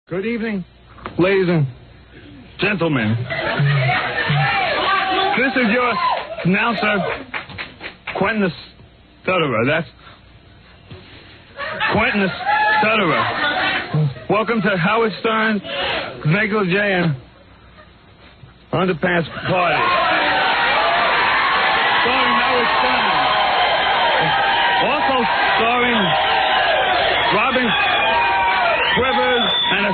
Good evening, ladies and gentlemen. This is your announcer, Quentin the Stutterer. That's Quentin the Stutterer. Welcome to Howard Stern's Michael J. and Underpants Party. Starring Howard Stern. Also starring Robin Quivers and a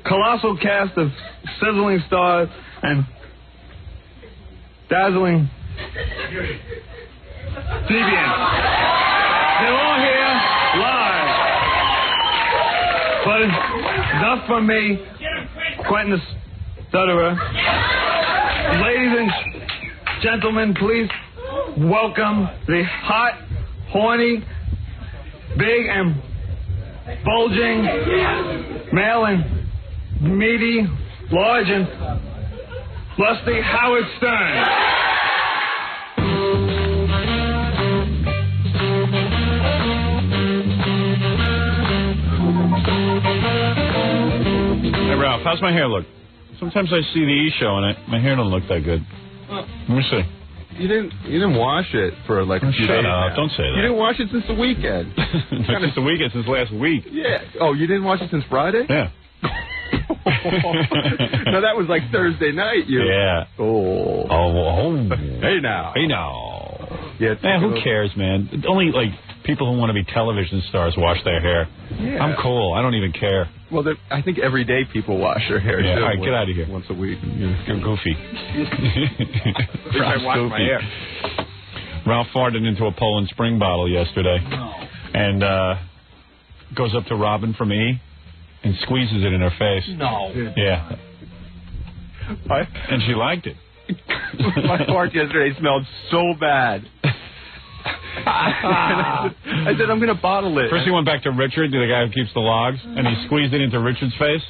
colossal cast of sizzling stars and dazzling deviants. They're all here live. But enough from me, Quentin the Stutterer. Ladies and gentlemen, please welcome the hot, horny, big and bulging, male and meaty, large and lusty Howard Stern. Hey, Ralph, how's my hair look? Sometimes I see the E! show and my hair don't look that good. Let me see. You didn't wash it for like a few days. Shut up! Now. Don't say that. You didn't wash it since the weekend. Since the weekend, since last week. Yeah. Oh, you didn't wash it since Friday? Yeah. No, that was like Thursday night. Yeah. Oh. Hey now. Yeah. Man, who cares, man? Only like people who want to be television stars wash their hair. Yeah. I'm cool. I don't even care. Well, I think every day people wash their hair. Yeah. Too, All right, get out of here. Once a week. You're goofy. I wash my hair. Ralph farted into a Poland Spring bottle yesterday. No. And goes up to Robin from E! and squeezes it in her face. No. Yeah. And she liked it. My fart yesterday smelled so bad. I said, I'm going to bottle it. First he went back to Richard, the guy who keeps the logs, and he squeezed it into Richard's face.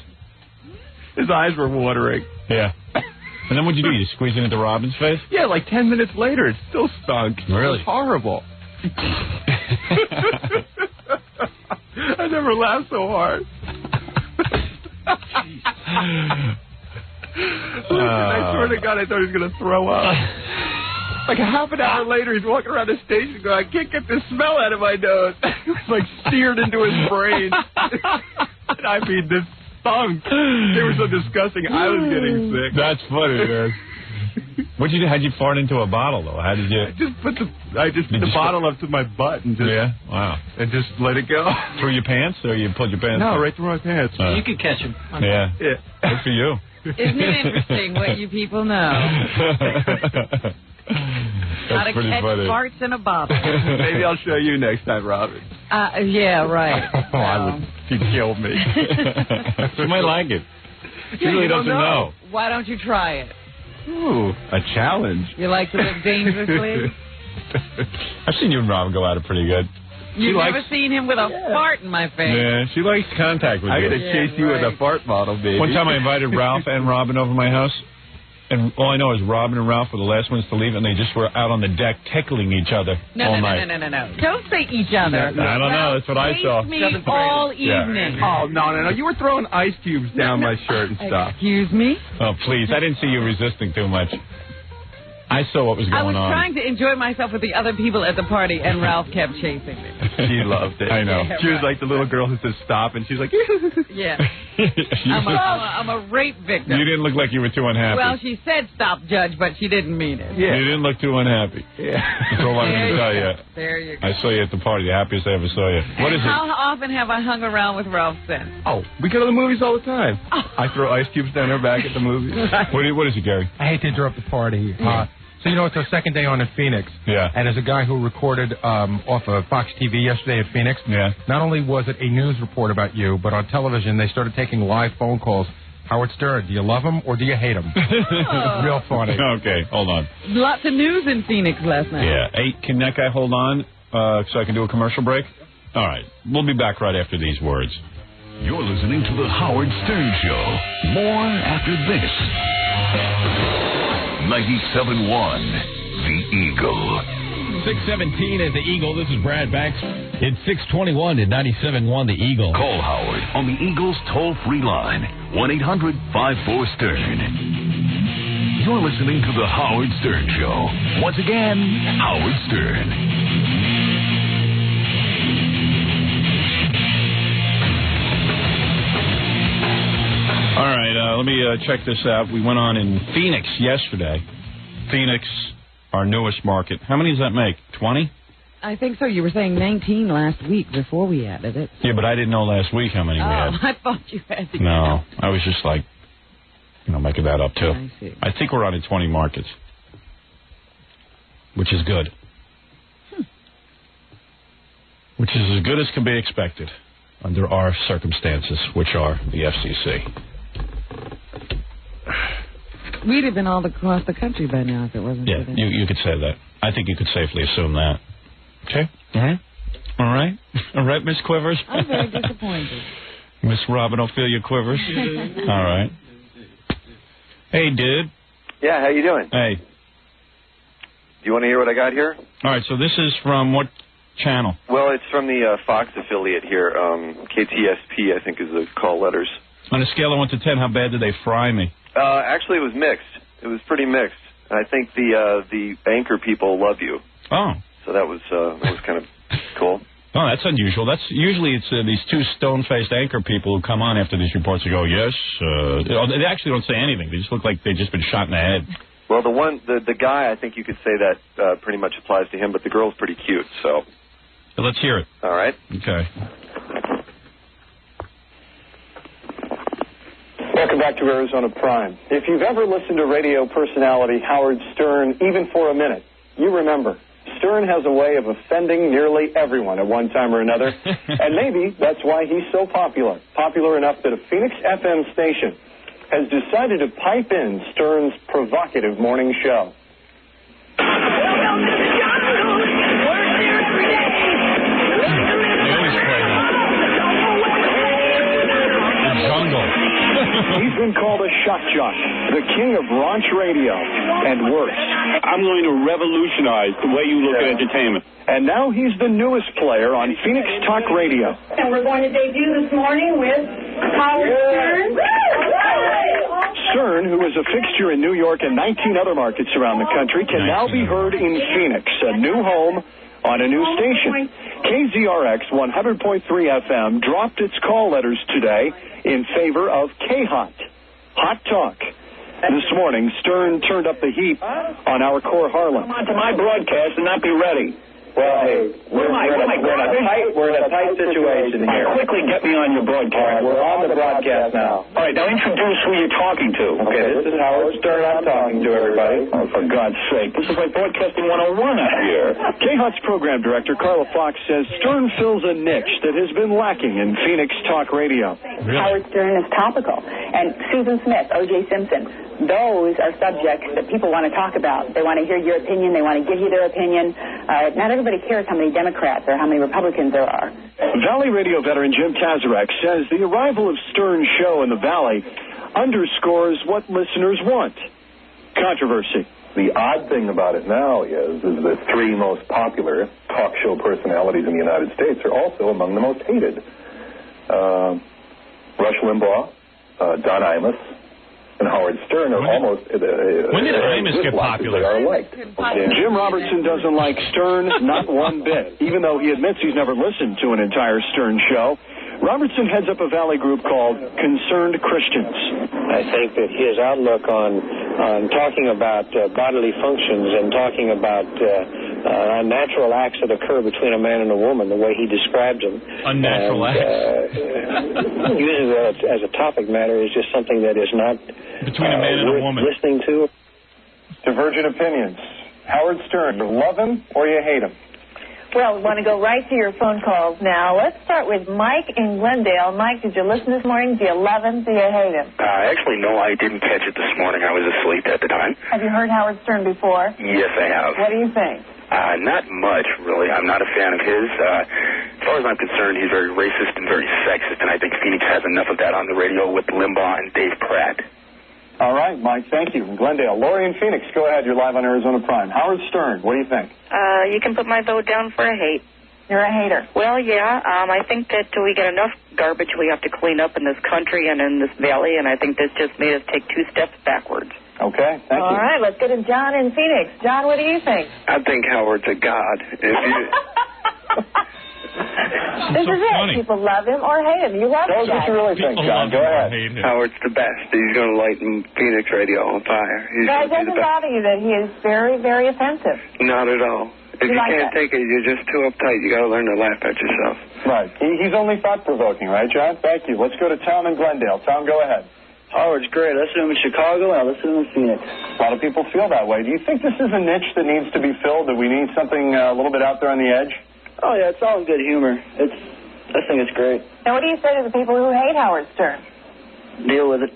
His eyes were watering. Yeah. And then what'd you do? You squeezed it into Robin's face? Yeah, like 10 minutes later, it still stunk. Really? It was horrible. I never laughed so hard. I swear to God, I thought he was going to throw up. Like a half an hour later, he's walking around the station going, I can't get this smell out of my nose. It was like seared into his brain. And I mean, this stunk. They were so disgusting, I was getting sick. That's funny, man. What'd you do? How'd you fart into a bottle, though? How did you... I just put the bottle up to my butt and just... Yeah? Wow. And just let it go. Through your pants, or you pulled your pants No, down? right through my pants. You could catch him. Yeah. Yeah. Good for you. Isn't it interesting what you people know? How to catch farts in a bottle. Maybe I'll show you next time, Robin. Yeah, right. She killed me. She might like it. She really doesn't know. Why don't you try it? Ooh, a challenge. You like to live dangerously? I've seen you and Robin go at it pretty good. You've never seen him with a fart in my face. Yeah, she likes contact with I'm you. going to chase you with a fart bottle, baby. One time I invited Ralph and Robin over my house, and all I know is Robin and Ralph were the last ones to leave, and they just were out on the deck tickling each other all night. No. Don't say each other. I don't know. That's what I saw. Me all evening. Oh, no. You were throwing ice cubes down my shirt and stuff. Excuse me? Oh, please. I didn't see you resisting too much. I saw what was going on. I was trying to enjoy myself with the other people at the party, and Ralph kept chasing me. She loved it. I know. Yeah, she was like the little girl who says stop, and she's like... Yeah. I'm a rape victim. You didn't look like you were too unhappy. Well, she said stop, Judge, but she didn't mean it. Yeah. You didn't look too unhappy. Yeah. That's all I'm going to tell you. There you go. I saw you at the party, the happiest I ever saw you. What is it? How often have I hung around with Ralph since? Oh, we go to the movies all the time. I throw ice cubes down her back at the movies. What is it, Gary? I hate to interrupt the party. So, it's our second day on in Phoenix. Yeah. And there's a guy who recorded off of Fox TV yesterday at Phoenix. Yeah. Not only was it a news report about you, but on television they started taking live phone calls. Howard Stern, do you love him or do you hate him? Real funny. Okay, hold on. Lots of news in Phoenix last night. Yeah. Hey, can that guy hold on so I can do a commercial break? All right. We'll be back right after these words. You're listening to The Howard Stern Show. More after this. 97.1, The Eagle. 6:17 at The Eagle. This is Brad Banks. It's 621 at 97.1 The Eagle. Call Howard on the Eagles toll-free line, 1-800-54-STERN. You're listening to The Howard Stern Show. Once again, Howard Stern. All right, let me check this out. We went on in Phoenix yesterday. Phoenix, our newest market. How many does that make? 20? I think so. You were saying 19 last week before we added it. Yeah, but I didn't know last week how many we had. I thought you had to. No, I was just like, making that up too. I see. I think we're on in 20 markets, which is good. Which is as good as can be expected under our circumstances, which are the FCC. We'd have been all across the country by now if it wasn't for that. You could say that. I think you could safely assume that. Okay? All right? All right? All right, Miss Quivers? I'm very disappointed. Miss Robin Ophelia Quivers? All right. Hey, dude. Yeah, how you doing? Hey. Do you want to hear what I got here? All right, so this is from what channel? Well, it's from the Fox affiliate here. KTSP, I think, is the call letters. On a scale of 1 to 10, how bad did they fry me? Actually, it was mixed. It was pretty mixed. I think the anchor people love you. Oh. So that was kind of cool. Oh, that's unusual. That's usually it's these two stone-faced anchor people who come on after these reports and go, yes. They actually don't say anything. They just look like they've just been shot in the head. Well, the guy, I think you could say that pretty much applies to him, but the girl's pretty cute, so. Let's hear it. All right. Okay. Welcome back to Arizona Prime. If you've ever listened to radio personality Howard Stern, even for a minute, you remember, Stern has a way of offending nearly everyone at one time or another, and maybe that's why he's so popular. Popular enough that a Phoenix FM station has decided to pipe in Stern's provocative morning show. He's been called a shock jock, the king of raunch radio, and worse. I'm going to revolutionize the way you look at entertainment. And now he's the newest player on Phoenix Talk Radio. And we're going to debut this morning with Howard Stern. Stern, who is a fixture in New York and 19 other markets around the country, can now be heard in Phoenix, a new home on a new station. KZRX 100.3 FM dropped its call letters today in favor of K-Hot, Hot Talk. This morning, Stern turned up the heat on our core Harlem. Come on to my broadcast and not be ready. Well, hey, we're in a tight situation here. Quickly get me on your broadcast. We're on the broadcast now. All right, now introduce who you're talking to. Okay, this is Howard Stern I'm talking to, everybody. Oh, for God's sake. This is like broadcasting 101 out here. K-Hot's program director, Carla Fox, says Stern fills a niche that has been lacking in Phoenix talk radio. Really? Howard Stern is topical. And Susan Smith, O.J. Simpson, those are subjects that people want to talk about. They want to hear your opinion. They want to give you their opinion. Not everybody cares how many Democrats or how many Republicans there are. Valley radio veteran Jim Kazarek says the arrival of Stern's show in the Valley underscores what listeners want. Controversy. The odd thing about it now is the three most popular talk show personalities in the United States are also among the most hated. Rush Limbaugh, Don Imus, and Howard Stern are almost... when did Imus get popular? They are liked. Jim Robertson doesn't like Stern not one bit, even though he admits he's never listened to an entire Stern show. Robertson heads up a Valley group called Concerned Christians. I think that his outlook on talking about bodily functions and talking about unnatural acts that occur between a man and a woman, the way he describes them, unnatural acts, using that as a topic matter is just something that is not between a man and a woman. Listening to. Divergent opinions. Howard Stern, you love him or you hate him? Well, we want to go right to your phone calls now. Let's start with Mike in Glendale. Mike, did you listen this morning? Do you love him? Do you hate him? Actually, no, I didn't catch it this morning. I was asleep at the time. Have you heard Howard Stern before? Yes, I have. What do you think? Not much, really. I'm not a fan of his. As far as I'm concerned, he's very racist and very sexist, and I think Phoenix has enough of that on the radio with Limbaugh and Dave Pratt. All right, Mike, thank you. Glendale. Lori in Phoenix, go ahead. You're live on Arizona Prime. Howard Stern, what do you think? You can put my vote down for a hate. You're a hater. Well, yeah. I think that we get enough garbage we have to clean up in this country and in this valley, and I think this just made us take 2 steps backwards. Okay, thank you. All right, let's get to John in Phoenix. John, what do you think? I think Howard's a god. If you... This is it. People love him or hate him. You love him. What you really think, John. Go ahead. Howard's the best. He's going to light Phoenix radio on fire. Guys, doesn't bother you that he is very, very offensive? Not at all. If you can't take it, you're just too uptight. You got to learn to laugh at yourself. Right. He's only thought-provoking, right, John? Thank you. Let's go to Tom in Glendale. Tom, go ahead. Howard's great. I listen to him in Chicago, and I listen to him in Phoenix. A lot of people feel that way. Do you think this is a niche that needs to be filled? Do we need something a little bit out there on the edge? Oh, yeah, it's all in good humor. I think it's great. Now, what do you say to the people who hate Howard Stern? Deal with it.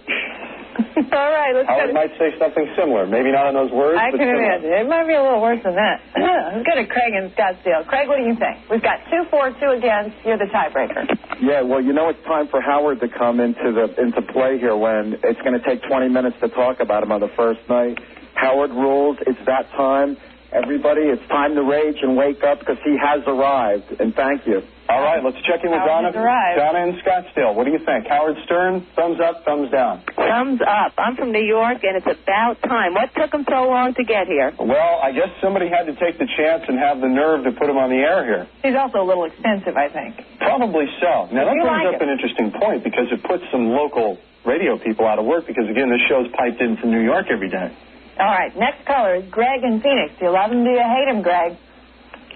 All right, let's Howard might say something similar. Maybe not in those words, I but can similar. imagine. It might be a little worse than that. Let's go to Craig in Scottsdale. Craig, what do you think? We've got 2 for, 2 against. You're the tiebreaker. Yeah, well, you know it's time for Howard to come into play here when it's going to take 20 minutes to talk about him on the first night. Howard rules. It's that time. Everybody, it's time to rage and wake up because he has arrived. And thank you. All right, let's check in with Donna. Donna in Scottsdale. What do you think? Howard Stern, thumbs up, thumbs down? Thumbs up. I'm from New York, and it's about time. What took him so long to get here? Well, I guess somebody had to take the chance and have the nerve to put him on the air here. He's also a little expensive, I think. Probably so. Now, that You brings like up an interesting point because it puts some local radio people out of work because, again, this show's piped in from New York every day. All right, next caller is Greg in Phoenix. Do you love him? Do you hate him, Greg?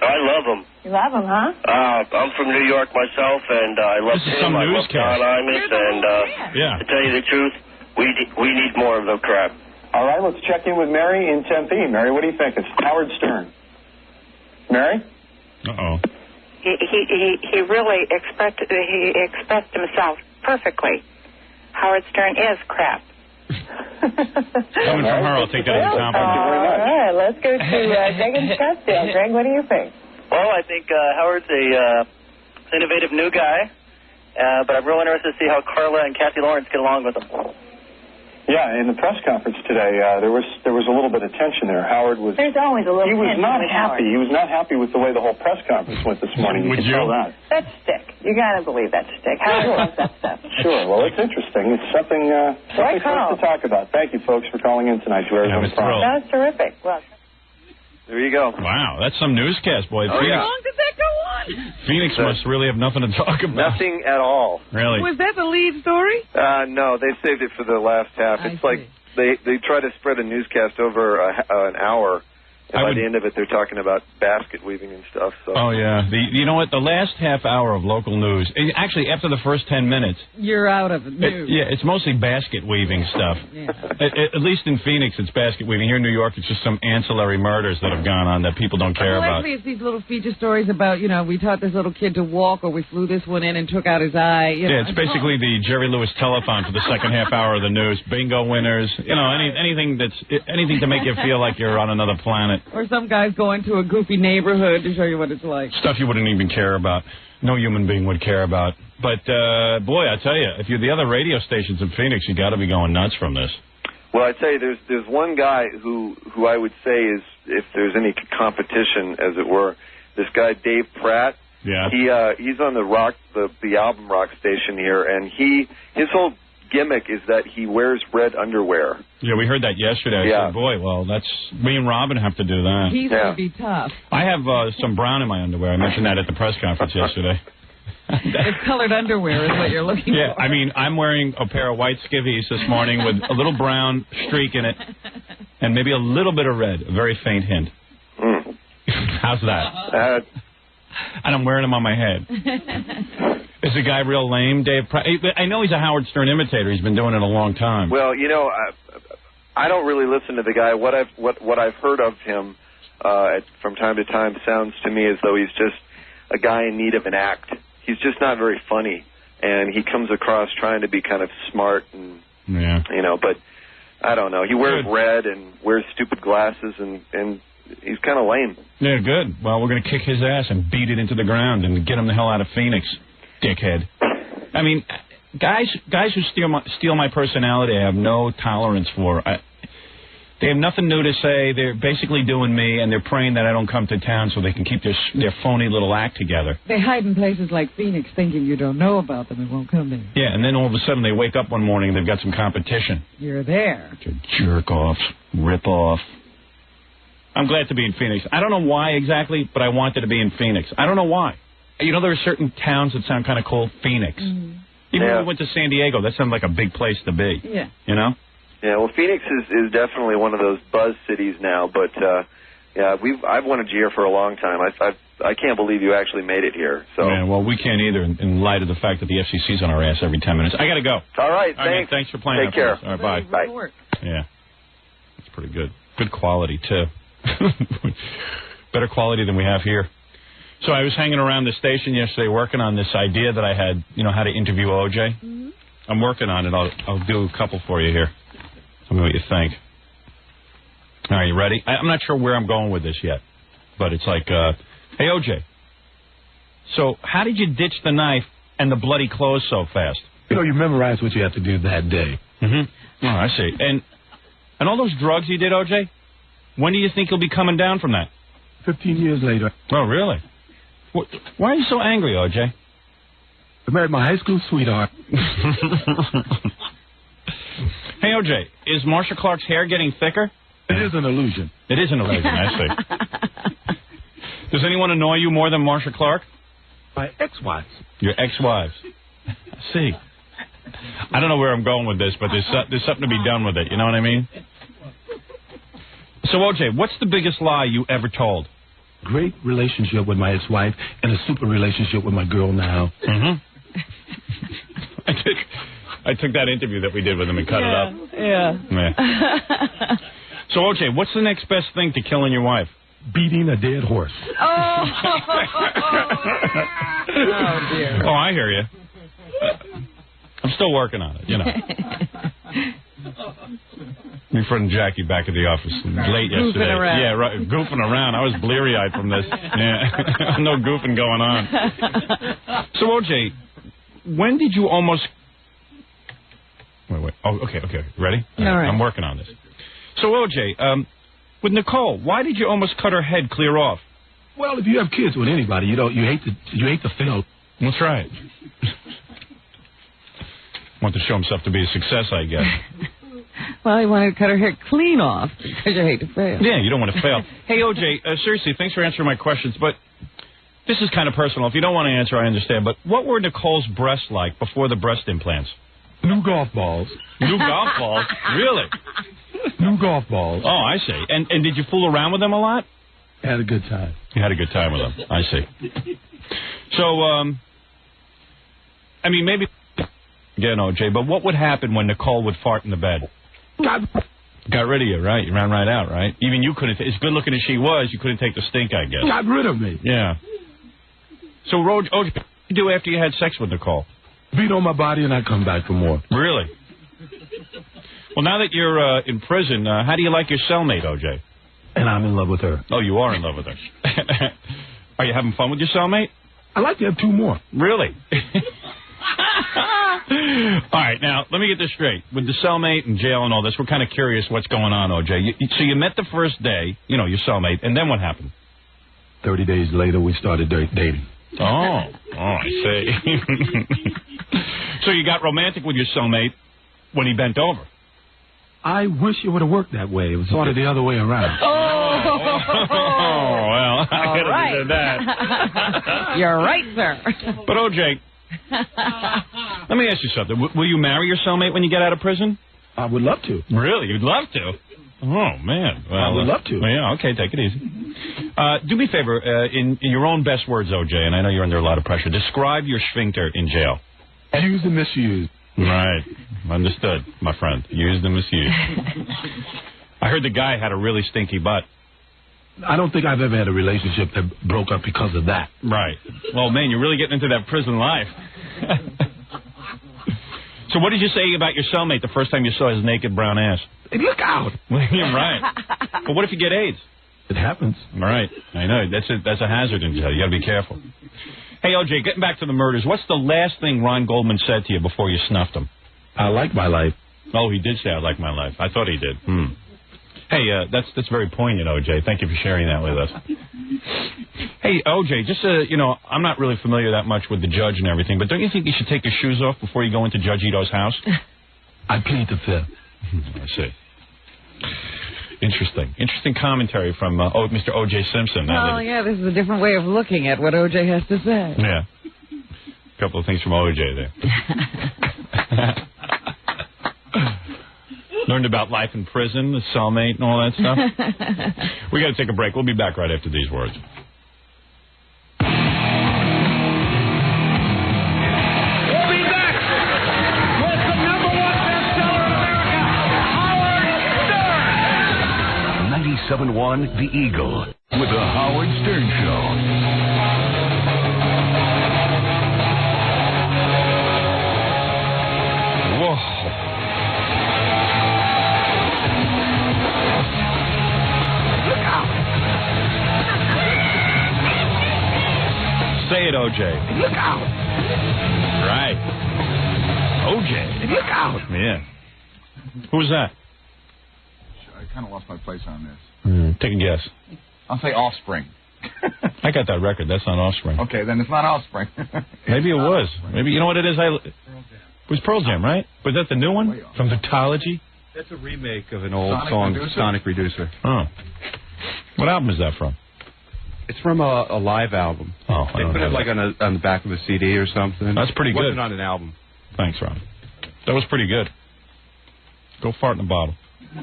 I love him. You love him, huh? I'm from New York myself, and I love him. I love John Imus, and to tell you the truth, we need more of the crap. All right, let's check in with Mary in Tempe. Mary, what do you think? It's Howard Stern. Mary? Uh-oh. He really expressed himself perfectly. Howard Stern is crap. Coming from her, I'll take that as a compliment. All right, let's go to Greg in Scottsdale. Greg, what do you think? Well, I think Howard's a innovative new guy, but I'm real interested to see how Carla and Kathy Lawrence get along with him. Yeah, in the press conference today, there was a little bit of tension there. Howard was... There's always a little He was tension not with happy. Howard. He was not happy with the way the whole press conference went this morning. Would can you? tell that. That's stick. You got to believe that's stick. Howard loves that stuff. Sure. Well, it's interesting. It's something for us to talk about. Thank you, folks, for calling in tonight to Arizona Prime. That's terrific. Well, there you go. Wow, that's some newscast, boy. Oh, Phoenix, yeah. How long did that go on? Phoenix must really have nothing to talk about. Nothing at all. Really? Was that the lead story? No, they saved it for the last half. It's like they try to spread a newscast over an hour, and by the end of it, they're talking about basket weaving and stuff. So. Oh, yeah. You know what? The last half hour of local news, actually, after the first 10 minutes, You're out of news. it's mostly basket weaving stuff. Yeah. At least in Phoenix, it's basket weaving. Here in New York, it's just some ancillary murders that have gone on that people don't care about. Actually, it's these little feature stories about, we taught this little kid to walk, or we flew this one in and took out his eye. Yeah, it's basically the Jerry Lewis telethon for the second half hour of the news. Bingo winners, anything to make you feel like you're on another planet. Or some guys going to a goofy neighborhood to show you what it's like. Stuff you wouldn't even care about. No human being would care about. But, boy, I tell you, if you're the other radio stations in Phoenix, you got to be going nuts from this. Well, I tell you, there's one guy who I would say is, if there's any competition, as it were, this guy Dave Pratt. Yeah. He's on the album rock station here, and his whole gimmick is that he wears red underwear. Yeah, we heard that yesterday. I said, boy, well, me and Robin have to do that. He's going to be tough. I have some brown in my underwear. I mentioned that at the press conference yesterday. It's colored underwear is what you're looking for. Yeah, I mean, I'm wearing a pair of white skivvies this morning with a little brown streak in it and maybe a little bit of red, a very faint hint. How's that? And I'm wearing them on my head. Is the guy real lame, Dave? I know he's a Howard Stern imitator. He's been doing it a long time. Well, I don't really listen to the guy. What I've heard of him from time to time sounds to me as though he's just a guy in need of an act. He's just not very funny, and he comes across trying to be kind of smart and but I don't know. He wears red and wears stupid glasses, and he's kind of lame. Yeah, good. Well, we're going to kick his ass and beat it into the ground and get him the hell out of Phoenix, dickhead. I mean, guys who steal my personality, I have no tolerance for. They have nothing new to say. They're basically doing me, and they're praying that I don't come to town so they can keep their phony little act together. They hide in places like Phoenix thinking you don't know about them and won't come there. Yeah, and then all of a sudden they wake up one morning and they've got some competition. You're there. Jerk-offs, rip-off. I'm glad to be in Phoenix. I don't know why exactly, but I wanted to be in Phoenix. I don't know why. You know, there are certain towns that sound kind of cool. Phoenix. Mm-hmm. Even when we went to San Diego, that sounded like a big place to be. Yeah. You know? Yeah, well, Phoenix is definitely one of those buzz cities now, but yeah, I've wanted you here for a long time. I can't believe you actually made it here. So. Yeah, well, we can't either in light of the fact that the FCC's on our ass every 10 minutes. I got to go. All right, thanks. man, thanks for playing. Take care. All right, bye. Bye. Yeah, that's pretty good. Good quality, too. Better quality than we have here. So I was hanging around the station yesterday working on this idea that I had, you know, how to interview O.J. Mm-hmm. I'm working on it. I'll do a couple for you here. Tell me what you think. All right, you ready? I'm not sure where I'm going with this yet, but it's like, hey, O.J., so how did you ditch the knife and the bloody clothes so fast? You know, you memorize what you have to do that day. Mm-hmm. Oh, I see. And all those drugs you did, O.J., when do you think you'll be coming down from that? 15 years later. Oh, really? Why are you so angry, O.J.? I married my high school sweetheart. Hey, O.J., is Marsha Clark's hair getting thicker? It is an illusion. It is an illusion, I see. Does anyone annoy you more than Marsha Clark? My ex-wives. Your ex-wives. I see. I don't know where I'm going with this, but there's something to be done with it. You know what I mean? So, O.J., what's the biggest lie you ever told? Great relationship with my ex-wife and a super relationship with my girl now. Mm-hmm. I took that interview that we did with him and cut it up. Yeah. So, O.J., what's the next best thing to killing your wife? Beating a dead horse. Oh, dear. Oh, I hear you. I'm still working on it, you know. My friend Jackie back at the office late yesterday. Goofing around. Yeah, right, goofing around. I was bleary-eyed from this. Yeah, no goofing going on. So, O.J., when did you almost... Wait. Oh, okay. Ready? All right. I'm working on this. So, O.J., with Nicole, why did you almost cut her head clear off? Well, if you have kids with anybody, you hate to fail. That's right. Want to show himself to be a success, I guess. Well, he wanted to cut her hair clean off because you hate to fail. Yeah, you don't want to fail. Hey, O.J., seriously, thanks for answering my questions, but this is kind of personal. If you don't want to answer, I understand. But what were Nicole's breasts like before the breast implants? New golf balls. New golf balls? Really? New golf balls. Oh, I see. And did you fool around with them a lot? Had a good time. You had a good time with them. I see. So, I mean, maybe... Again, O.J., but what would happen when Nicole would fart in the bed? Got rid of you, right? You ran right out, right? Even you couldn't... As good-looking as she was, you couldn't take the stink, I guess. Got rid of me. Yeah. So, O.J., what did you do after you had sex with Nicole? Beat on my body and I come back for more. Really? Well, now that you're in prison, how do you like your cellmate, O.J.? And I'm in love with her. Oh, you are in love with her. Are you having fun with your cellmate? I'd like to have two more. Really? All right, now, let me get this straight. With the cellmate and jail and all this, we're kind of curious what's going on, O.J. So you met the first day, you know, your cellmate, and then what happened? 30 days later, we started dating. Oh, I see. So you got romantic with your cellmate when he bent over? I wish it would have worked that way. It was sort of the other way around. Oh, well, I could have said that. You're right, sir. But, O.J., let me ask you something. Will you marry your cellmate when you get out of prison? I would love to. Really? You'd love to? Oh, man. Well, I would love to. Well, yeah, okay, take it easy. Do me a favor, in your own best words, O.J., and I know you're under a lot of pressure, describe your sphincter in jail. Used and misused. Right. Understood, my friend. Used and misused. I heard the guy had a really stinky butt. I don't think I've ever had a relationship that broke up because of that. Right. Well, man, you're really getting into that prison life. So what did you say about your cellmate the first time you saw his naked brown ass? Hey, look out. You're right. But what if you get AIDS? It happens. All right. I know. That's a hazard in jail. You got to be careful. Hey, O.J., getting back to the murders, what's the last thing Ron Goldman said to you before you snuffed him? I like my life. Oh, he did say I like my life. I thought he did. Hey, that's very poignant, OJ. Thank you for sharing that with us. Hey, OJ, just I'm not really familiar that much with the judge and everything, but don't you think you should take your shoes off before you go into Judge Ito's house? I plead the fifth. I see. Interesting commentary from Mr. O.J. Simpson. Oh, yeah, this is a different way of looking at what O.J. has to say. Yeah. A couple of things from O.J. there. Learned about life in prison, the cellmate, and all that stuff. We got to take a break. We'll be back right after these words. We'll be back with the #1 bestseller in America, Howard Stern. 97.1 The Eagle with the Howard Stern Show. Say it, O.J. Look out. Right. O.J. Look out. Yeah. Who's that? I kind of lost my place on this. Take a guess. I'll say Offspring. I got that record. That's not Offspring. Okay, then it's not Offspring. Maybe it was. Maybe, you know what it is? It was Pearl Jam, right? Was that the new one? From Vitology? That's a remake of an old song, Sonic Reducer. Oh. What album is that from? It's from a live album. Oh, they put it like on the back of a CD or something. That's pretty good. It wasn't on an album. Thanks, Ron. That was pretty good. Go fart in a bottle. I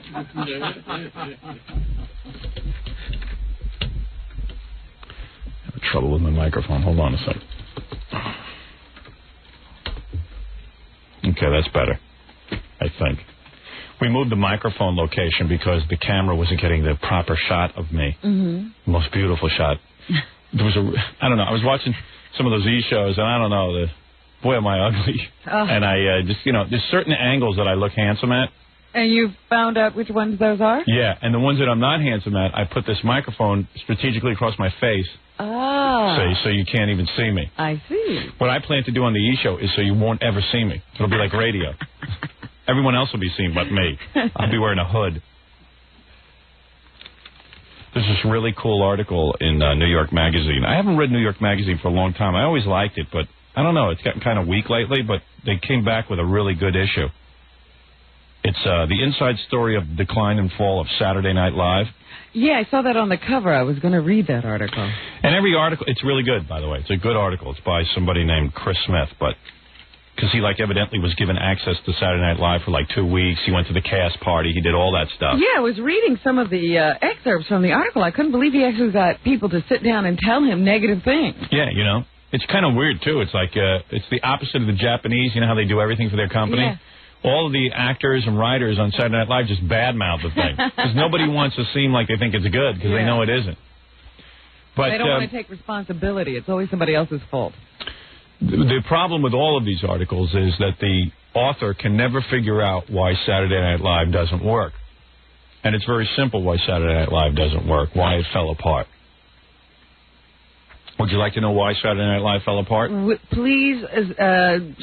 have trouble with my microphone. Hold on a sec. Okay, that's better, I think. We moved the microphone location because the camera wasn't getting the proper shot of me. Mm-hmm. Most beautiful shot. There was I don't know, I was watching some of those E! shows, and I don't know, boy, am I ugly. Oh. And I there's certain angles that I look handsome at. And you found out which ones those are? Yeah, and the ones that I'm not handsome at, I put this microphone strategically across my face. Ah. So you can't even see me. I see. What I plan to do on the E! show is so you won't ever see me. It'll be like radio. Everyone else will be seen but me. I'll be wearing a hood. There's this really cool article in New York Magazine. I haven't read New York Magazine for a long time. I always liked it, but I don't know. It's gotten kind of weak lately, but they came back with a really good issue. It's the inside story of the decline and fall of Saturday Night Live. Yeah, I saw that on the cover. I was going to read that article. And every article, it's really good, by the way. It's a good article. It's by somebody named Chris Smith, but because he, evidently was given access to Saturday Night Live for, 2 weeks. He went to the cast party. He did all that stuff. Yeah, I was reading some of the excerpts from the article. I couldn't believe he actually got people to sit down and tell him negative things. Yeah, it's kind of weird, too. It's it's the opposite of the Japanese. You know how they do everything for their company? Yeah. All of the actors and writers on Saturday Night Live just badmouth the thing. Because nobody wants to seem like they think it's good, because they know it isn't. But they don't want to take responsibility. It's always somebody else's fault. The problem with all of these articles is that the author can never figure out why Saturday Night Live doesn't work. And it's very simple why Saturday Night Live doesn't work, why it fell apart. Would you like to know why Saturday Night Live fell apart? Please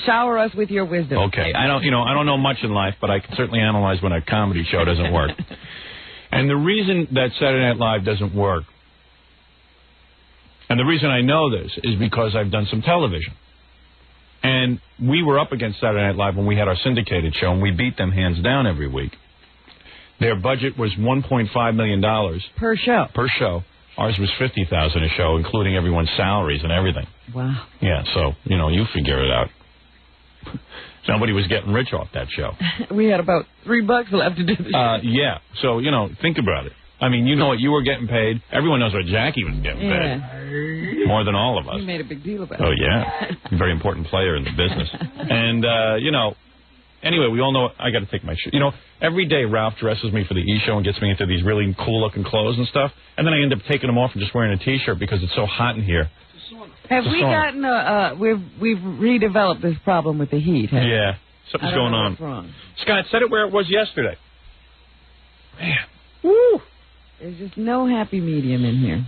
shower us with your wisdom. Okay. I don't know much in life, but I can certainly analyze when a comedy show doesn't work. And the reason that Saturday Night Live doesn't work, and the reason I know this is because I've done some television. And we were up against Saturday Night Live when we had our syndicated show, and we beat them hands down every week. Their budget was $1.5 million. Per show? Per show. Ours was $50,000 a show, including everyone's salaries and everything. Wow. Yeah, so, you figure it out. Nobody was getting rich off that show. We had about $3 left to do the show. Yeah, so, think about it. I mean, you know what you were getting paid. Everyone knows what Jackie was getting paid. More than all of us. You made a big deal about it. Oh, yeah. Very important player in the business. And, anyway, we all know I got to take my shirt. Every day Ralph dresses me for the E! show and gets me into these really cool-looking clothes and stuff. And then I end up taking them off and just wearing a T-shirt because it's so hot in here. Have we gotten we've redeveloped this problem with the heat? Yeah. Something's going on. What's wrong. Scott, set it where it was yesterday. Man. Woo! There's just no happy medium in here.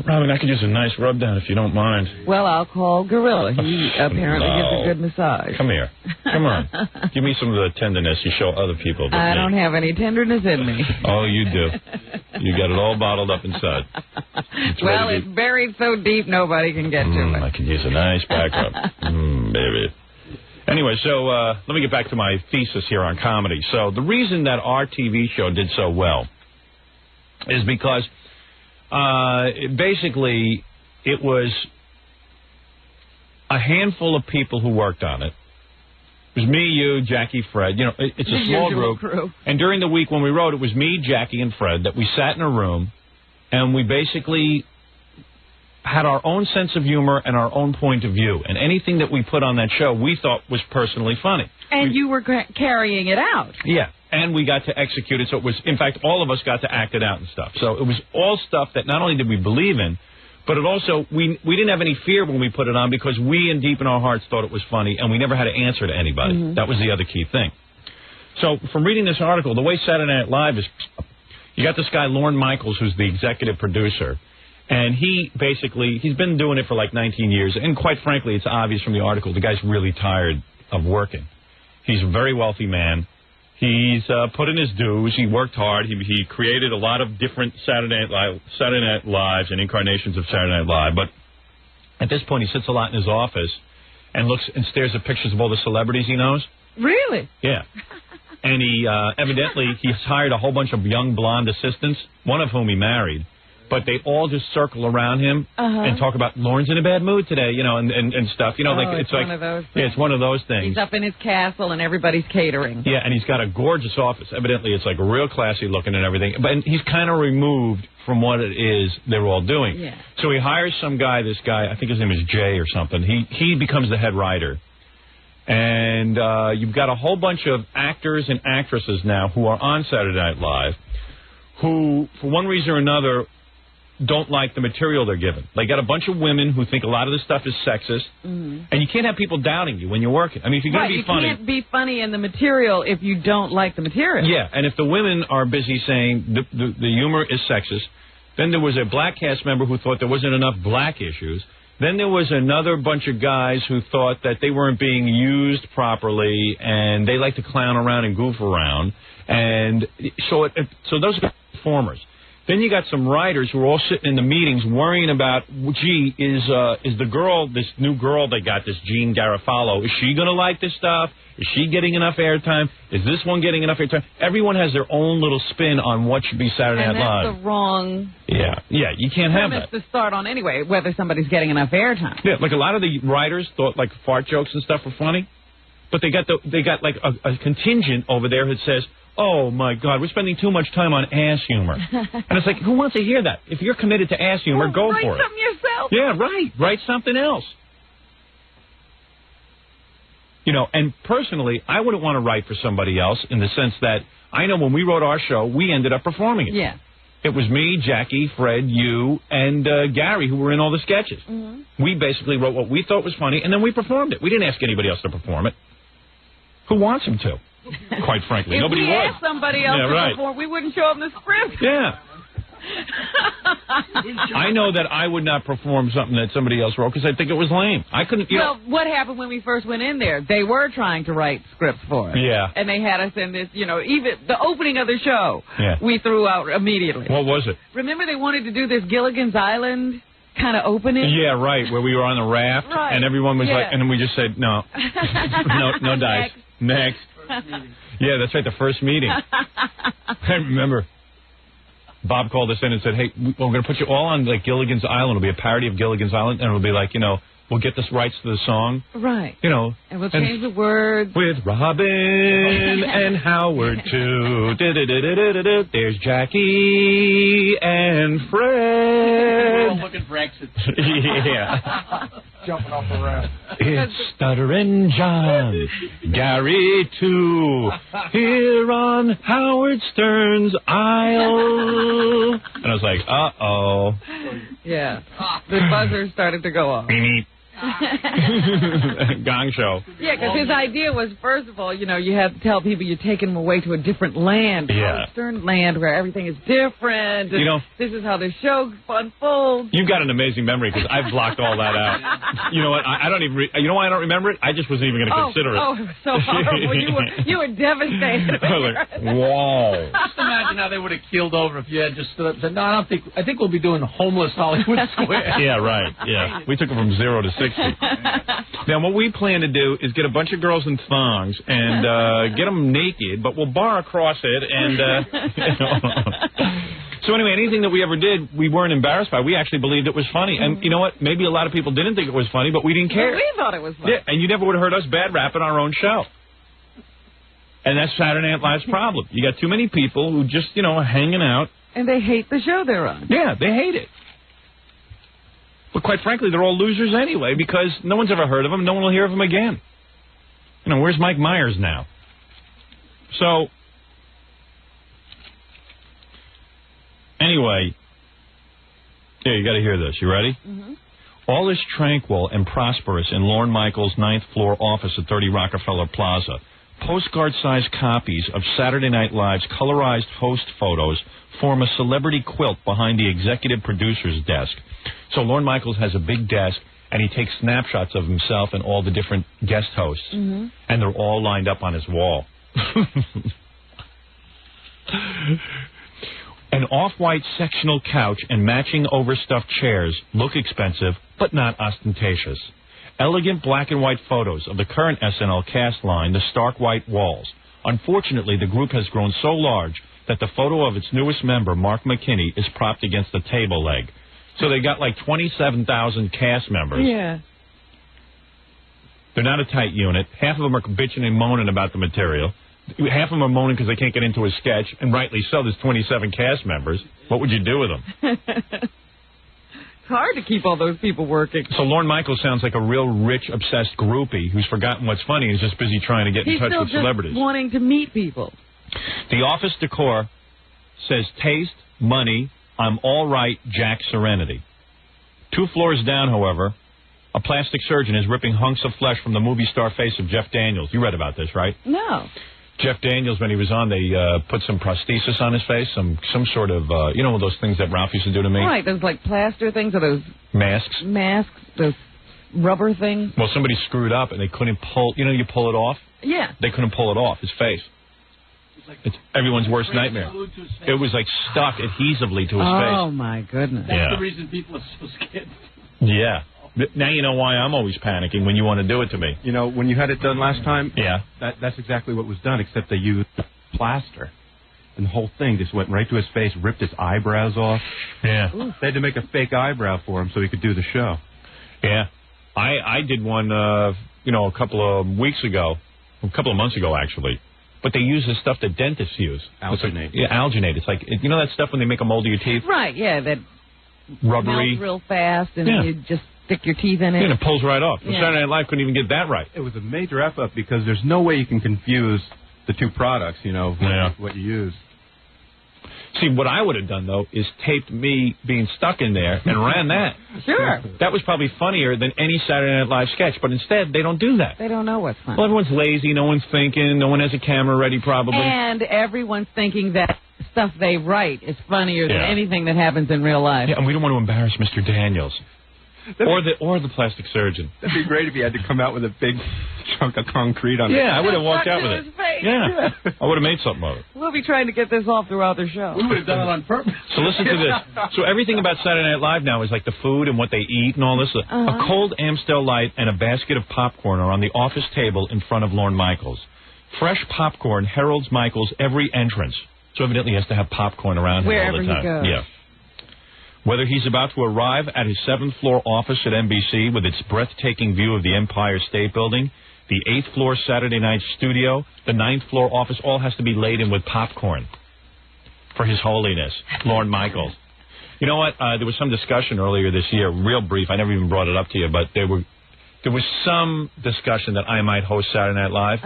Robin, I could use a nice rub down if you don't mind. Well, I'll call Gorilla. He apparently gives a good massage. Come here. Come on. Give me some of the tenderness you show other people. I don't have any tenderness in me. Oh, you do. You got it all bottled up inside. It's buried so deep nobody can get to it. I could use a nice back rub. Baby. Anyway, so let me get back to my thesis here on comedy. So the reason that our TV show did so well is because basically it was a handful of people who worked on it. It was me, you, Jackie, Fred. You know, it's a small group. Crew. And during the week when we wrote, it was me, Jackie, and Fred that we sat in a room and we basically had our own sense of humor and our own point of view. And anything that we put on that show we thought was personally funny. And you were carrying it out. Yeah. And we got to execute it. So it was, in fact, all of us got to act it out and stuff. So it was all stuff that not only did we believe in, but it also, we didn't have any fear when we put it on because we, in deep in our hearts, thought it was funny, and we never had to answer to anybody. Mm-hmm. That was the other key thing. So from reading this article, the way Saturday Night Live is, you got this guy, Lorne Michaels, who's the executive producer, and he's been doing it for like 19 years, and quite frankly, it's obvious from the article, the guy's really tired of working. He's a very wealthy man. He's put in his dues. He worked hard. He created a lot of different Saturday Night Lives and incarnations of Saturday Night Live. But at this point, he sits a lot in his office and looks and stares at pictures of all the celebrities he knows. Really? Yeah. And he evidently he's hired a whole bunch of young blonde assistants, one of whom he married. But they all just circle around him and talk about Lorne's in a bad mood today, you know, and stuff. You know, it's like one of those things. Yeah, it's one of those things. He's up in his castle and everybody's catering. Yeah, and he's got a gorgeous office. Evidently, it's like real classy looking and everything. But he's kind of removed from what it is they're all doing. Yeah. So he hires some guy. This guy, I think his name is Jay or something. He becomes the head writer. And you've got a whole bunch of actors and actresses now who are on Saturday Night Live who, for one reason or another, don't like the material they're given. They got a bunch of women who think a lot of this stuff is sexist, and you can't have people doubting you when you're working. I mean, if you're going to be funny... you can't be funny in the material if you don't like the material. Yeah, and if the women are busy saying the humor is sexist, then there was a black cast member who thought there wasn't enough black issues. Then there was another bunch of guys who thought that they weren't being used properly, and they like to clown around and goof around. And so those are performers. Then you got some writers who are all sitting in the meetings worrying about, gee, is the girl, this new girl they got, this Jean Garofalo, is she going to like this stuff? Is she getting enough airtime? Is this one getting enough airtime? Everyone has their own little spin on what should be Saturday Night Live. And that's the wrong you can't have that. to start on anyway, whether somebody's getting enough airtime. Yeah, like a lot of the writers thought like fart jokes and stuff were funny, but they got like a contingent over there that says, oh, my God, we're spending too much time on ass humor. And it's like, who wants to hear that? If you're committed to ass humor, go for it. Write something yourself. Yeah, right. Write something else. You know, and personally, I wouldn't want to write for somebody else in the sense that I know when we wrote our show, we ended up performing it. Yeah. It was me, Jackie, Fred, you, and Gary who were in all the sketches. Mm-hmm. We basically wrote what we thought was funny, and then we performed it. We didn't ask anybody else to perform it. Who wants them to? Quite frankly, if nobody we would. asked somebody else to perform, we wouldn't show them the script. Yeah. I know that I would not perform something that somebody else wrote because I think it was lame. I couldn't. Well, what happened when we first went in there? They were trying to write scripts for us. Yeah. And they had us in this, you know, even the opening of the show, we threw out immediately. What was it? Remember they wanted to do this Gilligan's Island kind of opening? Yeah, right, where we were on the raft, and everyone was like, and then we just said, no, no dice. Next. Yeah, that's right, the first meeting. I remember Bob called us in and said, hey, we're going to put you all on like Gilligan's Island. It'll be a parody of Gilligan's Island, and it'll be like, you know, we'll get the rights to the song. Right. You know. And we'll change the words. With Robin and Howard, too. There's Jackie and Fred. We're all looking for exits. Yeah. Jumping off the raft. It's Stuttering John, Gary, too, here on Howard Stern's Aisle. And I was like, uh-oh. Yeah. The buzzer started to go off. Beep, Gong show. Yeah, because his idea was, first of all, you have to tell people you're taking them away to a different land, yeah, Stern land, where everything is different. This is how the show unfolds. You've got an amazing memory because I've blocked all that out. You know what? I don't even. You know why I don't remember it? I just wasn't even going to consider it. Oh, it was so horrible. You were devastated. I was like, whoa. Just imagine how they would have keeled over if you had just stood up and said, "No, I think we'll be doing homeless Hollywood Square." Yeah, right. Yeah, we took it from 0 to 60. Now, what we plan to do is get a bunch of girls in thongs and get them naked, but we'll bar across it and. So anyway, anything that we ever did, we weren't embarrassed by. We actually believed it was funny. And you know what? Maybe a lot of people didn't think it was funny, but we didn't care. Well, we thought it was funny. Yeah, and you never would have heard us bad rapping our own show. And that's Saturday Night Live's problem. You got too many people who just, are hanging out. And they hate the show they're on. Yeah, they hate it. But quite frankly, they're all losers anyway because no one's ever heard of them. No one will hear of them again. Where's Mike Myers now? So, anyway, yeah, you got to hear this. You ready? Mm-hmm. All is tranquil and prosperous in Lorne Michaels' 9th floor office at 30 Rockefeller Plaza. Postcard-sized copies of Saturday Night Live's colorized host photos form a celebrity quilt behind the executive producer's desk. So Lorne Michaels has a big desk, and he takes snapshots of himself and all the different guest hosts, and they're all lined up on his wall. An off-white sectional couch and matching overstuffed chairs look expensive, but not ostentatious. Elegant black and white photos of the current SNL cast line the stark white walls. Unfortunately, the group has grown so large that the photo of its newest member, Mark McKinney, is propped against a table leg. So they got like 27,000 cast members. Yeah. They're not a tight unit. Half of them are bitching and moaning about the material. Half of them are moaning because they can't get into a sketch, and rightly so. There's 27 cast members. What would you do with them? It's hard to keep all those people working. So Lorne Michaels sounds like a real rich, obsessed groupie who's forgotten what's funny and is just busy trying to get in touch with celebrities. He's still wanting to meet people. The office decor says taste, money, I'm all right, Jack Serenity. 2 floors down, however, a plastic surgeon is ripping hunks of flesh from the movie star face of Jeff Daniels. You read about this, right? No. Jeff Daniels, when he was on, they put some prosthesis on his face, some sort of, those things that Ralph used to do to me? Right, those like plaster things or those... Masks, those rubber things. Well, somebody screwed up and they couldn't pull, you pull it off? Yeah. They couldn't pull it off, his face. It's everyone's worst nightmare. It was like stuck adhesively to his face. Oh, my goodness. That's the reason people are so scared. Yeah. Now you know why I'm always panicking when you want to do it to me. When you had it done last time, yeah, that's exactly what was done, except they used plaster. And the whole thing just went right to his face, ripped his eyebrows off. Yeah. Ooh. They had to make a fake eyebrow for him so he could do the show. Yeah. I did one, a couple of months ago, actually. But they use the stuff that dentists use. Alginate. Alginate. It's like, that stuff when they make a mold of your teeth? Right, yeah, that rubbery. melts real fast and you just stick your teeth in it. Yeah, and it pulls right off. Yeah. Saturday Night Live couldn't even get that right. It was a major F-up because there's no way you can confuse the two products, what you use. See, what I would have done, though, is taped me being stuck in there and ran that. Sure. That was probably funnier than any Saturday Night Live sketch, but instead, they don't do that. They don't know what's funny. Well, everyone's lazy, no one's thinking, no one has a camera ready, probably. And everyone's thinking that stuff they write is funnier than anything that happens in real life. Yeah, and we don't want to embarrass Mr. Daniels. Or the plastic surgeon. That'd be great if you had to come out with a big chunk of concrete on it. Yeah, I would have walked out with it. Yeah, I would have made something of it. We'll be trying to get this off throughout the show. We would have done it on purpose. So listen to this. So everything about Saturday Night Live now is like the food and what they eat and all this. A cold Amstel Light and a basket of popcorn are on the office table in front of Lorne Michaels. Fresh popcorn heralds Michaels' every entrance. So evidently he has to have popcorn around him all the time. Wherever he goes. Yeah. Whether he's about to arrive at his 7th floor office at NBC with its breathtaking view of the Empire State Building, the 8th floor Saturday night studio, the 9th floor office, all has to be laden with popcorn for His Holiness, Lorne Michaels. You know what? There was some discussion earlier this year, real brief. I never even brought it up to you, but there was some discussion that I might host Saturday Night Live.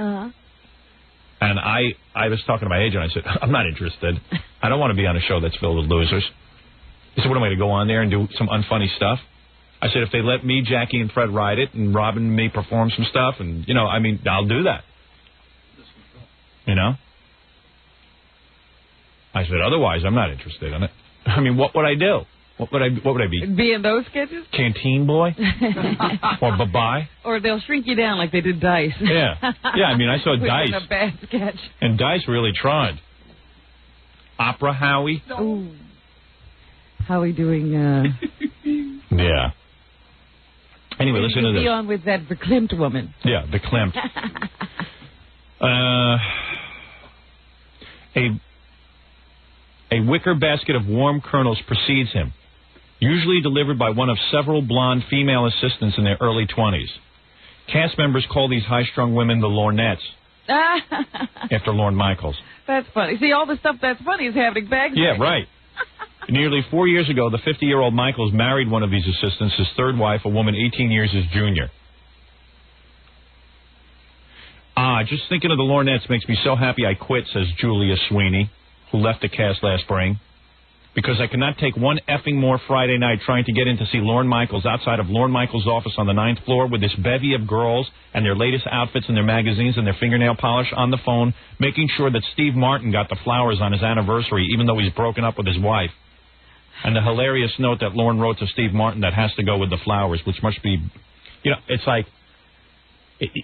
And I was talking to my agent. I said, I'm not interested. I don't want to be on a show that's filled with losers. He said, what am I going to go on there and do some unfunny stuff? I said, if they let me, Jackie, and Fred ride it, and Robin and me perform some stuff, and, I mean, I'll do that. I said, otherwise, I'm not interested in it. I mean, what would I do? What would I be? Be in those sketches? Canteen boy? Or bye-bye? Or they'll shrink you down like they did Dice. Yeah. Yeah, I mean, I saw Dice. A bad sketch. And Dice really tried. Opera Howie? Ooh. Howie doing, Yeah. Anyway, listen to this. Be on with that verklempt woman. Yeah, verklempt. A wicker basket of warm kernels precedes him, usually delivered by one of several blonde female assistants in their early 20s. Cast members call these high-strung women the Lornettes, after Lorne Michaels. That's funny. See, all the stuff that's funny is happening backstage. Yeah, right. Nearly 4 years ago, the 50-year-old Michaels married one of these assistants, his third wife, a woman 18 years his junior. Just thinking of the Lornettes makes me so happy I quit, says Julia Sweeney, who left the cast last spring, because I cannot take one effing more Friday night trying to get in to see Lorne Michaels outside of Lorne Michaels' office on the 9th floor with this bevy of girls and their latest outfits and their magazines and their fingernail polish on the phone, making sure that Steve Martin got the flowers on his anniversary, even though he's broken up with his wife. And the hilarious note that Lorne wrote to Steve Martin that has to go with the flowers, which must be, it's like...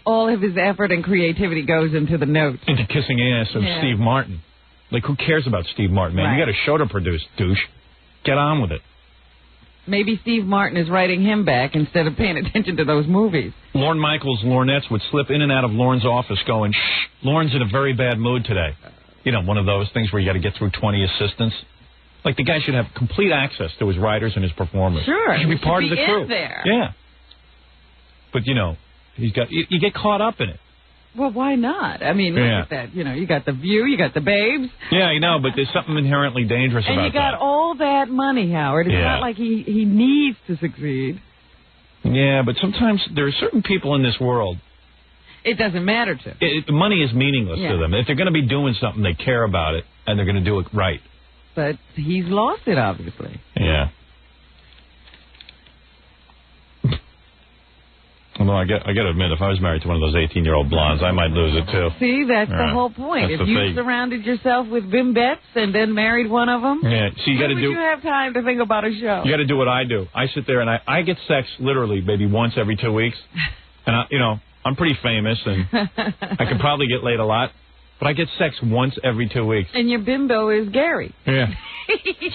all of his effort and creativity goes into the note. Into kissing ass of Steve Martin. Like, who cares about Steve Martin, man? Right. You got a show to produce, douche. Get on with it. Maybe Steve Martin is writing him back instead of paying attention to those movies. Lorne Michaels' Lornettes would slip in and out of Lorne's office going, shh, Lorne's in a very bad mood today. One of those things where you got to get through 20 assistants. Like, the guy should have complete access to his writers and his performers. Sure. He should be part of the crew. There. Yeah. But, he's got you get caught up in it. Well, why not? I mean, look at that. You got the View, you got the Babes. Yeah, I know, but there's something inherently dangerous about that. And you got all that money, Howard. It's not like he needs to succeed. Yeah, but sometimes there are certain people in this world. It doesn't matter to. Money is meaningless to them. If they're going to be doing something, they care about it, and they're going to do it right. But he's lost it, obviously. Yeah. Although I got to admit, if I was married to one of those 18-year-old blondes, I might lose it, too. See, that's the whole point. If you surrounded yourself with bimbettes and then married one of them, you have time to think about a show? You got to do what I do. I sit there and I get sex literally maybe once every 2 weeks. And, I'm pretty famous, and I could probably get laid a lot. But I get sex once every 2 weeks. And your bimbo is Gary. Yeah.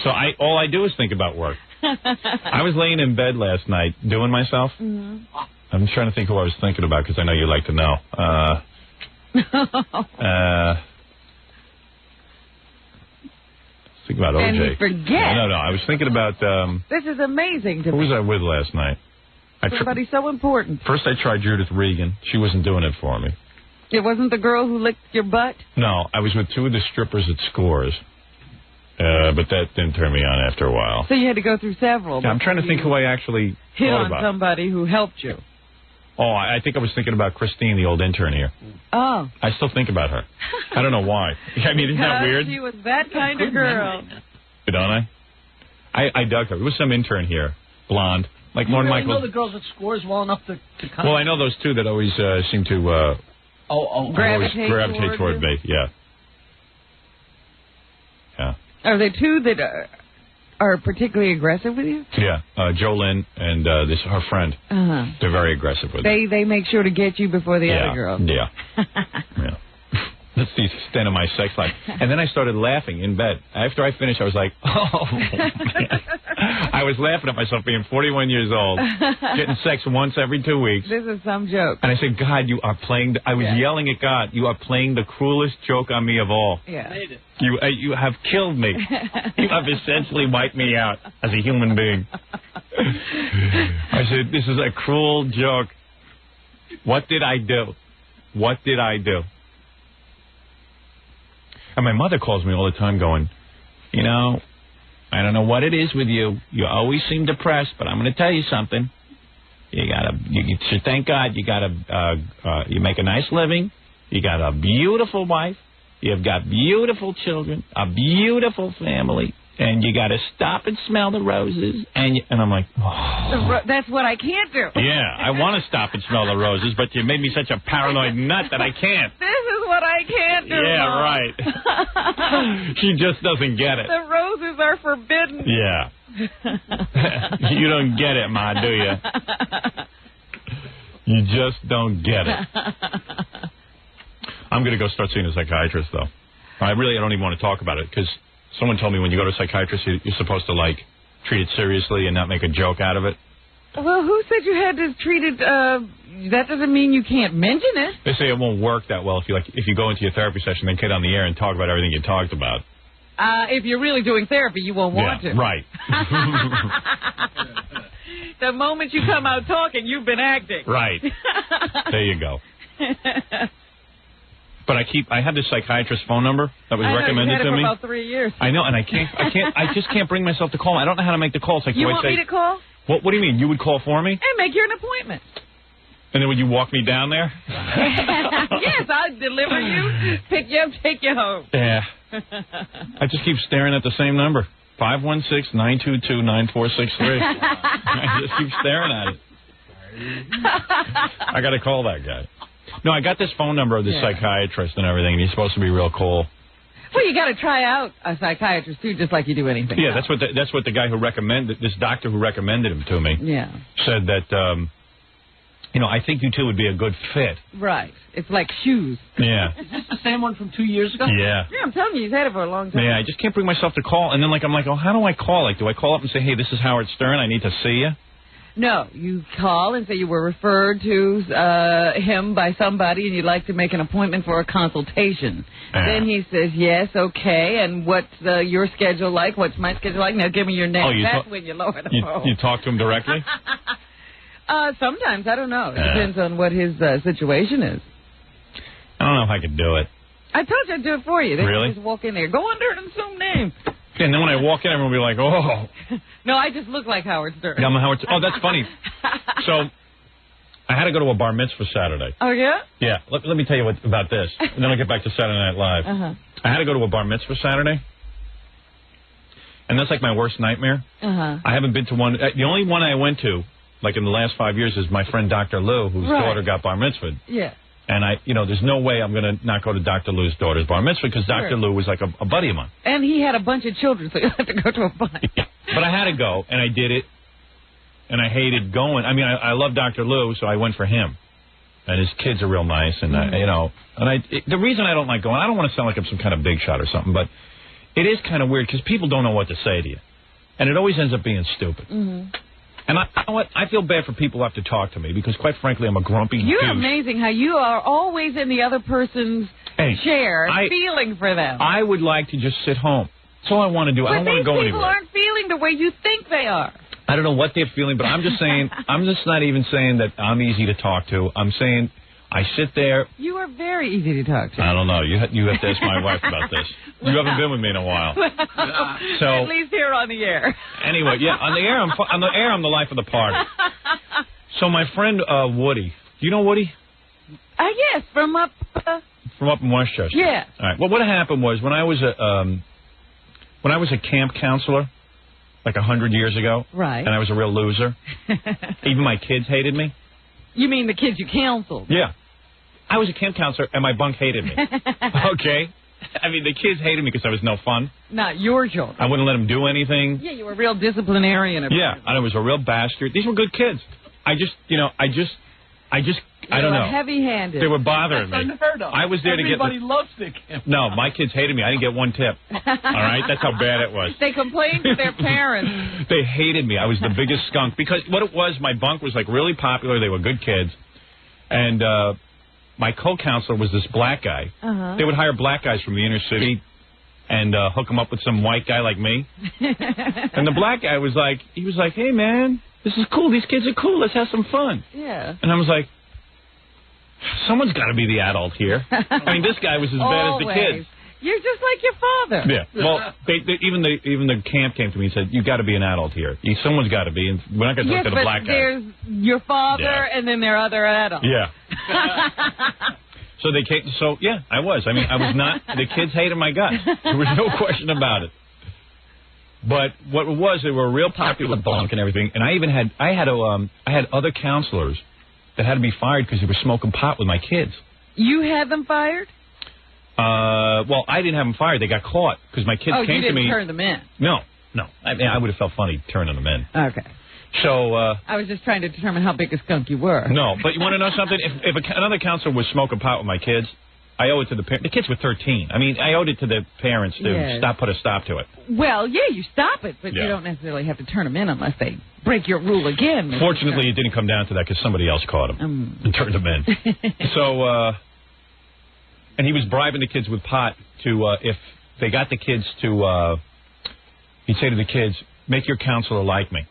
So all I do is think about work. I was laying in bed last night doing myself. Mm-hmm. I'm trying to think who I was thinking about because I know you like to know. Think about OJ. And you forget. No. I was thinking about... this is amazing to me. Who was I with last night? Somebody so important. First I tried Judith Regan. She wasn't doing it for me. It wasn't the girl who licked your butt? No, I was with two of the strippers at Scores. But that didn't turn me on after a while. So you had to go through several. I'm trying to think who I actually hit thought on about. Somebody who helped you. Oh, I think I was thinking about Christine, the old intern here. Oh. I still think about her. I don't know why. I mean, isn't that weird? She was that kind of girl. Don't I? I dug her. It was some intern here, blonde, like Lorne Michaels. You know the girls at Scores well enough to come. Well, I know those two that always seem to gravitate toward me. Yeah. Yeah. Are there two that are particularly aggressive with you? Yeah, Jolene and her friend. Uh-huh. They're very aggressive with me. They make sure to get you before the other girls. Yeah. Yeah. That's the extent of my sex life. And then I started laughing in bed. After I finished, I was like, oh, man. I was laughing at myself being 41 years old, getting sex once every 2 weeks. This is some joke. And I said, God, you are playing... I was yelling at God, you are playing the cruelest joke on me of all. Yeah. You have killed me. You have essentially wiped me out as a human being. I said, this is a cruel joke. What did I do? What did I do? And my mother calls me all the time going, I don't know what it is with you. You always seem depressed, but I'm going to tell you something. You should thank God you make a nice living. You got a beautiful wife. You've got beautiful children, a beautiful family. and you got to stop and smell the roses. And I'm like, oh. That's what I can't do. Yeah, I want to stop and smell the roses, but you made me such a paranoid nut that I can't. This is what I can't do. Yeah, Mom. right. She just doesn't get it. The roses are forbidden. Yeah. You don't get it, Ma, do you? You just don't get it. I'm going to go start seeing a psychiatrist, though. I don't even want to talk about it, because someone told me when you go to a psychiatrist, you're supposed to, like, treat it seriously and not make a joke out of it. Well, who said you had to treat it? That doesn't mean you can't mention it. They say it won't work that well if you go into your therapy session, then get on the air and talk about everything you talked about. If you're really doing therapy, you won't want to. Right. The moment you come out talking, you've been acting. Right. There you go. But I have this psychiatrist's phone number that was recommended to me. For about 3 years. I know, and I just can't bring myself to call. I don't know how to make the call. It's like, you want me to call? What do you mean? You would call for me? And make you an appointment. And then would you walk me down there? Yes, I'd deliver you, pick you up, take you home. Yeah. I just keep staring at the same number. 516-922-9463. I just keep staring at it. I got to call that guy. No, I got this phone number of the psychiatrist and everything, and he's supposed to be real cool. Well, you got to try out a psychiatrist, too, just like you do anything else. That's what the guy who recommended, this doctor who recommended him to me, said that, I think you two would be a good fit. Right. It's like shoes. Yeah. Is this the same one from 2 years ago? Yeah. Yeah, I'm telling you, he's had it for a long time. Yeah, I just can't bring myself to call. And then, I'm like, oh, how do I call? Like, do I call up and say, hey, this is Howard Stern, I need to see you? No, you call and say you were referred to him by somebody and you'd like to make an appointment for a consultation. Then he says, yes, okay, and what's your schedule like? What's my schedule like? Now give me your name. Oh, That's when you lower the phone. You talk to him directly? Sometimes, I don't know. It depends on what his situation is. I don't know if I could do it. I told you I'd do it for you. Then really? You just walk in there. Go under an assumed name. And then when I walk in, everyone will be like, oh. No, I just look like Howard Stern. Yeah, I'm Howard Stern. Oh, that's funny. So, I had to go to a bar mitzvah Saturday. Oh, yeah? Yeah. Let me tell you about this, and then I'll get back to Saturday Night Live. I had to go to a bar mitzvah Saturday, and that's like my worst nightmare. I haven't been to one. The only one I went to, like in the last 5 years, is my friend Dr. Lou, whose daughter got bar mitzvah. Yeah. And there's no way I'm going to not go to Dr. Lou's daughter's bar mitzvah because Dr. Lou was like a buddy of mine. And he had a bunch of children, so you have to go to a bunch. Yeah. But I had to go, and I did it, and I hated going. I mean, I love Dr. Lou, so I went for him. And his kids are real nice, and, the reason I don't like going, I don't want to sound like I'm some kind of big shot or something, but it is kind of weird because people don't know what to say to you. And it always ends up being stupid. And you know what? I feel bad for people who have to talk to me because, quite frankly, I'm a grumpy You're douche. amazing how you are always in the other person's chair, feeling for them. I would like to just sit home. That's all I want to do. I don't want to go anywhere. But these people aren't feeling the way you think they are. I don't know what they're feeling, but I'm just saying, I'm just not even saying that I'm easy to talk to. I'm saying I sit there. You are very easy to talk to. I don't know. You have to ask my wife about this. You haven't been with me in a while. So at least here on the air. Anyway, on the air, I'm the life of the party. So my friend Woody, do you know Woody? Yes, from up in Westchester. Yeah. All right. Well, what happened was when I was a camp counselor, like 100 years ago, right? And I was a real loser. Even my kids hated me. You mean the kids you counseled? Yeah. I was a camp counselor, and my bunk hated me. Okay? I mean, the kids hated me because I was no fun. Not your children. I wouldn't let them do anything. Yeah, you were a real disciplinarian. Yeah, and I was a real bastard. These were good kids. I don't know. Heavy-handed. They were bothering That's me. Unheard of. I was there Everybody to get... loves the camp. No, my kids hated me. I didn't get one tip. All right? That's how bad it was. They complained to their parents. They hated me. I was the biggest skunk. Because what it was, my bunk was, like, really popular. They were good kids. And my co-counselor was this black guy. They would hire black guys from the inner city and hook them up with some white guy like me. And the black guy was like, hey, man, this is cool. These kids are cool. Let's have some fun. Yeah. And I was like, someone's got to be the adult here. I mean, this guy was as bad as the kids. You're just like your father. Yeah. Well, even the camp came to me and said, "You got to be an adult here. Someone's got to be, and we're not going to talk to the black guy." There's your father, and then there are other adults. Yeah. So they came. So yeah, I was. I mean, I was not. The kids hated my guts. There was no question about it. But what it was, they were a real popular bunk and everything. And I had other counselors that had to be fired because they were smoking pot with my kids. You had them fired? Well, I didn't have them fired. They got caught because my kids came to me. Oh, you didn't turn them in? No. I mean, I would have felt funny turning them in. Okay. So I was just trying to determine how big a skunk you were. No, but you want to know something? If another counselor was smoking pot with my kids, I owe it to the parents. The kids were 13. I mean, I owed it to the parents to put a stop to it. Well, yeah, you stop it, but you don't necessarily have to turn them in unless they break your rule again. Fortunately, it didn't come down to that because somebody else caught them and turned them in. So, and he was bribing the kids with pot to, if they got the kids to, he'd say to the kids, make your counselor like me.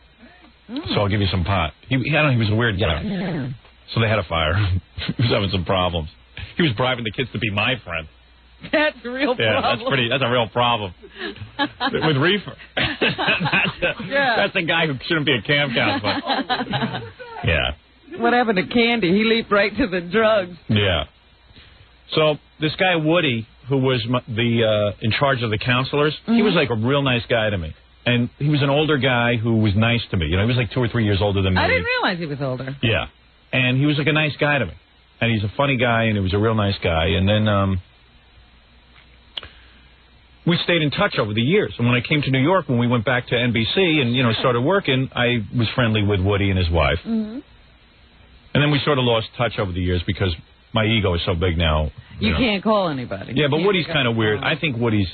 So I'll give you some pot. He was a weird guy. So they had to fire him. He was having some problems. He was bribing the kids to be my friend. That's a real problem. Yeah, that's a real problem. With reefer. That's the guy who shouldn't be a camp counselor. Yeah. What happened to Candy? He leaped right to the drugs. Yeah. So this guy Woody, who was in charge of the counselors, he was like a real nice guy to me. And he was an older guy who was nice to me. You know, he was like 2 or 3 years older than me. I didn't realize he was older. Yeah. And he was like a nice guy to me. And he's a funny guy, and he was a real nice guy. And then we stayed in touch over the years. And when I came to New York, when we went back to NBC and, started working, I was friendly with Woody and his wife. And then we sort of lost touch over the years because my ego is so big now. You can't call anybody. Yeah, but Woody's kind of weird. I think Woody's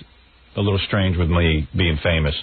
a little strange with me being famous.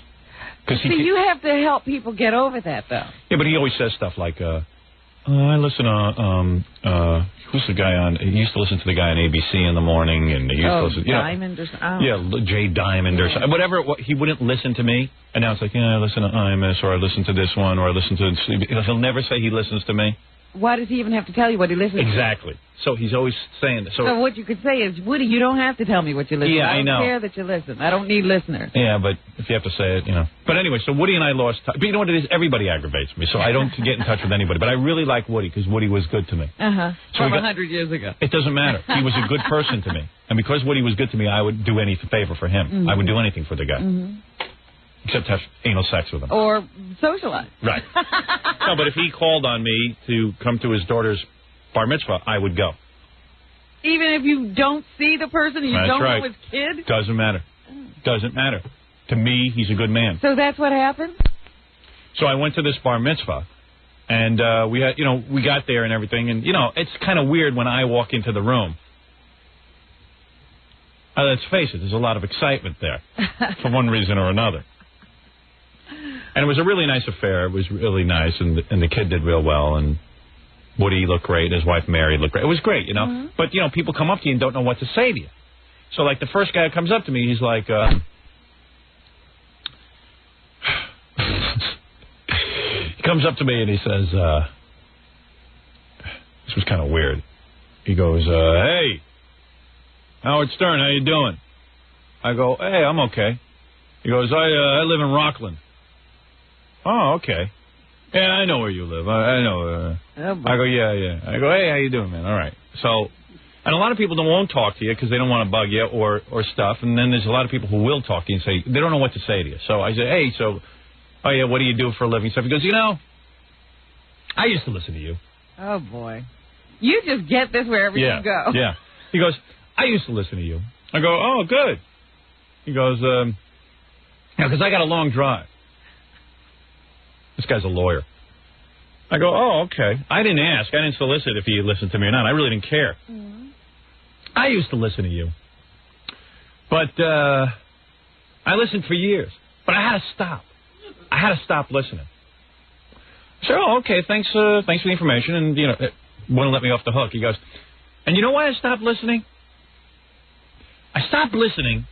See, you have to help people get over that, though. Yeah, but he always says stuff like, I listen to, who's the guy on, he used to listen to the guy on ABC in the morning, and he used to listen, Diamond or something? Yeah, Jay Diamond or something. Whatever, he wouldn't listen to me, and now it's like, I listen to IMS, or I listen to this one, or I listen to, he'll never say he listens to me. Why does he even have to tell you what he listens to? Exactly. So he's always saying that. So what you could say is, Woody, you don't have to tell me what you listen to. I don't care that you listen. I don't need listeners. Yeah, but if you have to say it, But anyway, so Woody and I lost touch. But you know what it is? Everybody aggravates me, so I don't get in touch with anybody. But I really like Woody because Woody was good to me. So from 100 years ago. It doesn't matter. He was a good person to me. And because Woody was good to me, I would do any favor for him. I would do anything for the guy. Except have anal sex with him. Or socialize. Right. No, but if he called on me to come to his daughter's bar mitzvah, I would go. Even if you don't see the person and you don't know his kid? Doesn't matter. Doesn't matter. To me, he's a good man. So that's what happened? So I went to this bar mitzvah, and we had, we got there and everything, and, it's kind of weird when I walk into the room. Let's face it, there's a lot of excitement there, for one reason or another. And it was a really nice affair. It was really nice, and the kid did real well, and Woody looked great, his wife Mary looked great. It was great, But, people come up to you and don't know what to say to you. So, like, the first guy that comes up to me, he's like, he comes up to me and he says, this was kind of weird. He goes, hey, Howard Stern, how you doing? I go, hey, I'm okay. He goes, I live in Rockland. Oh, okay. Yeah, I know where you live. I know. I go, yeah. I go, hey, how you doing, man? All right. So, and a lot of people won't talk to you because they don't want to bug you or stuff. And then there's a lot of people who will talk to you and say, they don't know what to say to you. So I say, hey, oh, yeah, what do you do for a living? Stuff. He goes, I used to listen to you. Oh, boy. You just get this wherever you go. Yeah. He goes, I used to listen to you. I go, oh, good. He goes, because I got a long drive. This guy's a lawyer. I go, oh, okay. I didn't ask. I didn't solicit if he listened to me or not. I really didn't care. I used to listen to you. But I listened for years. But I had to stop. I had to stop listening. I said, oh, okay, thanks for the information. And, it wouldn't let me off the hook. He goes, and you know why I stopped listening? I stopped listening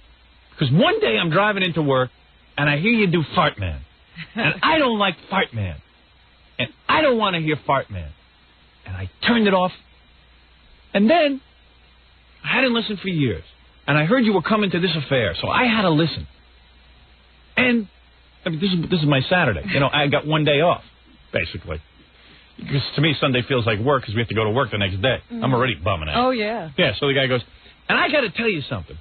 because one day I'm driving into work and I hear you do Fart Man. And I don't like Fart Man. And I don't want to hear Fart Man. And I turned it off. And then I hadn't listened for years. And I heard you were coming to this affair, so I had to listen. And I mean, this is my Saturday. I got one day off, basically. Because to me, Sunday feels like work because we have to go to work the next day. I'm already bumming out. Oh, yeah. Yeah, so the guy goes, and I got to tell you something.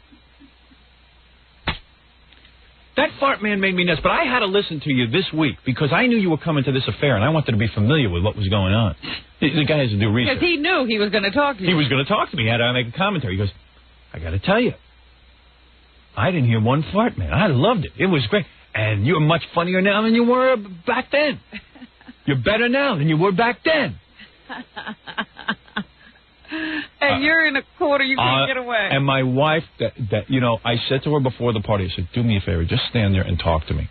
That fart man made me nuts, but I had to listen to you this week because I knew you were coming to this affair, and I wanted to be familiar with what was going on. The guy has to do research. Because he knew he was going to talk to you. He was going to talk to me. He had to make a commentary. He goes, I got to tell you, I didn't hear one fart, man. I loved it. It was great. And you're much funnier now than you were back then. You're better now than you were back then. And you're in a corner, you can't get away. And my wife, I said to her before the party, I said, do me a favor, just stand there and talk to me.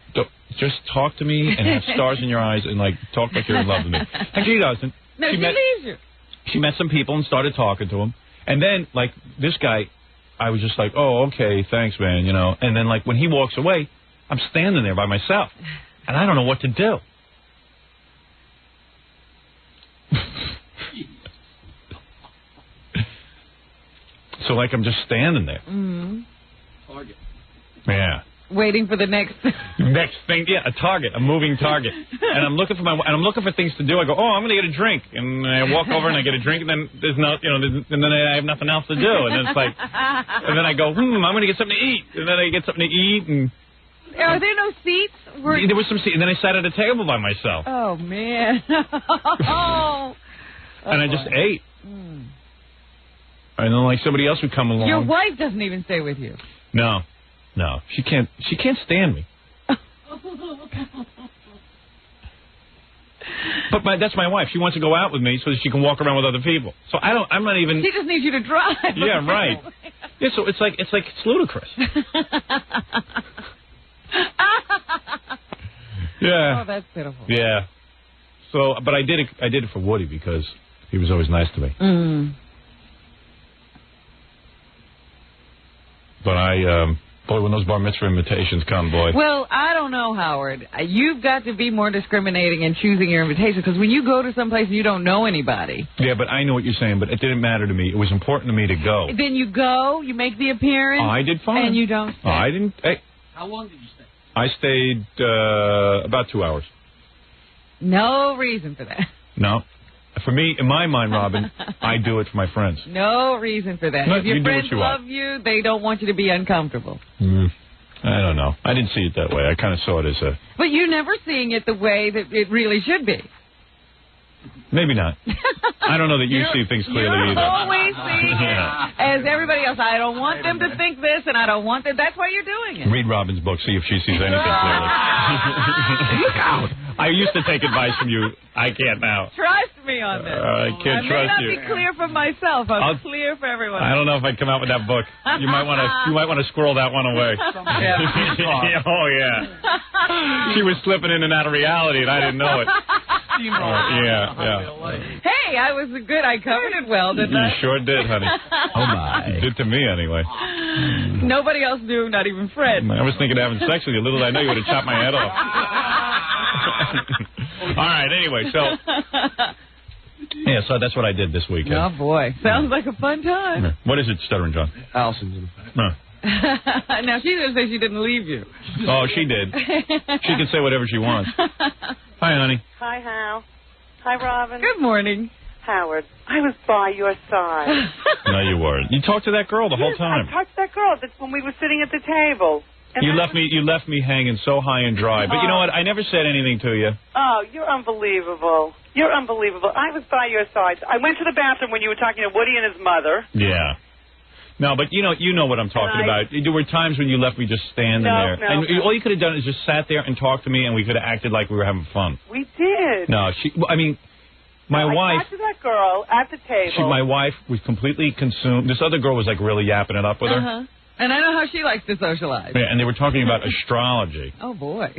Just talk to me and have stars in your eyes and, talk like you're in love with me. And she doesn't. No, she leaves you. She met some people and started talking to them. And then, this guy, I was just like, oh, okay, thanks, man, And then, when he walks away, I'm standing there by myself. And I don't know what to do. So, I'm just standing there. Mm-hmm. Target. Yeah. Waiting for the next thing. Yeah, a target, a moving target. And I'm looking for things to do. I go, oh, I'm going to get a drink, and I walk over and I get a drink, and then there's no, and then I have nothing else to do, and then it's and then I go, I'm going to get something to eat, and then I get something to eat, and. Are there no seats? There was some seats, and then I sat at a table by myself. Oh man. And I just ate. Mm. And then somebody else would come along. Your wife doesn't even stay with you. No, she can't stand me. But that's my wife. She wants to go out with me so that she can walk around with other people. So I'm not even. She just needs you to drive. Yeah, right. Yeah, so it's ludicrous. Yeah. Oh, that's pitiful. Yeah. So, but I did it for Woody because he was always nice to me. Mm. But boy, when those bar mitzvah invitations come, boy. Well, I don't know, Howard. You've got to be more discriminating in choosing your invitations because when you go to someplace and you don't know anybody. Yeah, but I know what you're saying, but it didn't matter to me. It was important to me to go. Then you go, you make the appearance. I did fine. And you don't stay. I didn't. Hey. How long did you stay? I stayed about 2 hours. No reason for that. No. For me, in my mind, Robin, I do it for my friends. No reason for that. No, if your friends love want. you, they don't want you to be uncomfortable. I don't know. I didn't see it that way. I kind of saw it as a... But you're never seeing it the way that it really should be. Maybe not. I don't know that you see things clearly you're either. Always seeing it as everybody else. I don't want them to think this, and I don't want that. That's why you're doing it. Read Robin's book. See if she sees anything clearly. Look out. I used to take advice from you. I can't now. Trust me on this. I can't trust you. I may not be clear for myself. I'm clear for everyone. I don't know if I'd come out with that book. You might want to squirrel that one away. Oh yeah. She was slipping in and out of reality, and I didn't know it. Yeah. Hey, I was good. I covered it well, didn't I? You sure did, honey. Oh my. You did to me anyway. Nobody else knew, not even Fred. I was thinking of having sex with you. Little did I know you would have chopped my head off. All right, anyway, so that's what I did this weekend. Oh, boy. Sounds like a fun time. What is it, Stuttering John? Allison's in the Now, she's going to say she didn't leave you. Oh, she did. She can say whatever she wants. Hi, honey. Hi, Hal. Hi, Robin. Good morning. Howard, I was by your side. No, you weren't. You talked to that girl the whole time. I talked to that girl when we were sitting at the table. And you left me hanging so high and dry. But you know what? I never said anything to you. Oh, you're unbelievable. You're unbelievable. I was by your side. I went to the bathroom when you were talking to Woody and his mother. Yeah. No, but you know what I'm talking about. There were times when you left me just standing there. And all you could have done is just sat there and talked to me, and we could have acted like we were having fun. We did. No, my wife... I talked to that girl at the table. My wife was completely consumed. This other girl was really yapping it up with her. Uh-huh. And I know how she likes to socialize. Yeah, and they were talking about astrology. Oh, boy.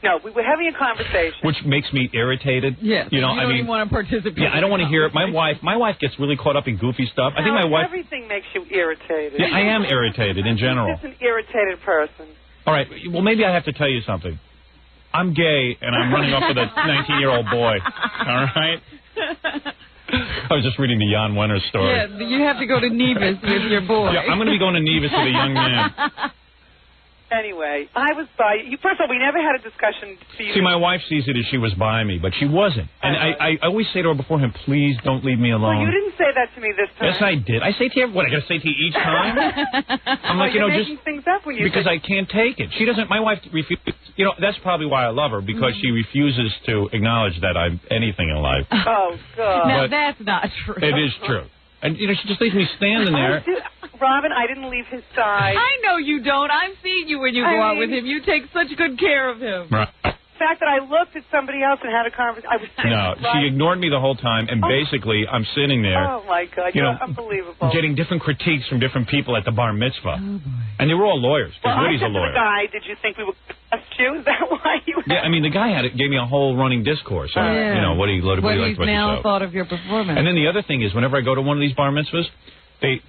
No, we were having a conversation. Which makes me irritated. Yeah, you don't even want to participate. Yeah, I don't want to hear it. My wife gets really caught up in goofy stuff. I think my wife... Everything makes you irritated. Yeah, I am irritated in general. She's just an irritated person. All right, well, maybe I have to tell you something. I'm gay, and I'm running off with a 19-year-old boy. All right? I was just reading the Jan Wenner story. Yeah, you have to go to Nevis with your boy. Yeah, I'm going to be going to Nevis with a young man. Anyway, I was by you. First of all, we never had a discussion. See, my wife sees it as she was by me, but she wasn't. And I always say to her beforehand, please don't leave me alone. Well, you didn't say that to me this time. Yes, I did. I say to you, what, I got to say to you each time? I'm like, you're just making things up when you because I can't take it. She doesn't. My wife refuses. That's probably why I love her, because she refuses to acknowledge that I'm anything in life. Oh, God. Now, that's not true. It is true. And, she just leaves me standing there. Robin, I didn't leave his side. I know you don't. I've seen you when you go out with him. You take such good care of him. Right. The fact that I looked at somebody else and had a conversation, I was No, she ignored me the whole time, and basically I'm sitting there. Oh, my God, you're unbelievable. Getting different critiques from different people at the bar mitzvah. And they were all lawyers, because Woody's a lawyer. The guy, did you think we would trust you? Is that why you Yeah, I mean, the guy gave me a whole running discourse on, what he liked about the show. What he's now thought of your performance. And then the other thing is, whenever I go to one of these bar mitzvahs,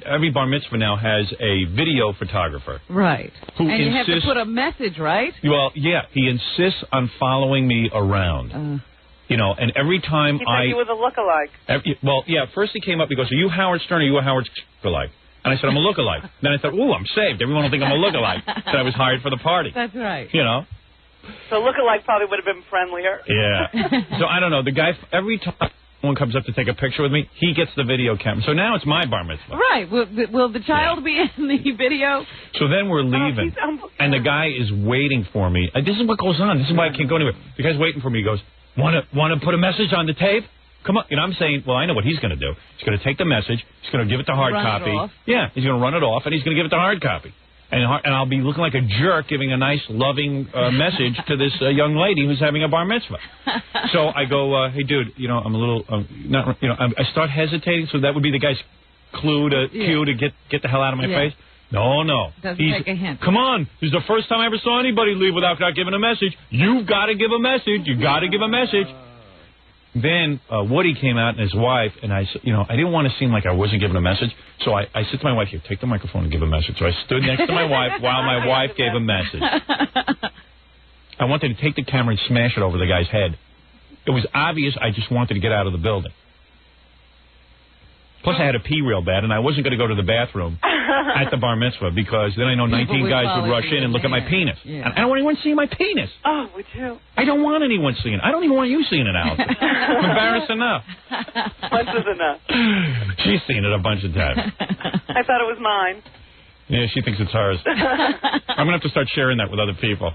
every bar mitzvah now has a video photographer. Right. Who and you have to put a message, right? Well, yeah. He insists on following me around. And every time he said you were the lookalike. First he came up, he goes, are you Howard Stern or are you a Howard lookalike? And I said, I'm a lookalike. Then I thought, ooh, I'm saved. Everyone will think I'm a lookalike. So I was hired for the party. That's right. So lookalike probably would have been friendlier. Yeah. So I don't know. The guy, every time someone comes up to take a picture with me, he gets the video camera. So now it's my bar mitzvah. Right. Will the child be in the video? So then we're leaving, and the guy is waiting for me. This is what goes on. This is why I can't go anywhere. The guy's waiting for me. He goes, want to put a message on the tape? Come on. I'm saying, well, I know what he's going to do. He's going to take the message. He's going to give it the hard copy. Yeah, he's going to run it off, and he's going to give it the hard copy. And I'll be looking like a jerk giving a nice, loving message to this young lady who's having a bar mitzvah. So I go, hey, dude, I'm a little, I start hesitating. So that would be the guy's cue to get the hell out of my face. No. Doesn't take a hint. Come on. This is the first time I ever saw anybody leave without not giving a message. You've got to give a message. You've got to give a message. Then Woody came out and his wife, and I didn't want to seem like I wasn't giving a message, so I said to my wife, here, take the microphone and give a message. So I stood next to my wife while my wife gave a message. I wanted to take the camera and smash it over the guy's head. It was obvious I just wanted to get out of the building. Plus, I had to pee real bad, and I wasn't going to go to the bathroom at the bar mitzvah, because then I know 19 guys would rush in and look at my penis. Yeah. And I don't want anyone seeing my penis. Oh, would you? I don't want anyone seeing it. I don't even want you seeing it, Alice. I'm embarrassed enough. Once is enough. She's seen it a bunch of times. I thought it was mine. Yeah, she thinks it's hers. I'm going to have to start sharing that with other people.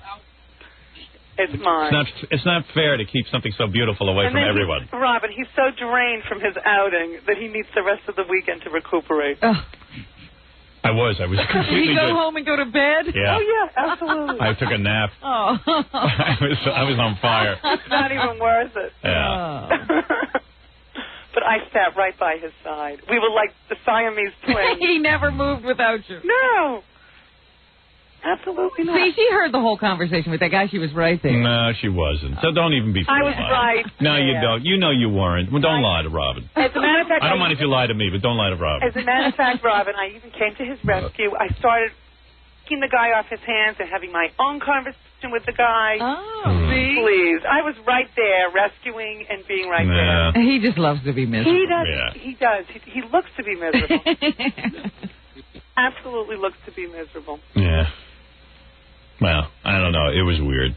It's mine. It's not fair to keep something so beautiful away from everyone. Robin, he's so drained from his outing that he needs the rest of the weekend to recuperate. I was completely. Did he go home and go to bed? Yeah. Oh yeah, absolutely. I took a nap. Oh. I was on fire. It's not even worth it. Yeah. But I sat right by his side. We were like the Siamese twins. He never moved without you. No. Absolutely not. See, she heard the whole conversation with that guy. She was right there. No, she wasn't. So don't even be fooled. I was right. No, you don't. You know you weren't. Well, don't lie to Robin. As a matter of fact, I don't mind if you lie to me, but don't lie to Robin. As a matter of fact, Robin, I even came to his rescue. I started taking the guy off his hands and having my own conversation with the guy. Oh, see? Please. I was right there, rescuing and being right there. He just loves to be miserable. He does. Yeah. He does. He looks to be miserable. Absolutely looks to be miserable. Yeah. Well, I don't know. It was weird.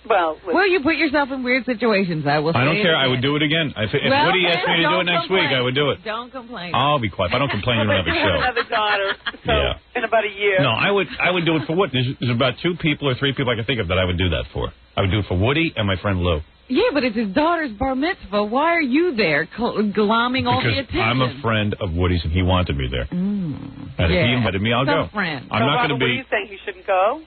Well, you put yourself in weird situations. I don't care. I would do it again. If Woody asked me to do it next week, I would do it. Don't complain. I'll be quiet. If I don't complain, you don't have a show. Another daughter. So in about a year. No, I would do it for Woody. There's about 2 people or 3 people I can think of that I would do that for. I would do it for Woody and my friend Lou. Yeah, but it's his daughter's bar mitzvah. Why are you there glomming all the attention? Because I'm a friend of Woody's and he wanted me there. And if he invited me, I'll go. Friend. I'm not going to be. What do you think? He shouldn't go?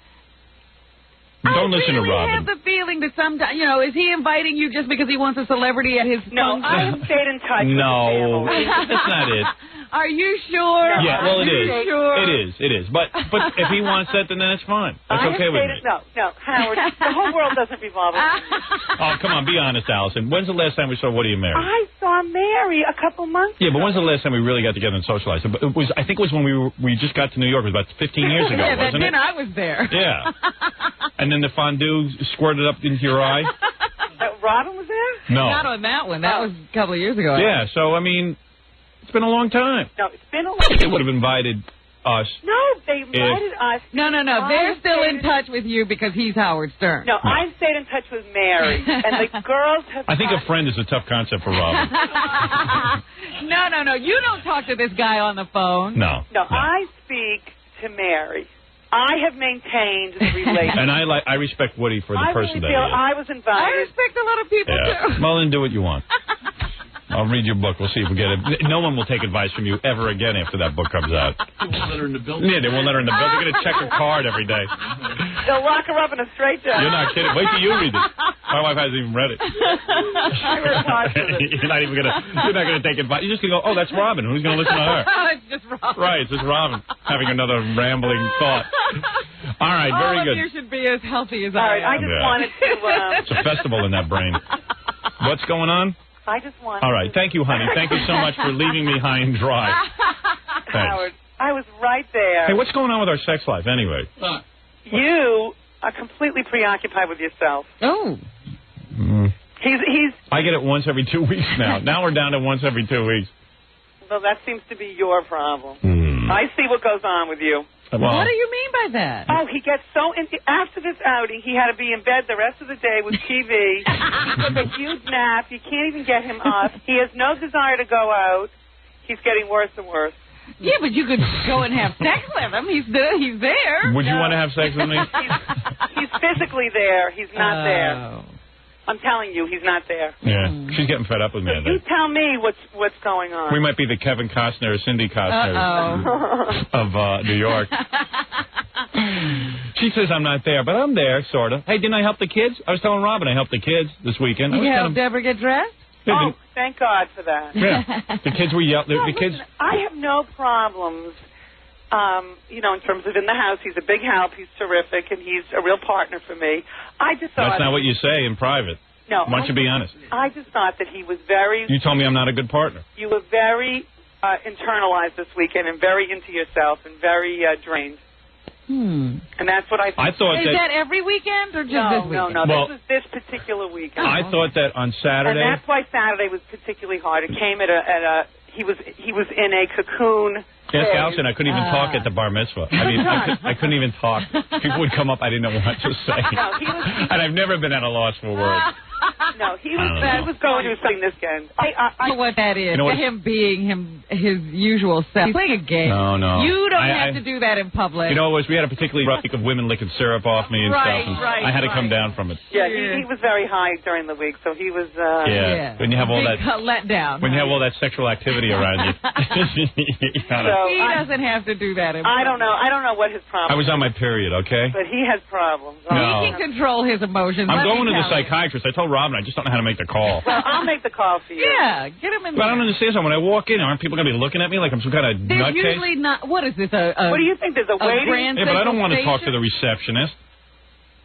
Don't listen to Robin. I have the feeling that sometimes, is he inviting you just because he wants a celebrity at his function? I stayed in touch with the family. That's not it. Are you sure? Yeah, well, it is. Sure? It is. But if he wants that, then that's fine. That's okay with me. No, Howard, the whole world doesn't revolve around me. Oh, come on, be honest, Allison. When's the last time we saw Woody and Mary? I saw Mary a couple months ago. Yeah, but when's the last time we really got together and socialized? I think it was when we just got to New York. It was about 15 years ago, wasn't it? Then I was there. Yeah. And then the fondue squirted up into your eye? Robin was there? No. Not on that one. That was a couple of years ago. Yeah, so, I mean, it's been a long time. No, it's been a long time. They would have invited us. No, they invited us. No. They're still in touch with you because he's Howard Stern. No, I stayed in touch with Mary, and the girls have. I think a friend is a tough concept for Robin. No. You don't talk to this guy on the phone. No. I speak to Mary. I have maintained the relationship. And I respect Woody for the person that he is. I was invited. I respect a lot of people, too. Well, then do what you want. I'll read your book. We'll see if we get it. No one will take advice from you ever again after that book comes out. They won't let her in the building. Yeah, they won't let her in the building. They're going to check her card every day. They'll lock her up in a straitjacket. You're not kidding. Wait till you read it. My wife hasn't even read it. You're not even gonna take advice. You're just gonna go, oh, that's Robin. Who's gonna listen to her? It's just Robin. Right, it's just Robin having another rambling thought. All right, very good. All of you should be as healthy as I am. I just wanted to. It's a festival in that brain. What's going on? I just wanted. All right, thank you, honey. Thank you so much for leaving me high and dry. Howard, I was right there. Hey, what's going on with our sex life anyway? You are completely preoccupied with yourself. Oh. He's. I get it once every 2 weeks now. Now we're down to once every 2 weeks. Well, that seems to be your problem. Mm. I see what goes on with you. Well, what do you mean by that? Oh, he gets so after this outing, he had to be in bed the rest of the day with TV. He took a huge nap. You can't even get him up. He has no desire to go out. He's getting worse and worse. Yeah, but you could go and have sex with him. He's there. Would you want to have sex with me? He's physically there. He's not there. I'm telling you, he's not there. Yeah, she's getting fed up with me. So you tell me what's going on. We might be the Kevin Costner or Cindy Costner of New York. She says I'm not there, but I'm there, sort of. Hey, didn't I help the kids? I was telling Robin I helped the kids this weekend. You helped Deborah get dressed? Oh, thank God for that. Yeah, the kids were yelling. No, the kids. Listen, I have no problems. In terms of in the house, he's a big help. He's terrific, and he's a real partner for me. I just thought that's not what you say in private. No, why don't you be honest? I just thought that he was very. You told me I'm not a good partner. You were very internalized this weekend, and very into yourself, and very drained. And that's what I. I thought is that every weekend or just this weekend? No. Well, this was this particular weekend. I thought that on Saturday. And that's why Saturday was particularly hard. It came at a. He was in a cocoon. Yes, Allison, I couldn't even talk at the bar mitzvah. I mean, I couldn't even talk. People would come up, I didn't know what to say. No, he was, and I've never been at a loss for words. No, he was going to do something this weekend. I know what that is. You know him being his usual self. He's playing a game. No. You don't have to do that in public. You know, we had a particularly rough week of women licking syrup off me and stuff. And I had to come down from it. Yeah, he was very high during the week, so he was. When you have all that let down. When you have all that sexual activity around you. He doesn't have to do that in public. I don't know what his problem. I was on my period, okay? But he has problems. No. He can control his emotions. I'm going to the psychiatrist. I told Robin I just don't know how to make the call. Well, I'll make the call for you. Yeah, get him in. But I don't understand something. When I walk in, aren't people going to be looking at me like I'm some kind of nutcase? There's usually not. What is this? What do you think? There's a waiting? Yeah, but I don't want to talk to the receptionist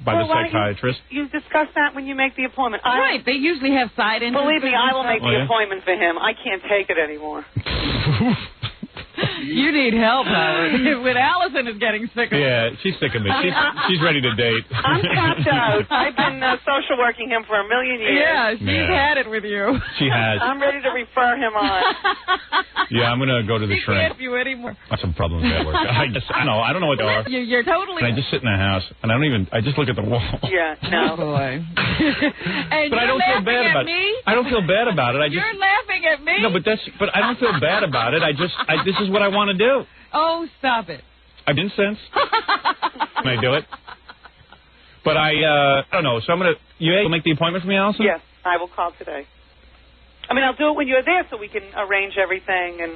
by the psychiatrist. You discuss that when you make the appointment. Right. They usually have side entrances. Believe me, I will make the appointment for him. I can't take it anymore. You need help, Howard. When Allison is getting sick of Yeah, she's sick of me. She's ready to date. I'm tapped out. I've been social working him for a million years. Yeah, she's had it with you. She has. I'm ready to refer him on. Yeah, I'm going to go to the shrink. Can't you anymore. I have some problems at work. I don't know what they are. You're totally. And I just sit in the house, and I just look at the wall. Yeah, no. Oh, boy. And but I don't feel bad about it. I don't feel bad about it. You're laughing at me. No, but I don't feel bad about it. This is what I want to do. Oh, stop it. I've been since. Can I do it? But I don't know. So I'm going to... You'll make the appointment for me, Allison? Yes, I will call today. I mean, I'll do it when you're there so we can arrange everything and...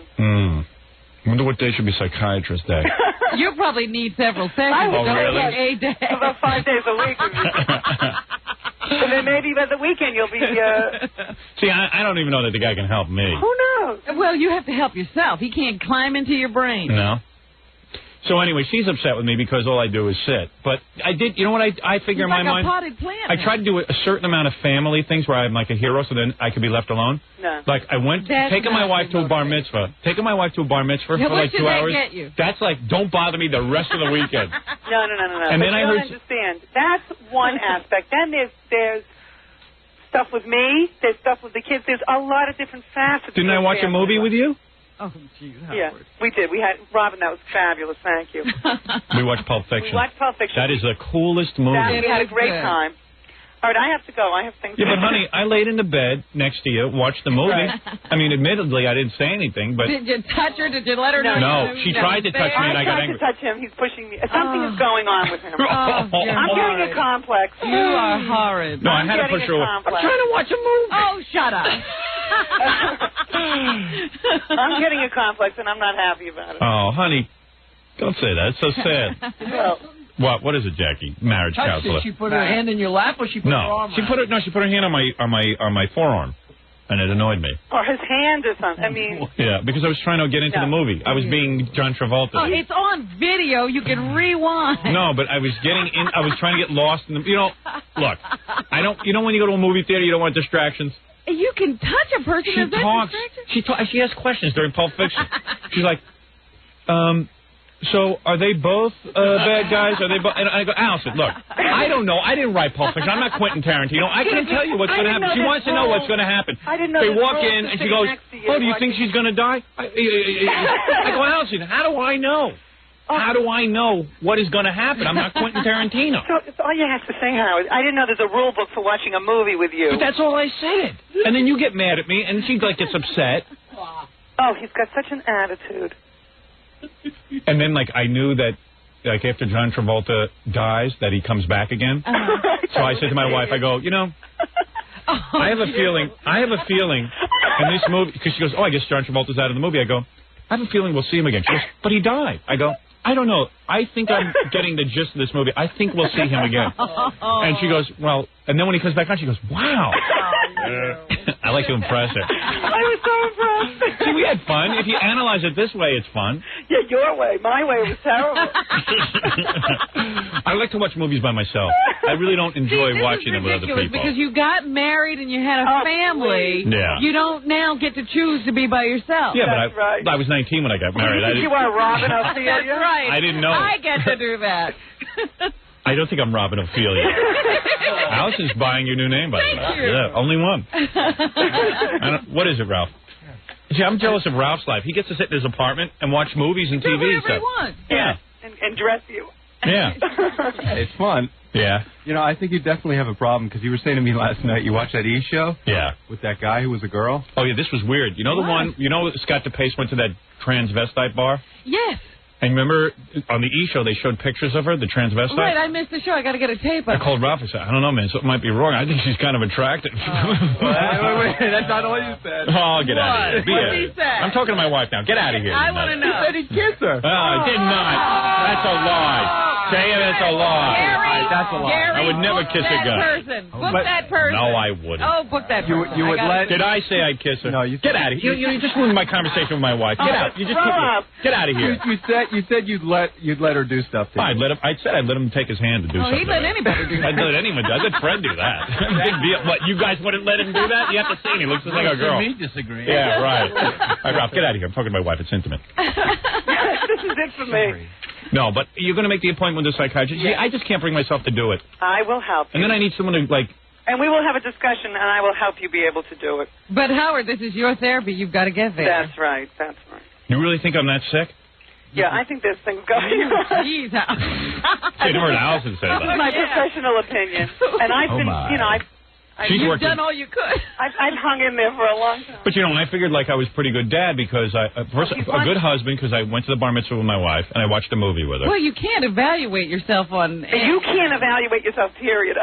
I wonder what day should be psychiatrist day. You'll probably need several sessions. Oh, really? A day. About 5 days a week. And then maybe by the weekend you'll be... See, I don't even know that the guy can help me. Who knows? Well, you have to help yourself. He can't climb into your brain. No. So anyway, she's upset with me because all I do is sit. But I did, you know what I figure in my mind? Like a potted plant. I tried to do a certain amount of family things where I'm like a hero so then I could be left alone. No. Like I went, taking my wife to a bar mitzvah. Taking my wife to a bar mitzvah for like 2 hours. Get you? That's like, don't bother me the rest of the weekend. No. And but then you don't understand. That's one aspect. Then there's stuff with me. There's stuff with the kids. There's a lot of different facets. Didn't I watch a movie with you? Oh, geez, Howard. Yeah, we did. We had Robin. That was fabulous. Thank you. We watched Pulp Fiction. We watched Pulp Fiction. That is the coolest movie. We had a great time. All right, I have to go. I have things to do. Yeah, but honey, I laid in the bed next to you, watched the movie. Right. I mean, admittedly, I didn't say anything, but... Did you touch her? Did you let her know? No, she tried to touch me and I got angry. I tried to touch him. He's pushing me. Something is going on with him. I'm getting a complex. You are horrid. No, I had to push her away. I'm trying to watch a movie. Oh, shut up. I'm getting a complex and I'm not happy about it. Oh, honey, don't say that. It's so sad. Well, What is it, Jackie? Marriage counselor. She put her hand in your lap, or she put her arm? She put her hand on my forearm, and it annoyed me. or his hand or something. I mean, Yeah, because I was trying to get into the movie. I was being John Travolta. Oh, it's on video. You can rewind. No, but I was getting in. I was trying to get lost in the. Look, I don't. You know when you go to a movie theater, you don't want distractions. You can touch a person. She talks. She asks questions during Pulp Fiction. She's like, so are they both bad guys? Are they both? And I go, Allison, look, I don't know. I didn't write Pulp Fiction. I'm not Quentin Tarantino. I can't tell you what's going to happen. She wants to know what's going to happen. I didn't know. They walk in and she goes, oh, do you think she's going to die? I go, Allison, how do I know? How do I know what is going to happen? I'm not Quentin Tarantino. So it's all you have to say, Howard. I didn't know there's a rule book for watching a movie with you. But that's all I said. And then you get mad at me, and she gets upset. Oh, he's got such an attitude. And then, I knew that, after John Travolta dies, that he comes back again. So I said to my wife, I go, I have a feeling in this movie, because she goes, I guess John Travolta's out of the movie. I go, I have a feeling we'll see him again. She goes, but he died. I go, I don't know. I think I'm getting the gist of this movie. I think we'll see him again. And she goes, well, and then when he comes back on, she goes, wow. I like to impress her. I was so impressed. See, we had fun. If you analyze it this way, it's fun. Yeah, your way. My way was terrible. I like to watch movies by myself. I really don't enjoy watching them with other people. Because you got married and you had a family. Yeah. You don't now get to choose to be by yourself. Yeah, but I was 19 when I got married. You are Robin Ophelia? That's right. I didn't know. I get to do that. I don't think I'm Robin Ophelia. Allison's buying your new name, by the way. Thank you. Yeah, only one. What is it, Ralph? See, I'm jealous of Ralph's life. He gets to sit in his apartment and watch movies and TV and whatever stuff. he wants. Yeah. And dress you. Yeah. It's fun. Yeah. I think you definitely have a problem, because you were saying to me last night, you watched that E! show? Yeah. With that guy who was a girl? Oh, yeah, this was weird. You know the one, Scott DePace went to that transvestite bar? Yes. And remember, on the E! show, they showed pictures of her, the transvestite? Right, I missed the show. I got to get a tape of I called Ralph and said, I don't know, man, something might be wrong. I think she's kind of attractive. Wait, that's not all you said. Oh, get out of here. What did he say? I'm talking to my wife now. Get out of here. I want to know. He said he'd kiss her. Oh, I did not. That's a lie. Say it, that's a lie. Gary, that's a lie. Gary, I would never kiss a guy. Book that person. No, I wouldn't. Oh, book that person. You would let... Did I say I'd kiss her? No, you get out of here. You just ruined my conversation with my wife. Get out. You just get out of here. You said you'd let her do stuff to you. I said I'd let him take his hand to do something. He'd let anybody do that. I'd let anyone do that. I'd let Fred do that. Big deal. What, you guys wouldn't let him do that? You have to see him. He looks just like a girl. Me disagree. Yeah, right. All right, Ralph, get out of here. I'm talking to my wife. It's intimate. This is it for me. No, but you're going to make the appointment with the psychiatrist. Yes. See, I just can't bring myself to do it. I will help you. And then I need someone to, And we will have a discussion, and I will help you be able to do it. But, Howard, this is your therapy. You've got to get there. That's right. That's right. You really think I'm that sick? Yeah, I think this thing's going on. Jeez, I never heard Allison say that. This is my professional opinion. And I've been, You've done all you could. I've hung in there for a long time. But, I figured I was a pretty good dad because first, a good husband because I went to the bar mitzvah with my wife and I watched a movie with her. Well, you can't evaluate yourself on... You can't evaluate yourself, period.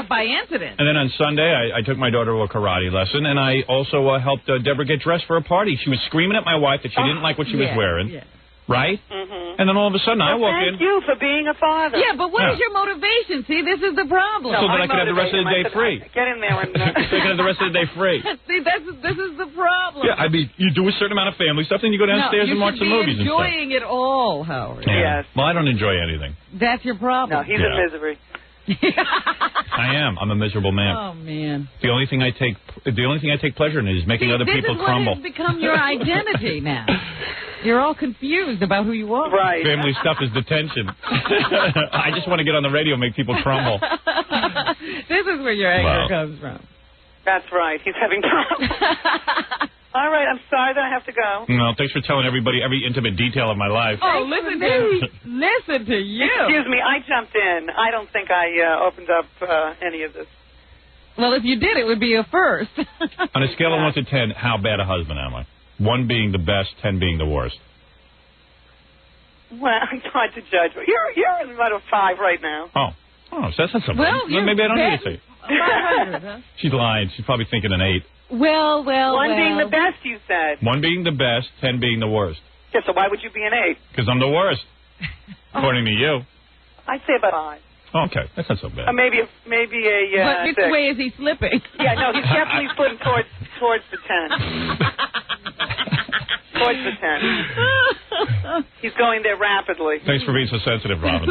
By incident. And then on Sunday, I took my daughter to a karate lesson, and I also helped Deborah get dressed for a party. She was screaming at my wife that she didn't like what she was wearing. Yeah. Right? Mm-hmm. And then all of a sudden, I walk in. Thank you for being a father. Yeah, but what is your motivation? See, this is the problem. So that I could have the rest of the day free. Get in there and... so I could have the rest of the day free. See, this is the problem. Yeah, I mean, you do a certain amount of family stuff, then you go downstairs and watch the movies and stuff. You're enjoying it all, Howard. Yeah. Yes. Well, I don't enjoy anything. That's your problem. No, he's a misery. I am. I'm a miserable man. Oh man. The only thing I take pleasure in is making other people crumble. This is what has become your identity now. You're all confused about who you are. Right. Family stuff is detention. I just want to get on the radio and make people crumble. This is where your anger comes from. That's right. He's having problems. All right, I'm sorry that I have to go. No, thanks for telling everybody every intimate detail of my life. Oh, listen to you. Excuse me, I jumped in. I don't think I opened up any of this. Well, if you did, it would be a first. On a scale of 1 to 10, how bad a husband am I? 1 being the best, 10 being the worst. Well, I'm hard to judge. You're in about a 5 right now. Oh, so that's not so bad. Well, maybe I don't need to say. 500, huh? She's lying. She's probably thinking an 8. Well. 1 being the best, you said. 1 being the best, 10 being the worst. Yeah, so why would you be an 8? Because I'm the worst, according to you. I'd say about 5. Oh, okay, that's not so bad. Maybe a. But which 6. way is he slipping? Yeah, no, he's definitely footing towards the 10. Towards the 10. He's going there rapidly. Thanks for being so sensitive, Robin.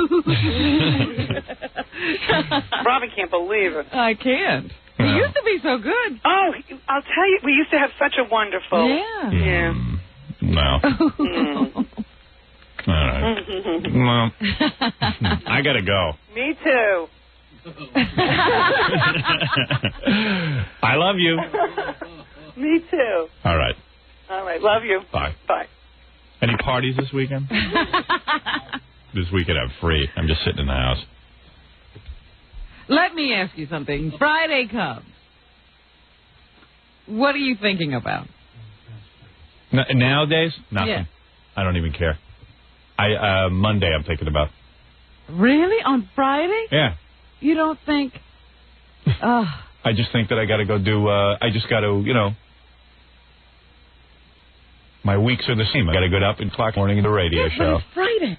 Robin can't believe it. I can't. He used to be so good. Oh, I'll tell you, we used to have such a wonderful. Yeah. No. All right. Well, I gotta go. Me too. I love you. Me too. All right. All right. Love you. Bye. Bye. Any parties this weekend? This weekend I'm free. I'm just sitting in the house. Let me ask you something. Friday comes. What are you thinking about? Nowadays, nothing. Yeah. I don't even care. Monday I'm thinking about. Really? On Friday? Yeah. You don't think... I just think that I got to go do... I just got to, my weeks are the same. I got to get up and clock morning in the radio show. It's Friday.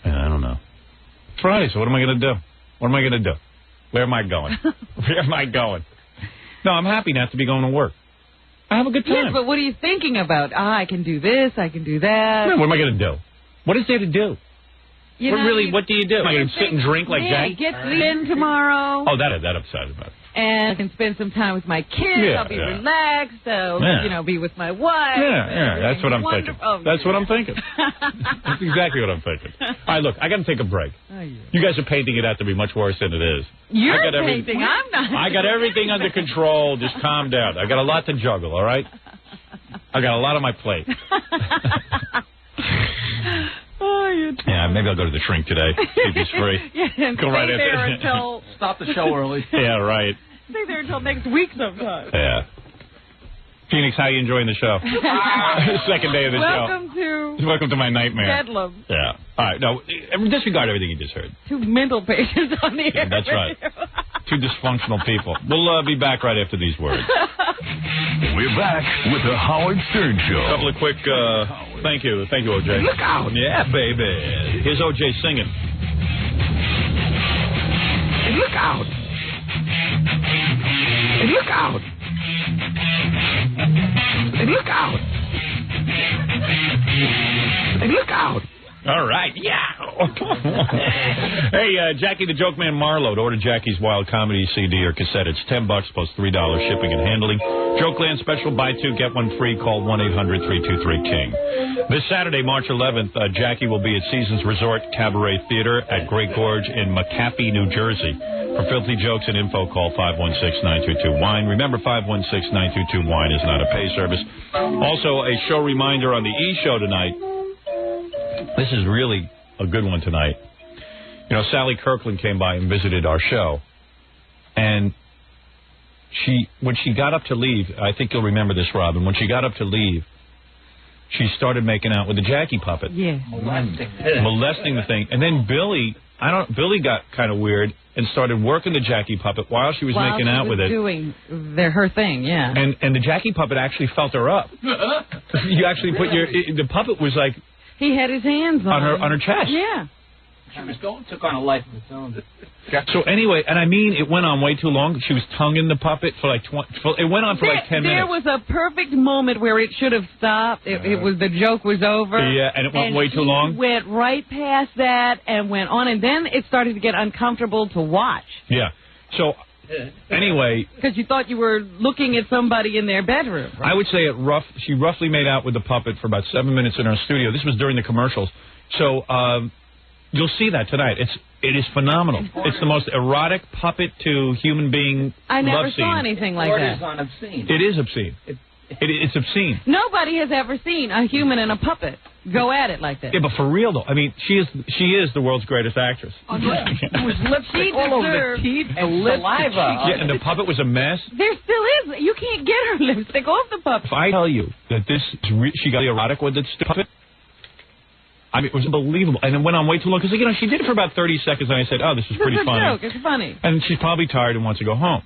I don't know. It's Friday, so what am I going to do? What am I going to do? Where am I going? Where am I going? No, I'm happy not to be going to work. I have a good time. Yes, but what are you thinking about? I can do this, I can do that. What am I going to do? What is there to do? What do you do? Am I going to sit and drink like Jack? Get in tomorrow. Oh, that I'm excited about. And I can spend some time with my kids. Yeah, I'll be relaxed. I'll, be with my wife. Yeah, that's what I'm thinking. Oh, that's what I'm thinking. That's exactly what I'm thinking. All right, look, I got to take a break. Oh, yeah. You guys are painting it out to be much worse than it is. You're painting. I'm not. I got everything under control. Just calm down. I got a lot to juggle, all right? I got a lot on my plate. Yeah, maybe I'll go to the shrink today. Keep this free. Yeah, go right there until... Stop the show early. Yeah, right. Stay there until next week sometime. Yeah. Phoenix, how are you enjoying the show? Second day of the show. Welcome to my nightmare. Bedlam. Yeah. All right. No, disregard everything you just heard. 2 mental patients on the air. That's right. 2 dysfunctional people. We'll be back right after these words. We're back with the Howard Stern Show. A couple of quick thank you, O.J. Look out. Yeah, baby. Here's O.J. singing. Hey, look out. Hey, look out. Hey, look out. Hey, look out. All right, yeah. Hey, Jackie the Joke Man Marlowe. To order Jackie's Wild Comedy CD or cassette, it's $10 plus $3 shipping and handling. Jokeland special, buy 2, get 1 free. Call 1-800-323-KING. This Saturday, March 11th, Jackie will be at Seasons Resort Cabaret Theater at Great Gorge in McAfee, New Jersey. For filthy jokes and info, call 516-922-WINE. Remember, 516-922-WINE is not a pay service. Also, a show reminder on the E! Show tonight. This is really a good one tonight. Sally Kirkland came by and visited our show. And when she got up to leave, I think you'll remember this, Robin, when she got up to leave, she started making out with the Jackie puppet. Yeah. Molesting the thing. And then Billy got kind of weird and started working the Jackie puppet while she was making out with it. Doing her thing, yeah. And the Jackie puppet actually felt her up. You actually put the puppet was like... He had his hands on her chest. Yeah. She was took on a life of its own. So anyway, and I mean, it went on way too long. She was tonguing the puppet for like it went on for like 10 minutes. There was a perfect moment where it should have stopped. It was the joke was over. Yeah, and it went way too long. Went right past that and went on, and then it started to get uncomfortable to watch. Yeah. So anyway, because you thought you were looking at somebody in their bedroom. Right? I would say she roughly made out with the puppet for about 7 minutes in our studio. This was during the commercials. So you'll see that tonight. It is phenomenal. It's the most erotic puppet to human being I never love saw scene. anything like that. It is obscene. It is obscene. It's obscene. Nobody has ever seen a human and a puppet go at it like that. Yeah, but for real though, I mean, she is the world's greatest actress. It was lipstick all over the teeth and saliva. Yeah, and the puppet was a mess. There still is. You can't get her lipstick off the puppet. If I tell you that she got erotic with this puppet, I mean, it was unbelievable. And it went on way too long because, she did it for about 30 seconds, and I said, oh, this is pretty funny. It's a joke. It's funny. And she's probably tired and wants to go home.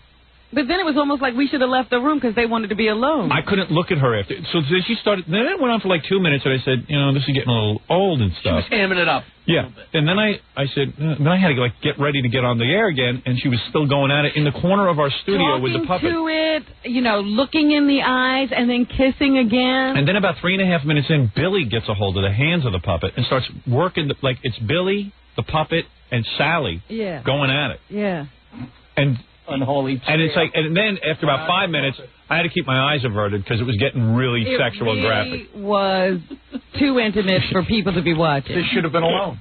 But then it was almost like we should have left the room because they wanted to be alone. I couldn't look at her after. So then she started. Then it went on for like 2 minutes, and I said, this is getting a little old and stuff. She was hamming it up. Yeah. And then I said, then I had to get ready to get on the air again, and she was still going at it in the corner of our studio with the puppet. Talking to it, looking in the eyes, and then kissing again. And then about 3.5 minutes in, Billy gets a hold of the hands of the puppet and starts working. It's Billy, the puppet, and Sally going at it. Yeah. And unholy. And it's and then after about 5 minutes, I had to keep my eyes averted because it was getting really sexual and graphic. It was too intimate for people to be watching. They should have been alone.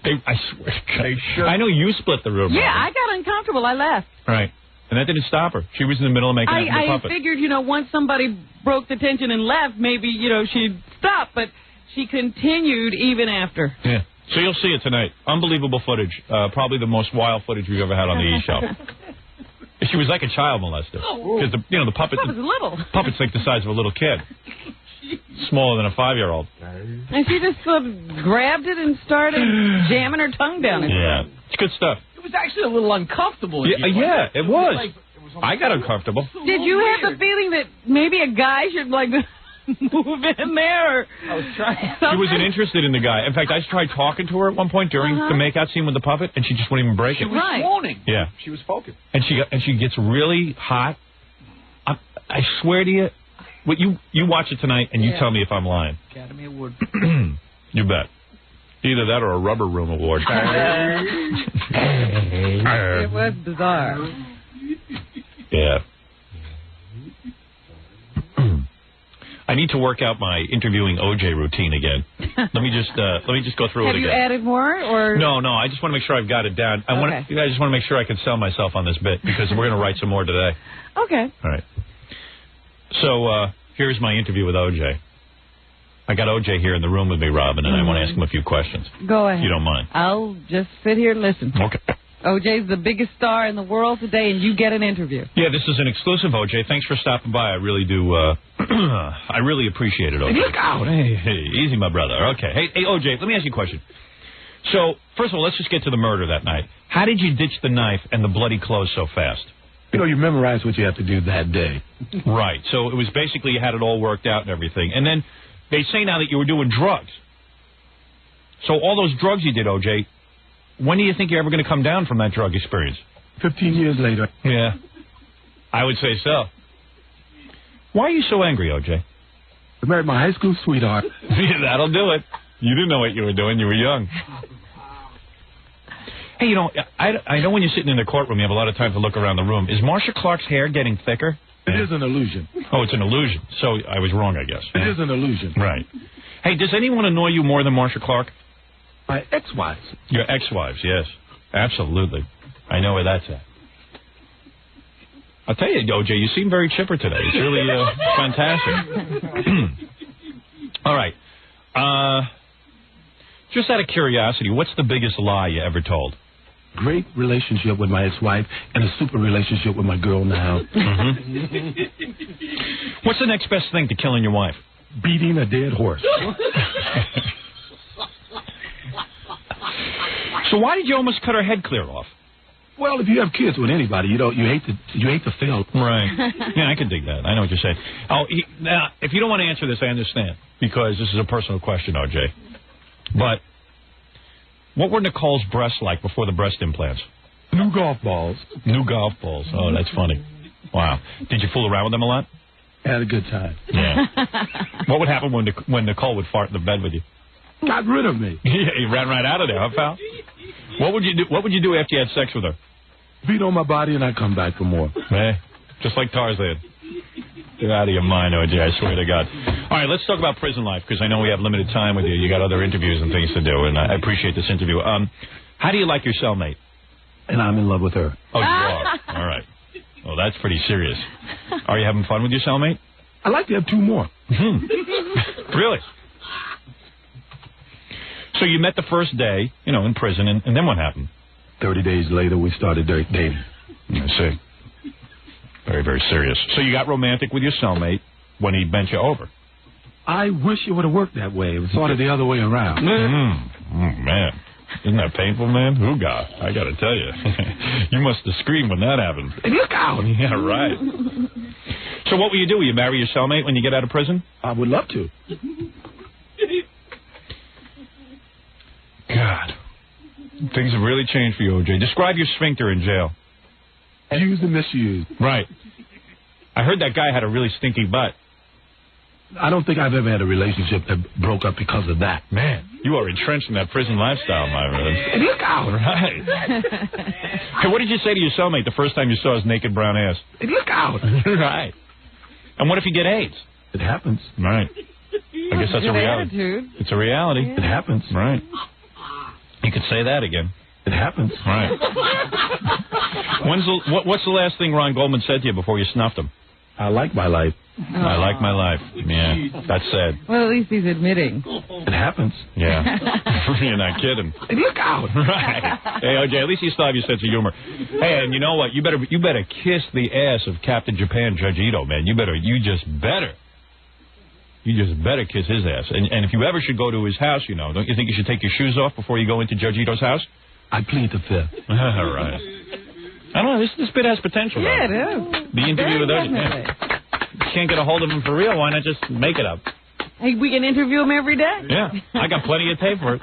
I swear. I know you split the room. Yeah, Robin. I got uncomfortable. I left. Right. And that didn't stop her. She was in the middle of making the puppet. I figured, once somebody broke the tension and left, maybe, she'd stop. But she continued even after. Yeah. So you'll see it tonight. Unbelievable footage. Probably the most wild footage we've ever had on the E! Show. She was like a child molester. Because the puppet. The little. Puppet's like the size of a little kid. Smaller than a 5-year-old. And she just grabbed it and started jamming her tongue down it. Yeah. It's good stuff. It was actually a little uncomfortable. Yeah, it was. I got uncomfortable. Did you have the feeling that maybe a guy should, move in there? I was trying. She wasn't interested in the guy. In fact, I tried talking to her at one point during the makeout scene with the puppet, and she just wouldn't even break it. She was swooning. Yeah. She was focused. And she gets really hot. I swear to you, you watch it tonight, and you tell me if I'm lying. Academy Award. You bet. Either that or a Rubber Room Award. It was bizarre. Yeah. I need to work out my interviewing OJ routine again. Let me just go through it again. Have you added more or? No. I just want to make sure I've got it down. I just want to make sure I can sell myself on this bit because we're going to write some more today. Okay. All right. So here's my interview with OJ. I got OJ here in the room with me, Robin, and I want to ask him a few questions. Go ahead. If you don't mind. I'll just sit here and listen. Okay. OJ's the biggest star in the world today, and you get an interview. Yeah, this is an exclusive, OJ. Thanks for stopping by. I really do. I really appreciate it, OJ. Look out. Hey, easy, my brother. Okay. Hey, OJ, let me ask you a question. So, first of all, let's just get to the murder that night. How did you ditch the knife and the bloody clothes so fast? You memorize what you have to do that day. Right. So it was basically you had it all worked out and everything. And then they say now that you were doing drugs. So all those drugs you did, OJ, when do you think you're ever going to come down from that drug experience? 15 years later. Yeah. I would say so. Why are you so angry, OJ? I married my high school sweetheart. Yeah, that'll do it. You didn't know what you were doing. You were young. Hey, I know when you're sitting in the courtroom, you have a lot of time to look around the room. Is Marsha Clark's hair getting thicker? It is an illusion. Oh, it's an illusion. So I was wrong, I guess. It is an illusion. Right. Hey, does anyone annoy you more than Marsha Clark? My ex-wives. Your ex-wives, yes. Absolutely. I know where that's at. I'll tell you, OJ, you seem very chipper today. It's really fantastic. All right. Just out of curiosity, what's the biggest lie you ever told? Great relationship with my ex-wife and a super relationship with my girl now. Mm-hmm. What's the next best thing to killing your wife? Beating a dead horse. So why did you almost cut her head clear off? Well, if you have kids with anybody, you hate to fail. Right. Yeah, I can dig that. I know what you're saying. Now, if you don't want to answer this, I understand, because this is a personal question, OJ. But what were Nicole's breasts like before the breast implants? New golf balls. New golf balls. Oh, that's funny. Wow. Did you fool around with them a lot? Had a good time. Yeah. What would happen when Nicole would fart in the bed with you? Got rid of me. Yeah, you ran right out of there, huh, pal? What would you do? What would you do after you had sex with her? Beat on my body and I come back for more. Just like Tarzan. You're out of your mind, OJ, I swear to God. All right, let's talk about prison life, because I know we have limited time with you. You got other interviews and things to do, and I appreciate this interview. How do you like your cellmate? And I'm in love with her. Oh, you are? All right. Well, that's pretty serious. Are you having fun with your cellmate? I'd like to have 2 more. Really? So you met the first day, in prison, and then what happened? 30 days later, we started dating. I see. Very, very serious. So you got romantic with your cellmate when he bent you over. I wish it would have worked that way. It was sort of the other way around. Man. Isn't that painful, man? Ooga, I got to tell you. You must have screamed when that happened. Look out! Yeah, right. So what will you do? Will you marry your cellmate when you get out of prison? I would love to. God. Things have really changed for you, O.J. Describe your sphincter in jail. Used and misused. Right. I heard that guy had a really stinky butt. I don't think I've ever had a relationship that broke up because of that. Man, you are entrenched in that prison lifestyle, my man. Look out! Right. Hey, what did you say to your cellmate the first time you saw his naked brown ass? Look out! Right. And what if you get AIDS? It happens. Right. I guess that's a reality. Attitude. It's a reality. Yeah. It happens. Right. You could say that again. It happens. Right. What's the last thing Ron Goldman said to you before you snuffed him? I like my life. I like my life. Yeah, that's sad. Well, at least he's admitting. It happens. Yeah. You're not kidding. Look out. Right. Hey, O.J., at least you still have your sense of humor. Hey, and you know what? You better kiss the ass of Captain Japan, Judge Ito, man. You just better kiss his ass. And if you ever should go to his house, don't you think you should take your shoes off before you go into Judge Ito's house? I plead the fifth. All right. I don't know. This bit has potential. Yeah, it is. The interview with O.J. You can't get a hold of him for real. Why not just make it up? Hey, we can interview him every day. Yeah, I got plenty of tape for it.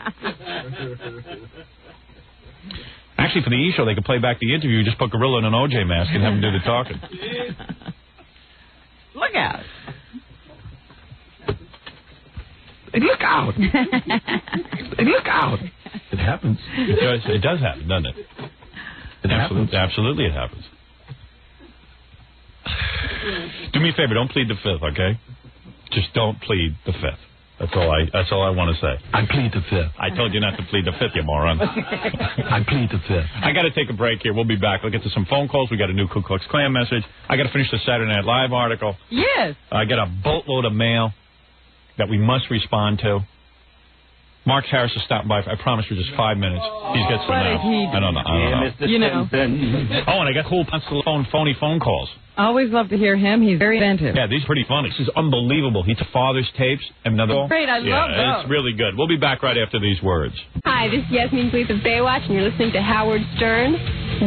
Actually, for the E! Show, they could play back the interview. Just put Gorilla in an O.J. mask and have him do the talking. Look out. Look out. Look out. It happens. It does happen, doesn't it? It happens. Absolutely it happens. Do me a favor, don't plead the fifth, okay? Just don't plead the fifth. That's all I want to say. I plead the fifth. I told you not to plead the fifth, you moron. I plead the fifth. I got to take a break here. We'll be back. We'll get to some phone calls. We got a new Ku Klux Klan message. I got to finish the Saturday Night Live article. Yes. I got a boatload of mail that we must respond to. Mark Harris is stopping by. I promise you just 5 minutes. He's got some mail. I don't know. You know. Oh, and I got cool phony phone calls. I always love to hear him. He's very inventive. Yeah, these are pretty funny. This is unbelievable. He took father's tapes and another. Great, I love those. It's really good. We'll be back right after these words. Hi, this is Yasmin Bleeth of Baywatch, and you're listening to Howard Stern.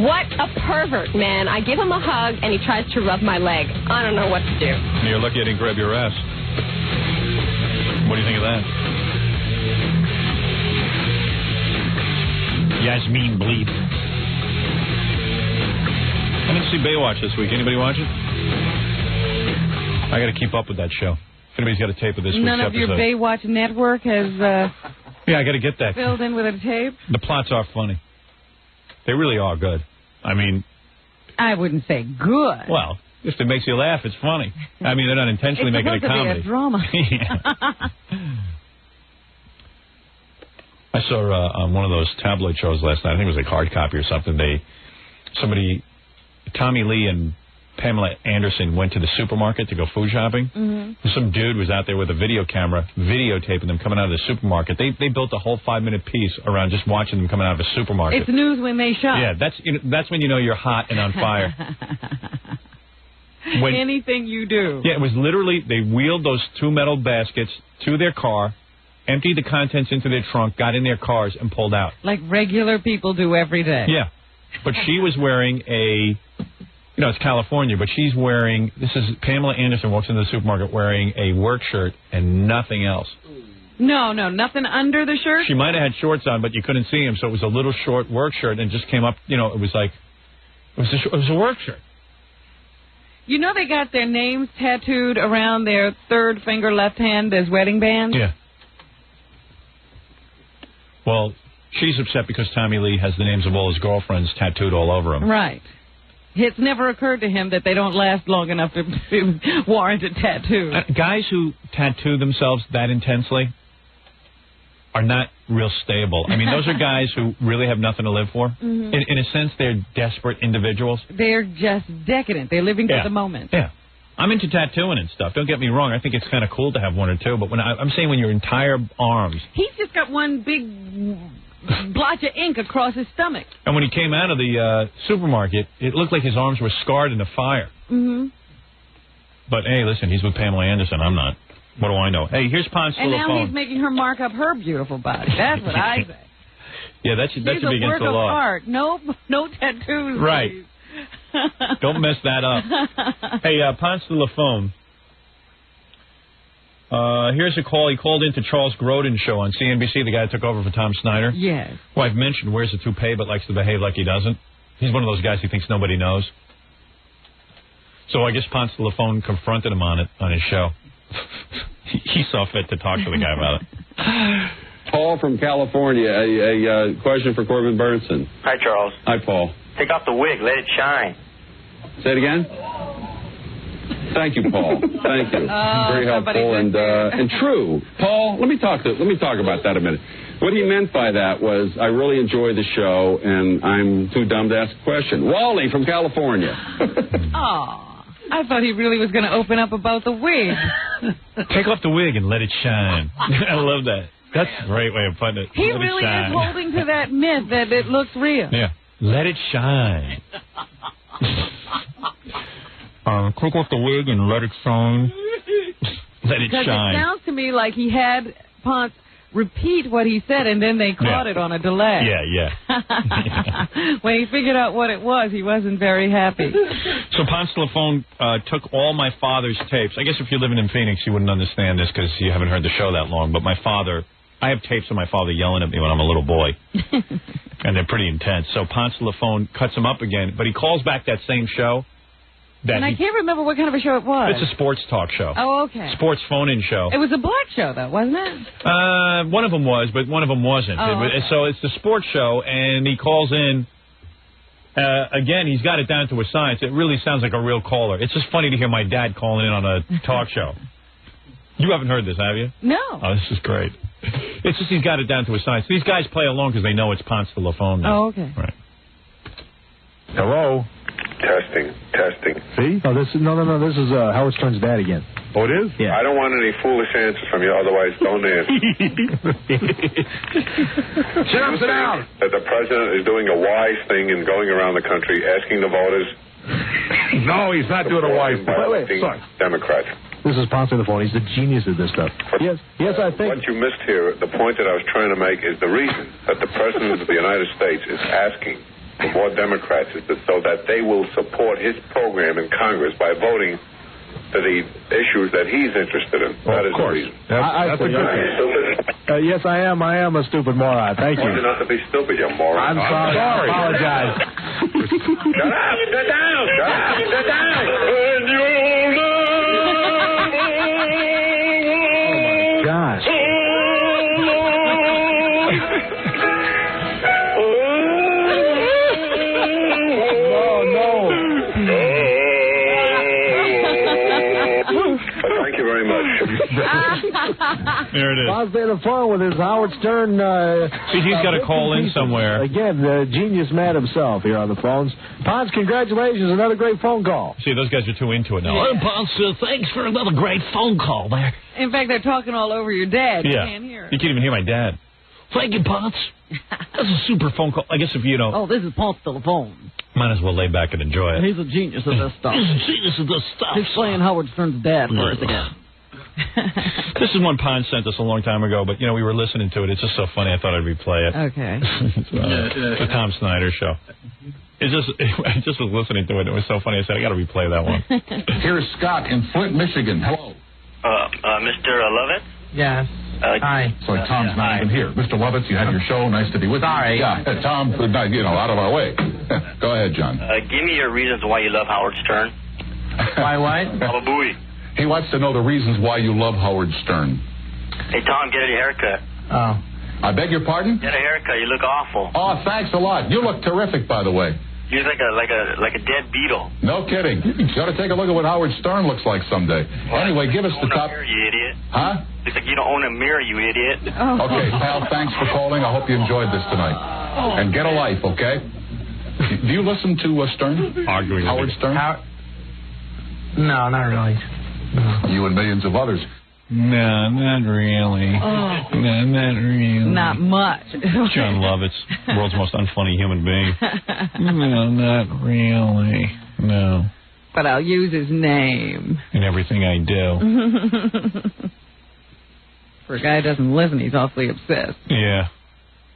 What a pervert, man. I give him a hug, and he tries to rub my leg. I don't know what to do. You're lucky I didn't grab your ass. What do you think of that? Yasmin Bleeth. I didn't see Baywatch this week. Anybody watch it? I got to keep up with that show. If anybody's got a tape of this week's None of episode. your Baywatch network has yeah, I got to get that. filled in with a tape? The plots are funny. They really are good. I mean... I wouldn't say good. Well, if it makes you laugh, it's funny. I mean, they're not intentionally making a comedy. It's supposed to be a drama. I saw on one of those tabloid shows last night, I think it was like Hard Copy or something, Tommy Lee and Pamela Anderson went to the supermarket to go food shopping. Mm-hmm. Some dude was out there with a video camera videotaping them coming out of the supermarket. They built a whole 5-minute piece around just watching them coming out of a supermarket. It's news when they shop. Yeah, that's when you know you're hot and on fire. Anything you do. Yeah, it was literally, they wheeled those 2 metal baskets to their car, emptied the contents into their trunk, got in their cars, and pulled out. Like regular people do every day. Yeah. But she was wearing it's California, but she's wearing, Pamela Anderson walks into the supermarket wearing a work shirt and nothing else. No, nothing under the shirt? She might have had shorts on, but you couldn't see them, so it was a little short work shirt, and it just came up, it was a work shirt. You know they got their names tattooed around their third finger left hand as wedding bands? Yeah. Well, she's upset because Tommy Lee has the names of all his girlfriends tattooed all over him. Right. It's never occurred to him that they don't last long enough to warrant a tattoo. Guys who tattoo themselves that intensely are not real stable. I mean, those are guys who really have nothing to live for. Mm-hmm. In a sense, they're desperate individuals. They're just decadent. They're living for the moment. Yeah. I'm into tattooing and stuff. Don't get me wrong. I think it's kind of cool to have one or two. But I'm saying when your entire arms. He's just got one big blotch of ink across his stomach. And when he came out of the supermarket, it looked like his arms were scarred in the fire. Mm-hmm. But, hey, listen, he's with Pamela Anderson. I'm not. What do I know? Hey, here's Ponce And now phone. he's making her mark up her beautiful body. That's what I say. Yeah, that should be against the law. He's a work of art. No tattoos. Right. Please. Don't mess that up. Hey, Ponce de la Phone. Here's a call. He called into Charles Grodin's show on CNBC, the guy that took over for Tom Snyder. Yes. Well, I've mentioned wears a toupee but likes to behave like he doesn't. He's one of those guys who thinks nobody knows. So I guess Ponce de la Phone confronted him on his show. He saw fit to talk to the guy about it. Paul from California, a question for Corbin Burnson. Hi, Charles. Hi, Paul. Take off the wig. Let it shine. Say it again. Thank you, Paul. Thank you. Very helpful and true. Paul, let me talk about that a minute. What he meant by that was, I really enjoy the show, and I'm too dumb to ask a question. Wally from California. Aw. I thought he really was going to open up about the wig. Take off the wig and let it shine. I love that. That's a great way of putting it. He really is holding to that myth that it looks real. Yeah. Let it shine. Take off the wig and let it shine. Let it shine. Because it sounds to me like he had Ponce repeat what he said, and then they caught it on a delay. Yeah. When he figured out what it was, he wasn't very happy. So Ponce de la Phone took all my father's tapes. I guess if you're living in Phoenix, you wouldn't understand this because you haven't heard the show that long. But my father, I have tapes of my father yelling at me when I'm a little boy. And they're pretty intense. So Ponce de la Phone cuts them up again. But he calls back that same show. And I can't remember what kind of a show it was. It's a sports talk show. Oh, okay. Sports phone-in show. It was a black show, though, wasn't it? One of them was, but one of them wasn't. Oh, okay. So it's the sports show, and he calls in. Again, he's got it down to a science. It really sounds like a real caller. It's just funny to hear my dad calling in on a talk show. You haven't heard this, have you? No. Oh, this is great. It's just he's got it down to a science. These guys play along because they know it's Ponce de la Phone now. Oh, okay. Right. Hello. Testing. See? Oh, this is Howard Stern's dad again. Oh, it is? Yeah. I don't want any foolish answers from you, otherwise don't answer. Sit down. That the president is doing a wise thing and going around the country asking the voters. No, he's not doing a wise thing. Wait, sorry. Democrats. This is Ponce on the phone. He's the genius of this stuff. Yes, I think. What you missed here, the point that I was trying to make is the reason that the president of the United States is asking for more Democrats is so that they will support his program in Congress by voting for the issues that he's interested in. That is the reason. That's a good thing. Yes, I am a stupid moron. Thank you. You're not to be stupid, you moron. I'm sorry. I apologize. Shut up! Sit down! Shut up! Sit down! Oh, my gosh. Thank you very much. There it is. Ponce on the phone with his Howard Stern. See, he's got to call in somewhere. Again, the genius man himself here on the phones. Ponce, congratulations. Another great phone call. See, those guys are too into it now. Well, Ponce, thanks for another great phone call there. In fact, they're talking all over your dad. Yeah. You can't hear it. You can't even hear my dad. Thank you, Ponce. That's a super phone call. I guess if you know. Oh, this is Ponce de la Phone. Might as well lay back and enjoy it. He's a genius of this stuff. He's a genius of this stuff. He's playing Howard Stern's dad for us again. This is one Ponce sent us a long time ago, but, we were listening to it. It's just so funny, I thought I'd replay it. Okay. The Tom Snyder show. I just was listening to it. It was so funny. I said, I got to replay that one. Here's Scott in Flint, Michigan. Hello. Mr. LoveIt? Yes. Hi. So Tom's not even here. Mr. Lovitz, you have your show. Nice to be with you. Sorry. Yeah, Tom, out of our way. Go ahead, John. Give me your reasons why you love Howard Stern. Why what? Baba Booey. He wants to know the reasons why you love Howard Stern. Hey, Tom, get a haircut. Oh. I beg your pardon? Get a haircut. You look awful. Oh, thanks a lot. You look terrific, by the way. You look like a dead beetle. No kidding. You ought to take a look at what Howard Stern looks like someday. Anyway, give us the top. Mirror, you idiot. Huh? It's like you don't own a mirror, you idiot. Okay, pal, thanks for calling. I hope you enjoyed this tonight. And get a life, okay? Do you listen to Stern? Arguing. Howard Stern? No, not really. No. You and millions of others. No, not really. Oh. No, not really. Not much. John Lovitz, world's most unfunny human being. No, not really. No. But I'll use his name. In everything I do. For a guy who doesn't listen, he's awfully obsessed. Yeah.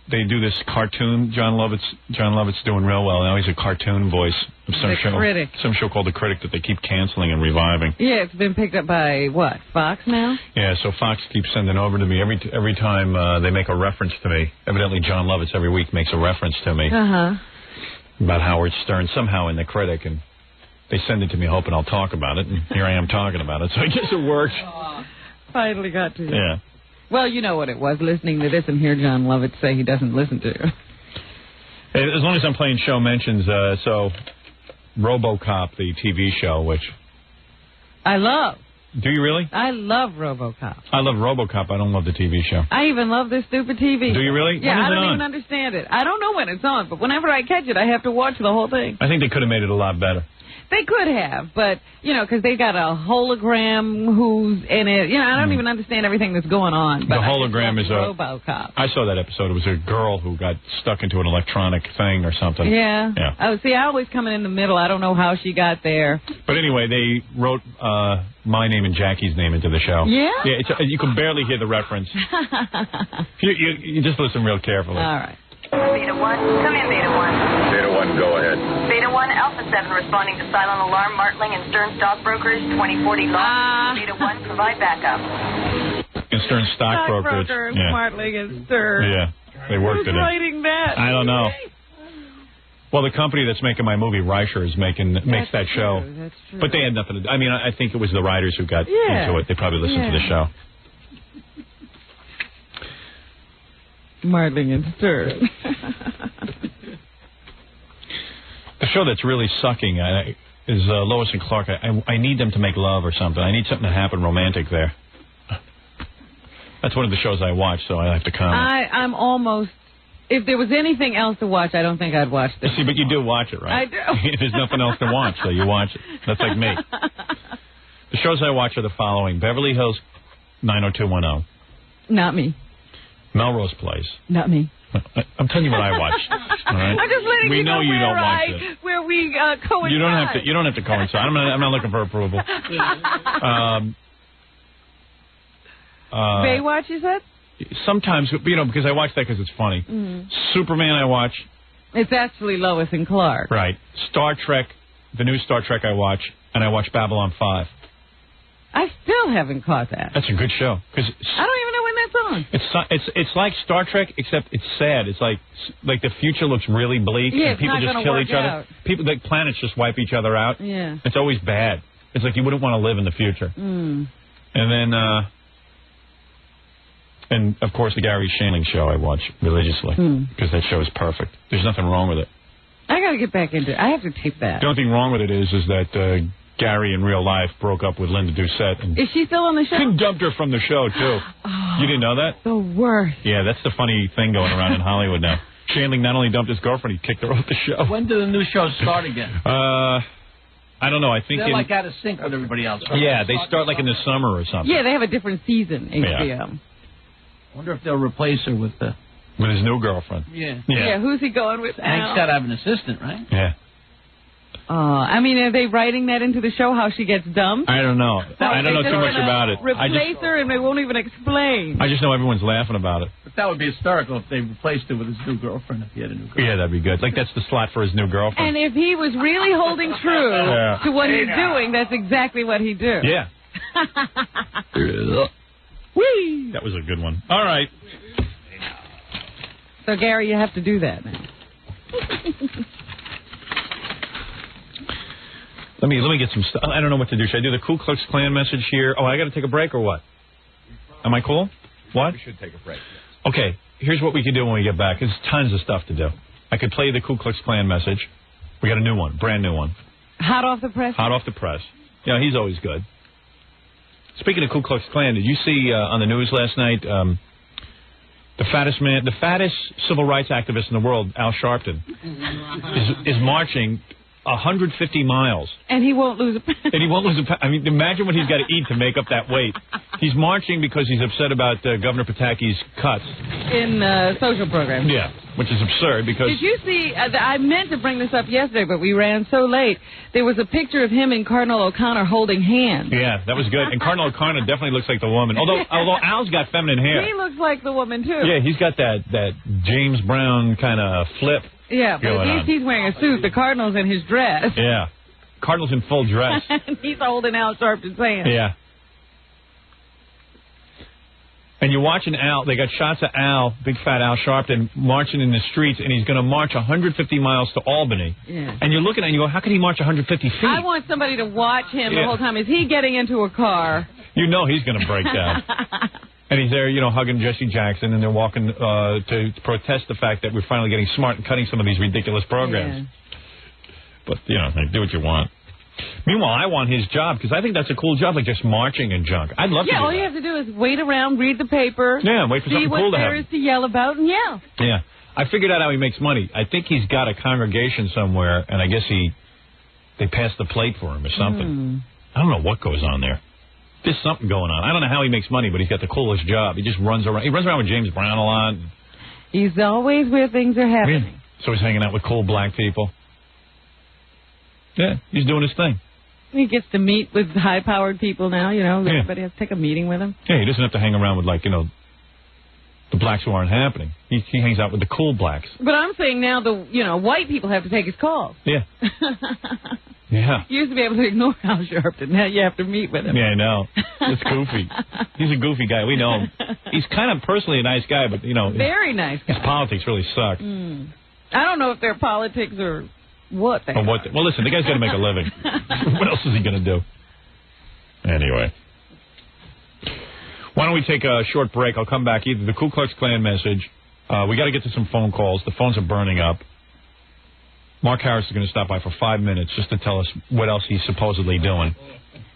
They do this cartoon. John Lovett's doing real well. Now he's a cartoon voice of some show. Critic. Some show called The Critic that they keep canceling and reviving. Yeah, it's been picked up by, what, Fox now? Yeah, so Fox keeps sending over to me every time they make a reference to me. Evidently, John Lovitz every week makes a reference to me about Howard Stern somehow in The Critic, and they send it to me hoping I'll talk about it, and here I am talking about it, so I guess it works. Finally got to you. Yeah. Well, you know what it was, listening to this and hear John Lovitz say he doesn't listen to you. As long as I'm playing show mentions, so RoboCop, the TV show, which... I love. Do you really? I love RoboCop. I love RoboCop. I don't love the TV show. I even love this stupid TV. Do you really? Yeah, when is I don't it on? even understand it. I don't know when it's on, but whenever I catch it, I have to watch the whole thing. I think they could have made it a lot better. They could have, but, you know, because they got a hologram who's in it. You know, I don't even understand everything that's going on. But The hologram is a... RoboCop. I saw that episode. It was a girl who got stuck into an electronic thing or something. Yeah. Yeah. Oh, see, I always come in the middle. I don't know how she got there. But anyway, they wrote my name and Jackie's name into the show. Yeah? Yeah, you can barely hear the reference. you just listen real carefully. All right. Beta 1, come in, Beta 1. Beta 1, go ahead. Beta 1, Alpha 7 responding to silent alarm, Martling and Stern Stockbrokers, 2040 lost. Beta 1, provide backup. And Stern Stockbrokers. Yeah. Martling and Stern. Yeah, they worked Who's it. writing that? I don't know. Well, the company that's making my movie, Reicher, makes that show. That's true. But they had nothing to do. I mean, I think it was the writers who got into it. They probably listened to the show. Martling and Stern. The show that's really sucking is Lois and Clark. I need them to make love or something. I need something to happen romantic there. That's one of the shows I watch, so I have to comment. I'm almost... If there was anything else to watch, I don't think I'd watch this. See, but you do watch it, right? I do. There's nothing else to watch, so you watch it. That's like me. The shows I watch are the following. Beverly Hills 90210. Not me. Melrose Place. Not me. I'm telling you what I watch. All right? I'm just letting we you know you don't watch it. Where we coincide. You don't have to coincide. I'm not looking for approval. Baywatch, you said? Sometimes, because I watch that because it's funny. Mm-hmm. Superman I watch. It's actually Lois and Clark. Right. Star Trek, the new Star Trek I watch, and I watch Babylon 5. I still haven't caught that. That's a good show. I don't even know when that's on. It's like Star Trek, except it's sad. It's like the future looks really bleak, and people just kill each other. People, like planets just wipe each other out. Yeah. It's always bad. It's like you wouldn't want to live in the future. Mm. And then, and of course, the Gary Shandling show I watch religiously because that show is perfect. There's nothing wrong with it. I got to get back into it. I have to tape that. The only thing wrong with it is that Gary in real life broke up with Linda Doucette. And is she still on the show? Dumped her from the show, too. Oh, you didn't know that? The worst. Yeah, that's the funny thing going around in Hollywood now. Shandling not only dumped his girlfriend, he kicked her off the show. When do the new shows start again? I don't know. I think they're like out of sync with everybody else. Right? Yeah, they start like in the summer or something. Yeah, they have a different season, HBO. Yeah. I wonder if they'll replace her with his new girlfriend. Yeah, who's he going with now? Hank's got to have an assistant, right? Yeah. I mean, are they writing that into the show, how she gets dumped? I don't know. I don't know too much about it. Replace her and they won't even explain. I just know everyone's laughing about it. But that would be hysterical if they replaced her with his new girlfriend, if he had a new girlfriend. Yeah, that'd be good. Like, that's the slot for his new girlfriend. And if he was really holding true to what he's doing, that's exactly what he'd do. Yeah. Whee! That was a good one. All right. So, Gary, you have to do that now. Let me get some stuff. I don't know what to do. Should I do the Ku Klux Klan message here? Oh, I got to take a break or what? Am I cool? What? We should take a break. Okay, here's what we can do when we get back. There's tons of stuff to do. I could play the Ku Klux Klan message. We got a new one, brand new one. Hot off the press? Hot off the press. Yeah, he's always good. Speaking of Ku Klux Klan, did you see on the news last night the fattest civil rights activist in the world, Al Sharpton, is marching 150 miles. And he won't lose a pound. And he won't lose a pound. I mean, imagine what he's got to eat to make up that weight. He's marching because he's upset about Governor Pataki's cuts. In social programs. Yeah, which is absurd because... Did you see, I meant to bring this up yesterday, but we ran so late. There was a picture of him and Cardinal O'Connor holding hands. Yeah, that was good. And Cardinal O'Connor definitely looks like the woman. Although Al's got feminine hair. He looks like the woman, too. Yeah, he's got that James Brown kind of flip. Yeah, but at least he's wearing a suit. The Cardinal's in his dress. Yeah. Cardinal's in full dress. And he's holding Al Sharpton's hand. Yeah. And you're watching Al. They got shots of Al, big fat Al Sharpton, marching in the streets, and he's going to march 150 miles to Albany. Yeah. And you're looking at it and you go, how can he march 150 feet? I want somebody to watch him the whole time. Is he getting into a car? You know he's going to break down. And he's there, hugging Jesse Jackson, and they're walking to protest the fact that we're finally getting smart and cutting some of these ridiculous programs. Yeah. But, do what you want. Meanwhile, I want his job, because I think that's a cool job, like just marching and junk. I'd love to do that. Yeah, all you have to do is wait around, read the paper. Yeah, wait for something cool to happen. See what there is to yell about, and yell. Yeah. I figured out how he makes money. I think he's got a congregation somewhere, and I guess they pass the plate for him or something. I don't know what goes on there. There's something going on. I don't know how he makes money, but he's got the coolest job. He just runs around. He runs around with James Brown a lot. He's always where things are happening. Yeah. So he's hanging out with cool black people. Yeah, he's doing his thing. He gets to meet with high-powered people now, Everybody has to take a meeting with him. Yeah, he doesn't have to hang around with, the blacks who aren't happening. He hangs out with the cool blacks. But I'm saying now white people have to take his calls. Yeah. Yeah. You used to be able to ignore Al Sharpton. Now you have to meet with him. Yeah, I know. It's goofy. He's a goofy guy. We know him. He's kind of personally a nice guy, but, Very nice guy. His politics really suck. I don't know if they're politics or what they are. Well, listen, the guy's got to make a living. What else is he going to do? Anyway. Why don't we take a short break? I'll come back. Either the Ku Klux Klan message. We got to get to some phone calls. The phones are burning up. Mark Harris is going to stop by for 5 minutes just to tell us what else he's supposedly doing.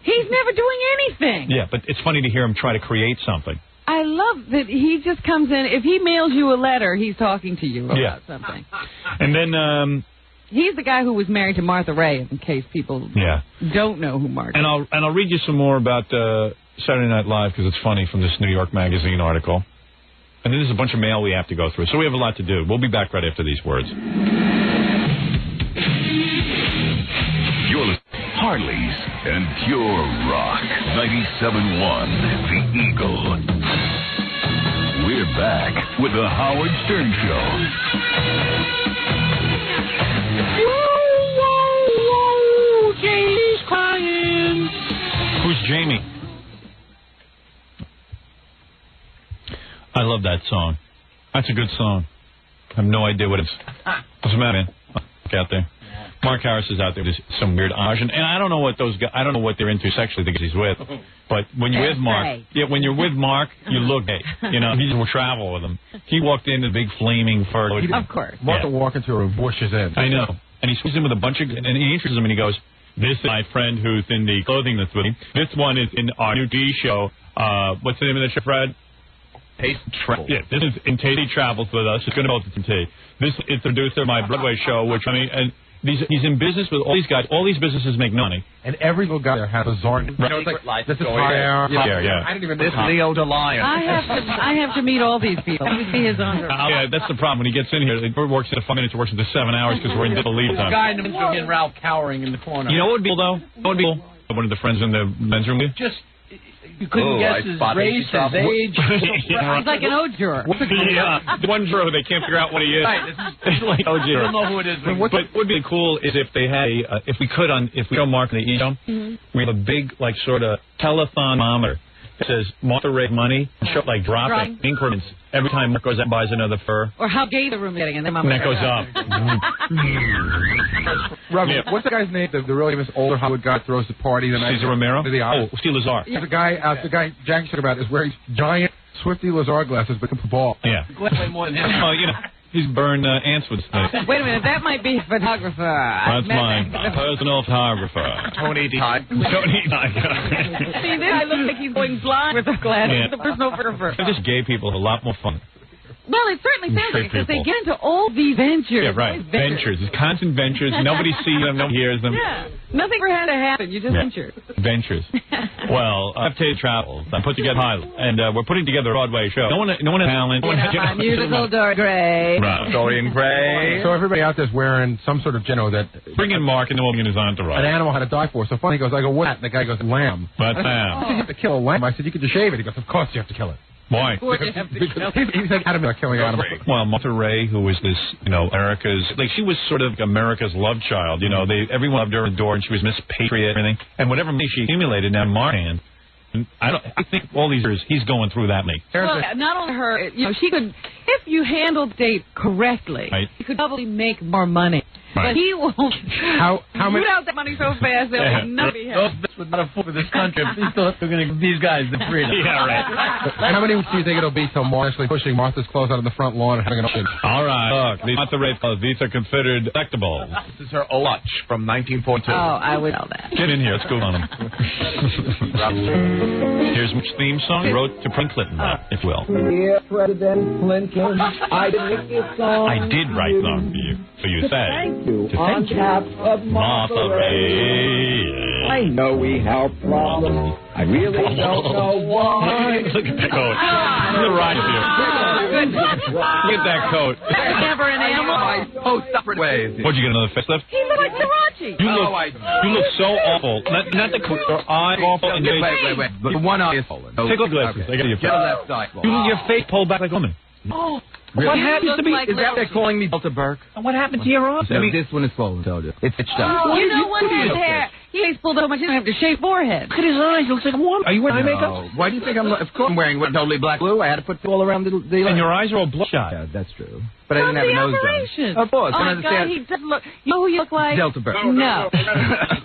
He's never doing anything. Yeah, but it's funny to hear him try to create something. I love that he just comes in. If he mails you a letter, he's talking to you about something. And then... he's the guy who was married to Martha Ray, in case people don't know who Martha is. And I'll read you some more about Saturday Night Live, because it's funny, from this New York Magazine article. And then there's a bunch of mail we have to go through. So we have a lot to do. We'll be back right after these words. You're Harley's and Pure Rock 97.1 The Eagle. We're back with the Howard Stern Show. Whoa, Jamie's crying. Who's Jamie? I love that song. That's a good song. I have no idea what it's... What's the matter, man? Look out there. Mark Harris is out there. There's some weird age, and I don't know what those guys. I don't know what they're into sexually. The guys he's with, but when you're with Mark, when you're with Mark, you look gay. He will travel with him. He walked in a big flaming fur. Of course. Mark will walk into her and bush his end. I know, and he swings in with a bunch of, and he introduces him, and he goes, "This is my friend who's in the clothing that's with me. This one is in our new D show. What's the name of the show, Fred? Taste Travel. Yeah, this is in Tasty Travels with us. It's going to go to Tate. This is the producer of my Broadway show, which and." He's in business with all these guys. All these businesses make money. And every little guy there has a Zorn. This is fire. Yeah. I didn't even know this Leo DeLion. I have to meet all these people. Let me see his own. Yeah, that's the problem. When he gets in here, he works in 5 minutes, works into 7 hours because we're in the lead time. The guy in the middle and Ralph cowering in the corner. You know what would be cool, though? What would be cool? One of the friends in the men's room. Just... You couldn't guess his race, his age. He's like an old juror. The one juror, they can't figure out what he is. Right, it's like OG. I don't know who it is. But what would be cool is if they had, if we go Mark in the E-Show, we have a big, sort of telethon-mometer. It says Martha Ray money, and drop it, increments, every time Mark goes out and buys another fur. Or how gay the room is getting, and then that goes up. Robin, what's the guy's name? The really famous older Hollywood guy throws the party the night. Cesar Romero? Steve Lazar. The guy Jack's talking about is wearing giant Swifty Lazar glasses, but can ball. Yeah. Way more than him. He's burned ants with snakes. Wait a minute, that might be a photographer. That's mine. Personal photographer. Tony D. See, this guy looks like he's going blind with the glasses. Yeah. The personal photographer. Just gay people have a lot more fun. Well, it certainly sounds like it because they get into all these ventures. Yeah, right. Ventures. It's constant ventures. Nobody sees them. Nobody hears them. Yeah. Nothing ever had to happen. You just venture. Ventures. Well, FT Travels. I put together and we're putting together a Broadway show. No one has talent. My musical Dorian Gray. Right. Dorian Gray. So everybody out there's wearing some sort of, that... Bring in Mark and the woman in his entourage. An animal had to die for. So funny, he goes, I go, what? And the guy goes, lamb. What's lamb? You have to kill a lamb. I said, you could just shave it. He goes, of course you have to kill it. Why? He's like adamant about killing animals. Well, Martha Ray, who was this, America's, she was sort of America's love child. Everyone loved her and adored, and she was Miss Patriot and everything. And whatever money she accumulated, now Mark's hand. I think all these years he's going through that money. Well, not only her, she could, if you handled date correctly, you could probably make more money. Right. But he won't. How many? Shoot out that money so fast that will not be Those would not afford for this country if he thought we're going to give these guys the freedom. Yeah, right. And how many do you think it'll be till Mark actually pushing Martha's clothes out on the front lawn and having an open? All right. Look, these Martha Ray clothes, these are considered delectable. This is her Olach from 1942. Oh, I would know that. Get in here. Let's go on them. Here's Mitch's theme song. He wrote to President Clinton, if you will. Dear President Clinton, I did make this song. I did write the song for you. So you say. Thank you. To on thank you. behalf of Martha Ray. I know we have problems. I really don't know why. Look at that coat. Look at right here. Look at that coat. Never an animal. Oh, separate ways. What'd you get, another facelift? He looks like Taraji. You look so awful. Not the coat. Your eye awful. And Wait. The one eye is swollen. Take a look at this. I got your face. Get the left side. Your face pulled back like a woman. Oh. Really? What happens to me? Is that they're calling me Delta Burke? What happened to your arm? No, this one is swollen, told you. It's itched up. You know what? His hair. He's pulled so much he doesn't have to shave forehead. Look at his eyes. He looks like a woman. Are you wearing eye makeup? Why do you think I'm... Of course I'm wearing totally black glue. I had to put all around the And your eyes are all bloodshot. Yeah, that's true. But I didn't have a nose operation. job. Of course. Oh, my God, he does look... You know who you look like? Delta Burke. No.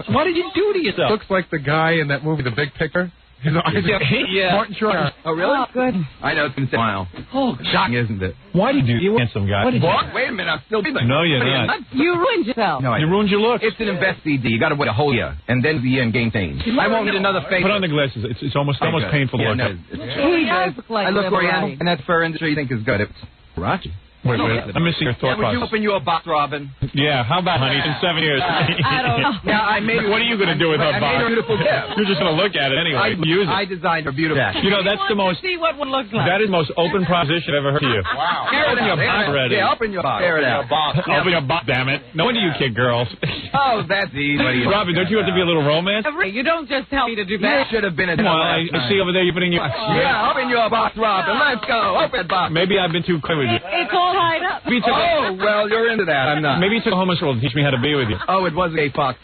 What did you do to yourself? Looks like the guy in that movie, The Big Picture. His eyes yeah. Martin Short. Oh, really? Oh, good. I know, it's been a while. Oh, shocking, isn't it? Why did you do you handsome guy? What? Wait a minute, I'm still breathing. No, you're not. You ruined yourself. No, you ruined your look. It's an invest CD. You got to wait a whole year, and then the year and gain change. I won't need another face. Put on the glasses. It's almost painful to look at. He does look like I look Oriental, right. and that fur industry you think is good. It's Rachi. Wait, I'm missing your thought process. Would you open your box, Robin? Yeah, how about, honey? It's been 7 years. I don't know. Now, I made. What are you going to do with her box? I made a beautiful gift. You're just going to look at it anyway. Use it. I designed her beautiful. That's the most. See what one looks like. That is the most open proposition I've ever heard of you. Wow. Open your box already. Yeah, open your box. Air it out. Open your box, damn it. No wonder you kick girls. Oh, that's easy. Robin, don't you have to be a little romance? You don't just tell me to do that. You should have been a. Come on, I see over there you putting your. Yeah, open your box, Robin. Let's go. Open box. Maybe I've been too clear with you. It's all tied up. Oh, well, you're into that. I'm not. Maybe you took a homeless girl to teach me how to be with you. Oh, it was a fox.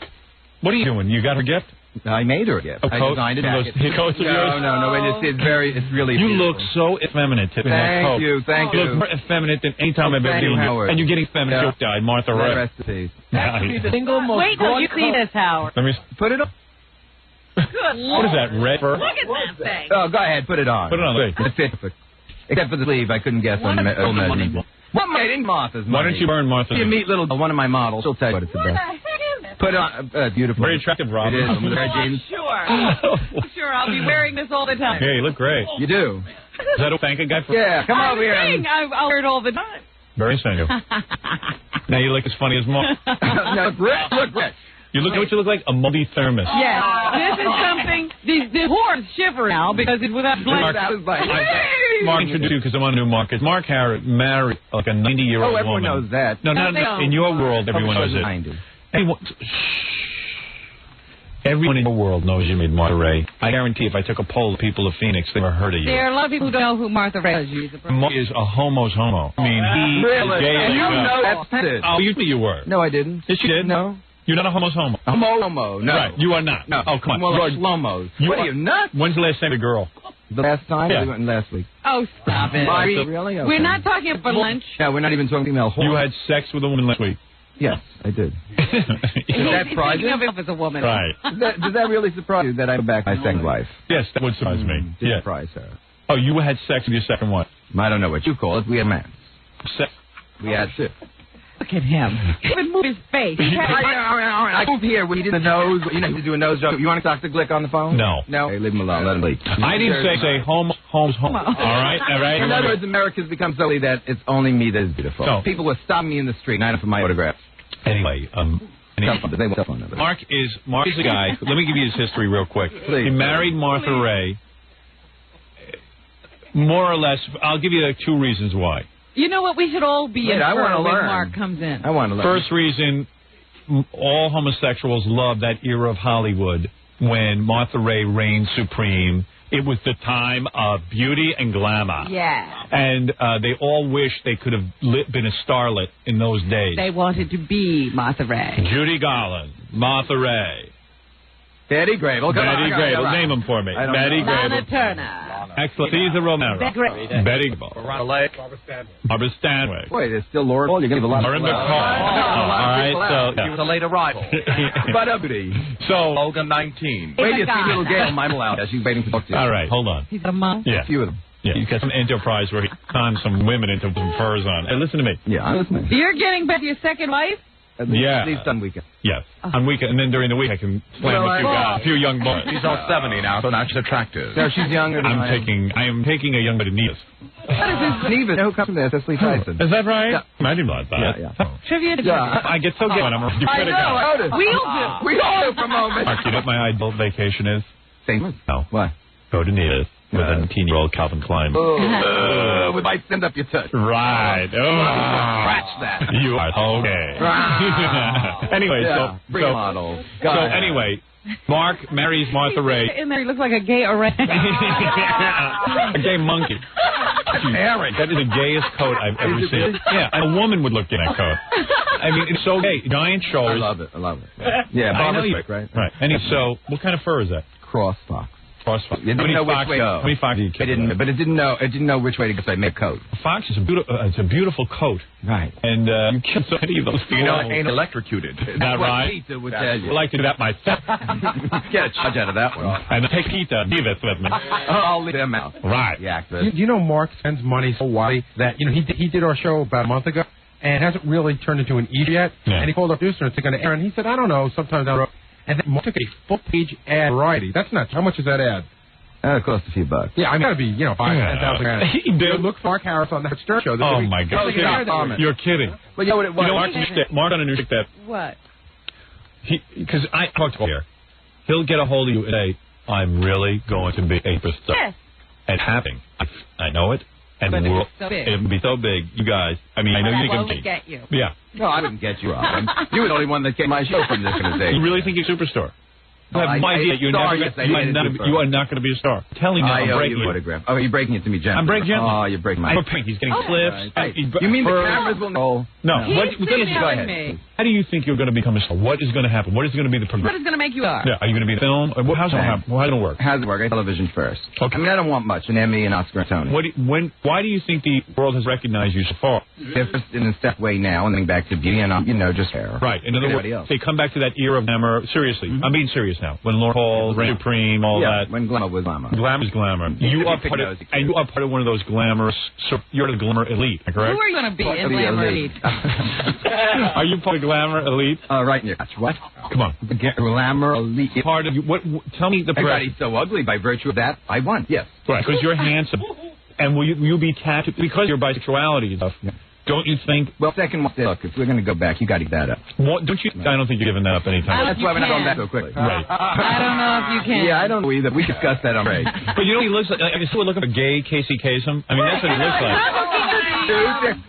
What are you doing? You got her gift? I made her a gift. I designed it. His coats of yours? No. It's really. You beautiful. look so effeminate in that coat. Thank you. You look more effeminate than any time I've ever seen you. And you're getting feminine. Yeah. Died, Martha Ray. Rest in peace. The single most Wait till you see this, Howard. Let me put it on. Good What is that, red fur? Look at that thing. Oh, go ahead, put it on. Put it on. It fits. Except for the sleeve, I couldn't guess on the What made in Martha's money? Why don't you burn Martha's? You meet one of my models. She'll tell you what it's about. Put on beautiful. Very attractive, Rob. It is. Sure. I'll be wearing this all the time. Yeah, you look great. You do. Is that a thank a guy for? Yeah, come over here. I'll wear it all the time. Very single. Now you look as funny as Mark. No, look, Rich. You look what you look like, a moldy thermos. Yes, this is something. The horse shiver now because it's without blanket. Mark introduced you because I'm on New Market. Mark Harrod married like a 90-year-old woman. Oh, everyone knows that. No, not in your world. Everyone knows it. Everyone in your world knows you made Martha Ray. I guarantee if I took a poll of people of Phoenix, they never heard of you. There are a lot of people who don't know who Martha Ray is. Mark is a homo's homo. I mean, he really? is gay. You know that. Oh, you knew you were. No, I didn't. Yes, you did. No. You're not a homo's homo. Homo, no. Right, you are not. No. Oh, come on. More like Slomos. What are you, nuts? When's the last time a girl? The last time? Yeah. We went last week. Oh, stop it. Really? Okay. We're not talking about lunch. Yeah, we're not even talking female horse. You had sex with a woman last week. Yes, I did. Does that surprise you? Of as a woman. Right. Does that really surprise you that I'm back my second wife? Yes, that would surprise me. Did surprise her. Oh, you had sex with your second wife? I don't know what you call it. We had man. Sex. We had sex. Look at him. Even move his face. I move here. We did the nose. You know, to do a nose joke. You want to talk to Glick on the phone? No. Hey, leave him alone. Let him leave. I didn't say home. All right. In other words, America's become so that it's only me that is beautiful. No. People will stop me in the street, not for my autographs. Anyway, Mark is a guy. Let me give you his history real quick. Please. He married Martha Ray. More or less, I'll give you 2 reasons why. You know what? We should all be in when learn. Mark comes in. I want to learn. First reason, all homosexuals love that era of Hollywood when Martha Ray reigned supreme. It was the time of beauty and glamour. Yeah. And they all wish they could have been a starlet in those days. They wanted to be Martha Ray. Judy Garland, Martha Ray. Betty Grable. Betty Grable. Name them for me. Betty Grable. Lana Turner. Excellent. Caesar Romero. Betty Grable. Barbara Stanwyck. Boy, there's still Lord. You're going to give a lot of McCall. All right. He was a late arrival. But So, Olga 19. Wait, you see little Gail Mime out. She's waiting to talk to you. All right, hold on. He's a mom? Yeah. A few of them. Yeah, he's got some enterprise where he conned some women into some furs on. Hey, listen to me. Yeah, I'm listening. You're getting back to your second wife? At least on weekend. Yes. On weekend, and then during the week I can slam a few young boys. She's all 70 now, so now she's attractive. No, she's younger than I am taking a young lady, Nevis. What is this Nevis? Who comes from there? Cecily Tyson. Is that right? Yeah. I didn't know that. Yeah. Trivia. I get so good when I'm around you. I know. We all do. We all do for a moment. Mark, you know what my ideal vacation is? St. No. What? Go to Nevis. With a 19-year-old Calvin Klein. We might send up your touch. Right. Scratch that. You are okay. Anyway, model. Anyway, Mark marries Martha Ray. In there, he looks like a gay orangutan. A gay monkey. That is the gayest coat I've ever seen. Yeah, a woman would look in that coat. I mean, it's so gay. Giant shoulders. I love it. Yeah, Barbara Strick, right? Right. So, what kind of fur is that? Cross fox. You didn't know which way to go. How many foxes do you kill? I didn't, but it didn't know which way to go. So I made a coat. A fox is a beautiful coat. Right. And you kill so many of those things. Ain't electrocuted. That's right. Pizza would tell you. I like to do that myself. Get a charge out of that one. And take Pizza, leave it with me. I'll leave them out. Right. You know, Mark spends money so wisely that he did our show about a month ago and hasn't really turned into an E yet. Yeah. And he called our producer and it's going to air, and he said, I don't know, sometime down the road. And then Mark took a full-page ad variety. That's nuts. How much is that ad? It cost a few bucks. Yeah, I mean, it's got to be, 5,000 grand. Look for Mark Harris on the Stern Show. Oh, my God. You're kidding. Well, you know what it was? Mark on a new stick that. What? Because I talked to him here. He'll get a hold of you and say, I'm really going to be a superstar. Yes. And happening. I know it. And but it's so big. It'll be so big, you guys. I mean, I know you think I'm won't get you. Yeah. No, I didn't get you, Robin. You were the only one that came my show from this organization. You really think you're a superstar? I have no idea. You are not going to be a star. Tell him I'm breaking it. Oh, you're breaking it to me gently. I'm breaking it. Oh, you're breaking my... He's getting clips. Right. You mean the cameras will know? No. Go ahead. How do you think you're going to become a star? What is going to happen? What is going to be the progression? What is going to make you a star? Yeah. Are you going to be in film? How's it going to work? How's it work? Television first. Okay. I mean, I don't want much. An Emmy, an Oscar, and Tony. Why do you think the world has recognized you so far? First in a step way now, and then back to beauty and, just hair. Right. In other words, they come back to that era of glamour. Seriously. Mm-hmm. I'm being serious now. When Lorne Michaels, Supreme, all that. When glamour was glamour. Glamour is glamour. You are part of one of those glamorous, you're the glamour elite, correct? Who are you going to be in glamour elite? Are you part of glamour elite? Right in your catch. What? Come on. Glamour elite. Part of you. Tell me the Everybody's so ugly by virtue of that. I won. Yes. Right, because you're handsome. And will you be tattooed because of your bisexuality and stuff? Yeah. Don't you think? Well, second, look, if we're going to go back, you got to get that up. What, don't you? I don't think you're giving that up anytime. That's why we're not going back so quickly. Right. I don't know if you can. Yeah, I don't know either. We discussed that on break. But you know, he looks like. I still looking for gay Casey Kasem. I mean, that's what he looks like.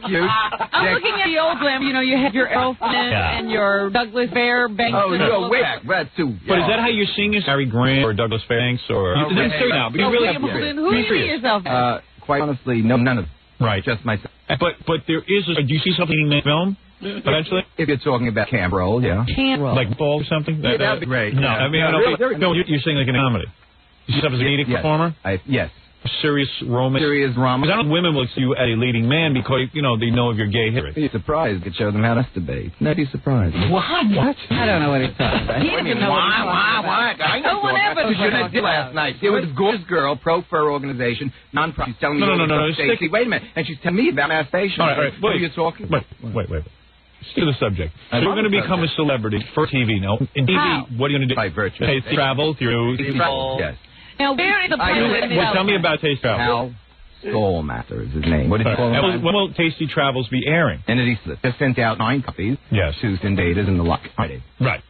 Cute. I'm looking at the old glam. You had your Elfman and your Douglas Fairbanks. Oh, no, wait. That's too. But is that how you're seeing us? Harry Grant or Douglas Fairbanks or? Then straight now. But you really. Who do you see yourself? Quite honestly, no, none of them. Right. Just myself. But there is do you see something in the film eventually? If you're talking about camp roll, yeah. Camp roll. Like ball or something? Yeah, that'd be great. No, I mean, you're saying like in a comedy. You see yourself as a leading performer? Yes. A serious romance? Serious romance. Because I don't know women will see you as a leading man because, they know of your gay history. Be surprised. Could show them how to masturbate. Not be surprised. What? I don't know what he's talking about. He doesn't know what he's talking about. I know whatever. Last night. There was a gorgeous girl, pro-fur organization, non-profit. She's telling me No. Wait a minute. And she's telling me about masturbation. All right. What are you talking? Wait. to the subject. So you're going to become a celebrity for TV now. In TV, what are you going to do? By virtue. Taste travel through. Yes. Now, where is the place? Well, tell me about Taste Travel. Hal Soulmaster is his name. What did you call him? When will Tasty Travels be airing? And he just sent out 9 copies. Yes. To syndicated and the like. Right.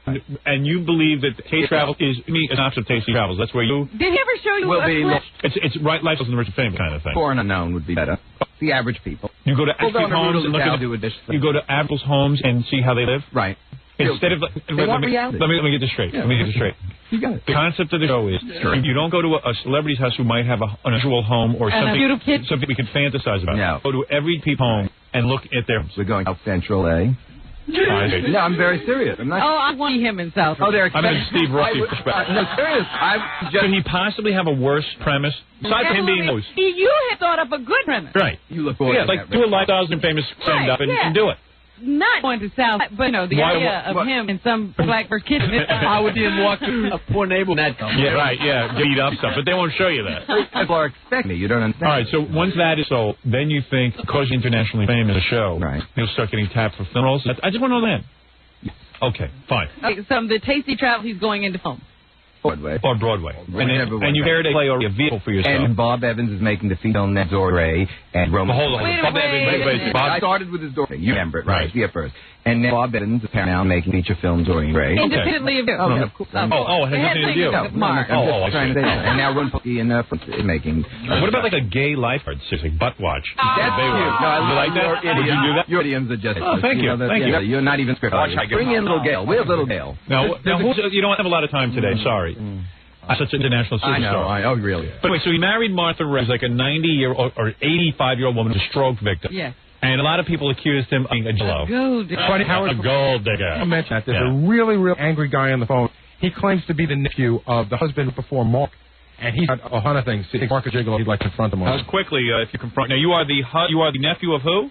And you believe that Taste Travel is an option of Tasty Travels. That's where you... Did he ever show you will be It's right, Lifestyles and the Rich and Famous kind of thing. Foreign unknown would be better. The average people. You go to average homes and look at you go to average homes and see how they live. Right. Instead of let me get this straight. Let me get this straight. You got it. The concept of the show is you don't go to a celebrity's house who might have an unusual home or something we can fantasize about. No. Go to every people's home and look at their homes. We're going South Central, eh? No, I'm very serious. I'm not. Oh, I want him in South. Oh, they're. I mean, Steve Rossi perspective. No, serious. Could he possibly have a worse premise? Aside from him being those. You had thought up a good premise. Right. You look forward to like do a Lifestyles and Famous stand up and do it. Not going to South, but the idea of him in some black first kitchen. I would even walk a poor neighbor. Yeah, right. Yeah, beat up stuff, but they won't show you that. People are expecting me. You don't understand. All right. So once that is sold, then you think because you're internationally famous, a show, right? You'll start getting tapped for film roles. I just want to know that. Okay, fine. Okay, so the Tasty Travel, he's going into film. Broadway. Or Broadway. And you're there to play a vehicle for yourself. And Bob Evans is making the film next door, Ray, and Roman. Hold on. Bob Evans. I started with his door thing. You remember it, right? Yeah, first. And then Bob Evans is now making feature films during Ray. Independently of you. Oh, of course. It has nothing to do with you. Mark. I'm trying to say that. And now Ron Pookie is making. What about like a gay lifeguard? Seriously, butt watch. That's cute. No, you like that? Would you do that? Your idioms are just. Oh, thank you. Thank you. You're not even scripted. Bring in little Gail. Where's little Gail? No, you don't have a lot of time today. Sorry. Such an international superstar. I know. Oh, really? But anyway, so he married Martha Ray, like a 90-year-old or 85-year-old woman, a stroke victim. Yeah. And a lot of people accused him of being a jello. Gold digger. Howard, a gold digger. I mentioned that. There's a really, real angry guy on the phone. He claims to be the nephew of the husband before Mark. And he's got a hundred of things. If Mark is gigolo, he'd like to confront him on. Quickly, if you confront. Now, you are the nephew of who?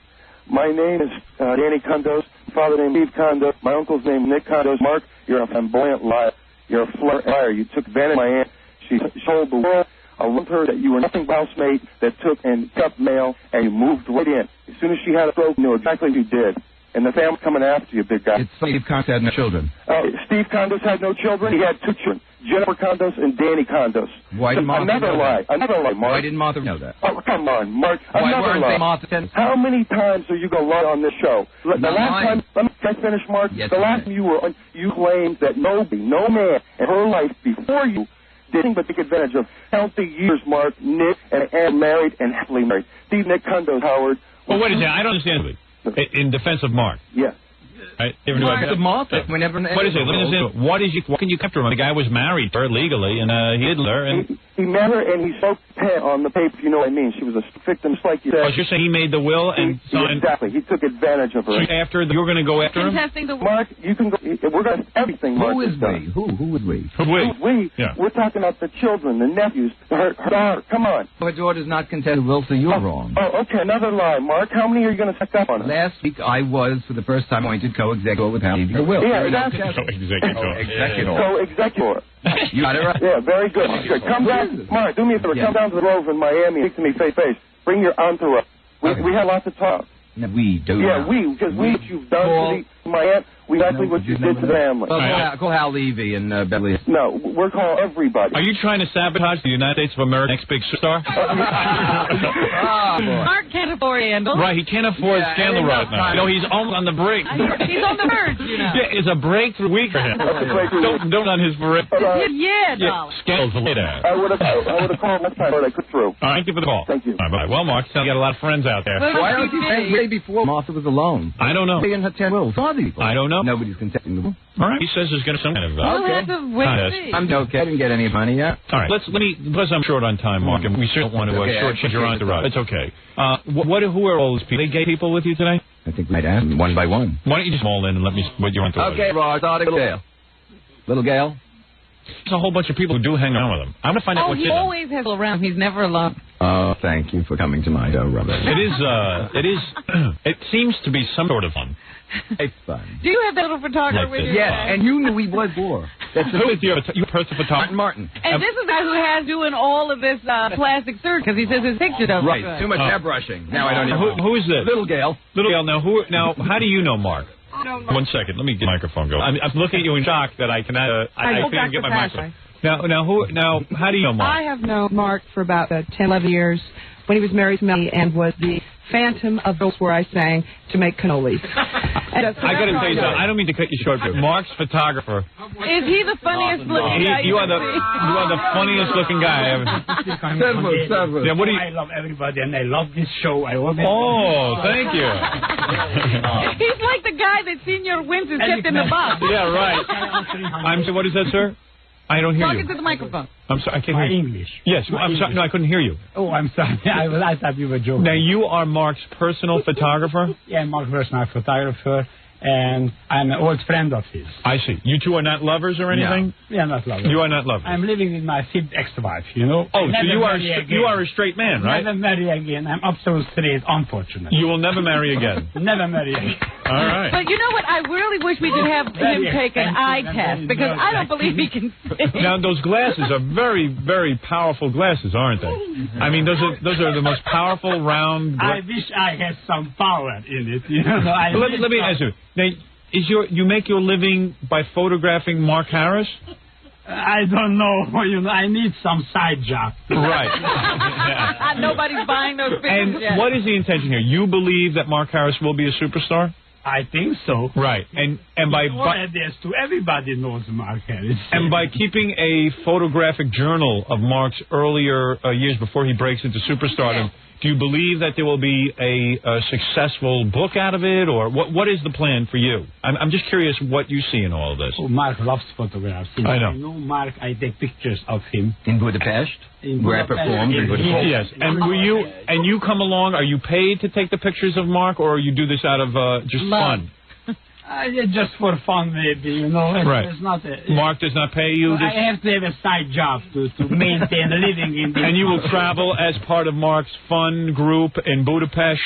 My name is Danny Condos. Father named Steve Condos. My uncle's name Nick Condos. Mark, you're a flamboyant liar. You're a liar. You took advantage of my aunt. She told the world around her that you were nothing but a housemate that took and got mail, and you moved right in. As soon as she had a stroke, you knew exactly what you did. And the family's coming after you, big guy. Steve Condos had no children. Steve Condos had no children. He had 2 children, Jennifer Condos and Danny Condos. Why didn't Martha Another lie, Mark. Why didn't Martha know that? Oh, come on, Mark. Why another weren't lie. they Martha? How many times are you going to lie on this show? The last time, let me finish, Mark. Yes, the last time you were on, you claimed that no man in her life before you did anything but take advantage of healthy years, Mark, Nick, and Ann married and happily married. Steve, Nick Condos, Howard. Well, wait a second. I don't understand. In defense of Mark. Yes. Martha. What is it? What can you keep from him? The guy was married to her legally, and he did her. And he met her, and he spoke pen on the paper. You know what I mean? She was a victim, just like you said. Oh, you're saying he made the will and signed? Exactly. He took advantage of her. So after you're going to go after him? Mark, you can go. We're going to everything. Mark Who is we? Who would we? We. Yeah. We're talking about the children, the nephews, her daughter. Come on. My daughter's not contested will, so you're wrong. Oh, okay. Another lie, Mark. How many are you going to set up on? Last week I was, for the first time, appointed co-executive with Howard. Will. Yeah, that's co-executor. You got it right. Yeah, very good. Come down, Mark. Do me a favor. Come down to the Grove in Miami and speak to me face to face. Bring your entourage. We have lots to talk. No, we do. Yeah, because what you've done to my aunt, exactly what you did to the family. Call Hal Levy and Beverly. No, we're calling everybody. Are you trying to sabotage the United States of America next big superstar? Mark can't afford scandal. Right, he can't afford scandal right now. You know, he's almost on the brink. He's on the verge, you know. Yeah, it's a breakthrough week for him. Don't on his verge. Scandal's later. I would have called next time, but I could through. All right, thank you for the call. Thank you. All right, well, Mark, you got a lot of friends out there. Why don't you think way before Martha was alone? I don't know. I don't know. Nobody's contesting the will. All right. He says there's going to be some kind of I'm okay. I didn't get any money yet. All right. Plus I'm short on time, Mark, and we certainly want to shortchange your entourage. It's okay. Who are all these people? Are they gay people with you today? I think we might ask them one by one. Why don't you just call in and let me what your entourage? Okay, Ross. Little Gail. Little Gail. There's a whole bunch of people who do hang around with him. I'm going to find out what's in him. He always has around. He's never alone. Oh, thank you for coming to my show, Robert. It seems to be some sort of fun. It's fun. Do you have that little photographer with you? Yes, and you knew he was war. Who is your photographer? Martin. And this is the guy who has doing all of this plastic surgery because he says his picture doesn't look good. Too much hair brushing. Now I don't know. Who is this? Little Gail. Little Gail. Now, how do you know Mark? 1 second. Let me get the microphone going. I'm looking at you in shock that I cannot. I can't get my microphone. Now, how do you know Mark? I have known Mark for about 10, 11 years when he was married to me and was the phantom of those where I sang to make cannolis. I got to tell you something. I don't mean to cut you short, but Mark's photographer. Is he the funniest looking guy you are the funniest looking guy I ever. Yeah, what do you? I love everybody and I love this show. Thank you. He's like the guy that Senior Winston kept in the box. Yeah, right. What is that, sir? I don't hear you. Talking to the microphone. I'm sorry, I can't hear you. English. Yes, I'm sorry. No, I couldn't hear you. Oh, I'm sorry. I thought you were joking. Now, you are Mark's personal photographer? Yeah, Mark's personal photographer, and I'm an old friend of his. I see. You two are not lovers or anything? No, we are not lovers. You are not lovers. I'm living with my fifth ex-wife, you know. Oh, so you are a straight man, right? Never marry again. I'm absolutely straight, unfortunately. You will never marry again? Never marry again. All right. But you know what? I really wish we could have him take an eye test, because I don't believe he can see. Now, those glasses are very, very powerful glasses, aren't they? I mean, those are the most powerful, round... I wish I had some power in it, you know. Let me ask you. Now, you make your living by photographing Mark Harris? I don't know. You know, I need some side job. Right. Nobody's buying those pictures And yet. what is the intention here? You believe that Mark Harris will be a superstar? I think so. Right. And by everybody knows Mark Harris. And by keeping a photographic journal of Mark's earlier years before he breaks into superstardom, do you believe that there will be a successful book out of it, or what is the plan for you? I'm just curious what you see in all of this. Oh, Mark loves photographs. I know. I know Mark. I take pictures of him. In Budapest? Where I performed in Budapest? Yes. And you come along, are you paid to take the pictures of Mark, or you do this out of just fun? Just for fun, maybe, you know. Right. It's not Mark does not pay you? I have to have a side job to maintain a living in this. And you will travel as part of Mark's fun group in Budapest?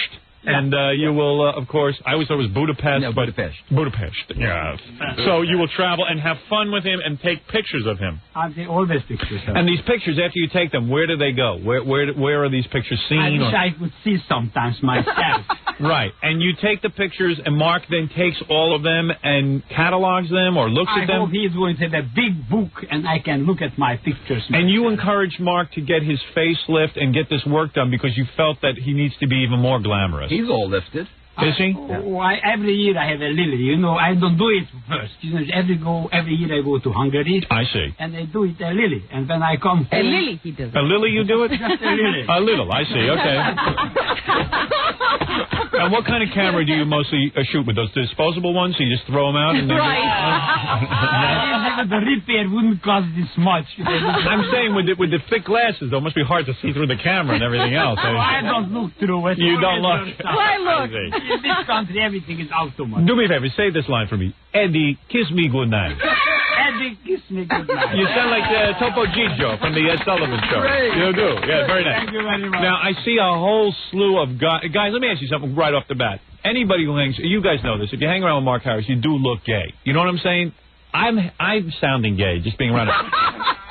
And you will, of course, I always thought it was Budapest. No, Budapest. Budapest, yeah. So you will travel and have fun with him and take pictures of him. I take always pictures of him. And these pictures, after you take them, where do they go? Where are these pictures seen? I wish I could see sometimes myself. Right. And you take the pictures, and Mark then takes all of them and catalogs them or looks at them? I hope he's going to have a big book, and I can look at my pictures myself. And you encourage Mark to get his facelift and get this work done because you felt that he needs to be even more glamorous. He's all lifted. Is he? Every year I have a lily. You know, I don't do it first. You know, every year I go to Hungary. I see. And I do it a lily. And when I come home... A lily he does it. A lily you do it? Just a lily. A little, I see. Okay. And what kind of camera do you mostly shoot with? Those disposable ones? So you just throw them out? And The repair wouldn't cost this much. I'm saying with the thick glasses, though, it must be hard to see through the camera and everything else. I don't look through it. You don't look. Why look? In this country, everything is automatic. Do me a favor. Say this line for me. Eddie, kiss me goodnight. Eddie, kiss me goodnight. You sound like Topo Gigio from the Ed Sullivan Show. Great. You do. Yeah, very nice. Thank you very much. Now, I see a whole slew of guys. Guys, let me ask you something right off the bat. Anybody who hangs, you guys know this, if you hang around with Mark Harris, you do look gay. You know what I'm saying? I'm sounding gay, just being around.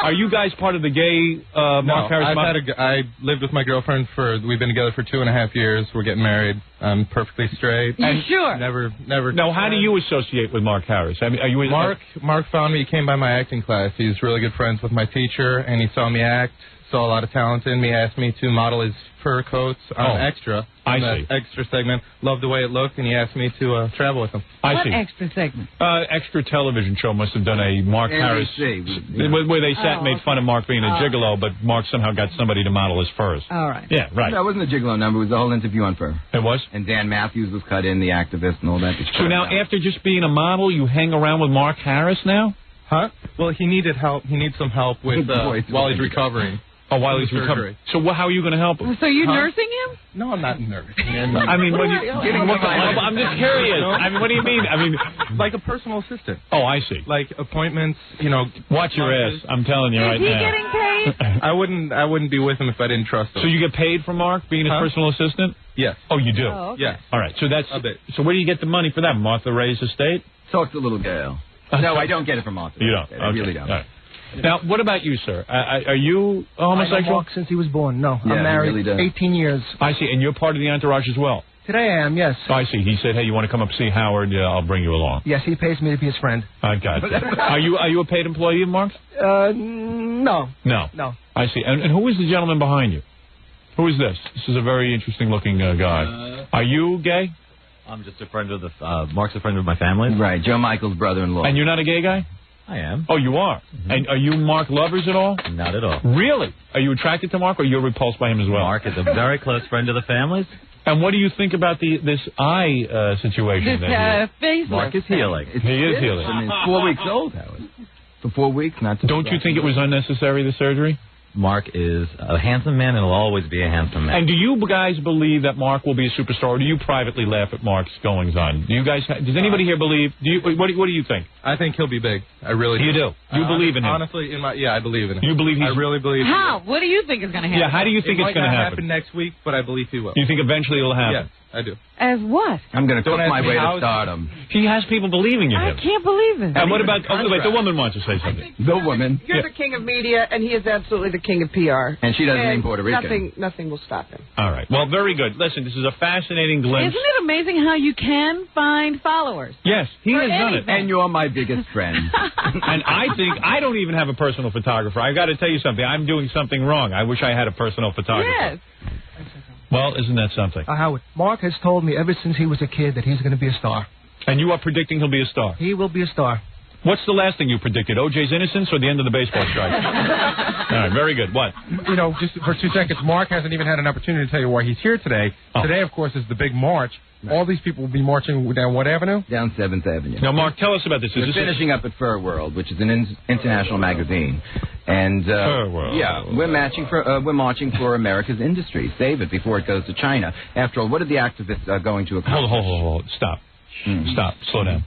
Are you guys part of the gay Mark Harris? I lived with my girlfriend we've been together for 2.5 years. We're getting married. I'm perfectly straight. You sure? Never. No, how do you associate with Mark Harris? I mean, are you Mark found me. He came by my acting class. He's really good friends with my teacher, and he saw me act. Saw a lot of talent in me. Asked me to model his fur coats on Extra. I see. Extra segment. Loved the way it looked, and he asked me to travel with him. I what see. Extra segment? Extra television show must have done a Mark Harris where they sat and made fun of Mark being a gigolo, but Mark somehow got somebody to model his furs. All right. Yeah, right. No, it wasn't a gigolo number. It was the whole interview on fur. It was? And Dan Matthews was cut in, the activist and all that. So now, after just being a model, you hang around with Mark Harris now? Huh? Well, he needed help. He needs some help with while he's recovering. Oh, while he's recovering. So how are you going to help him? So you nursing him? No, I'm not nursing him. I mean, when I'm just curious. I mean, what do you mean? I mean, like a personal assistant. Oh, I see. Like appointments, you know. Watch your ass. I'm telling you right now. Is he getting paid? I wouldn't be with him if I didn't trust him. So you get paid for Mark being his personal assistant? Yes. Oh, you do? Oh, okay. Yes. All right. So that's a bit. So where do you get the money for that? Martha Ray's estate? Talk to the little girl. No, I don't get it from Martha. You don't? I really don't. All right. Now, what about you, sir? Are you a homosexual? I know Mark since he was born. No, Yeah, I'm married really 18 years. I see, and you're part of the entourage as well. Today I am, yes. Oh, I see. He said, hey, you want to come up see Howard? I'll bring you along. Yes, he pays me to be his friend. I got you. Are you a paid employee of Mark's? No. No. No. I see. And who is the gentleman behind you? Who is this? This is a very interesting-looking guy. Are you gay? I'm just a friend of the... Mark's a friend of my family. Right, Joe Michaels' brother-in-law. And you're not a gay guy? I am. Oh, you are? Mm-hmm. And are you Mark lovers at all? Not at all. Really? Are you attracted to Mark, or you're repulsed by him as well? Mark is a very close friend of the family's. And what do you think about this eye situation? This face. Mark is healing. He is healing. I mean, it's 4 weeks old, Howard. For 4 weeks, not to... Don't you think it was unnecessary, the surgery? Mark is a handsome man and will always be a handsome man. And do you guys believe that Mark will be a superstar, or do you privately laugh at Mark's goings-on? Do you guys? Does anybody here believe? What do you think? I think he'll be big. I really do. You do? You believe in him? Honestly, I believe in him. You believe I really believe. How? What do you think is going to happen? Yeah, how do you think it's going to happen? It might not happen next week, but I believe he will. You think eventually it'll happen? Yes, I do. As what? I'm going to cook my way to stardom. He has people believing in I him. can't believe it. And what about... Oh, wait, the woman wants to say something. The woman. You're the king of media, and he is absolutely the king of PR. And she doesn't mean Puerto Rican. Nothing will stop him. All right. Well, very good. Listen, this is a fascinating glimpse. Isn't it amazing how you can find followers? Yes, he has done it. And you're my biggest friend. And I think I don't even have a personal photographer. I've got to tell you something. I'm doing something wrong. I wish I had a personal photographer. Yes. Well, isn't that something? Howard, Mark has told me ever since he was a kid that he's going to be a star. And you are predicting he'll be a star? He will be a star. What's the last thing you predicted? O.J.'s innocence or the end of the baseball strike? All right, very good. What? You know, just for 2 seconds, Mark hasn't even had an opportunity to tell you why he's here today. Oh. Today, of course, is the big march. All these people will be marching down what avenue? Down 7th Avenue. Now, Mark, tell us about this. We're finishing up at Fur World, which is an international magazine. And Fur World. Yeah, we're marching for America's industry. Save it before it goes to China. After all, what are the activists going to accomplish? Hold. Stop. Stop. Slow down.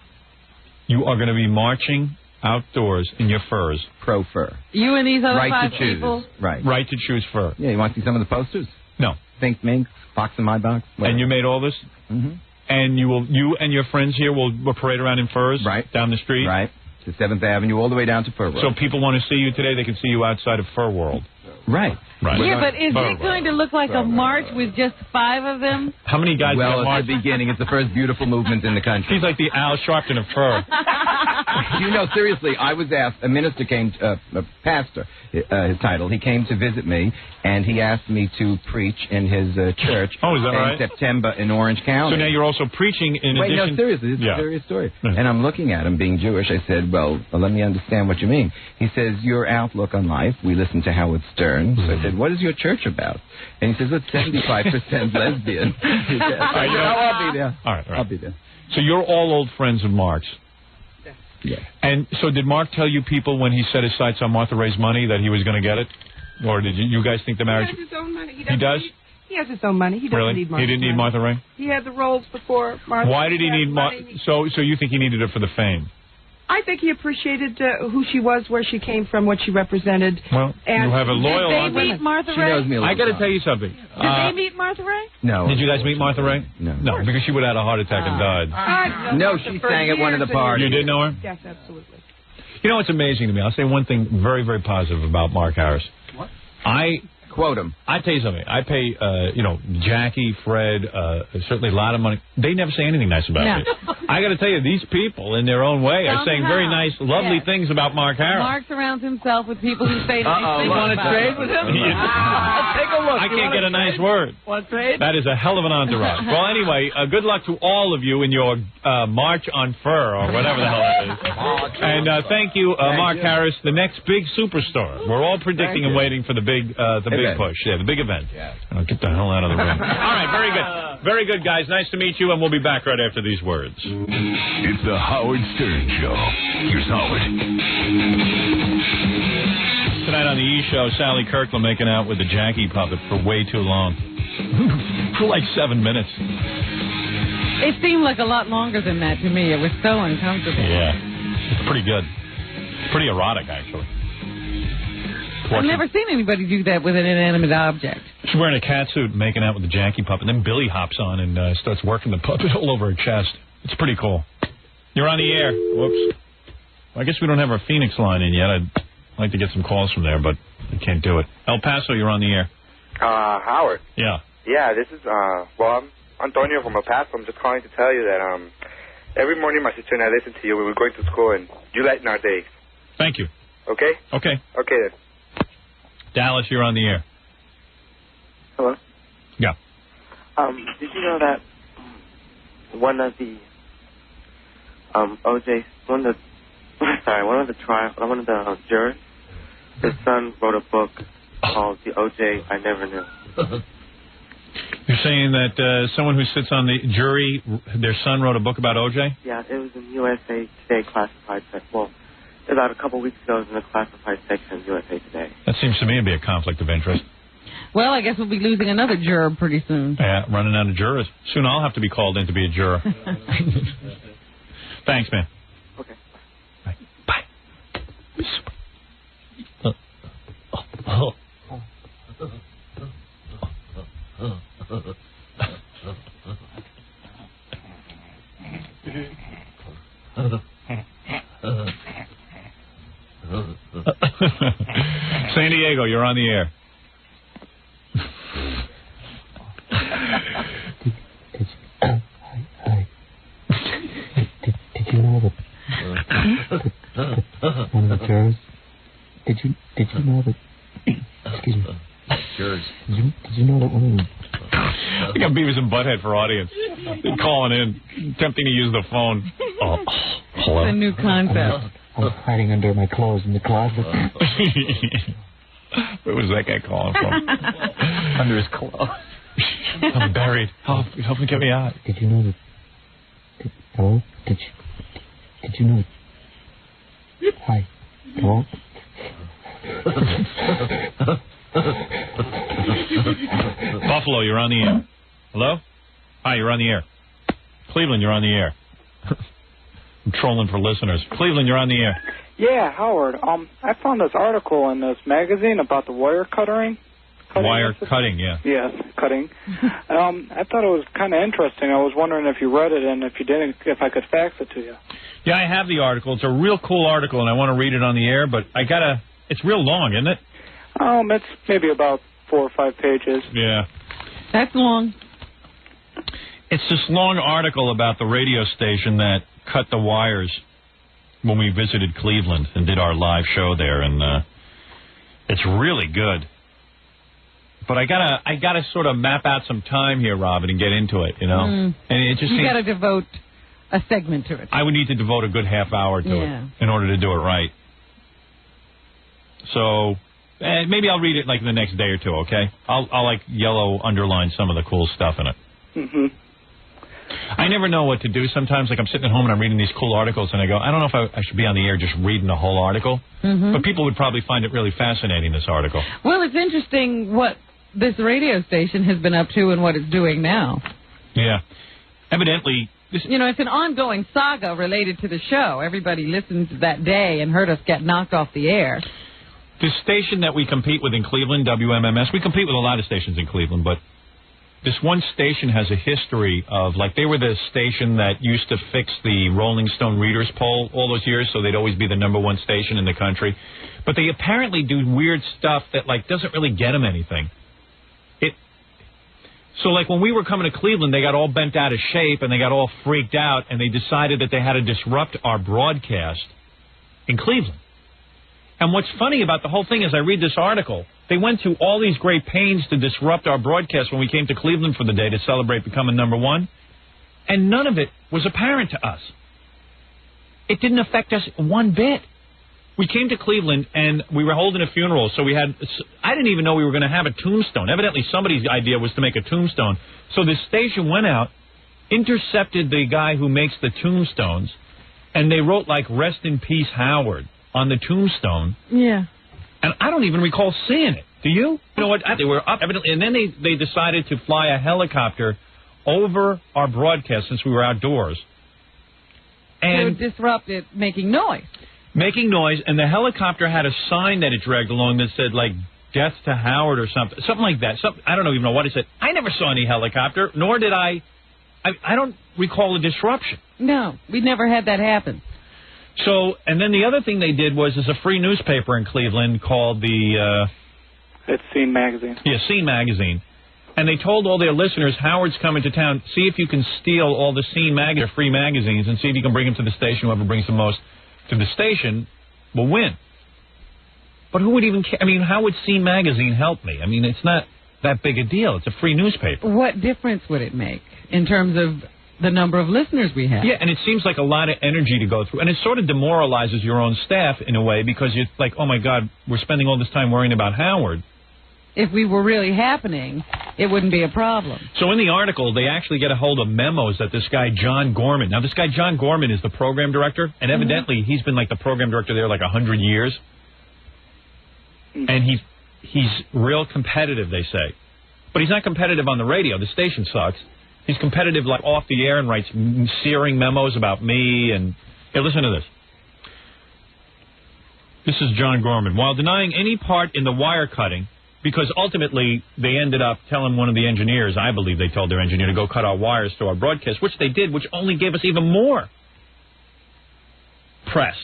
You are going to be marching outdoors in your furs. Pro-fur. You and these other right 5 to choose. people? Right. Right to choose fur. Yeah, you want to see some of the posters? No. Think Mink, Fox in My Box. Whatever. And you made all this? Mm-hmm. And you and your friends here will parade around in furs? Right. Down the street? Right. To 7th Avenue, all the way down to Fur World. So people want to see you today, they can see you outside of Fur World. Right. Right. Yeah, but is it going to look like a march with just 5 of them? How many guys Well, got at the beginning, it's the first beautiful movement in the country. He's like the Al Sharpton of fur. You know, seriously, I was asked, a minister came, a pastor, his title, he came to visit me, and he asked me to preach in his church Oh, is that right? in September in Orange County. So now you're also preaching in Wait, addition... no, seriously, this is a serious story. And I'm looking at him, being Jewish. I said, well, let me understand what you mean. He says, your outlook on life, we listen to Howard Stern. So I said, what is your church about? And he says, it's 75% lesbian. He said, I'll be there. All right. I'll be there. So you're all old friends of Mark's? Yeah. And so did Mark tell you people when he set his sights on Martha Ray's money that he was going to get it? Or did you guys think the marriage... He has his own money. He does? He has his own money. He doesn't need Martha. He didn't need Martha Ray? He had the roles before Martha. Why did he need Martha? So you think he needed it for the fame? I think he appreciated who she was, where she came from, what she represented. Well, and you have a loyal... Did they meet Martha She Ray? knows me a I little got to time. tell you something. Did they meet Martha Ray? No. Did you guys meet Martha Ray? No. No, because she would have had a heart attack and died. No, she sang at one of the parties. You did know her? Yes, absolutely. You know what's amazing to me? I'll say one thing very, very positive about Mark Harris. What? Quote him. I tell you something. I pay, Jackie, Fred, certainly a lot of money. They never say anything nice about me. I got to tell you, these people, in their own way, are saying very nice, lovely things about Mark Harris. Mark surrounds himself with people who say nice things. You want to trade with him? Take a look. I can't get a nice word. Want to trade? That is a hell of an entourage. Well, anyway, good luck to all of you in your March on Fur, or whatever the hell it is. And thank you, Mark Harris, the next big superstar. We're all predicting and waiting for the big push. Yeah, the big event. Yeah. Oh, get the hell out of the room. All right, very good. Very good, guys. Nice to meet you, and we'll be back right after these words. It's the Howard Stern Show. Here's Howard. Tonight on the E! Show, Sally Kirkland making out with the Jackie puppet for way too long. For like 7 minutes. It seemed like a lot longer than that to me. It was so uncomfortable. Yeah. It's pretty good. Pretty erotic, actually. I've never seen anybody do that with an inanimate object. She's wearing a cat suit, making out with the Jackie puppet. Then Billy hops on and starts working the puppet all over her chest. It's pretty cool. You're on the air. Whoops. Well, I guess we don't have our Phoenix line in yet. I'd like to get some calls from there, but I can't do it. El Paso, you're on the air. Howard. Yeah. Yeah, this is, Antonio from El Paso. I'm just calling to tell you that every morning my sister and I listen to you when we're going to school, and you lighten our days. Thank you. Okay? Okay. Okay, then. Dallas, you're on the air. Hello? Yeah. Did you know that one of the one of the jurors, his son wrote a book called The O.J. I Never Knew. You're saying that someone who sits on the jury, their son wrote a book about O.J.? Yeah, it was in USA Today classified section. Well, about a couple weeks ago, it was in the classified section of USA Today. That seems to me to be a conflict of interest. Well, I guess we'll be losing another juror pretty soon. Yeah, running out of jurors. Soon I'll have to be called in to be a juror. Thanks, man. Okay. Bye. San Diego, you're on the air. Did you know that one of the jurors? Did you know that? Excuse me. Jurors. Did you know that one of them? I think I'm Beavis and Butthead for audience. They're calling in, attempting to use the phone. Oh, hello. It's a new concept. I was hiding under my clothes in the closet. Where was that guy calling from? Under his clothes. I'm buried. Help me get me out. Did you know that? Hello? Did you know that? Hi. Hello? Buffalo, you're on the air. Hello? Hi, you're on the air. Cleveland, you're on the air. I'm trolling for listeners. Cleveland, you're on the air. Yeah, Howard. I found this article in this magazine about the wire cutting. Wire cutting, yeah. Yes, cutting. I thought it was kind of interesting. I was wondering if you read it, and if you didn't, if I could fax it to you. Yeah, I have the article. It's a real cool article, and I want to read it on the air, but it's real long, isn't it? It's maybe about 4 or 5 pages. Yeah. That's long. It's this long article about the radio station that cut the wires when we visited Cleveland and did our live show there, and it's really good. But I gotta sort of map out some time here, Robin, and get into it, you know. And it just you got to devote a segment to it. I would need to devote a good half hour to it in order to do it right. So maybe I'll read it like the next day or two. Okay, I'll like yellow underline some of the cool stuff in it. Mhm. I never know what to do. Sometimes, like I'm sitting at home and I'm reading these cool articles, and I go, I don't know if I should be on the air just reading the whole article. But people would probably find it really fascinating, this article. Well, it's interesting what this radio station has been up to and what it's doing now. Yeah. Evidently, it's an ongoing saga related to the show. Everybody listened that day and heard us get knocked off the air. The station that we compete with in Cleveland, WMMS, we compete with a lot of stations in Cleveland, but this one station has a history of, like, they were the station that used to fix the Rolling Stone Readers poll all those years, so they'd always be the #1 station in the country. But they apparently do weird stuff that, like, doesn't really get them anything. So, like, when we were coming to Cleveland, they got all bent out of shape and they got all freaked out, and they decided that they had to disrupt our broadcast in Cleveland. And what's funny about the whole thing is I read this article. They went to all these great pains to disrupt our broadcast when we came to Cleveland for the day to celebrate becoming #1, and none of it was apparent to us. It didn't affect us one bit. We came to Cleveland, and we were holding a funeral, so I didn't even know we were going to have a tombstone. Evidently, somebody's idea was to make a tombstone. So this station went out, intercepted the guy who makes the tombstones, and they wrote, like, "Rest in Peace, Howard," on the tombstone. Yeah. And I don't even recall seeing it. Do you? You know what? They were up, evidently, and then they decided to fly a helicopter over our broadcast since we were outdoors. And to disrupt it, making noise. Making noise, and the helicopter had a sign that it dragged along that said, like, "Death to Howard" or something like that. I don't even know what it said. I never saw any helicopter, nor did I don't recall a disruption. No, we never had that happen. So, and then the other thing they did was there's a free newspaper in Cleveland called It's Scene Magazine. Yeah, Scene Magazine. And they told all their listeners, Howard's coming to town. See if you can steal all the Scene free magazines and see if you can bring them to the station. Whoever brings the most to the station will win. But who would even care? I mean, how would Scene magazine help me? I mean, it's not that big a deal. It's a free newspaper. What difference would it make in terms of the number of listeners we have? Yeah, and it seems like a lot of energy to go through. And it sort of demoralizes your own staff in a way because you're like, oh, my God, we're spending all this time worrying about Howard. If we were really happening, it wouldn't be a problem. So in the article, they actually get a hold of memos that this guy, John Gorman. Now, this guy, John Gorman, is the program director. And evidently, he's been like the program director there like 100 years. And he's real competitive, they say. But he's not competitive on the radio. The station sucks. He's competitive like off the air and writes searing memos about me. And hey, listen to this. This is John Gorman. While denying any part in the wire cutting, because ultimately they ended up telling one of the engineers, I believe they told their engineer to go cut our wires to our broadcast, which they did, which only gave us even more press.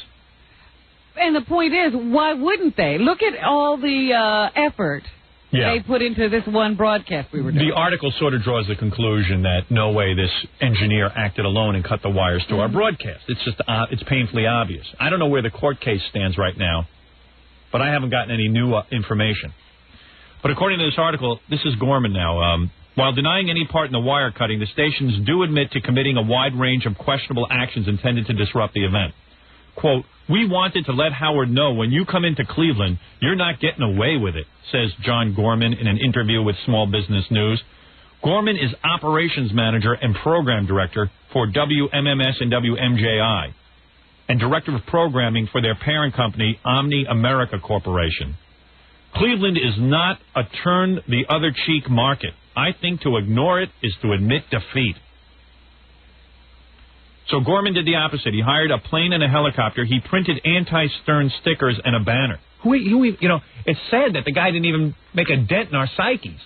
And the point is, why wouldn't they? Look at all the effort they put into this one broadcast we were doing. The article sort of draws the conclusion that no way this engineer acted alone and cut the wires to our broadcast. It's just it's painfully obvious. I don't know where the court case stands right now, but I haven't gotten any new information. But according to this article, this is Gorman now. While denying any part in the wire cutting, the stations do admit to committing a wide range of questionable actions intended to disrupt the event. Quote, we wanted to let Howard know when you come into Cleveland, you're not getting away with it, says John Gorman in an interview with Small Business News. Gorman is operations manager and program director for WMMS and WMJI and director of programming for their parent company, Omni America Corporation. Cleveland is not a turn-the-other-cheek market. I think to ignore it is to admit defeat. So Gorman did the opposite. He hired a plane and a helicopter. He printed anti-Stern stickers and a banner. It's sad that the guy didn't even make a dent in our psyches.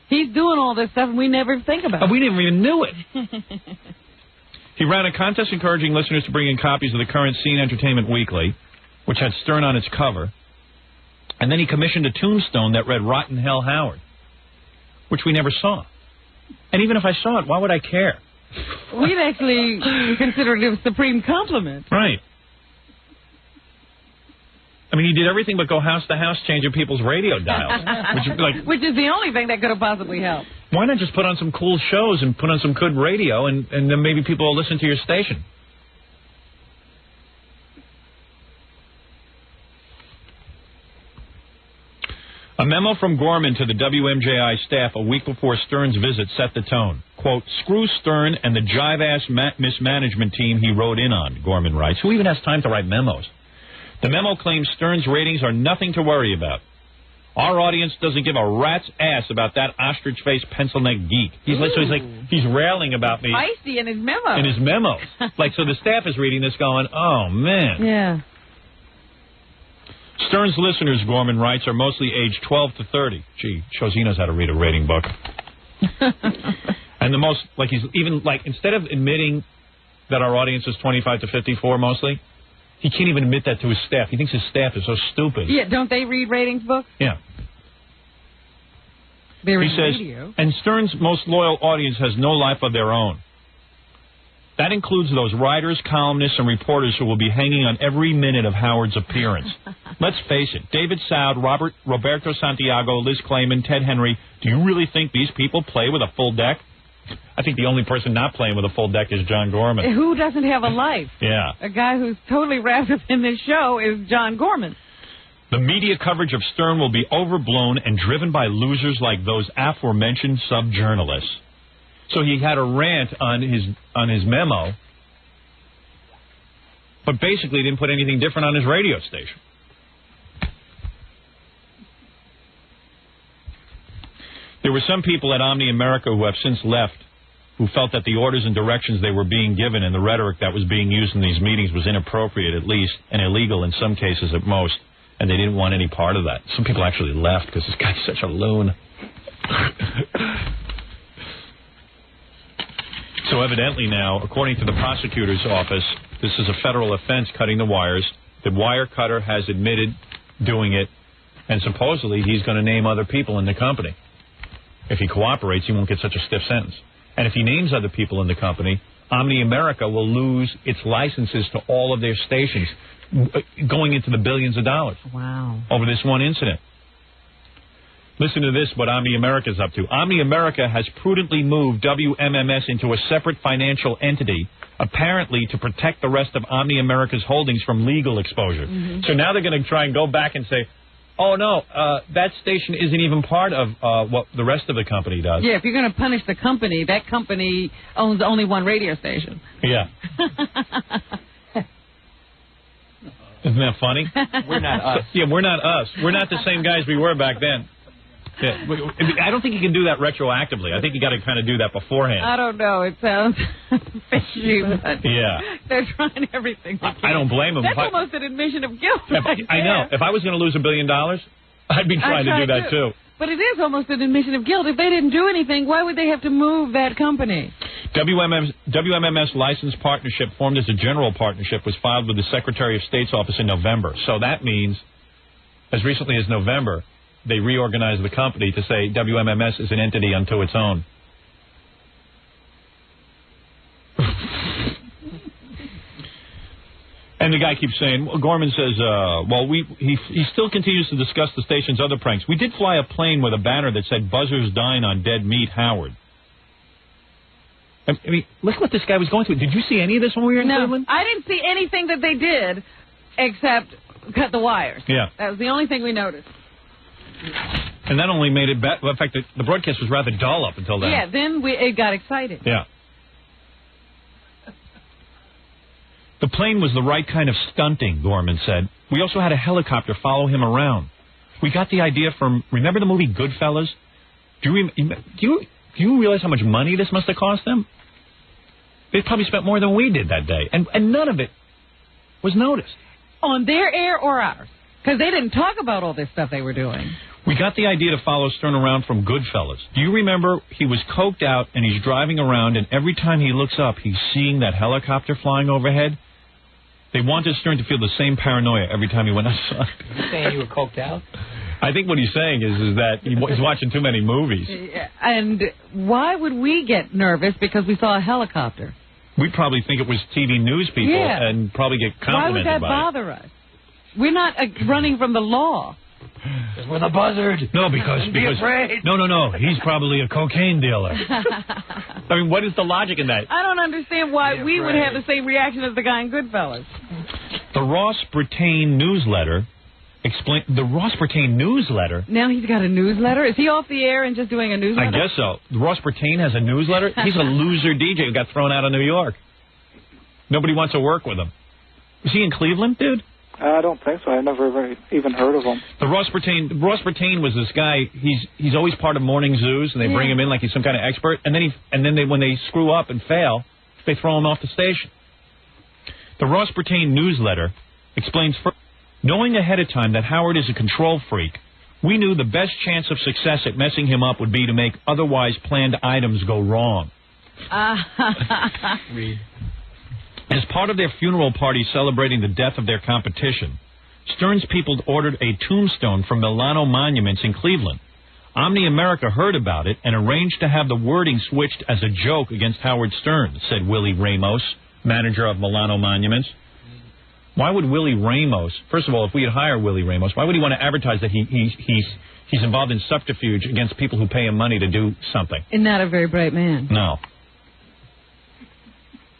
He's doing all this stuff and we never think about it. We never even knew it. He ran a contest encouraging listeners to bring in copies of the current Scene Entertainment Weekly, which had Stern on its cover. And then he commissioned a tombstone that read Rotten Hell Howard, which we never saw. And even if I saw it, why would I care? We'd actually consider it a supreme compliment. Right. I mean, he did everything but go house to house changing people's radio dials. Which is the only thing that could have possibly helped. Why not just put on some cool shows and put on some good radio and then maybe people will listen to your station? A memo from Gorman to the WMJI staff a week before Stern's visit set the tone. Quote, screw Stern and the jive-ass mismanagement team he rode in on, Gorman writes. Who even has time to write memos? The memo claims Stern's ratings are nothing to worry about. Our audience doesn't give a rat's ass about that ostrich-faced pencil-neck geek. He's railing about me. Feisty in his memo. In his memos. So the staff is reading this going, oh, man. Yeah. Stern's listeners, Gorman writes, are mostly aged 12 to 30. Gee, shows he knows how to read a rating book. And the most, instead of admitting that our audience is 25 to 54 mostly, he can't even admit that to his staff. He thinks his staff is so stupid. Yeah, don't they read ratings books? Yeah. They read he says, radio. And Stern's most loyal audience has no life of their own. That includes those writers, columnists, and reporters who will be hanging on every minute of Howard's appearance. Let's face it, David Soud, Roberto Santiago, Liz Clayman, Ted Henry, do you really think these people play with a full deck? I think the only person not playing with a full deck is John Gorman. Who doesn't have a life? Yeah. A guy who's totally wrapped up in this show is John Gorman. The media coverage of Stern will be overblown and driven by losers like those aforementioned sub-journalists. So he had a rant on his memo, but basically didn't put anything different on his radio station. There were some people at Omni America who have since left who felt that the orders and directions they were being given and the rhetoric that was being used in these meetings was inappropriate at least and illegal in some cases at most, and they didn't want any part of that. Some people actually left because this guy's such a loon. So evidently now, according to the prosecutor's office, this is a federal offense, cutting the wires. The wire cutter has admitted doing it, and supposedly he's going to name other people in the company. If he cooperates, he won't get such a stiff sentence. And if he names other people in the company, Omni America will lose its licenses to all of their stations, going into the billions of dollars. Wow. Over this one incident. Listen to this, what Omni America is up to. Omni America has prudently moved WMMS into a separate financial entity, apparently to protect the rest of Omni America's holdings from legal exposure. So now they're going to try and go back and say, oh, no, that station isn't even part of what the rest of the company does. Yeah, if you're going to punish the company, that company owns only one radio station. Yeah. Isn't that funny? We're not us. Yeah, we're not us. We're not the same guys we were back then. Yeah. I don't think you can do that retroactively. I think you got to kind of do that beforehand. I don't know. It sounds fishy, but yeah. They're trying everything they can. I don't blame them. That's almost an admission of guilt. I know. If I was going to lose $1 billion, I'd be trying to do that too. But it is almost an admission of guilt. If they didn't do anything, why would they have to move that company? WMMS licensed partnership formed as a general partnership was filed with the Secretary of State's office in November. So that means, as recently as November, they reorganized the company to say WMMS is an entity unto its own. And the guy keeps saying, Gorman says, he still continues to discuss the station's other pranks. We did fly a plane with a banner that said, Buzzers dine on dead meat, Howard. I mean, look what this guy was going through. Did you see any of this when we were in Cleveland? I didn't see anything that they did except cut the wires. Yeah. That was the only thing we noticed. And that only made it better. Well, in fact, the broadcast was rather dull up until then. Yeah, then it got exciting. Yeah. The plane was the right kind of stunting, Gorman said. We also had a helicopter follow him around. We got the idea from, remember the movie Goodfellas? Do you realize how much money this must have cost them? They probably spent more than we did that day. And none of it was noticed. On their air or ours? Because they didn't talk about all this stuff they were doing. We got the idea to follow Stern around from Goodfellas. Do you remember he was coked out and he's driving around and every time he looks up, he's seeing that helicopter flying overhead? They wanted Stern to feel the same paranoia every time he went outside. You saying you were coked out? I think what he's saying is that he's watching too many movies. And why would we get nervous because we saw a helicopter? We'd probably think it was TV news people and probably get complimented by it. Why would that bother us? We're not running from the law. Because we're the buzzard. No, because no. He's probably a cocaine dealer. I mean, what is the logic in that? I don't understand why we would have the same reaction as the guy in Goodfellas. The Ross Brattain newsletter The Ross Brattain newsletter. Now he's got a newsletter? Is he off the air and just doing a newsletter? I guess so. Ross Brattain has a newsletter? He's a loser DJ who got thrown out of New York. Nobody wants to work with him. Is he in Cleveland, dude? I don't think so. I've never even heard of him. The Ross Brattain was this guy. He's always part of morning zoos, and they bring him in like he's some kind of expert. And then when they screw up and fail, they throw him off the station. The Ross Brattain newsletter explains first, knowing ahead of time that Howard is a control freak, we knew the best chance of success at messing him up would be to make otherwise planned items go wrong. Read. As part of their funeral party celebrating the death of their competition, Stern's people ordered a tombstone from Milano Monuments in Cleveland. Omni America heard about it and arranged to have the wording switched as a joke against Howard Stern, said Willie Ramos, manager of Milano Monuments. Why would Willie Ramos, first of all, if we had hired Willie Ramos, why would he want to advertise that he's involved in subterfuge against people who pay him money to do something? And not a very bright man. No.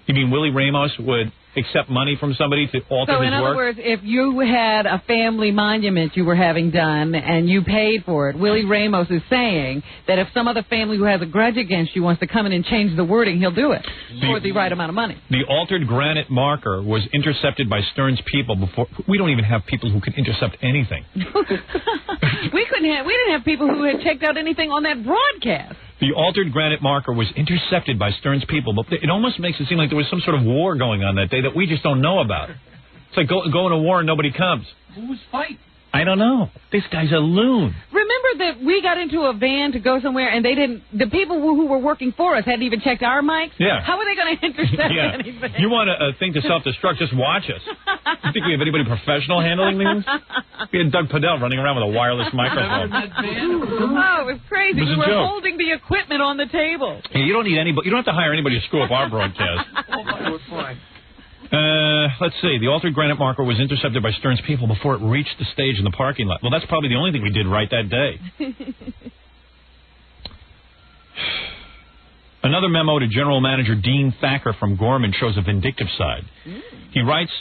You mean Willie Ramos would accept money from somebody to alter his work? So, in other words, if you had a family monument you were having done and you paid for it, Willie Ramos is saying that if some other family who has a grudge against you wants to come in and change the wording, he'll do it for the right amount of money. The altered granite marker was intercepted by Stern's people before. We don't even have people who can intercept anything. We didn't have people who had checked out anything on that broadcast. The altered granite marker was intercepted by Stern's people, but it almost makes it seem like there was some sort of war going on that day that we just don't know about. It's like going to war and nobody comes. Who was fighting? I don't know. This guy's a loon. Remember that we got into a van to go somewhere, and the people who were working for us hadn't even checked our mics? Yeah. How are they going to intercept Yeah. anything? You want a thing to self-destruct, just watch us. You think we have anybody professional handling these? We had Doug Podell running around with a wireless microphone. Oh, it was crazy. It was We a were joke. holding the equipment on the table. Hey, you don't need anybody. You don't have to hire anybody to screw up our broadcast. Let's see. The altered granite marker was intercepted by Stern's people before it reached the stage in the parking lot. Well, that's probably the only thing we did right that day. Another memo to General Manager Dean Thacker from Gorman shows a vindictive side. He writes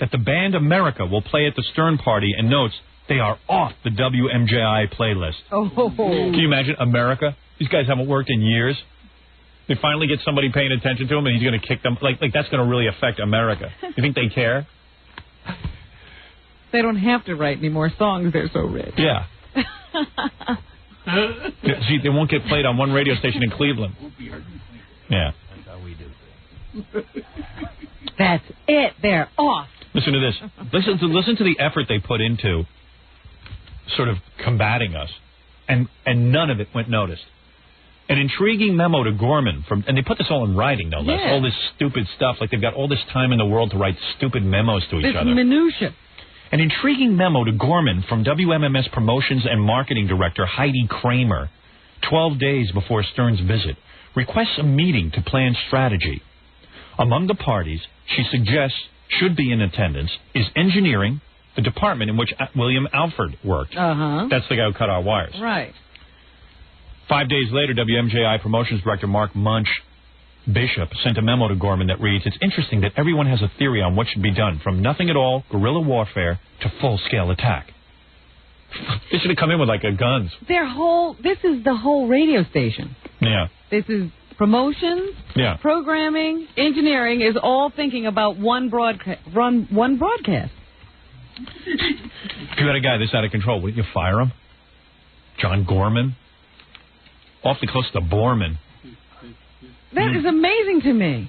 that the band America will play at the Stern party and notes they are off the WMJI playlist. Oh. Can you imagine America? These guys haven't worked in years. They finally get somebody paying attention to him, and he's going to kick them. Like that's going to really affect America. You think they care? They don't have to write any more songs. They're so rich. Yeah. See, they won't get played on one radio station in Cleveland. Yeah. That's how we do things. That's it. They're off. Listen to this. Listen to the effort they put into sort of combating us, and none of it went noticed. An intriguing memo to Gorman and they put this all in writing, no less. Yeah. All this stupid stuff, like they've got all this time in the world to write stupid memos to each other. Minutia. An intriguing memo to Gorman from WMMS Promotions and Marketing Director Heidi Kramer, 12 days before Stern's visit, requests a meeting to plan strategy. Among the parties she suggests should be in attendance is engineering, the department in which William Alford worked. Uh-huh. That's the guy who cut our wires. Right. 5 days later, WMJI Promotions Director Mark Munch Bishop sent a memo to Gorman that reads, "It's interesting that everyone has a theory on what should be done, from nothing at all, guerrilla warfare, to full-scale attack." They should have come in with, like, a guns. This is the whole radio station. Yeah. This is promotions, Yeah. programming, engineering is all thinking about one broadcast. If you had a guy this out of control, wouldn't you fire him? John Gorman? Awfully close to Borman. That is amazing to me.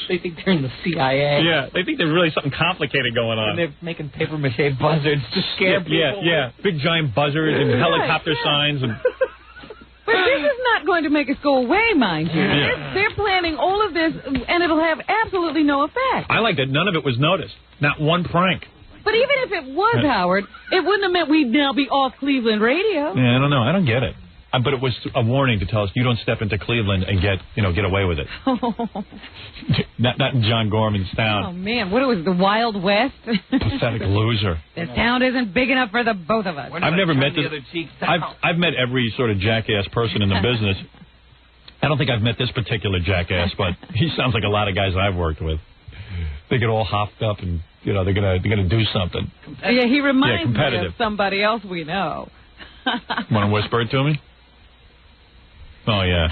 They think they're in the CIA. Yeah, they think there's really something complicated going on. And they're making papier-mâché buzzards to scare people. Yeah. Big giant buzzards and helicopter signs. And But this is not going to make us go away, mind you. Yeah. They're planning all of this, and it'll have absolutely no effect. I like that none of it was noticed. Not one prank. But even if it was, Howard, it wouldn't have meant we'd now be off Cleveland radio. Yeah, I don't know. I don't get it. But it was a warning to tell us you don't step into Cleveland and get away with it. Not in John Gorman's Oh, town. man, what was the Wild West? Pathetic loser. This town isn't big enough for the both of us. I've never met this. I've met every sort of jackass person in the business. I don't think I've met this particular jackass, but he sounds like a lot of guys I've worked with. They get all hopped up and they're gonna do something. Yeah, he reminds me competitive. of somebody else we know. Want to whisper it to me? Oh, yeah.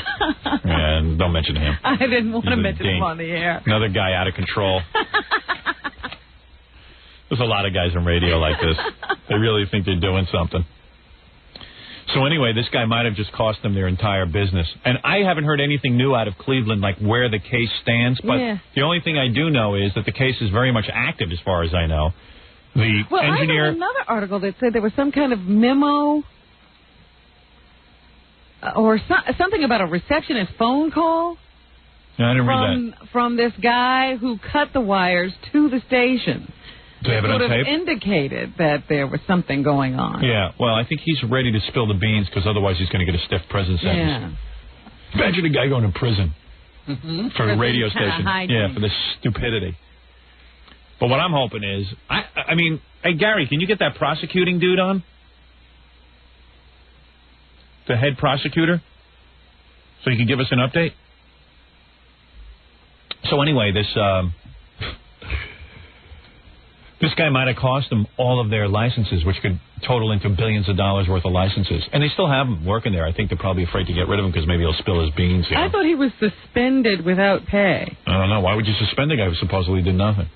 And don't mention him. I didn't want to He's a mention him dink. on the air. Another guy out of control. There's a lot of guys on radio like this. They really think they're doing something. So anyway, this guy might have just cost them their entire business. And I haven't heard anything new out of Cleveland, like where the case stands. But the only thing I do know is that the case is very much active, as far as I know. The engineer... I read another article that said there was some kind of memo or something about a receptionist phone call. No, I didn't read that. From this guy who cut the wires to the station. Do they have it on sort of tape? indicated that there was something going on. Yeah, well, I think he's ready to spill the beans because otherwise he's going to get a stiff prison sentence. Yeah. Imagine a guy going to prison for a radio station. Yeah, for this stupidity. But what I'm hoping is, I mean, hey, Gary, can you get that prosecuting dude on? The head prosecutor? So he can give us an update? So anyway, this guy might have cost them all of their licenses, which could total into billions of dollars worth of licenses. And they still have him working there. I think they're probably afraid to get rid of him because maybe he'll spill his beans. I thought he was suspended without pay. I don't know. Why would you suspend a guy who supposedly did nothing?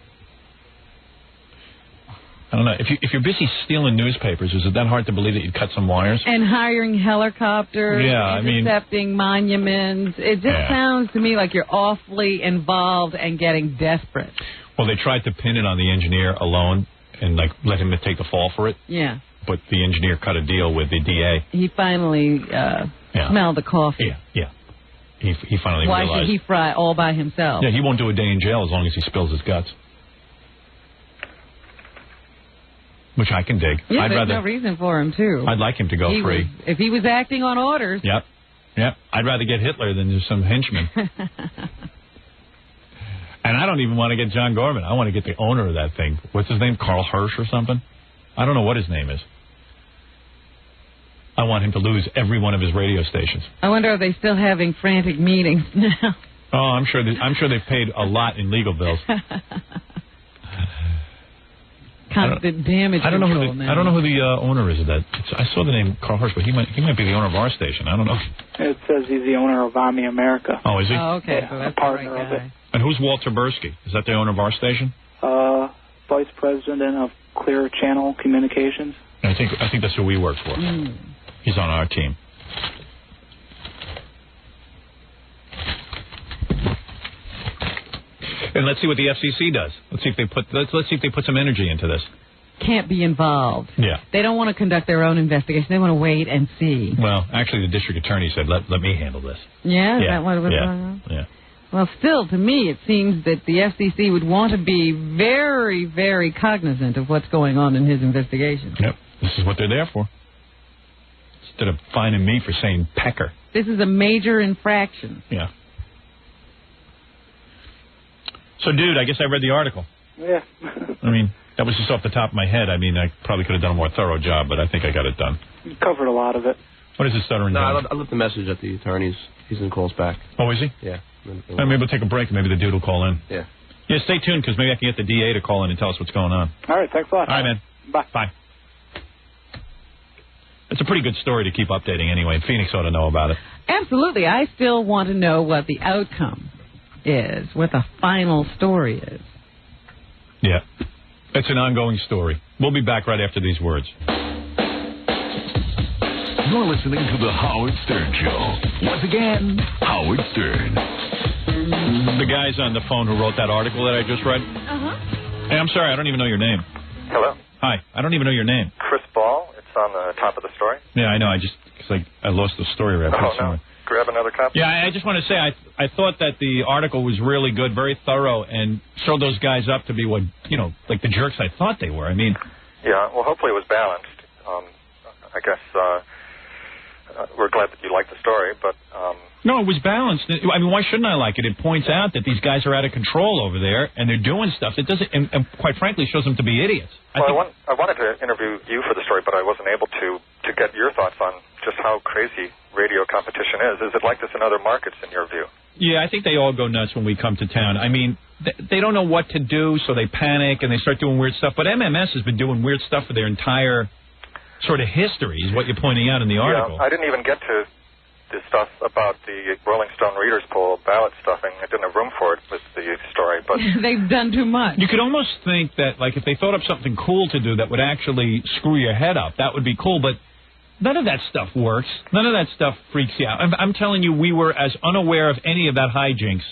I don't know. If you're busy stealing newspapers, is it that hard to believe that you'd cut some wires? And hiring helicopters, intercepting monuments. It just sounds to me like you're awfully involved and getting desperate. Well, they tried to pin it on the engineer alone, and like let him take the fall for it. Yeah. But the engineer cut a deal with the DA. He finally smelled the coffee. Yeah. He finally Why realized. should he fry all by himself? Yeah, he won't do a day in jail as long as he spills his guts. Which I can dig. Yeah, there's no reason for him to. I'd like him to go free. If he was acting on orders. Yep. I'd rather get Hitler than just some henchman. And I don't even want to get John Gorman. I want to get the owner of that thing. What's his name? Carl Hirsch or something? I don't know what his name is. I want him to lose every one of his radio stations. I wonder are they still having frantic meetings now? Oh, I'm sure they've paid a lot in legal bills. Constant damage. I don't know who the owner is of that. I saw the name Carl Hirsch, but he might be the owner of our station. I don't know. It says he's the owner of Omni America. Oh, is he? Oh, okay. Yeah, so that's a partner of it. And who's Walter Bursky? Is that the owner of our station? Vice President of Clear Channel Communications. I think that's who we work for. He's on our team. And let's see what the FCC does. Let's see if they put some energy into this. Can't be involved. Yeah. They don't want to conduct their own investigation. They want to wait and see. Well, actually, the district attorney said, let me handle this. Yeah? Is that what was going on? Yeah. Well, still, to me, it seems that the FCC would want to be very, very cognizant of what's going on in his investigation. Yep. This is what they're there for. Instead of fining me for saying pecker. This is a major infraction. Yeah. So, dude, I guess I read the article. Yeah. I mean, that was just off the top of my head. I mean, I probably could have done a more thorough job, but I think I got it done. You covered a lot of it. What is this stuttering? No, I left the message at the attorney's. He's in calls back. Oh, is he? Yeah. Maybe we'll take a break and maybe the dude will call in. Yeah. Yeah, stay tuned because maybe I can get the DA to call in and tell us what's going on. All right, thanks a lot. All right, man. Bye. It's a pretty good story to keep updating anyway. Phoenix ought to know about it. Absolutely. I still want to know what the outcome is, what the final story is. Yeah. It's an ongoing story. We'll be back right after these words. You're listening to The Howard Stern Show. Once again, Howard Stern. The guys on the phone who wrote that article that I just read. Uh-huh. Hey, I'm sorry, I don't even know your name. Hello. Hi, I don't even know your name. Chris Ball. It's on the top of the story. Yeah, I know. Because I lost the story right Oh, no. Grab another copy. Yeah, I just want to say I thought that the article was really good, very thorough, and showed those guys up to be what, like the jerks I thought they were. I mean... Yeah, well, hopefully it was balanced. I guess we're glad that you liked the story, but... No, it was balanced. I mean, why shouldn't I like it? It points out that these guys are out of control over there, and they're doing stuff that doesn't, and quite frankly, shows them to be idiots. I wanted to interview you for the story, but I wasn't able to get your thoughts on just how crazy radio competition is. Is it like this in other markets, in your view? Yeah, I think they all go nuts when we come to town. I mean, they don't know what to do, so they panic, and they start doing weird stuff. But MMS has been doing weird stuff for their entire sort of history, is what you're pointing out in the article. Yeah, I didn't even get to the stuff about the Rolling Stone Readers Poll ballot stuffing. I didn't have room for it with the story, but... They've done too much. You could almost think that, like, if they thought up something cool to do that would actually screw your head up, that would be cool, but none of that stuff works. None of that stuff freaks you out. I'm telling you, we were as unaware of any of that hijinks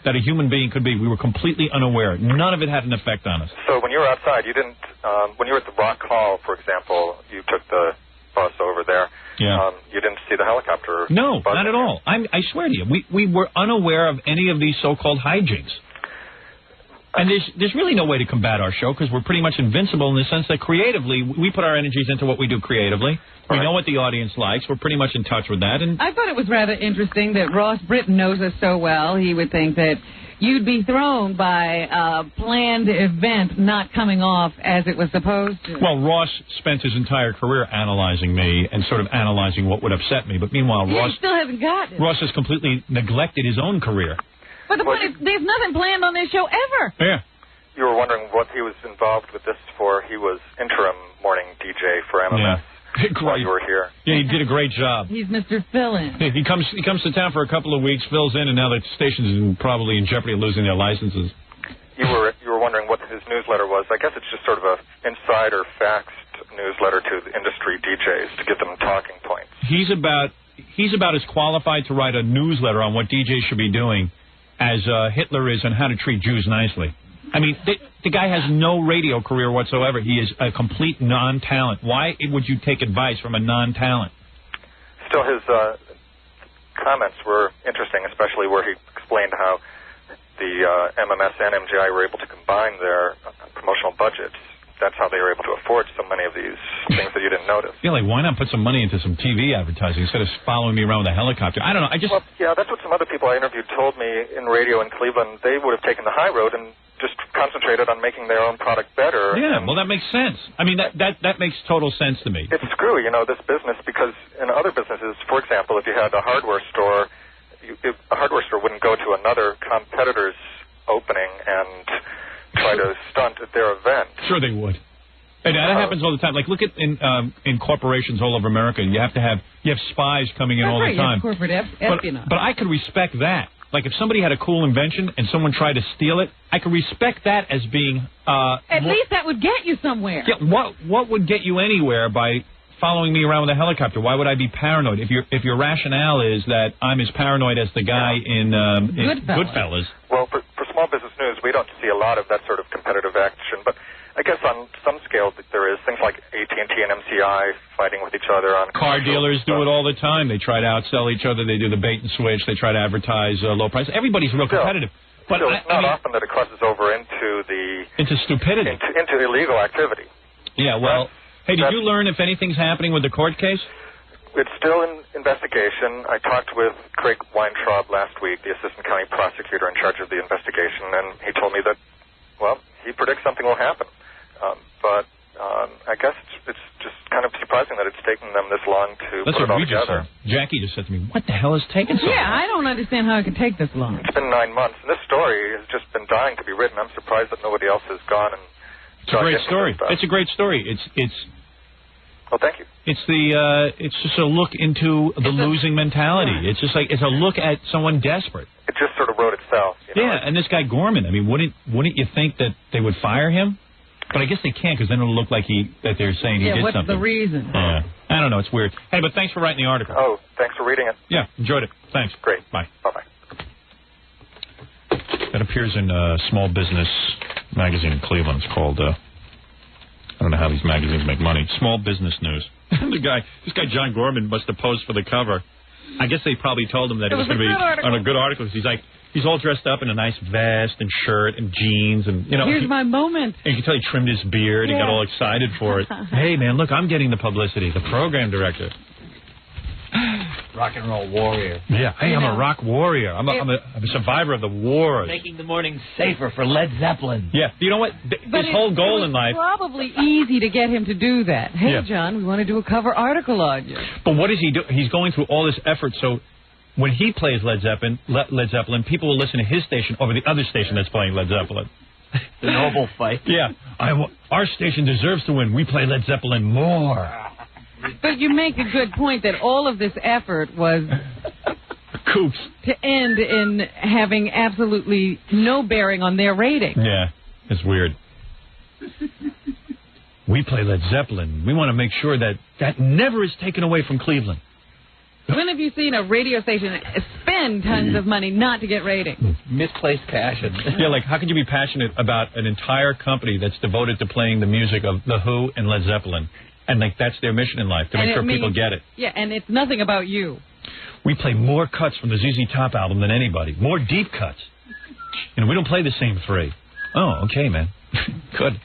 that a human being could be. We were completely unaware. None of it had an effect on us. So when you were outside, you didn't... when you were at the Rock Hall, for example, you took the bus over there. Yeah. You didn't see the helicopter? No, not at all. I swear to you, we were unaware of any of these so-called hijinks. And there's really no way to combat our show because we're pretty much invincible in the sense that creatively, we put our energies into what we do creatively. We know what the audience likes. We're pretty much in touch with that. And I thought it was rather interesting that Ross Britton knows us so well. He would think that you'd be thrown by a planned event not coming off as it was supposed to. Well, Ross spent his entire career analyzing me and sort of analyzing what would upset me. But meanwhile, Ross still hasn't gotten it. Ross has completely neglected his own career. But the point is, there's nothing planned on this show ever. Yeah. You were wondering what he was involved with this for. He was interim morning DJ for MMS while you were here. Yeah, he did a great job. He's Mr. Fill-In. Yeah, he comes to town for a couple of weeks, fills in, and now the station's probably in jeopardy of losing their licenses. You were wondering what his newsletter was. I guess it's just sort of a insider faxed newsletter to the industry DJs to give them talking points. He's about as qualified to write a newsletter on what DJs should be doing as Hitler is on how to treat Jews nicely. I mean, the guy has no radio career whatsoever. He is a complete non-talent. Why would you take advice from a non-talent? Still, his comments were interesting, especially where he explained how the MMS and MGI were able to combine their promotional budgets. That's how they were able to afford so many of these things that you didn't notice. Yeah, like, why not put some money into some TV advertising instead of following me around with a helicopter? I don't know. Well, yeah, that's what some other people I interviewed told me in radio in Cleveland. They would have taken the high road and just concentrated on making their own product better. Yeah, well, that makes sense. I mean, that makes total sense to me. It's screwy, this business, because in other businesses, for example, if you had a hardware store, a hardware store wouldn't go to another competitor's opening and try to stunt at their event. Sure they would. And that happens all the time. Like, look at in corporations all over America, you have spies coming in all the time. Corporate espionage. But I could respect that. Like, if somebody had a cool invention and someone tried to steal it, I could respect that as being... At least that would get you somewhere. Yeah, what would get you anywhere by following me around with a helicopter? Why would I be paranoid? If your rationale is that I'm as paranoid as the guy in Goodfellas. Well, for small business news, we don't see a lot of that sort of competitive action, but I guess on some scale there is things like AT&T and MCI fighting with each other on... Car dealers do it all the time. They try to outsell each other. They do the bait and switch. They try to advertise low price. Everybody's real competitive. But it's not often that it crosses over into stupidity. Into illegal activity. Yeah, well... Hey, did you learn if anything's happening with the court case? It's still in investigation. I talked with Craig Weintraub last week, the assistant county prosecutor in charge of the investigation, and he told me that, well, he predicts something will happen. But I guess it's just kind of surprising that it's taken them this long to put it all together. Jackie just said to me, what the hell is taking so long? Yeah, I don't understand how it could take this long. It's been 9 months, and this story has just been dying to be written. I'm surprised that nobody else has gone and... It's a great story. It's a great story. It's Well, thank you. It's just a look into the losing mentality. Yeah. It's just like it's a look at someone desperate. It just sort of wrote itself. Yeah, and this guy Gorman. I mean, wouldn't you think that they would fire him? But I guess they can't because then it'll look like that they're saying he did something. Yeah, what's the reason? Yeah, I don't know. It's weird. Hey, but thanks for writing the article. Oh, thanks for reading it. Yeah, enjoyed it. Thanks. Great. Bye. Bye-bye. That appears in Small Business magazine in Cleveland. It's called. I don't know how these magazines make money. Small Business News. This guy John Gorman must have posed for the cover. I guess they probably told him that it was going to be on a good article. He's all dressed up in a nice vest and shirt and jeans and Here's my moment. And you can tell he trimmed his beard. Yeah. He got all excited for it. Hey man, look, I'm getting the publicity. The program director. Rock and roll warrior. Yeah. Hey, I'm a rock warrior. I'm a survivor of the wars. Making the morning safer for Led Zeppelin. Yeah. You know what? His whole goal in life. It's probably easy to get him to do that. Hey, John, we want to do a cover article on you. But what does he do? He's going through all this effort. So when he plays Led Zeppelin, people will listen to his station over the other station that's playing Led Zeppelin. The noble fight. Yeah. Our station deserves to win. We play Led Zeppelin more. But you make a good point that all of this effort was Coops to end in having absolutely no bearing on their rating. Yeah, it's weird. We play Led Zeppelin. We want to make sure that never is taken away from Cleveland. When have you seen a radio station spend tons of money not to get ratings? Misplaced passion. Yeah, like how could you be passionate about an entire company that's devoted to playing the music of The Who and Led Zeppelin? And like that's their mission in life, to make sure people get it. Yeah, and it's nothing about you. We play more cuts from the ZZ Top album than anybody. More deep cuts. We don't play the same three. Oh, okay, man. Good.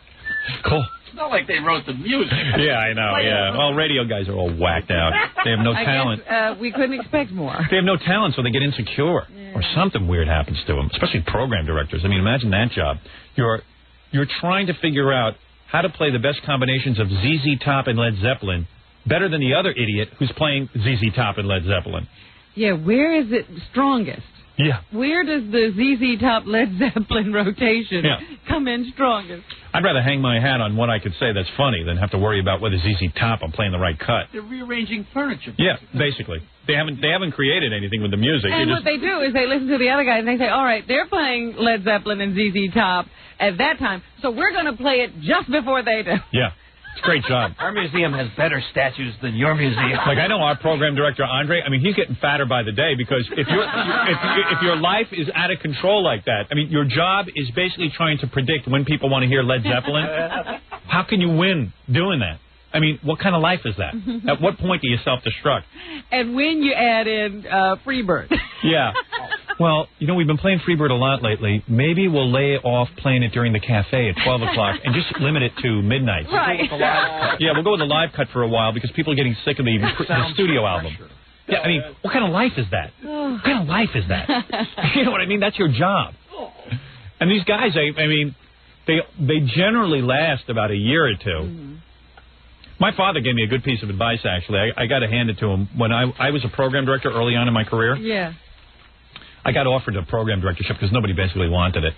Cool. It's not like they wrote the music. Yeah, I know, yeah. Well, radio guys are all whacked out. They have no talent. I guess, we couldn't expect more. They have no talent, so they get insecure. Yeah. Or something weird happens to them, especially program directors. I mean, imagine that job. You're trying to figure out how to play the best combinations of ZZ Top and Led Zeppelin better than the other idiot who's playing ZZ Top and Led Zeppelin. Yeah, where is it strongest? Yeah. Where does the ZZ Top Led Zeppelin rotation come in strongest? I'd rather hang my hat on what I could say that's funny than have to worry about whether ZZ Top I'm playing the right cut. They're rearranging furniture. Basically. Yeah, basically. They haven't created anything with the music. And what they do is they listen to the other guys and they say, all right, they're playing Led Zeppelin and ZZ Top at that time, so we're going to play it just before they do. Yeah. It's a great job. Our museum has better statues than your museum. Like, I know our program director, Andre, I mean, he's getting fatter by the day because if your life is out of control like that, I mean, your job is basically trying to predict when people want to hear Led Zeppelin. How can you win doing that? I mean, what kind of life is that? At what point do you self-destruct? And when you add in Freebird. Yeah. Well, you know, we've been playing Freebird a lot lately. Maybe we'll lay off playing it during the cafe at 12 o'clock and just limit it to midnight. Right. Yeah, we'll go with the live cut for a while because people are getting sick of the studio album. Yeah, I mean, what kind of life is that? What kind of life is that? You know what I mean? That's your job. And these guys, I mean, they generally last about a year or two. My father gave me a good piece of advice, actually. I got to hand it to him. When I was a program director early on in my career, I got offered a program directorship because nobody basically wanted it.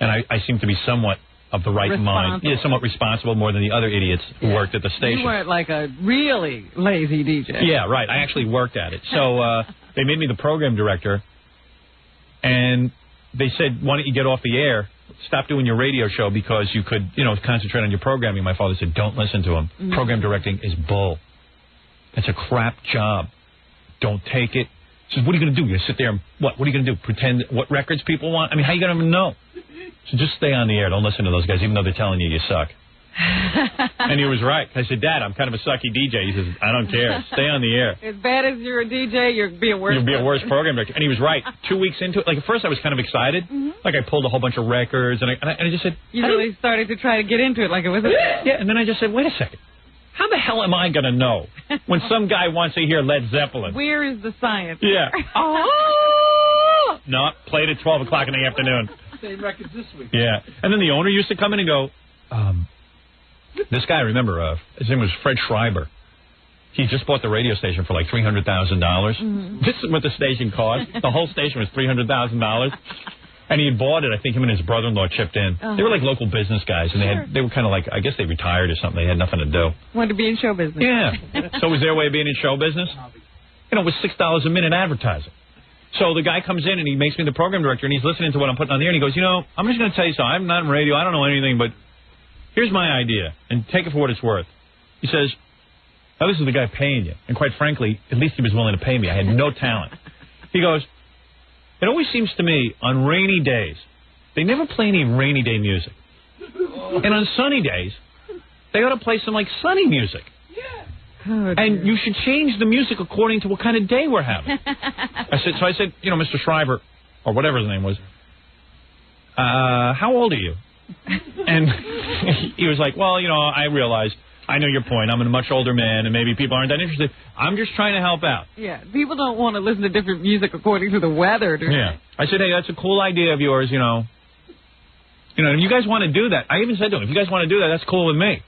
And I seemed to be somewhat of the right mind. Yeah, somewhat responsible more than the other idiots who worked at the station. You weren't like a really lazy DJ. Yeah, right. I actually worked at it. So they made me the program director. And they said, why don't you get off the air? Stop doing your radio show because you could, you know, concentrate on your programming. My father said, don't listen to him. Program directing is bull. That's a crap job. Don't take it. He says, what are you going to do? You're going to sit there and what are you going to do? Pretend what records people want? I mean, how are you going to know? So just stay on the air. Don't listen to those guys, even though they're telling you suck. And he was right. I said, Dad, I'm kind of a sucky DJ. He says, I don't care. Stay on the air. As bad as you're a DJ, you'll be a worse program director. And he was right. 2 weeks into it, like at first I was kind of excited. Like I pulled a whole bunch of records, and I just said... You really started to try to get into it like it was a... Yeah, and then I just said, wait a second. How the hell am I going to know when some guy wants to hear Led Zeppelin? Where is the science? Yeah. Oh! No, played at 12 o'clock in the afternoon. Same records this week. Yeah. And then the owner used to come in and go, this guy, I remember, his name was Fred Schreiber. He just bought the radio station for like $300,000. This is what the station cost. The whole station was $300,000. And he had bought it. I think him and his brother-in-law chipped in. They were like local business guys, and they were kind of like, I guess they retired or something. They had nothing to do. Wanted to be in show business. Yeah. So it was their way of being in show business. You know, it was $6 a minute advertising. So the guy comes in and he makes me the program director, and he's listening to what I'm putting on the air, and he goes, you know, I'm just going to tell you something. I'm not in radio. I don't know anything, but here's my idea, and take it for what it's worth. He says, now this is the guy paying you, and quite frankly, at least he was willing to pay me. I had no talent. He goes, it always seems to me on rainy days, they never play any rainy day music. And on sunny days, they ought to play some like sunny music. And you should change the music according to what kind of day we're having. I said, you know, Mr. Schreiber, or whatever his name was, how old are you? And he was like, well, you know, I realized, I know your point. I'm a much older man, and maybe people aren't that interested. I'm just trying to help out. Yeah, people don't want to listen to different music according to the weather, do they? I said, hey, that's a cool idea of yours, you know. You know, if you guys want to do that, I even said to him, if you guys want to do that, that's cool with me.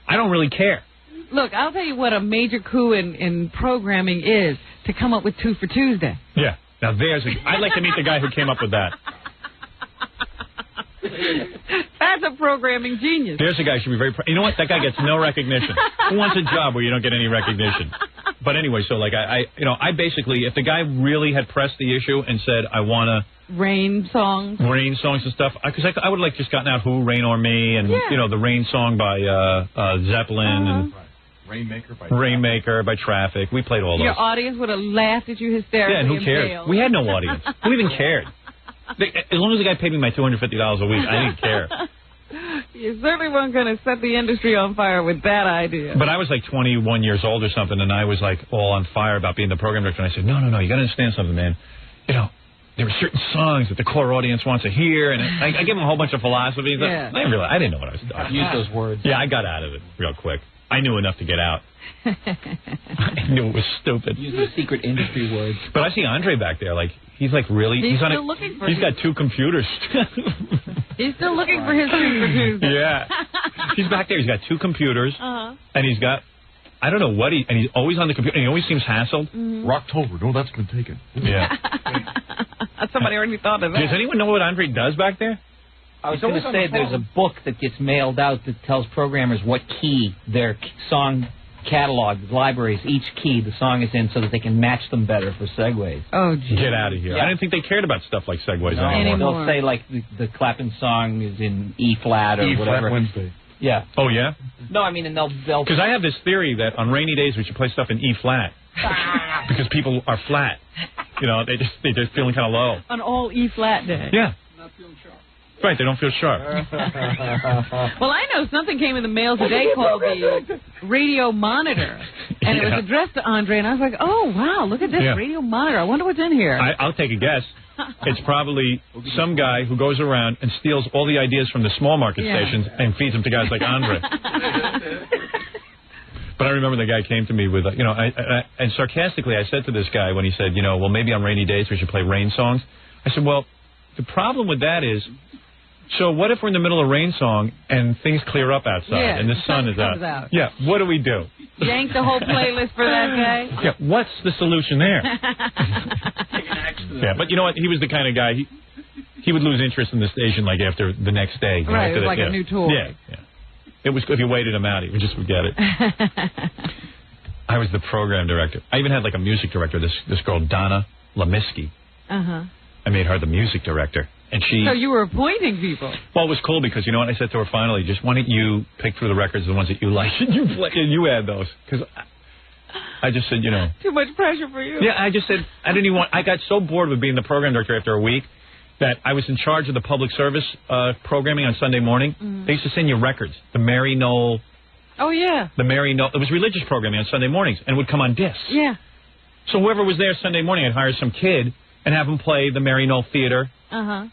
I don't really care. Look, I'll tell you what a major coup in programming is, to come up with 2 for Tuesday. Yeah. Now, I'd like to meet the guy who came up with that. That's a programming genius. There's a guy who should be very proud. You know what? That guy gets no recognition. Who wants a job where you don't get any recognition? But anyway, so like I basically, if the guy really had pressed the issue and said, I want to... Rain songs and stuff. Because I would have like just gotten out Who, Rain or Me, and, you know, the Rain song by Zeppelin, and... Rainmaker by Traffic. We played all those. Your audience would have laughed at you hysterically. Yeah, and who cared? We had no audience. Who even cared? As long as the guy paid me my $250 a week, I didn't care. You certainly weren't going to set the industry on fire with that idea. But I was like 21 years old or something, and I was like all on fire about being the program director. And I said, no, you got to understand something, man. You know, there are certain songs that the core audience wants to hear, and I gave them a whole bunch of philosophies. Yeah. I didn't know what I was doing. Use those words. Yeah, I got out of it real quick. I knew enough to get out. I knew it was stupid. Use the secret industry words. But I see Andre back there, like, he's like really... He's still looking for He's got 2 computers. He's still looking for his 2 for Tuesday. Yeah. He's back there. He's got 2 computers. And he's got... I don't know what and he's always on the computer, and he always seems hassled. Rocktober. No, that's been taken. Yeah. Somebody already thought of that. Does anyone know what Andre does back there? I was going to say there's a book that gets mailed out that tells programmers what key their song catalog, libraries, each key the song is in so that they can match them better for segues. Oh, geez. Get out of here. Yeah. I didn't think they cared about stuff like segues anymore. anymore. They'll say, like, the Clapton song is in E-flat or whatever. E-flat Wednesday. Yeah. Oh, yeah? No, I mean, and they'll... Because I have this theory that on rainy days we should play stuff in E flat. Because people are flat. You know, they're just feeling kind of low. An all E flat day. Yeah. Right, they don't feel sharp. Well, I know something came in the mail today called the radio monitor, and it was addressed to Andre, and I was like, oh, wow, look at this radio monitor. I wonder what's in here. I'll take a guess. It's probably some guy who goes around and steals all the ideas from the small market stations and feeds them to guys like Andre. But I remember the guy came to me with, and sarcastically I said to this guy when he said, well, maybe on rainy days we should play rain songs. I said, well, the problem with that is, so what if we're in the middle of a rain song and things clear up outside and the sun is out? Yeah, what do we do? Yank the whole playlist for that guy? Yeah, what's the solution there? Yeah, but you know what? He was the kind of guy, he would lose interest in the station like after the next day. Right, it was like a new tour. Yeah. It was, if you waited him out, he would just forget it. I was the program director. I even had like a music director, this girl, Donna Lemiski. Uh-huh. I made her the music director. And she... So you were appointing people. Well, it was cool because, you know what, I said to her finally, just why don't you pick through the records, the ones that you like, and you add those. Because I just said, Too much pressure for you. Yeah, I just said, I didn't even want... I got so bored with being the program director after a week that I was in charge of the public service programming on Sunday morning. They used to send you records. The Mary Knoll... Oh, yeah. The Mary Knoll... It was religious programming on Sunday mornings, and it would come on discs. Yeah. So whoever was there Sunday morning, I'd hire some kid and have him play the Mary Knoll Theater. Uh-huh.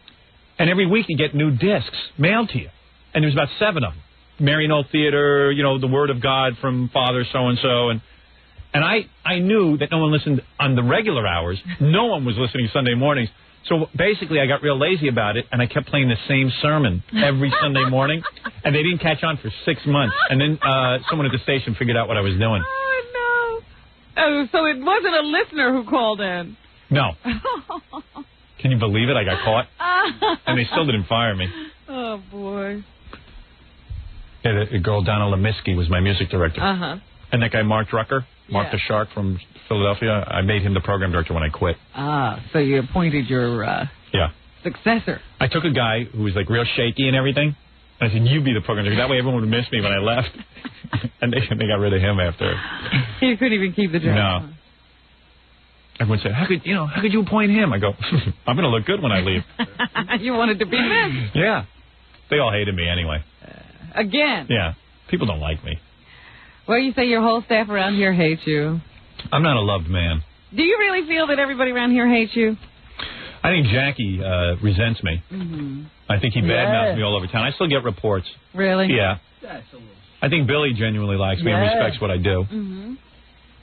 And every week you get new discs mailed to you. And there's about 7 of them. Mary Knoll Theater, the Word of God from Father so-and-so. And I knew that no one listened on the regular hours. No one was listening Sunday mornings. So basically I got real lazy about it, and I kept playing the same sermon every Sunday morning. And they didn't catch on for 6 months. And then someone at the station figured out what I was doing. Oh, no. Oh, so it wasn't a listener who called in. No. Can you believe it? I got caught. And they still didn't fire me. Oh, boy. Yeah, the girl, Donna Lemiski, was my music director. Uh-huh. And that guy, Mark Drucker, Mark the Shark from Philadelphia, I made him the program director when I quit. Ah, so you appointed your successor. I took a guy who was, like, real shaky and everything, and I said, you be the program director. That way everyone would miss me when I left. And they got rid of him after. You couldn't even keep the job. No. Everyone said, how could you appoint him? I go, I'm going to look good when I leave. You wanted to be missed. Yeah. They all hated me anyway. Again. Yeah. People don't like me. Well, you say your whole staff around here hates you. I'm not a loved man. Do you really feel that everybody around here hates you? I think Jackie resents me. Mm-hmm. I think he badmouths me all over town. I still get reports. Really? Yeah. I think Billy genuinely likes me and respects what I do. Mm-hmm.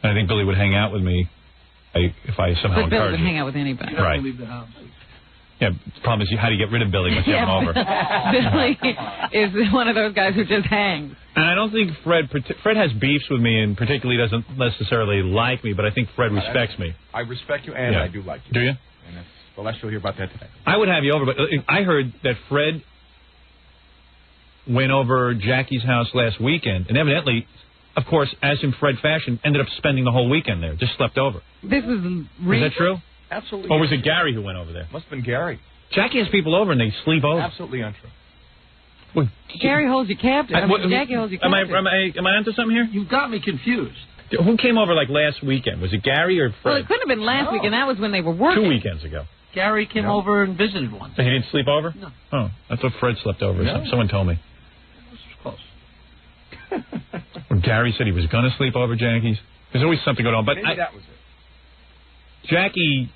And I think Billy would hang out with me if I somehow but Billy encouraged would him. hang out with anybody. Right. Leave the house. Yeah, the problem is how do you get rid of Billy once you have him over? Billy is one of those guys who just hangs. And I don't think Fred has beefs with me and particularly doesn't necessarily like me, but I think Fred respects me. I respect you and I do like you. Do you? And that's the less you'll hear about that today. I would have you over, but I heard that Fred went over Jackie's house last weekend, and evidently, of course, as in Fred fashion, ended up spending the whole weekend there, just slept over. This is Is that true? Absolutely. Or was it Gary who went over there? Must have been Gary. Jackie has people over and they sleep over. Absolutely untrue. Well, Gary holds you captive. Jackie holds you captive. Am I onto something here? You've got me confused. Who came over like last weekend? Was it Gary or Fred? Well, it couldn't have been last weekend. That was when they were working. 2 weekends ago. Gary came over and visited once. So he didn't sleep over? No. Oh, that's what Fred slept over. No. Someone told me. Close. Well, Gary said he was going to sleep over Jackie's. There's always something going on. But Maybe that was it. Jackie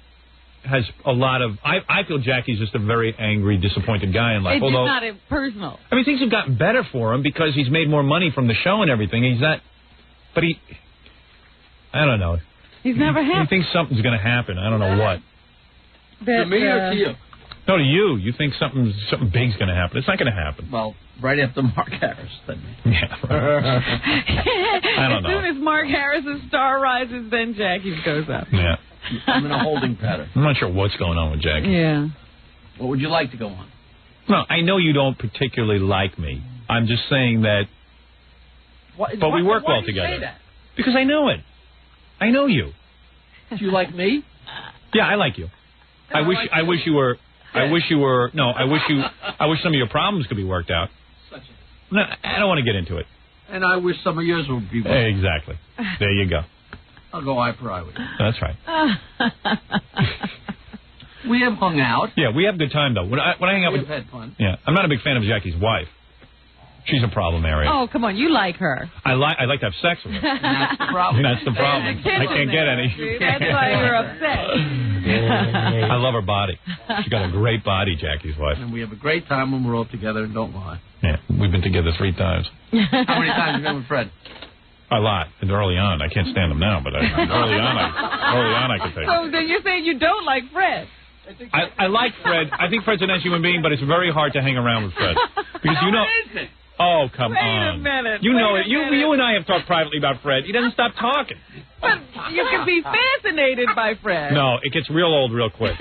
has a lot of... I feel Jackie's just a very angry, disappointed guy in life. It's although, not personal. I mean, things have gotten better for him because he's made more money from the show and everything. He's not... But he... I don't know. He's never happy. He thinks something's going to happen. I don't know what. To me or to you? No, to you. You think something big's going to happen. It's not going to happen. Well, right after Mark Harris, then. Yeah. I don't know. As soon as Mark Harris's star rises, then Jackie's goes up. Yeah. I'm in a holding pattern. I'm not sure what's going on with Jackie. Yeah. What would you like to go on? No, I know you don't particularly like me. I'm just saying that... But we work well together. Why do you say that? Because I know it. I know you. Do you like me? Yeah, I like you. I wish you were. No, I wish some of your problems could be worked out. No, I don't want to get into it. And I wish some of yours would be worse. Exactly. There you go. I'll go eye for eye with you. That's right. We have hung out. Yeah, we have a good time, though. When I hang out We've with... had fun. Yeah, I'm not a big fan of Jackie's wife. She's a problem area. Oh, come on. You like her. I like to have sex with her. And that's the problem. That's the problem. I can't get any. See, that's why you're upset. I love her body. She's got a great body, Jackie's wife. And we have a great time when we're all together, and don't lie. Yeah, we've been together 3 times. How many times have you been with Fred? A lot. And early on. I can't stand them now, but early on I could take it. So then you're saying you don't like Fred? I like Fred. I think Fred's a nice human being, but it's very hard to hang around with Fred. Because you know... Is it? Oh, come Wait on. a minute. You know it. You and I have talked privately about Fred. He doesn't stop talking. But you can be fascinated by Fred. No, it gets real old real quick.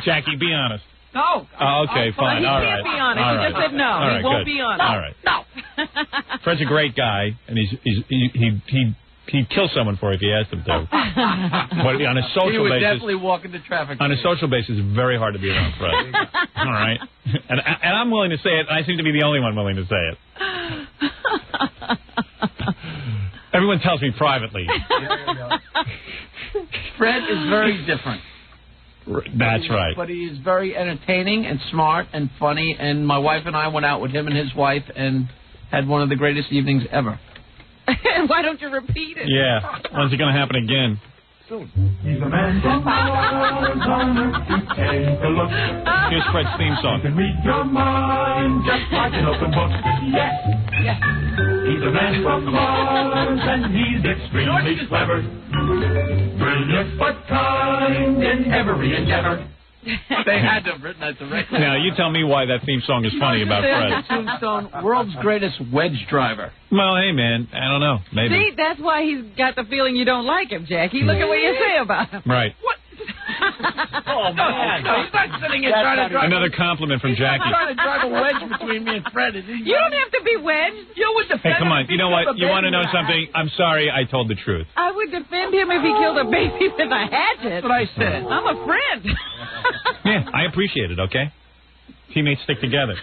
Jackie, be honest. No. Oh, okay, fine. He All can't right. be honest. All He right. just said no. All right, He won't good. be honest. All right. No. Fred's a great guy, and he'd kill someone for it if he asked him to. But on a He social would basis, definitely walk into traffic. on a social basis, it's very hard to be around Fred. All right, and I'm willing to say it. And I seem to be the only one willing to say it. Everyone tells me privately. Fred is very different. That's right. But he is very entertaining and smart and funny. And my wife and I went out with him and his wife and had one of the greatest evenings ever. Why don't you repeat it? Yeah. When's it going to happen again? He's a man from Arizona. Take a look. Here's Fred's theme song. You can read your mind just like an open book. Yes, yes. He's a man from Mars and he's extremely clever. Brilliant but kind in every endeavor. They had to have written that directly. Now, you tell me why that theme song is funny about Fred. Tombstone, world's greatest wedge driver. Well, hey, man, I don't know. Maybe. See, that's why he's got the feeling you don't like him, Jackie. Look at what you say about him. Right. What? Oh, man. No, he's not sitting here trying to drive Another compliment from Jackie. He's not trying to drive a wedge between me and Fred. Is he? You don't have to be wedged. You would defend Hey, come on. him if You know he what? killed a You want to baby know with a something? I'm sorry I told the truth. I would defend him if he killed a baby with a hatchet. That's what I said. I'm a friend. Yeah, I appreciate it, okay? Teammates stick together.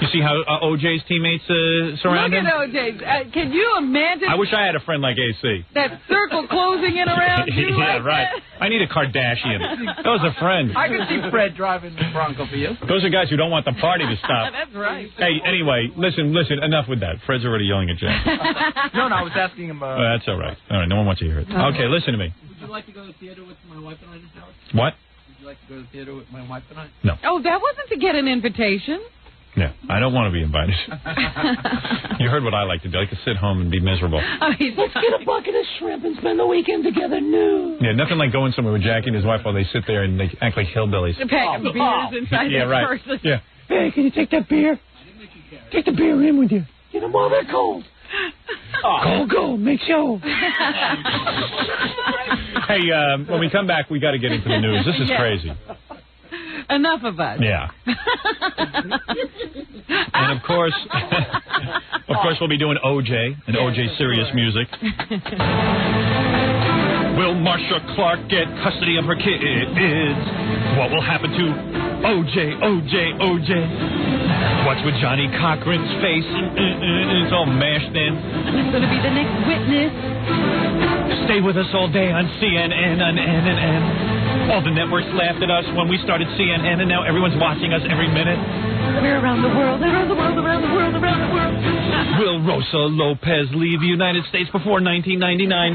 You see how OJ's teammates surround Look him? at OJ. Can you imagine I wish I had a friend like AC. that circle closing in around you Yeah, like right. that? I need a Kardashian. Those are friends. I can see Fred driving the Bronco for you. Those are guys who don't want the party to stop. That's right. Hey, anyway, listen, enough with that. Fred's already yelling at Jack. No, I was asking him. That's all right. All right, no one wants to hear it. Okay, listen to me. Would you like to go to the theater with my wife and I this hour? What? Would you like to go to the theater with my wife and I? No. Oh, that wasn't to get an invitation. Yeah, I don't want to be invited. You heard what I like to do. I like to sit home and be miserable. Let's get a bucket of shrimp and spend the weekend together. No. Yeah, nothing like going somewhere with Jackie and his wife while they sit there and they act like hillbillies. Packing beers inside Yeah, their right. purses. Yeah. Hey, can you take that beer? Take the beer in with you. Get them while they're cold. Go, make show. Hey, when we come back, we got to get into the news. This is Yeah. crazy. Enough of us. Yeah. And of course, we'll be doing OJ and OJ serious music. Will Marsha Clark get custody of her kids? What will happen to OJ? What's with Johnny Cochran's face? It's all mashed in. Who's going to be the next witness? Stay with us all day on CNN on NNN. All the networks laughed at us when we started CNN, and now everyone's watching us every minute. We're around the world, around the world, around the world, around the world. Will Rosa Lopez leave the United States before 1999?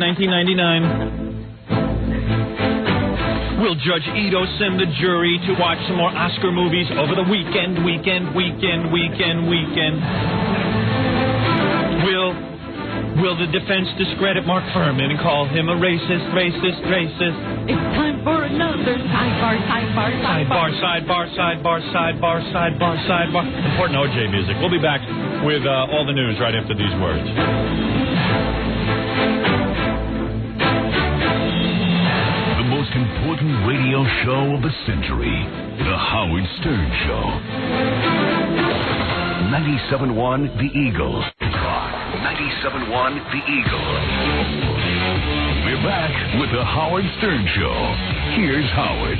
Will Judge Ito send the jury to watch some more Oscar movies over the weekend? Will the defense discredit Mark Furman and call him a racist? It's time for another sidebar. Important OJ music. We'll be back with all the news right after these words. The most important radio show of the century, The Howard Stern Show. 97.1 The Eagle. 97.1 The Eagle. We're back with The Howard Stern Show. Here's Howard.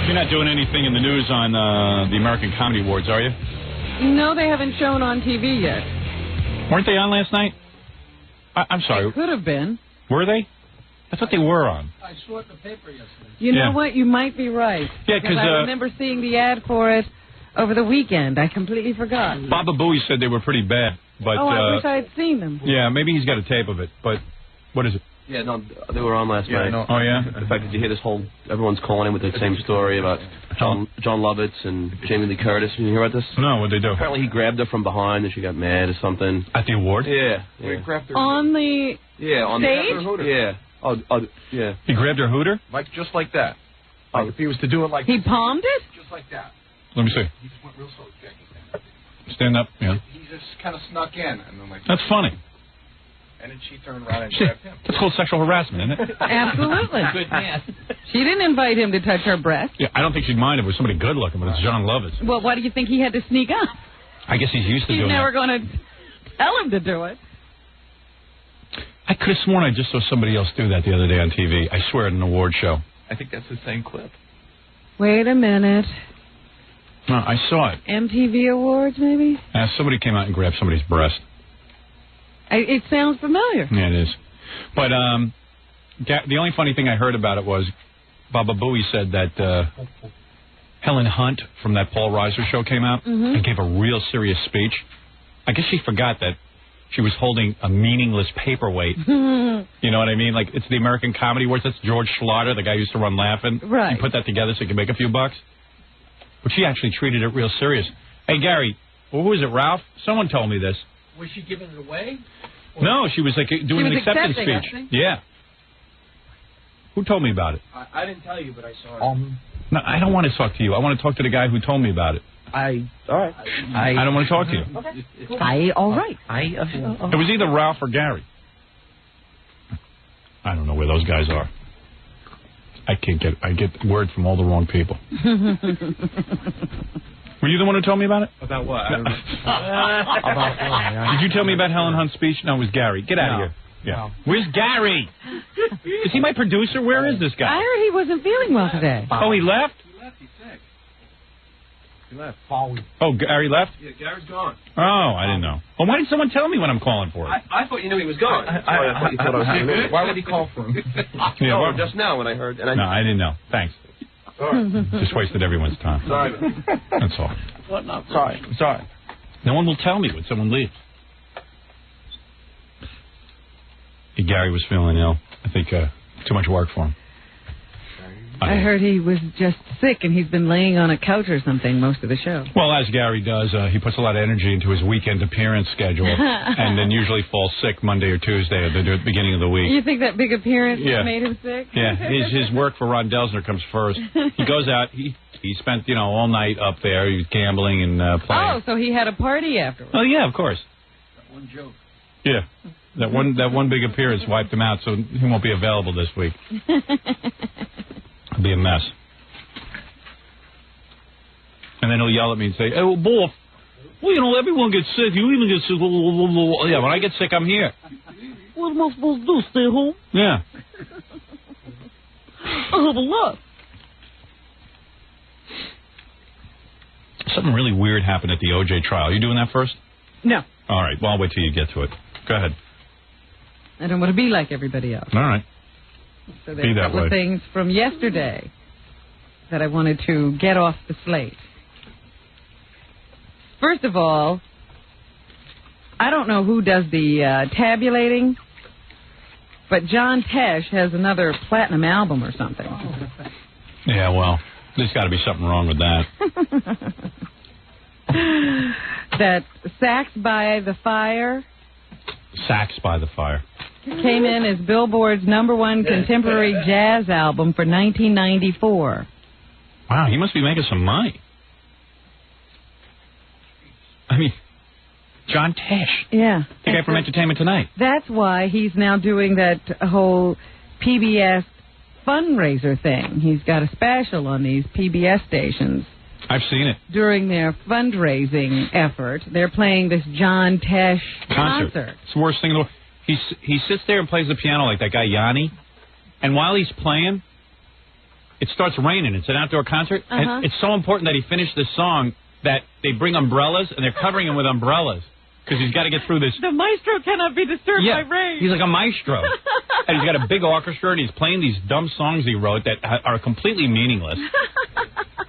You're not doing anything in the news on the American Comedy Awards, are you? No, they haven't shown on TV yet. Weren't they on last night? I'm sorry. They could have been. Were they? I thought they were on. I saw it in the paper yesterday. You know what? You might be right. Yeah, because I remember seeing the ad for it over the weekend. I completely forgot. Baba Booey said they were pretty bad. But, I wish I had seen them. Yeah, maybe he's got a tape of it. But what is it? Yeah, no, they were on last night. No. Oh, yeah? In fact, did you hear this whole, everyone's calling in with the same story about John Lovitz and Jamie Lee Curtis? You hear about this? No, what'd they do? Apparently he grabbed her from behind and she got mad or something. At the award? Yeah. On the stage? Yeah. Yeah. He grabbed her hooter? Just like that. Like if he was to do it like He palmed it? Just like that. Let me see. He just went real slow, Jackie. Stand up, yeah. He just kind of snuck in. And then That's funny. And then she turned around and grabbed him. That's called sexual harassment, isn't it? Absolutely. Good man. She didn't invite him to touch her breast. Yeah, I don't think she'd mind if it was somebody good looking, but it's John Lovitz. Well, why do you think he had to sneak up? I guess he's used to He's doing never that. going to tell him to do it. I could have sworn I just saw somebody else do that the other day on TV. I swear at an award show. I think that's the same clip. Wait a minute. No, I saw it. MTV Awards, maybe? Somebody came out and grabbed somebody's breast. It sounds familiar. Yeah, it is. But the only funny thing I heard about it was Baba Booey said that Helen Hunt from that Paul Reiser show came out and gave a real serious speech. I guess she forgot that she was holding a meaningless paperweight. You know what I mean? Like, it's the American Comedy Awards. That's George Schlatter, the guy who used to run Laugh-In. Right. He put that together so he could make a few bucks. But she actually treated it real serious. Hey, Gary, who is it, Ralph? Someone told me this. Was she giving it away? No, she was like doing an acceptance speech. Yeah. Who told me about it? I didn't tell you, but I saw it. No, I don't want to talk to you. I want to talk to the guy who told me about it. All right. I don't want to talk to you. All right. It was either Ralph or Gary. I don't know where those guys are. I get word from all the wrong people. Were you the one who told me about it? About what? I don't know. Did you tell me about Helen Hunt's speech? No, it was Gary. Get out of here. Yeah. No. Where's Gary? Is he my producer? Where is this guy? I heard he wasn't feeling well today. Oh, he left? He's sick. He left. Oh, Gary left? Yeah, Gary's gone. Oh, I didn't know. Well, why didn't someone tell me when I'm calling for it? I thought you knew he was gone. I thought you thought I was going to Why would he call for him? Yeah, just now when I heard. And no, I didn't know. Thanks. Sorry. Just wasted everyone's time. Sorry. That's all. What? No, sorry. Sorry. No one will tell me when someone leaves. Gary was feeling ill. I think too much work for him. I heard he was just sick and he's been laying on a couch or something most of the show. Well, as Gary does, he puts a lot of energy into his weekend appearance schedule and then usually falls sick Monday or Tuesday at the beginning of the week. You think that big appearance made him sick? Yeah, his work for Ron Delsner comes first. He goes out, he spent, all night up there. He was gambling and playing. Oh, so he had a party afterwards. Oh, yeah, of course. That one joke. Yeah. That one big appearance wiped him out, so he won't be available this week. It'll be a mess. And then he'll yell at me and say, "Hey, well, boy, everyone gets sick. You even get sick. Yeah, when I get sick, I'm here." What am I supposed to do, stay home? Yeah. I have a lot. Something really weird happened at the O.J. trial. You doing that first? No. All right, well, I'll wait till you get to it. Go ahead. I don't want to be like everybody else. All right. So there's a couple of things from yesterday that I wanted to get off the slate. First of all, I don't know who does the tabulating, but John Tesh has another platinum album or something. Yeah, well, there's got to be something wrong with that. That Sax by the Fire. Sax by the Fire. Came in as Billboard's #1 contemporary jazz album for 1994. Wow, he must be making some money. I mean, John Tesh. Yeah. The guy from Entertainment Tonight. That's why he's now doing that whole PBS fundraiser thing. He's got a special on these PBS stations. I've seen it. During their fundraising effort, they're playing this John Tesh concert. It's the worst thing in the world. He sits there and plays the piano like that guy Yanni, and while he's playing, it starts raining. It's an outdoor concert, and it's so important that he finished this song that they bring umbrellas, and they're covering him with umbrellas because he's got to get through this. The maestro cannot be disturbed by rain. He's like a maestro. And he's got a big orchestra, and he's playing these dumb songs he wrote that are completely meaningless.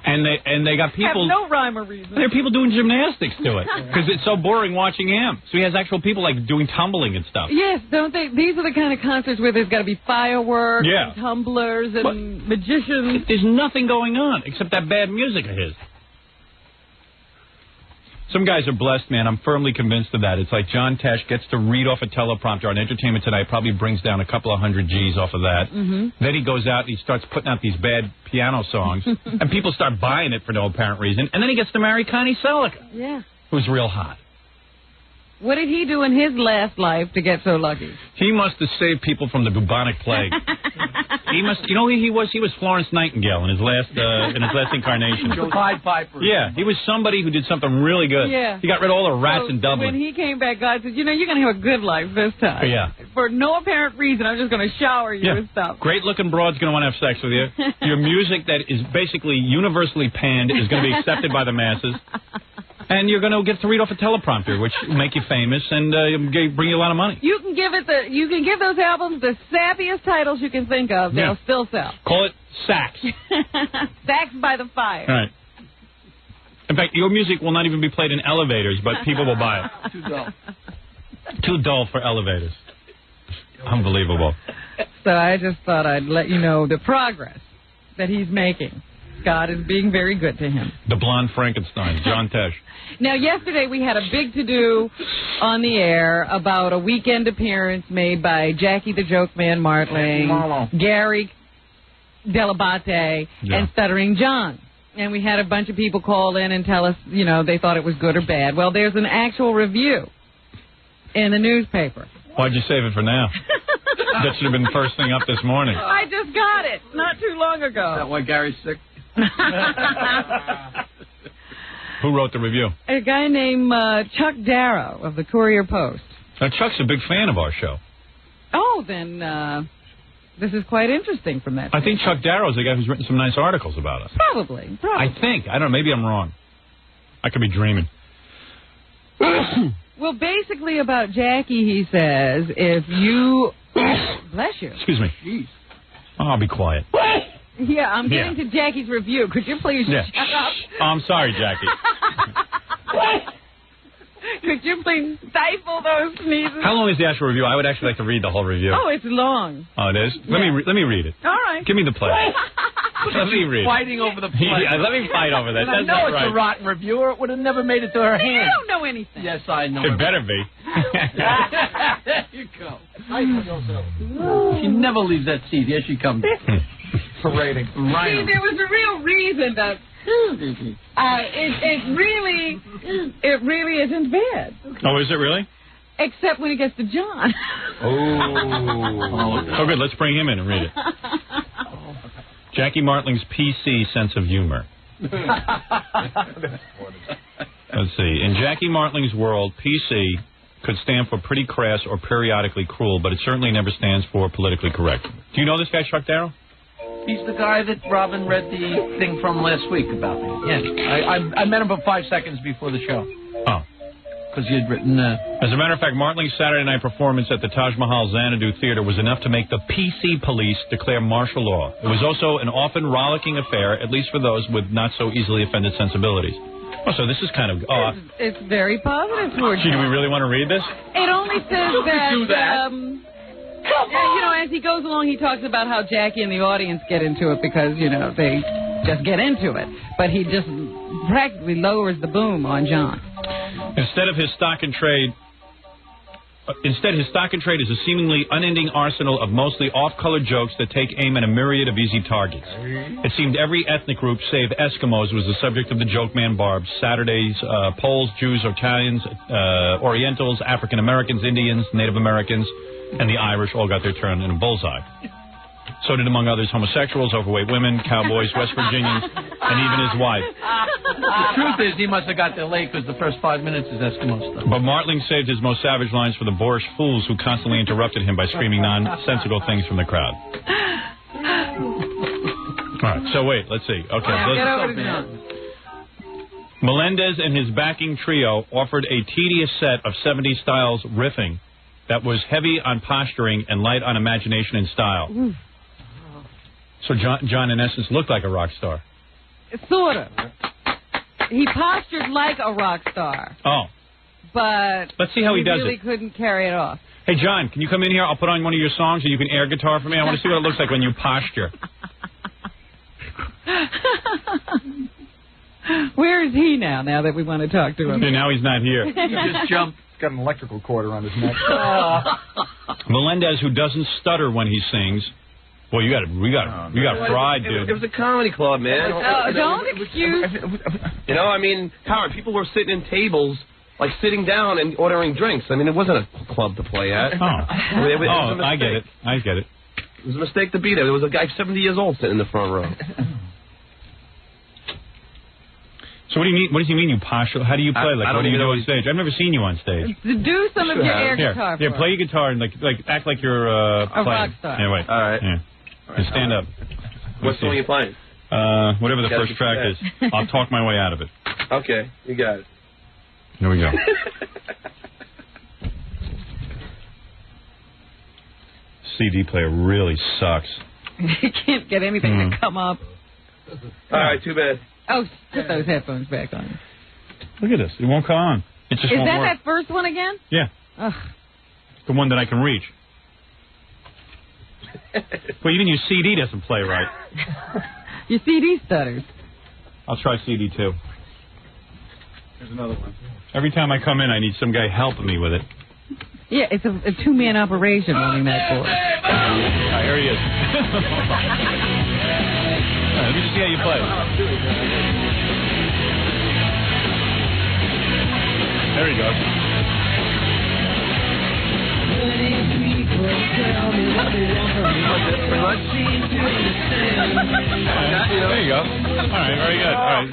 And they got people... Have no rhyme or reason. There are people doing gymnastics to it because it's so boring watching him. So he has actual people like doing tumbling and stuff. Yes, don't they? These are the kind of concerts where there's got to be fireworks Yeah. and tumblers and magicians. There's nothing going on except that bad music of his. Some guys are blessed, man. I'm firmly convinced of that. It's like John Tesh gets to read off a teleprompter on Entertainment Tonight, probably brings down a couple of $100 G's off of that. Then he goes out and he starts putting out these bad piano songs, and people start buying it for no apparent reason. And then he gets to marry Connie Selick, Yeah. who's real hot. What did he do in his last life to get so lucky? He must have saved people from the bubonic plague. He must, you know who he was? He was Florence Nightingale in his last incarnation. The Pied Piper. Yeah, he was somebody who did something really good. Yeah. He got rid of all the rats in Dublin. When he came back, God said, you know, you're going to have a good life this time. Yeah. For no apparent reason, I'm just going to shower you with stuff. Great-looking broad's going to want to have sex with you. Your music that is basically universally panned is going to be accepted by the masses. And you're going to get to read off a teleprompter, which will make you famous and bring you a lot of money. You can give those albums the sappiest titles you can think of. Yeah. They'll still sell. Call it Sax. Sax by the Fire. All right. In fact, your music will not even be played in elevators, but people will buy it. Too dull. Too dull for elevators. Unbelievable. So I just thought I'd let you know the progress that he's making. God is being very good to him. The blonde Frankenstein, John Tesh. Now, yesterday we had a big to-do on the air about a weekend appearance made by Jackie the Joke Man Martling, Gary Delabate, and Stuttering John. And we had a bunch of people call in and tell us, you know, they thought it was good or bad. Well, there's an actual review in the newspaper. Why'd you save it for now? That should have been the first thing up this morning. I just got it not too long ago. Is that why Gary's sick? Who wrote the review? A guy named Chuck Darrow of the Courier Post. Now, Chuck's a big fan of our show. Oh, then this is quite interesting from that. I think Chuck Darrow's the guy who's written some nice articles about us. Probably. I think. I don't know. Maybe I'm wrong. I could be dreaming. Well, basically about Jackie, he says, if you... Bless you. Excuse me. Jeez. Oh, I'll be quiet. Yeah, I'm getting to Jackie's review. Could you please shut up? Oh, I'm sorry, Jackie. Could you please stifle those sneezes? How long is the actual review? I would actually like to read the whole review. Oh, it's long. Oh, it is? Let me read it. All right. Give me the play. Let me read it. Fighting over the play. Yeah, let me fight over that. And I That's know not it's right. a rotten review, or it would have never made it to her You hands. don't know anything. Yes, I know. It better be. There you go. She never leaves that seat. Here she comes. Parading. See, there was a real reason that it really isn't bad. Oh, is it really? Except when it gets to John. Oh, good. Let's bring him in and read it. Jackie Martling's PC sense of humor. Let's see. In Jackie Martling's world, PC could stand for pretty crass or periodically cruel, but it certainly never stands for politically correct. Do you know this guy, Chuck Darrow? He's the guy that Robin read the thing from last week about me. Yes. I met him about 5 seconds before the show. Oh. Because he had written... As a matter of fact, Martling's Saturday night performance at the Taj Mahal Xanadu Theater was enough to make the PC police declare martial law. It was also an often rollicking affair, at least for those with not so easily offended sensibilities. Oh, so this is kind of... It's very positive towards Gee, do we really want to read this? It only says that... you know, as he goes along, he talks about how Jackie and the audience get into it because, you know, they just get into it. But he just practically lowers the boom on John. Instead, his stock in trade is a seemingly unending arsenal of mostly off-color jokes that take aim at a myriad of easy targets. It seemed every ethnic group, save Eskimos, was the subject of the joke man barbs. Saturdays, Poles, Jews, Italians, Orientals, African Americans, Indians, Native Americans, and the Irish all got their turn in a bullseye. So did, among others, homosexuals, overweight women, cowboys, West Virginians, and even his wife. The truth is, he must have got there late because the first 5 minutes is Eskimo stuff. But Martling saved his most savage lines for the boorish fools who constantly interrupted him by screaming nonsensical things from the crowd. All right, so wait, let's see. Okay, get over to John. Melendez and his backing trio offered a tedious set of 70s styles riffing that was heavy on posturing and light on imagination and style. Ooh. So John, in essence, looked like a rock star. Sort of. He postured like a rock star. Oh. But let's see how he does really it. Couldn't carry it off. Hey, John, can you come in here? I'll put on one of your songs and you can air guitar for me. I want to see what it looks like when you posture. Where is he now that we want to talk to him? Yeah, now he's not here. He just jumped. He's got an electrical cord around his neck. Melendez, who doesn't stutter when he sings. Well, you got fried, dude. It was a comedy club, man. Don't excuse. You know, I mean, Howard, people were sitting in tables, like sitting down and ordering drinks. I mean, it wasn't a club to play at. Oh, I get it. I get it. It was a mistake to be there. There was a guy 70 years old sitting in the front row. So what do you mean? What does he mean? You posture? How do you play? Like, what do you do on stage? I've never seen you on stage. Do some of your air guitar. Yeah, play your guitar and like act like you're a playing. Rock star. Yeah, wait. All right. Yeah. And stand up. What song are you playing? Whatever the first track is. I'll talk my way out of it. Okay, you got it. Here we go. CD player really sucks. You can't get anything to come up. All right, too bad. Oh, put those headphones back on. Look at this. It won't come on. It just won't work. That first one again? Yeah. Ugh. The one that I can reach. Well, even your CD doesn't play right. Your CD stutters. I'll try CD too. There's another one. Every time I come in, I need some guy helping me with it. Yeah, it's a two-man operation running that board. Here he is. Let me just see how you play. There he goes. There you go. All right, very good. All right.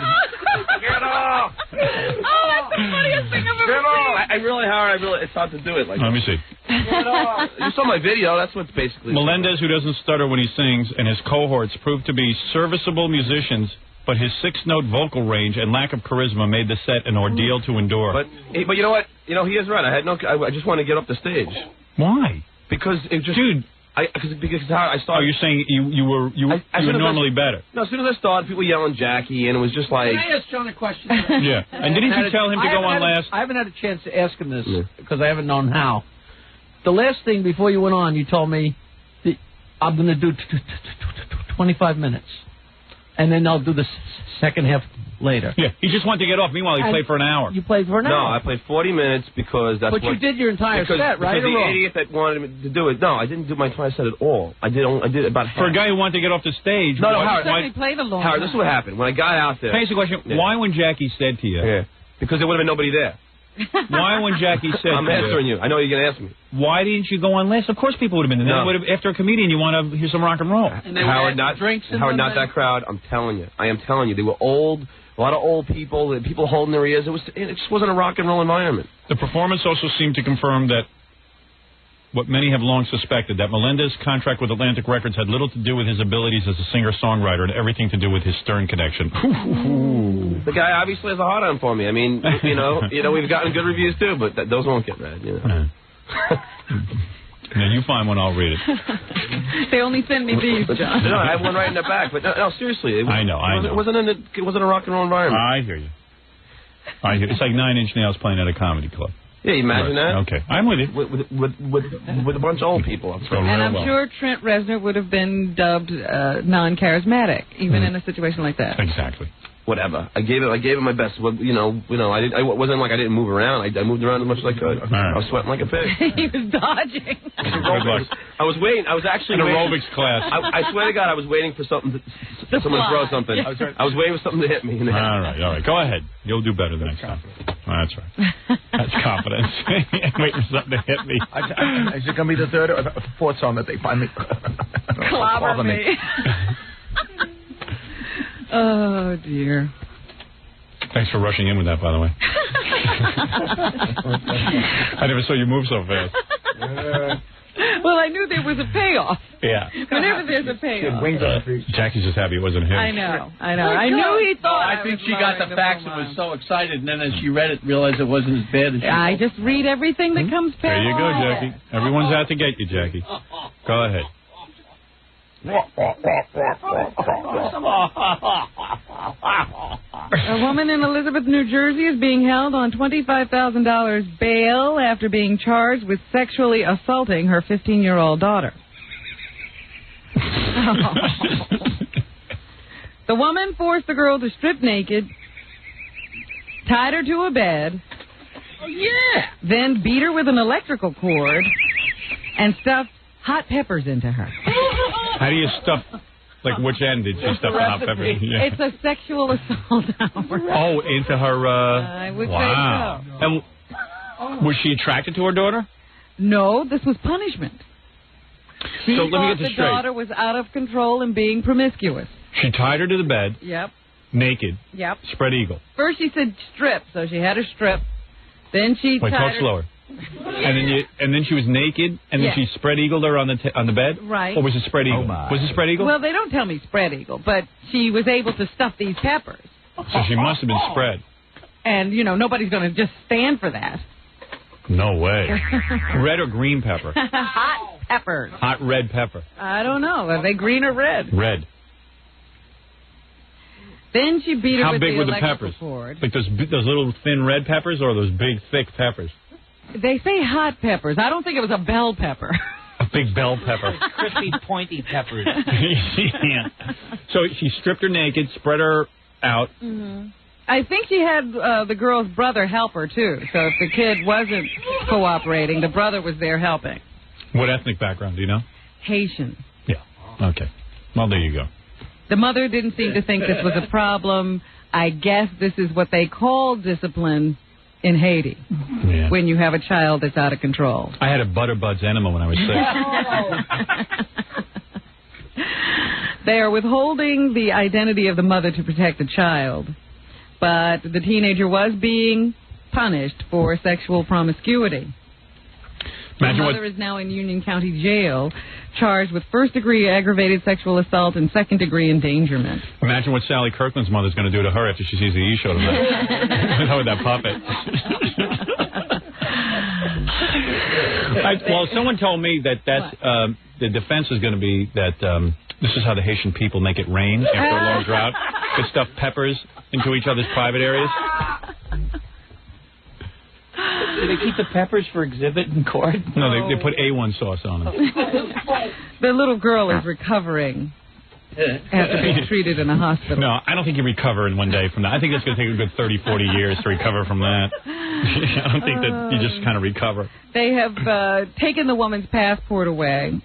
Get off! Oh, that's the funniest thing I've ever seen. I really, Howard, it's hard to do it like Let me see. Get off! You saw my video. That's what's basically. Melendez, who doesn't stutter when he sings, and his cohorts proved to be serviceable musicians, but his 6-note vocal range and lack of charisma made the set an ordeal to endure. But you know what? You know, he is right. I just want to get up the stage. Why? Because it just. Dude. Because how I started. Oh, you're saying you were normally better. No, as soon as I started, people yelling Jackie, and it was just like. Can I ask John a question? Yeah. And didn't you tell him to go on last? I haven't had a chance to ask him this because I haven't known how. The last thing before you went on, you told me that I'm going to do 25 minutes, and then I'll do the second half later. Yeah. He just wanted to get off. Meanwhile, he played for an hour. You played for an hour. No, I played 40 minutes because that's. But you did your entire set, right? Because the idiot that wanted me to do it. No, I didn't do my entire set at all. I did about half. For a guy who wanted to get off the stage. No, Howard. Howard, this is what happened. When I got out there. Can I ask you a question? Yeah. Why, when Jackie said to you? Yeah. Because there would have been nobody there. Why, when Jackie said I'm answering you. I know you're going to ask me. Why didn't you go on last? Of course people would have been there. No. After a comedian, you want to hear some rock and roll. Howard, not that crowd. I'm telling you. I am telling you. They were old. A lot of old people, people holding their ears. It just wasn't a rock and roll environment. The performance also seemed to confirm that what many have long suspected, that Melendez's contract with Atlantic Records had little to do with his abilities as a singer-songwriter and everything to do with his Stern connection. The guy obviously has a hard-on for me. I mean, you know, we've gotten good reviews too, but those won't get read. You know. Yeah, you find one, I'll read it. They only send me these, John. No, I have one right in the back. But no, seriously. I know. It wasn't a rock and roll environment. I hear you. It's like 9 Inch Nails playing at a comedy club. Yeah, you imagine that? Okay, I'm with you. With a bunch of old people. And I'm sure Trent Reznor would have been dubbed non-charismatic, even in a situation like that. Exactly. Whatever. I gave it my best. Well, you know. I wasn't like I didn't move around. I moved around as much as I could. Right. I was sweating like a pig. He was dodging. I was waiting. I was actually in waiting. aerobics class. I swear to God, I was waiting for something someone to throw something. I was waiting for something to hit me. All right. Go ahead. You'll do better the next time. That's right. That's confidence. Waiting for something to hit me. Is it going to be the third or the fourth song that they finally clobber me? Oh, dear. Thanks for rushing in with that, by the way. I never saw you move so fast. Well, I knew there was a payoff. Yeah. Whenever there's a payoff. Jackie's just happy it wasn't him. I know. I knew he thought I think she got the facts and was so excited, and then as she read it, realized it wasn't as bad as she I just read everything that comes past. There you go, Jackie. Everyone's out to get you, Jackie. Go ahead. A woman in Elizabeth, New Jersey is being held on $25,000 bail after being charged with sexually assaulting her 15-year-old daughter. The woman forced the girl to strip naked, tied her to a bed, then beat her with an electrical cord, and stuffed hot peppers into her. How do you stuff, like which end did she stuff the hot pepper? Yeah. It's a sexual assault hour. Oh, into her, I would say so. And was she attracted to her daughter? No, this was punishment. She So let me thought get this the straight. daughter was out of control and being promiscuous. She tied her to the bed, Yep. naked, Yep. spread eagle. First she said strip, so she had her strip. Then she Wait, tied talk her... slower. And then she was naked, and then Yeah. she spread eagled her on the bed. Right. Or was it spread eagle? Was it spread eagle? Well, they don't tell me spread eagle, but she was able to stuff these peppers. So she must have been spread. And, you know, nobody's going to just stand for that. No way. Red or green pepper? Hot peppers. Hot red pepper. I don't know. Are they green or red? Red. Then she beat her How with big the were the electrical peppers? cord. Like those little thin red peppers, or those big thick peppers? They say hot peppers. I don't think it was a bell pepper. A big bell pepper. Crispy, pointy peppers. Yeah. So she stripped her naked, spread her out. Mm-hmm. I think she had the girl's brother help her, too. So if the kid wasn't cooperating, the brother was there helping. What ethnic background, do you know? Haitian. Yeah. Okay. Well, there you go. The mother didn't seem to think this was a problem. I guess this is what they call discipline in Haiti, when you have a child that's out of control. I had a Butterbuds enema when I was 6. They are withholding the identity of the mother to protect the child, but the teenager was being punished for sexual promiscuity. The mother is now in Union County Jail, charged with first-degree aggravated sexual assault and second-degree endangerment. Imagine what Sally Kirkland's mother's going to do to her after she sees the E! show tonight. With that puppet. Well, someone told me that the defense is going to be that this is how the Haitian people make it rain after a long drought. They stuff peppers into each other's private areas. Do they keep the peppers for exhibit in court? No, they put A1 sauce on them. The little girl is recovering after being treated in a hospital. No, I don't think you recover in one day from that. I think it's going to take a good 30, 40 years to recover from that. I don't think that you just kind of recover. They have taken the woman's passport away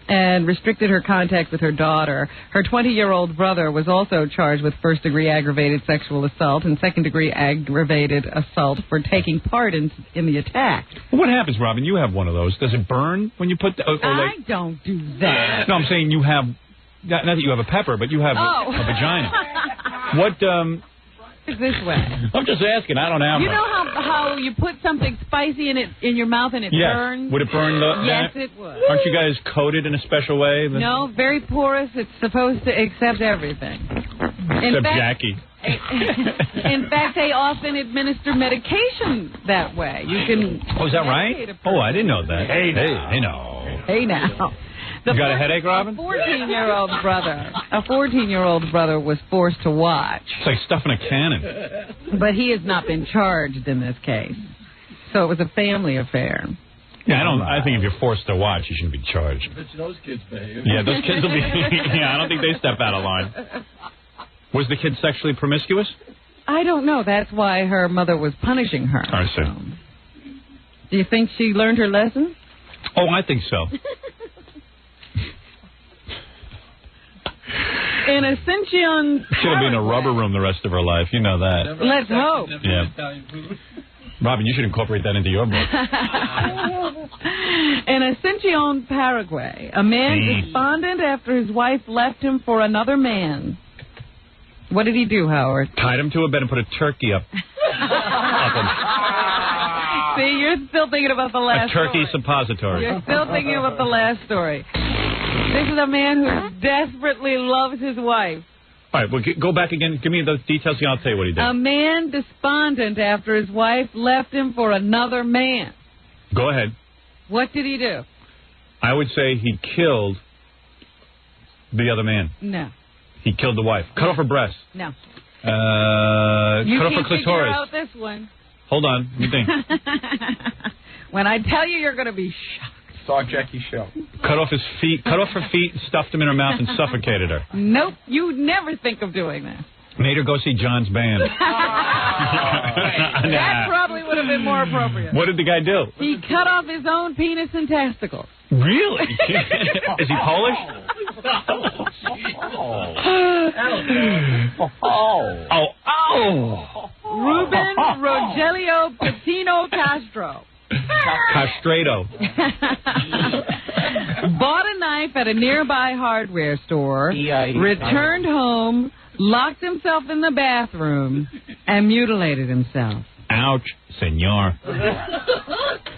and restricted her contact with her daughter. Her 20-year-old brother was also charged with first-degree aggravated sexual assault and second-degree aggravated assault for taking part in the attack. What happens, Robin? You have one of those. Does it burn when you put... I don't do that. No, I'm saying you have... Not that you have a pepper, but you have a vagina. What... It's this way. I'm just asking. I don't have You know how you put something spicy in your mouth and it burns? Would it burn Yes, it would. Aren't you guys coated in a special way? No, very porous. It's supposed to accept everything. Except Jackie. In fact, they often administer medication that way. You can. Oh, is that right? Oh, I didn't know that. Hey now. Hey now. You got a headache, Robin? A 14-year-old brother was forced to watch. It's like stuffing a cannon. But he has not been charged in this case. So it was a family affair. Yeah, I think if you're forced to watch, you shouldn't be charged. It's those kids' behavior. Yeah, those kids will be... Yeah, I don't think they step out of line. Was the kid sexually promiscuous? I don't know. That's why her mother was punishing her. I see. Do you think she learned her lesson? Oh, I think so. In Ascension, She'll be in a rubber room the rest of her life. You know that. Let's hope. Yeah. Robin, you should incorporate that into your book. In Ascension, Paraguay, a man despondent after his wife left him for another man. What did he do, Howard? Tied him to a bed and put a turkey up him. See, you're You're still thinking about the last A turkey story. suppository. You're still thinking about the last story. This is a man who desperately loves his wife. All right, well, go back again. Give me the details, and I'll tell you what he did. A man despondent after his wife left him for another man. Go ahead. What did he do? I would say he killed the other man. No. He killed the wife. Cut off her breast. No. Cut off her You clitoris. figure out this one. Hold on. Let me think. When I tell you, you're going to be shocked. Saw Jackie show. Cut off his feet. Cut off her feet, stuffed them in her mouth, and suffocated her. Nope. You never think of doing that. Made her go see John's band. That probably would have been more appropriate. What did the guy do? He cut off his own penis and testicles. Really? Is he Polish? Ruben Rogelio Patino Castro. Castrato. Bought a knife at a nearby hardware store, returned home, locked himself in the bathroom, and mutilated himself. Ouch, senor.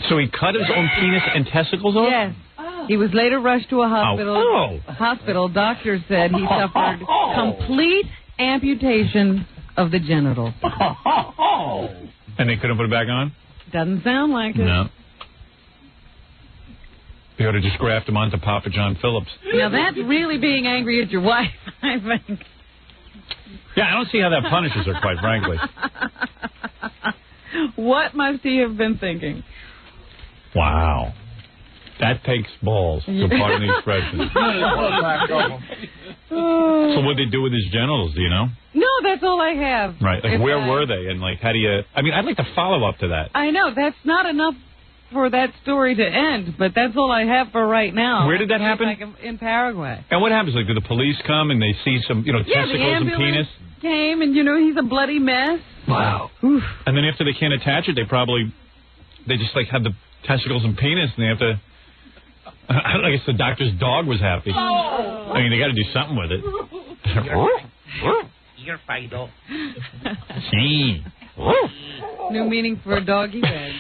So he cut his own penis and testicles off? Yes. He was later rushed to a hospital. Hospital. Doctors said he suffered complete amputation of the genitals. And they couldn't put it back on? Doesn't sound like it. No. They ought to just graft him onto Papa John Phillips. Now that's really being angry at your wife, I think. Yeah, I don't see how that punishes her, quite frankly. What must he have been thinking? Wow. That takes balls, to pardon the expression. So what did they do with his genitals, do you know? No, that's all I have. Right, like where were they? And like, how do you... I mean, I'd like to follow up to that. I know, that's not enough for that story to end, but that's all I have for right now. Where did that happen? Like in Paraguay. And what happens? Like, do the police come and they see some, testicles the and penis? Came and, he's a bloody mess. Wow. Oof. And then after they can't attach it, they just like have the testicles and penis, and they have to... I guess the doctor's dog was happy. Oh. I mean, they got to do something with it. You're Fido. Sí. New meaning for a doggy bag.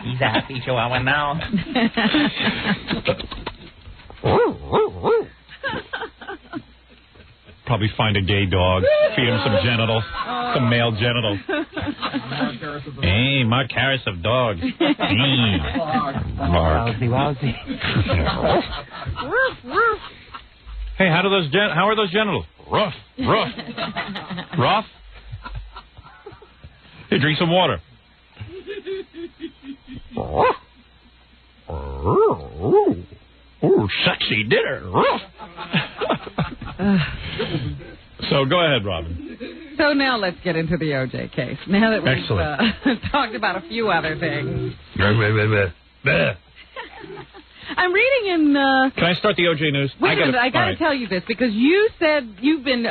He's a happy chihuahua now. Probably find a gay dog, feed him some genitals, some male genitals. Hey, Mark Harris of dogs. Mark. Wowsy. Hey, how are those genitals? Rough. Rough? Hey, drink some water. Ooh, sexy dinner. So go ahead, Robin. So now let's get into the O.J. case. Now that we've talked about a few other things. I'm reading in... Can I start the O.J. news? Wait a minute, I got to tell you this, because you said you've been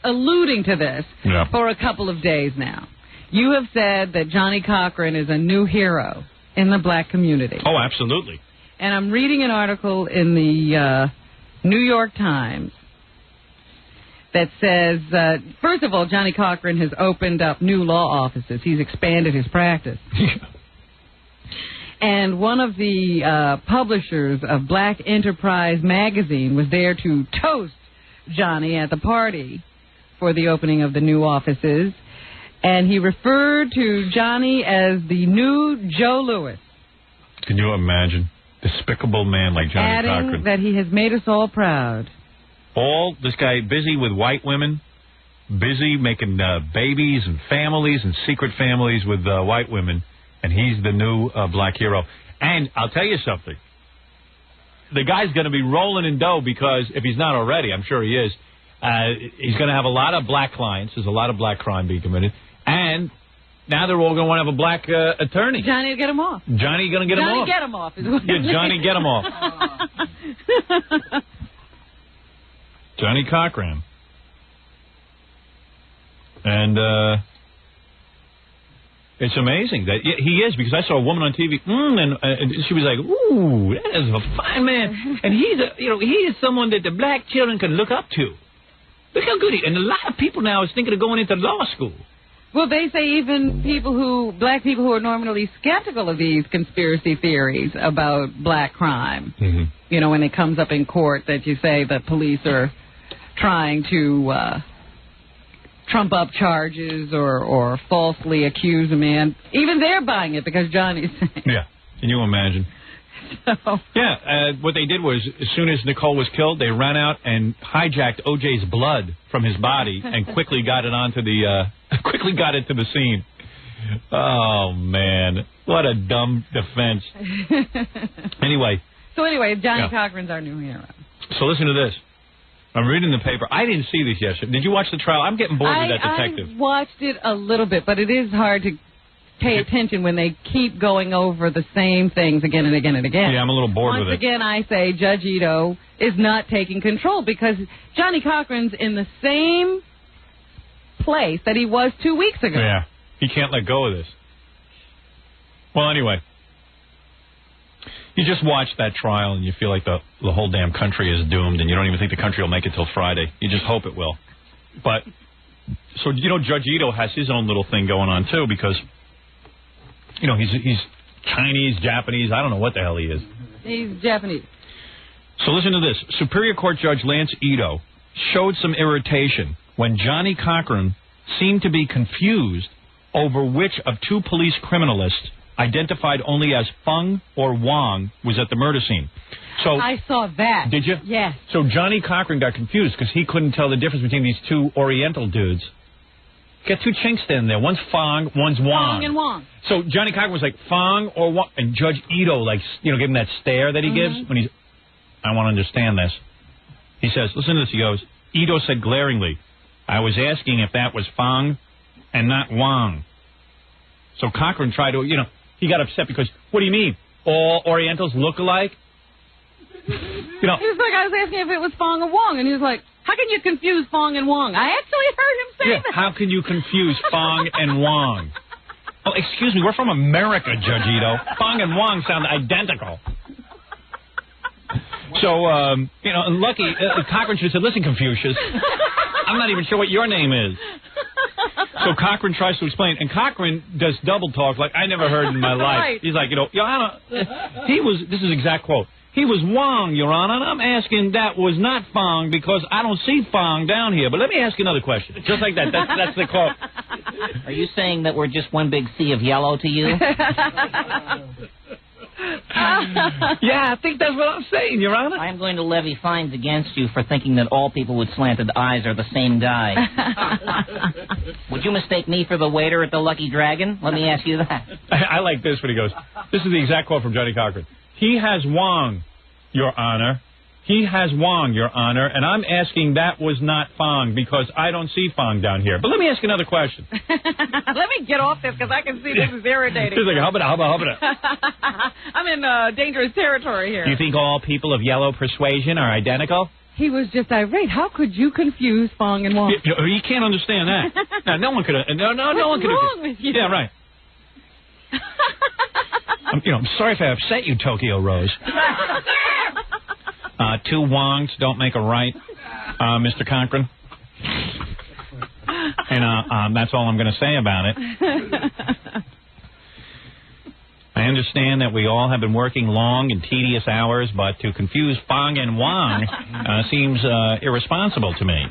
alluding to this for a couple of days now. You have said that Johnny Cochran is a new hero in the black community. Oh, absolutely. And I'm reading an article in the New York Times that says, first of all, Johnny Cochran has opened up new law offices. He's expanded his practice. And one of the publishers of Black Enterprise magazine was there to toast Johnny at the party for the opening of the new offices. And he referred to Johnny as the new Joe Louis. Can you imagine? Despicable man like Johnny adding Cochran. That he has made us all proud. This guy busy with white women, busy making babies and families and secret families with white women, and he's the new black hero. And I'll tell you something. The guy's going to be rolling in dough because, if he's not already, I'm sure he is, he's going to have a lot of black clients. There's a lot of black crime being committed. And now they're all going to want to have a black attorney. Johnny will get him off. Johnny going to get him off. Johnny get him off. Yeah, Johnny get him off. Johnny Cochran. And it's amazing that he is, because I saw a woman on TV, and she was like, "Ooh, that is a fine man," and he is someone that the black children can look up to. Look how good he. And a lot of people now is thinking of going into law school. Well, they say even black people who are normally skeptical of these conspiracy theories about black crime, you know, when it comes up in court that you say the police are trying to trump up charges or falsely accuse a man, even they're buying it because Johnny's saying. Yeah, can you imagine? So. Yeah, what they did was, as soon as Nicole was killed, they ran out and hijacked O.J.'s blood from his body and quickly got it onto the, to the scene. Oh man, what a dumb defense. Anyway. So Johnny Cochran's our new hero. So listen to this. I'm reading the paper. I didn't see this yesterday. Did you watch the trial? I'm getting bored with that detective. I watched it a little bit, but it is hard to pay attention when they keep going over the same things again and again and again. Yeah, I'm a little bored with it. Once again, I say Judge Ito is not taking control because Johnny Cochran's in the same place that he was 2 weeks ago. Yeah, he can't let go of this. Well, anyway, you just watch that trial and you feel like the whole damn country is doomed and you don't even think the country will make it till Friday. You just hope it will. But, so, you know, Judge Ito has his own little thing going on, too, because... You know, he's Chinese, Japanese, I don't know what the hell he is. He's Japanese. So listen to this. Superior Court Judge Lance Ito showed some irritation when Johnny Cochran seemed to be confused over which of two police criminalists identified only as Fung or Wong was at the murder scene. So I saw that. Did you? Yes. So Johnny Cochran got confused because he couldn't tell the difference between these two Oriental dudes. Got two chinks in there. One's Fong, one's Wong. Fong and Wong. So Johnny Cochran was like, Fong or Wong? And Judge Ito, like, you know, gave him that stare that he gives when he's, I want to understand this. He says, listen to this. He goes, Ito said glaringly, I was asking if that was Fong and not Wong. So Cochran tried to, you know, he got upset because, what do you mean? All Orientals look alike? You know. He was like, I was asking if it was Fong or Wong. And he was like, how can you confuse Fong and Wong? I actually heard him say that. How can you confuse Fong and Wong? Oh, excuse me, we're from America, Judge Ito. Fong and Wong sound identical. So, you know, lucky, Cochran should have said, listen, Confucius, I'm not even sure what your name is. So Cochran tries to explain, and Cochran does double talk like I never heard in my life. Right. He's like, you know, Your Honor, this is exact quote. He was Wong, Your Honor, and I'm asking that was not Fong because I don't see Fong down here. But let me ask you another question. Just like that. That's the quote. Are you saying that we're just one big sea of yellow to you? Yeah, I think that's what I'm saying, Your Honor. I'm going to levy fines against you for thinking that all people with slanted eyes are the same guy. Would you mistake me for the waiter at the Lucky Dragon? Let me ask you that. I like this when he goes, this is the exact quote from Johnny Cochran. He has Wong, Your Honor. He has Wong, Your Honor, and I'm asking that was not Fong because I don't see Fong down here. But let me ask another question. Let me get off this because I can see this is irritating. He's like, hubba. I'm in dangerous territory here. Do you think all people of yellow persuasion are identical? He was just irate. How could you confuse Fong and Wong? You can't understand that. Now, no one could. No one could. What's wrong with you? Yeah, right. I'm sorry if I upset you, Tokyo Rose. Two Wongs don't make a right, Mr. Cochran. And that's all I'm going to say about it. I understand that we all have been working long and tedious hours, but to confuse Fong and Wong seems irresponsible to me.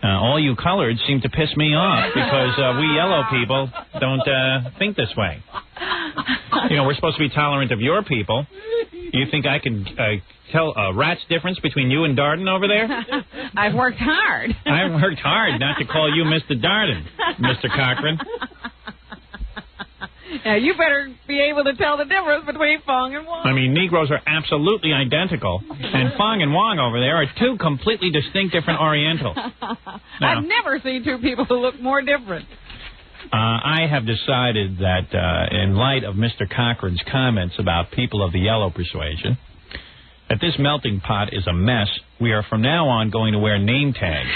All you coloreds seem to piss me off because we yellow people don't think this way. You know, we're supposed to be tolerant of your people. You think I can tell a rat's difference between you and Darden over there? I've worked hard. I've worked hard not to call you Mr. Darden, Mr. Cochran. Now, you better be able to tell the difference between Fong and Wong. I mean, Negroes are absolutely identical, and Fong and Wong over there are two completely distinct different Orientals. Now, I've never seen two people who look more different. I have decided that in light of Mr. Cochran's comments about people of the yellow persuasion, that this melting pot is a mess, we are from now on going to wear name tags.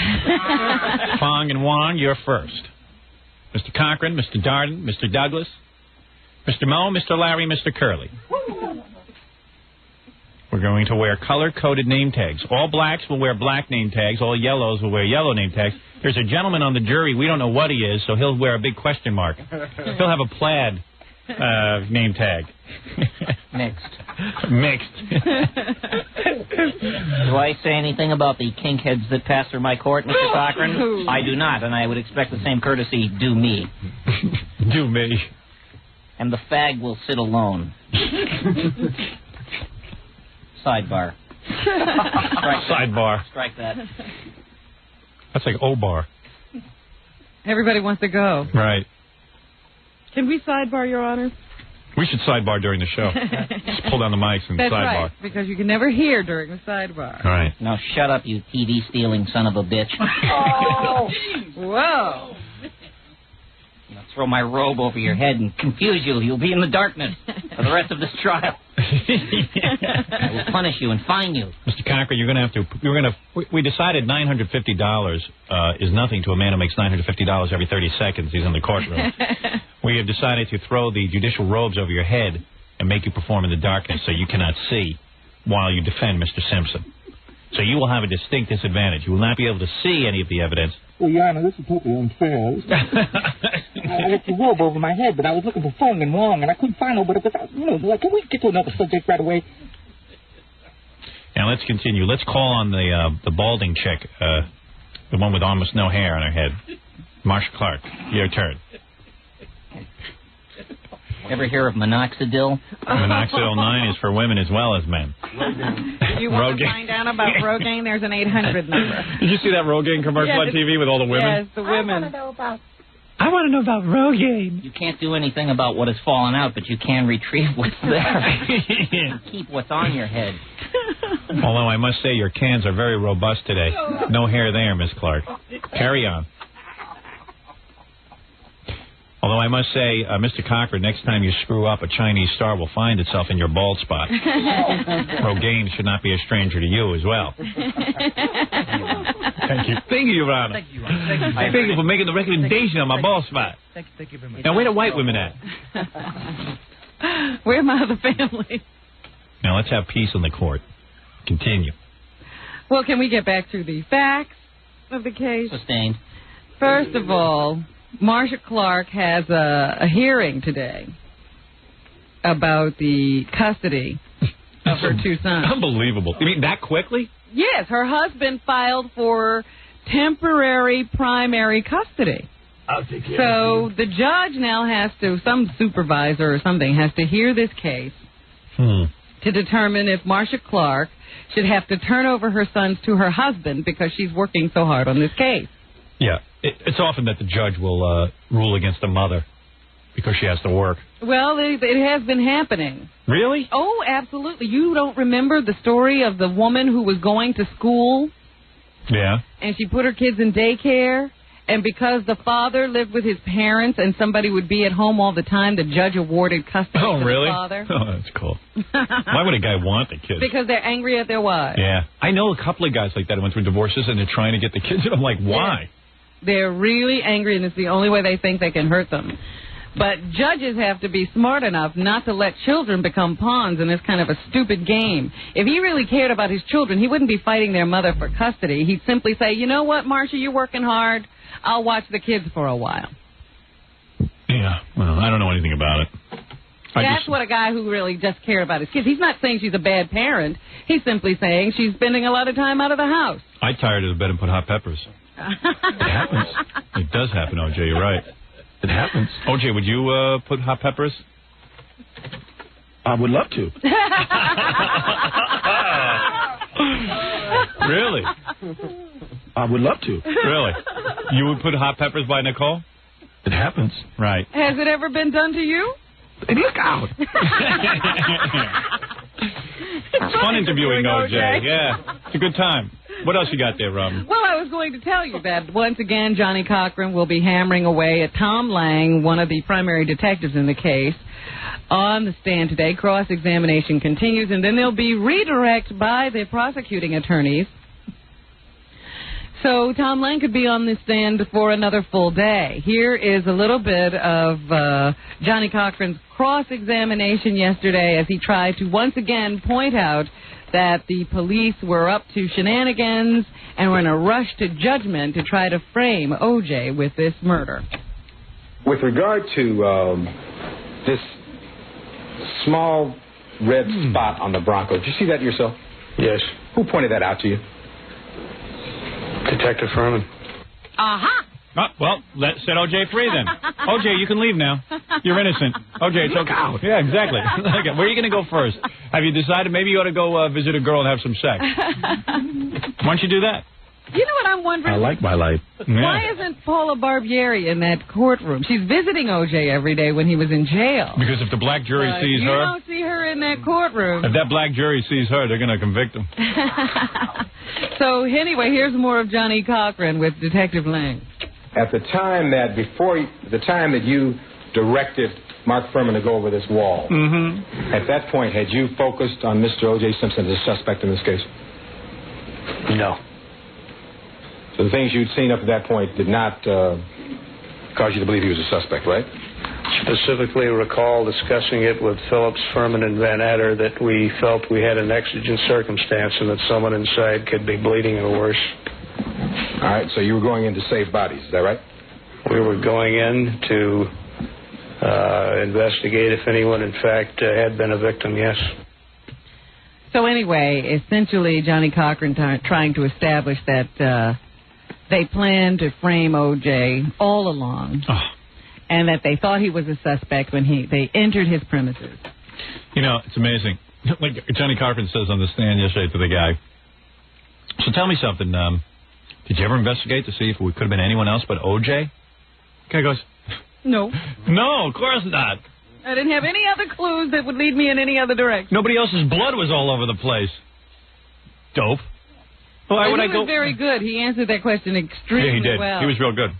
Fong and Wong, you're first. Mr. Cochran, Mr. Darden, Mr. Douglas, Mr. Moe, Mr. Larry, Mr. Curley. We're going to wear color-coded name tags. All blacks will wear black name tags. All yellows will wear yellow name tags. There's a gentleman on the jury. We don't know what he is, so he'll wear a big question mark. He'll have a plaid name tag. Mixed. Do I say anything about the kinkheads that pass through my court, Mr. Cochran? I do not, and I would expect the same courtesy due me. Do me. And the fag will sit alone. Sidebar. Sidebar. Strike that. That's like O-bar. Everybody wants to go. Right. Can we sidebar, Your Honor? We should sidebar during the show. Just pull down the mics and That's sidebar. right, because you can never hear during the sidebar. All right. Now shut up, you TV-stealing son of a bitch. Oh! Whoa. I'll throw my robe over your head and confuse you. You'll be in the darkness for the rest of this trial. I will punish you and fine you. Mr. Cochran, you're going to have to. We decided $950 is nothing to a man who makes $950 every 30 seconds. He's in the courtroom. We have decided to throw the judicial robes over your head and make you perform in the darkness so you cannot see while you defend Mr. Simpson. So you will have a distinct disadvantage. You will not be able to see any of the evidence. Well, Your Honor, this is totally unfair. I got the robe over my head, but I was looking for Fung and Wong, and I couldn't find nobody. But can we get to another subject right away? Now, let's continue. Let's call on the balding chick, the one with almost no hair on her head. Marsha Clark, your turn. Ever hear of minoxidil? Minoxidil 9 is for women as well as men. You want to find out about Rogaine? There's an 800 number. Did you see that Rogaine commercial on TV with all the women? Yes, the women. I want to know about Rogaine. You can't do anything about what has fallen out, but you can retrieve what's there. Keep what's on your head. Although I must say your cans are very robust today. No hair there, Miss Clark. Carry on. Although I must say, Mr. Cochran, next time you screw up, a Chinese star will find itself in your bald spot. Rogaine should not be a stranger to you as well. Thank you. Thank you, Your Honor. Thank you, Your Honor. Thank you for making the recommendation on my bald spot. Thank you very much. Now, where the white women at? Where my other family? Now, let's have peace in the court. Continue. Well, can we get back to the facts of the case? Sustained. First of all, Marsha Clark has a hearing today about the custody of her two sons. Unbelievable. You mean that quickly? Yes, her husband filed for temporary primary custody. I'll take care So the judge now has to, some supervisor or something, has to hear this case to determine if Marsha Clark should have to turn over her sons to her husband because she's working so hard on this case. Yeah. It's often that the judge will rule against the mother because she has to work. Well, it has been happening. Really? Oh, absolutely. You don't remember the story of the woman who was going to school? Yeah. And she put her kids in daycare? And because the father lived with his parents and somebody would be at home all the time, the judge awarded custody to really? the father. Oh, that's cool. Why would a guy want the kids? Because they're angry at their wives. Yeah. I know a couple of guys like that who went through divorces and they're trying to get the kids, and I'm like, why? Yeah. They're really angry, and it's the only way they think they can hurt them. But judges have to be smart enough not to let children become pawns in this kind of a stupid game. If he really cared about his children, he wouldn't be fighting their mother for custody. He'd simply say, you know what, Marsha, you're working hard. I'll watch the kids for a while. Yeah, well, I don't know anything about it. That's what a guy who really just cared about his kids. He's not saying she's a bad parent. He's simply saying she's spending a lot of time out of the house. I tired of the bed and put hot peppers. It happens. It does happen, OJ. You're right. It happens. OJ, would you put hot peppers? I would love to. Really? I would love to. Really? You would put hot peppers by Nicole? It happens. Right. Has it ever been done to you? It is out. It's fun interviewing OJ. Yeah. It's a good time. What else you got there, Robin? Well, I was going to tell you that once again, Johnny Cochran will be hammering away at Tom Lang, one of the primary detectives in the case, on the stand today. Cross-examination continues, and then there'll be redirect by the prosecuting attorneys So Tom Lang could be on the stand for another full day. Here is a little bit of Johnny Cochran's cross-examination yesterday as he tried to once again point out that the police were up to shenanigans and were in a rush to judgment to try to frame O.J. with this murder. With regard to this small red spot on the Bronco, did you see that yourself? Yes. Who pointed that out to you? Detective Furman. Aha! Well, let's set O.J. free then. O.J., you can leave now. You're innocent. O.J., it's okay. Yeah, exactly. Okay, where are you going to go first? Have you decided maybe you ought to go visit a girl and have some sex? Why don't you do that? You know what I'm wondering? I like my life. Why isn't Paula Barbieri in that courtroom? She's visiting O.J. every day when he was in jail. Because if the black jury sees you her... You don't see her in that courtroom. If that black jury sees her, they're going to convict him. So, anyway, here's more of Johnny Cochran with Detective Lang. At the time that you directed Mark Furman to go over this wall, at that point, had you focused on Mr. O.J. Simpson as a suspect in this case? No. So the things you'd seen up to that point did not cause you to believe he was a suspect, right? Specifically recall discussing it with Phillips, Furman, and Van Adder that we felt we had an exigent circumstance and that someone inside could be bleeding or worse. All right, so you were going in to save bodies, is that right? We were going in to investigate if anyone, in fact, had been a victim, yes. So anyway, essentially, Johnny Cochran trying to establish that they planned to frame O.J. all along, and that they thought he was a suspect when they entered his premises. You know, it's amazing. Like Johnny Cochran says on the stand yesterday to the guy, so tell me something, did you ever investigate to see if it could have been anyone else but O.J.? The guy goes, No. No, of course not. I didn't have any other clues that would lead me in any other direction. Nobody else's blood was all over the place. Dope. Why would I go? He was very good. He answered that question extremely well. well. He was real good.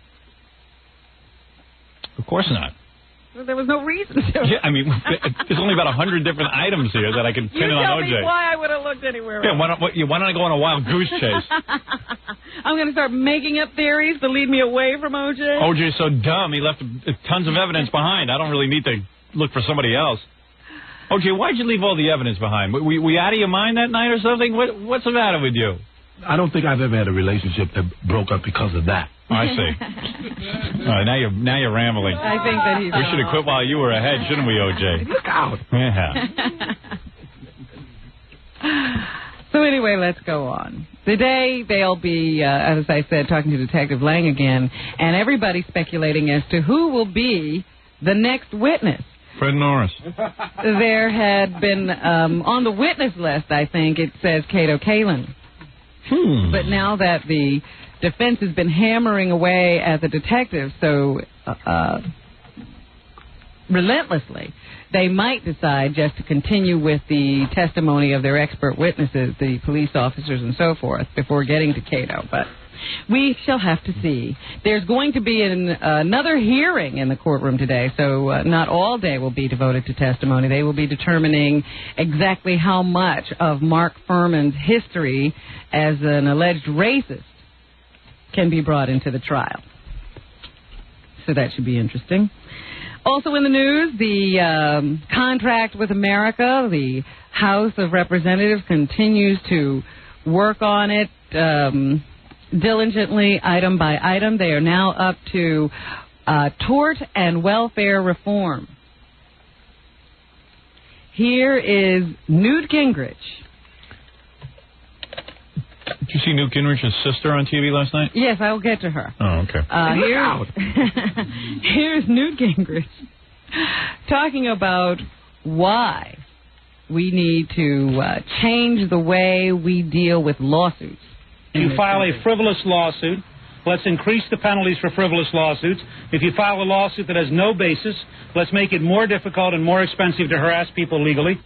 Of course not. Well, there was no reason to. Yeah, I mean, there's only about 100 different items here that I can pin it on O.J. You tell me why I would have looked anywhere Yeah, else. why don't I go on a wild goose chase? I'm going to start making up theories to lead me away from O.J. O.J.'s so dumb, he left tons of evidence behind. I don't really need to look for somebody else. O.J., why'd you leave all the evidence behind? Were you out of your mind that night or something? What's the matter with you? I don't think I've ever had a relationship that broke up because of that. Oh, I see. All right, now you're rambling. I think that he's We should have quit while you were ahead, shouldn't we, O.J.? Look out. Yeah. So anyway, let's go on. Today they'll be, as I said, talking to Detective Lang again, and everybody's speculating as to who will be the next witness. Fred Norris. There had been, on the witness list, I think, it says Cato Kalin. But now that the defense has been hammering away at the detectives so relentlessly, they might decide just to continue with the testimony of their expert witnesses, the police officers and so forth, before getting to Cato. But we shall have to see. There's going to be another hearing in the courtroom today, so not all day will be devoted to testimony. They will be determining exactly how much of Mark Furman's history as an alleged racist can be brought into the trial. So that should be interesting. Also in the news, the contract with America, the House of Representatives continues to work on it diligently, item by item. They are now up to tort and welfare reform. Here is Newt Gingrich. Did you see Newt Gingrich's sister on TV last night? Yes, I will get to her. Oh, okay. Here's Newt Gingrich talking about why we need to change the way we deal with lawsuits. If you file a frivolous lawsuit, let's increase the penalties for frivolous lawsuits. If you file a lawsuit that has no basis, let's make it more difficult and more expensive to harass people legally.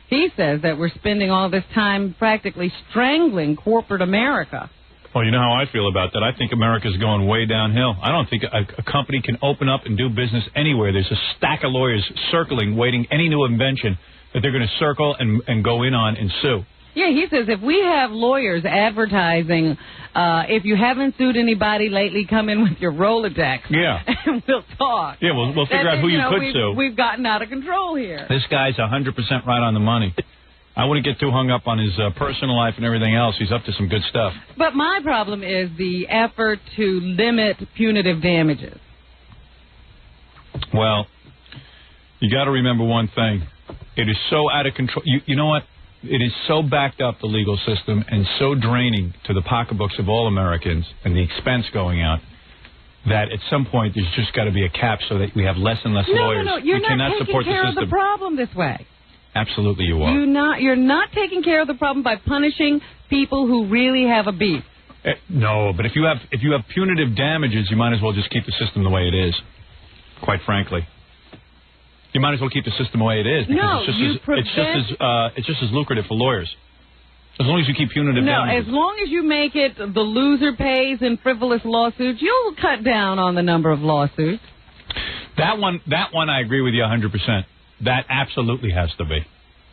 He says that we're spending all this time practically strangling corporate America. Well, you know how I feel about that. I think America's going way downhill. I don't think a company can open up and do business anywhere. There's a stack of lawyers circling, waiting any new invention that they're going to circle and go in on and sue. Yeah, he says if we have lawyers advertising, if you haven't sued anybody lately, come in with your Rolodex. Yeah. And we'll talk. Yeah, we'll figure out who you could sue. We've gotten out of control here. This guy's 100% right on the money. I wouldn't get too hung up on his personal life and everything else. He's up to some good stuff. But my problem is the effort to limit punitive damages. Well, you got to remember one thing. It is so out of control. You know what? It is so backed up, the legal system, and so draining to the pocketbooks of all Americans and the expense going out, that at some point there's just got to be a cap so that we have less and less lawyers. No, you're not taking care of the problem this way. Absolutely you are. You're not taking care of the problem by punishing people who really have a beef. No, but if you have punitive damages, you might as well just keep the system the way it is. Quite frankly, you might as well keep the system the way it is because it's just as lucrative for lawyers. As long as you keep punitive damages. As long as you make it the loser pays in frivolous lawsuits, you'll cut down on the number of lawsuits. That one I agree with you 100%. That absolutely has to be.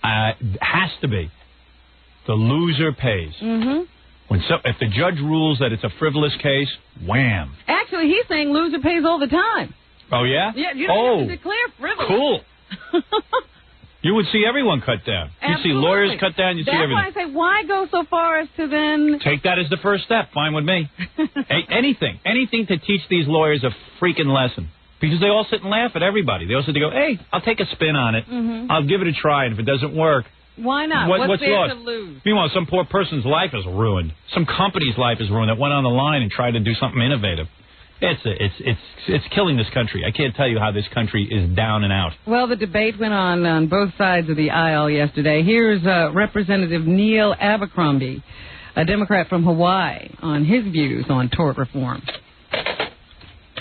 Has to be. The loser pays. Mm-hmm. If the judge rules that it's a frivolous case, wham. Actually, he's saying loser pays all the time. Oh, yeah? Yeah, you don't have to declare frivolous. Cool. You would see everyone cut down. You see lawyers cut down, you see everything. That's why I say, why go so far as to then... Take that as the first step. Fine with me. Anything to teach these lawyers a freaking lesson. Because they all sit and laugh at everybody. They all sit and go, hey, I'll take a spin on it. Mm-hmm. I'll give it a try, and if it doesn't work... Why not? What's there lost? to lose? Meanwhile, some poor person's life is ruined. Some company's life is ruined that went on the line and tried to do something innovative. It's killing this country. I can't tell you how this country is down and out. Well, the debate went on both sides of the aisle yesterday. Here's Representative Neil Abercrombie, a Democrat from Hawaii, on his views on tort reform.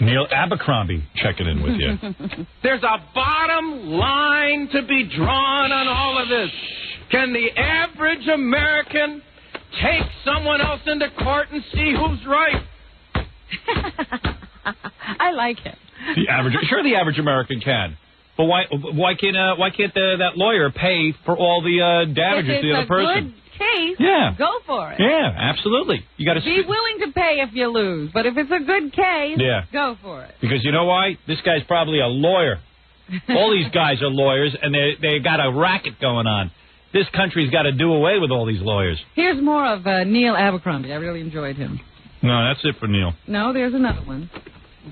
Neil Abercrombie checking in with you. There's a bottom line to be drawn on all of this. Can the average American take someone else into court and see who's right? I like it. The average American can. But why can't that lawyer pay for all the damages to the other person? Good case, go for it. Yeah, absolutely. You got to be willing to pay if you lose, but if it's a good case, go for it. Because you know why? This guy's probably a lawyer. All these guys are lawyers, and they got a racket going on. This country's got to do away with all these lawyers. Here's more of Neil Abercrombie. I really enjoyed him. No, that's it for Neil. No, there's another one.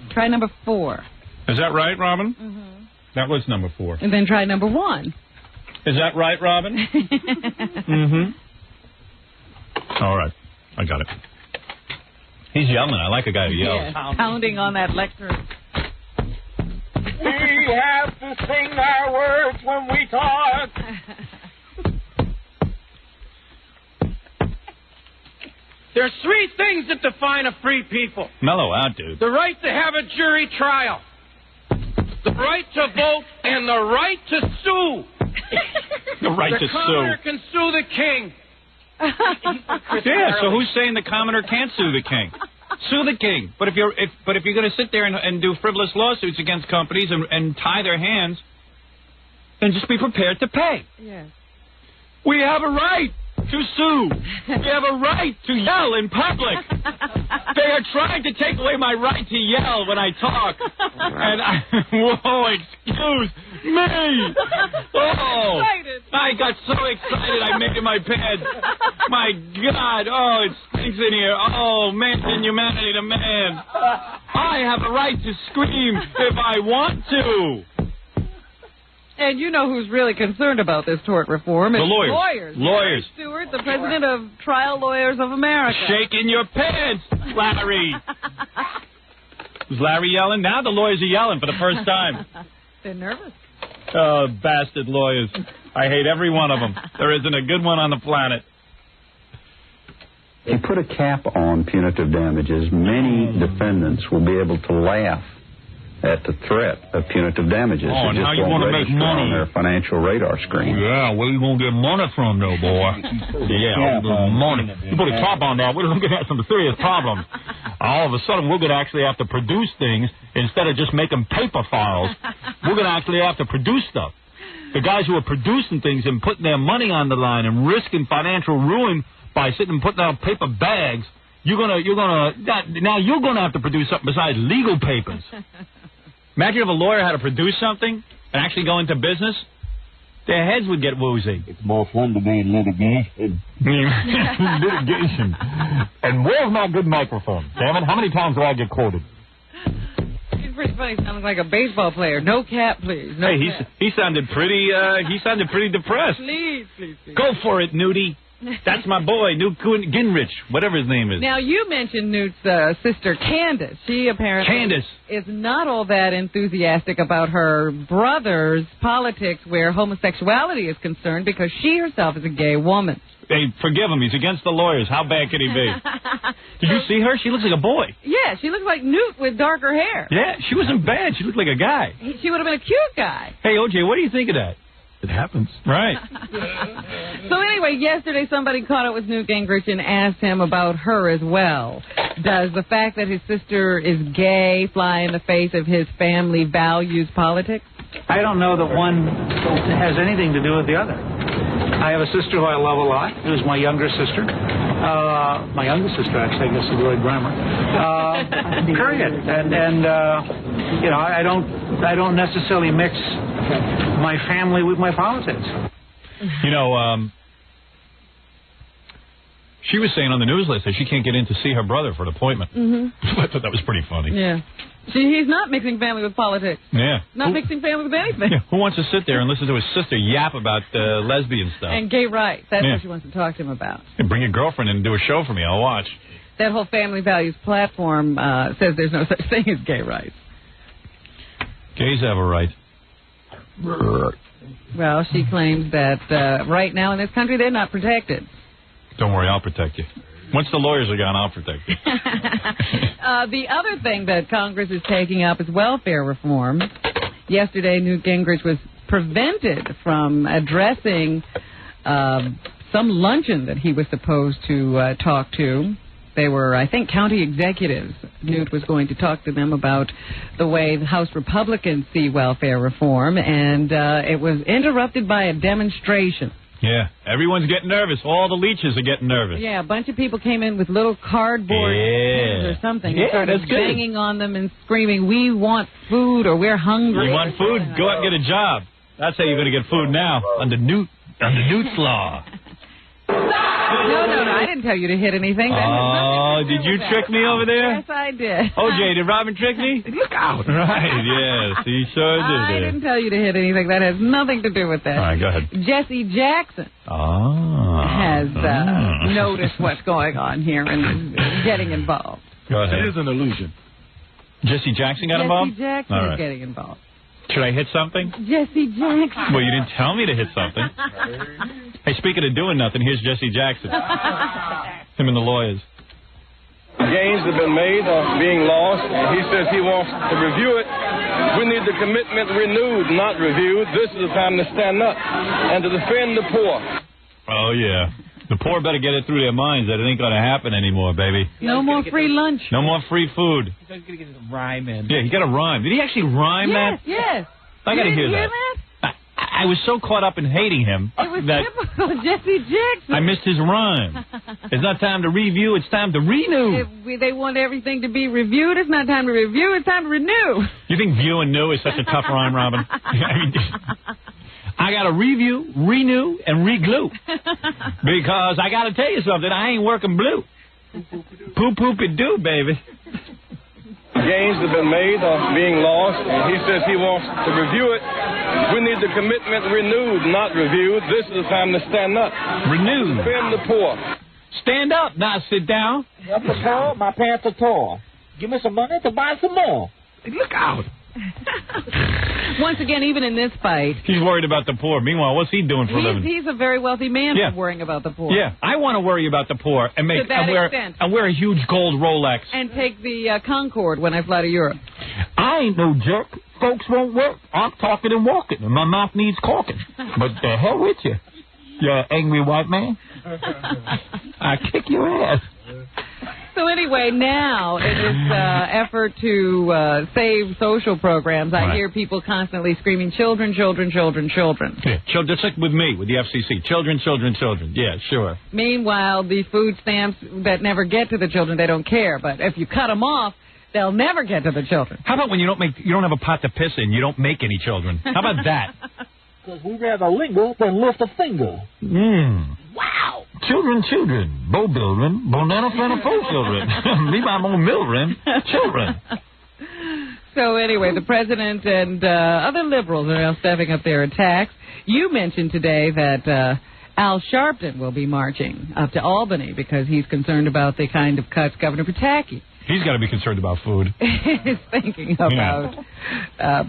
Try number 4. Is that right, Robin? Mm-hmm. That was number 4. And then try number 1. Is that right, Robin? Mm-hmm. All right. I got it. He's yelling. I like a guy who yells. Yeah, pounding on that lectern. We have to sing our words when we talk. There's 3 things that define a free people. Mellow out, dude. The right to have a jury trial. The right to vote and the right to sue. The right to sue. The commoner can sue the king. Yeah, so who's saying the commoner can't sue the king? Sue the king. But if you're going to sit there and do frivolous lawsuits against companies and tie their hands, then just be prepared to pay. Yes. We have a right to sue. We have a right to yell in public. They are trying to take away my right to yell when I talk. And whoa, excuse me. Oh, I got so excited I made it my pants. My God, oh, it stinks in here. Oh, man, inhumanity to man. I have a right to scream if I want to. And you know who's really concerned about this tort reform? It's the lawyers. Larry Stewart, the president of Trial Lawyers of America. Shaking your pants, Larry. Was Larry yelling? Now the lawyers are yelling for the first time. They're nervous. Oh, bastard lawyers. I hate every one of them. There isn't a good one on the planet. If you put a cap on punitive damages, many defendants will be able to laugh at the threat of punitive damages. Oh, and how you want to make money on their financial radar screen? Yeah, where you going to get money from, though, boy? Yeah, money. You put a cap on that, we're going to have some serious problems. All of a sudden, we're going to actually have to produce things instead of just making paper files. We're going to actually have to produce stuff. the guys who are producing things and putting their money on the line and risking financial ruin by sitting and putting out paper bags, now you're gonna have to produce something besides legal papers. Imagine if a lawyer had to produce something and actually go into business. Their heads would get woozy. It's more fun to be in litigation. Litigation. And where's my good microphone? Damn it, how many times do I get quoted? He's pretty funny. Sounding like a baseball player. No cap, please. No cap. He sounded pretty depressed. Please. Go for it, Newty. That's my boy, Newt Gingrich, whatever his name is. Now, you mentioned Newt's sister, Candace. She apparently is not all that enthusiastic about her brother's politics where homosexuality is concerned because she herself is a gay woman. Hey, forgive him. He's against the lawyers. How bad can he be? Did you see her? She looks like a boy. Yeah, she looks like Newt with darker hair. Yeah, she wasn't bad. She looked like a guy. She would have been a cute guy. Hey, OJ, what do you think of that? It happens. Right. So anyway, yesterday somebody caught up with Newt Gingrich and asked him about her as well. Does the fact that his sister is gay fly in the face of his family values politics? I don't know that one has anything to do with the other. I have a sister who I love a lot, who's my younger sister. My youngest sister, actually, I guess is the right grammar. Period. And you know, I don't necessarily mix my family with my politics. You know, she was saying on the news list that she can't get in to see her brother for an appointment. Mm-hmm. I thought that was pretty funny. Yeah. He's not mixing family with politics. Yeah. Not mixing family with anything. Yeah. Who wants to sit there and listen to his sister yap about lesbian stuff? And gay rights. That's what she wants to talk to him about. Yeah, bring your girlfriend in and do a show for me. I'll watch. That whole family values platform says there's no such thing as gay rights. Gays have a right. Well, she claims that right now in this country they're not protected. Don't worry, I'll protect you. Once the lawyers are gone, I'll protect you. The other thing that Congress is taking up is welfare reform. Yesterday, Newt Gingrich was prevented from addressing some luncheon that he was supposed to talk to. They were, I think, county executives. Newt was going to talk to them about the way the House Republicans see welfare reform, and it was interrupted by a demonstration. Yeah, everyone's getting nervous. All the leeches are getting nervous. Yeah, a bunch of people came in with little cardboard pens or something. Yeah, and started that's good. banging on them and screaming, "We want food," or "We're hungry." You want food? Go out and get a job. That's how you're going to get food now, under Newt's law. No, I didn't tell you to hit anything. Oh, did you trick me over there? Yes, I did. OJ, did Robin trick me? Look out. Right, yes, he sure did. I didn't tell you to hit anything. That has nothing to do with that. All right, go ahead. Jesse Jackson has noticed what's going on here and is getting involved. Go ahead. It is an illusion. Jesse Jackson got involved? Jesse Jackson is getting involved. Should I hit something? Jesse Jackson. Well, you didn't tell me to hit something. Hey, speaking of doing nothing, here's Jesse Jackson. Him and the lawyers. Gains have been made being lost, and he says he wants to review it. We need the commitment renewed, not reviewed. This is the time to stand up and to defend the poor. Oh, yeah. The poor better get it through their minds that it ain't going to happen anymore, baby. No more free lunch. No more free food. He's going to get a rhyme in. Yeah, he got a rhyme. Did he actually rhyme that? Yes. I got to hear that. I was so caught up in hating him It was that typical Jesse Jackson. I missed his rhyme. It's not time to review, it's time to renew. They want everything to be reviewed. It's not time to review, it's time to renew. You think view and new is such a tough rhyme, Robin? I got to review, renew, and reglue. Because I got to tell you something, I ain't working blue. Poop-poop-it-do, baby. Gains have been made being lost, and he says he wants to review it. We need the commitment renewed, not reviewed. This is the time to stand up. Renewed. Defend the poor. Stand up, not sit down. I'm tall, my pants are tall. Give me some money to buy some more. Look out. Once again, even in this fight, he's worried about the poor. Meanwhile, what's he doing for a living? He's a very wealthy man for worrying about the poor. Yeah, I want to worry about the poor and wear a huge gold Rolex. And take the Concorde when I fly to Europe. I ain't no jerk. Folks won't work. I'm talking and walking, and my mouth needs caulking. But the hell with you, you angry white man. I kick your ass. So anyway, now in this effort to save social programs, I hear people constantly screaming, children, children, children, children. Yeah, just like with me, with the FCC. Children, children, children. Yeah, sure. Meanwhile, the food stamps that never get to the children, they don't care. But if you cut them off, they'll never get to the children. How about when you don't have a pot to piss in, you don't make any children? How about that? Because we'd rather linger than lift a finger. Wow. Children, children. Bo building. Banana fana fo children. Me by more mildren. Children. So anyway, the president and other liberals are now stepping up their attacks. You mentioned today that Al Sharpton will be marching up to Albany because he's concerned about the kind of cuts Governor Pataki He's got to be concerned about food. is thinking about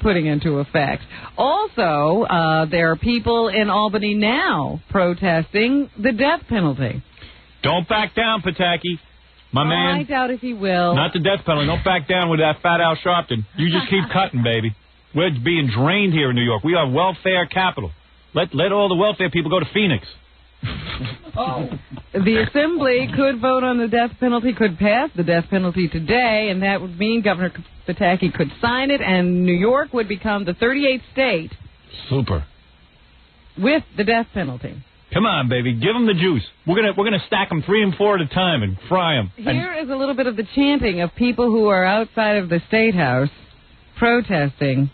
putting into effect. Also, there are people in Albany now protesting the death penalty. Don't back down, Pataki. My man. I doubt if he will. Not the death penalty. Don't back down with that fat Al Sharpton. You just keep cutting, baby. We're being drained here in New York. We are welfare capital. Let all the welfare people go to Phoenix. The Assembly could vote on the death penalty, could pass the death penalty today, and that would mean Governor Pataki could sign it, and New York would become the 38th state. Super. With the death penalty. Come on, baby. Give them the juice. We're gonna stack them 3 and 4 at a time and fry them. Here is a little bit of the chanting of people who are outside of the State House protesting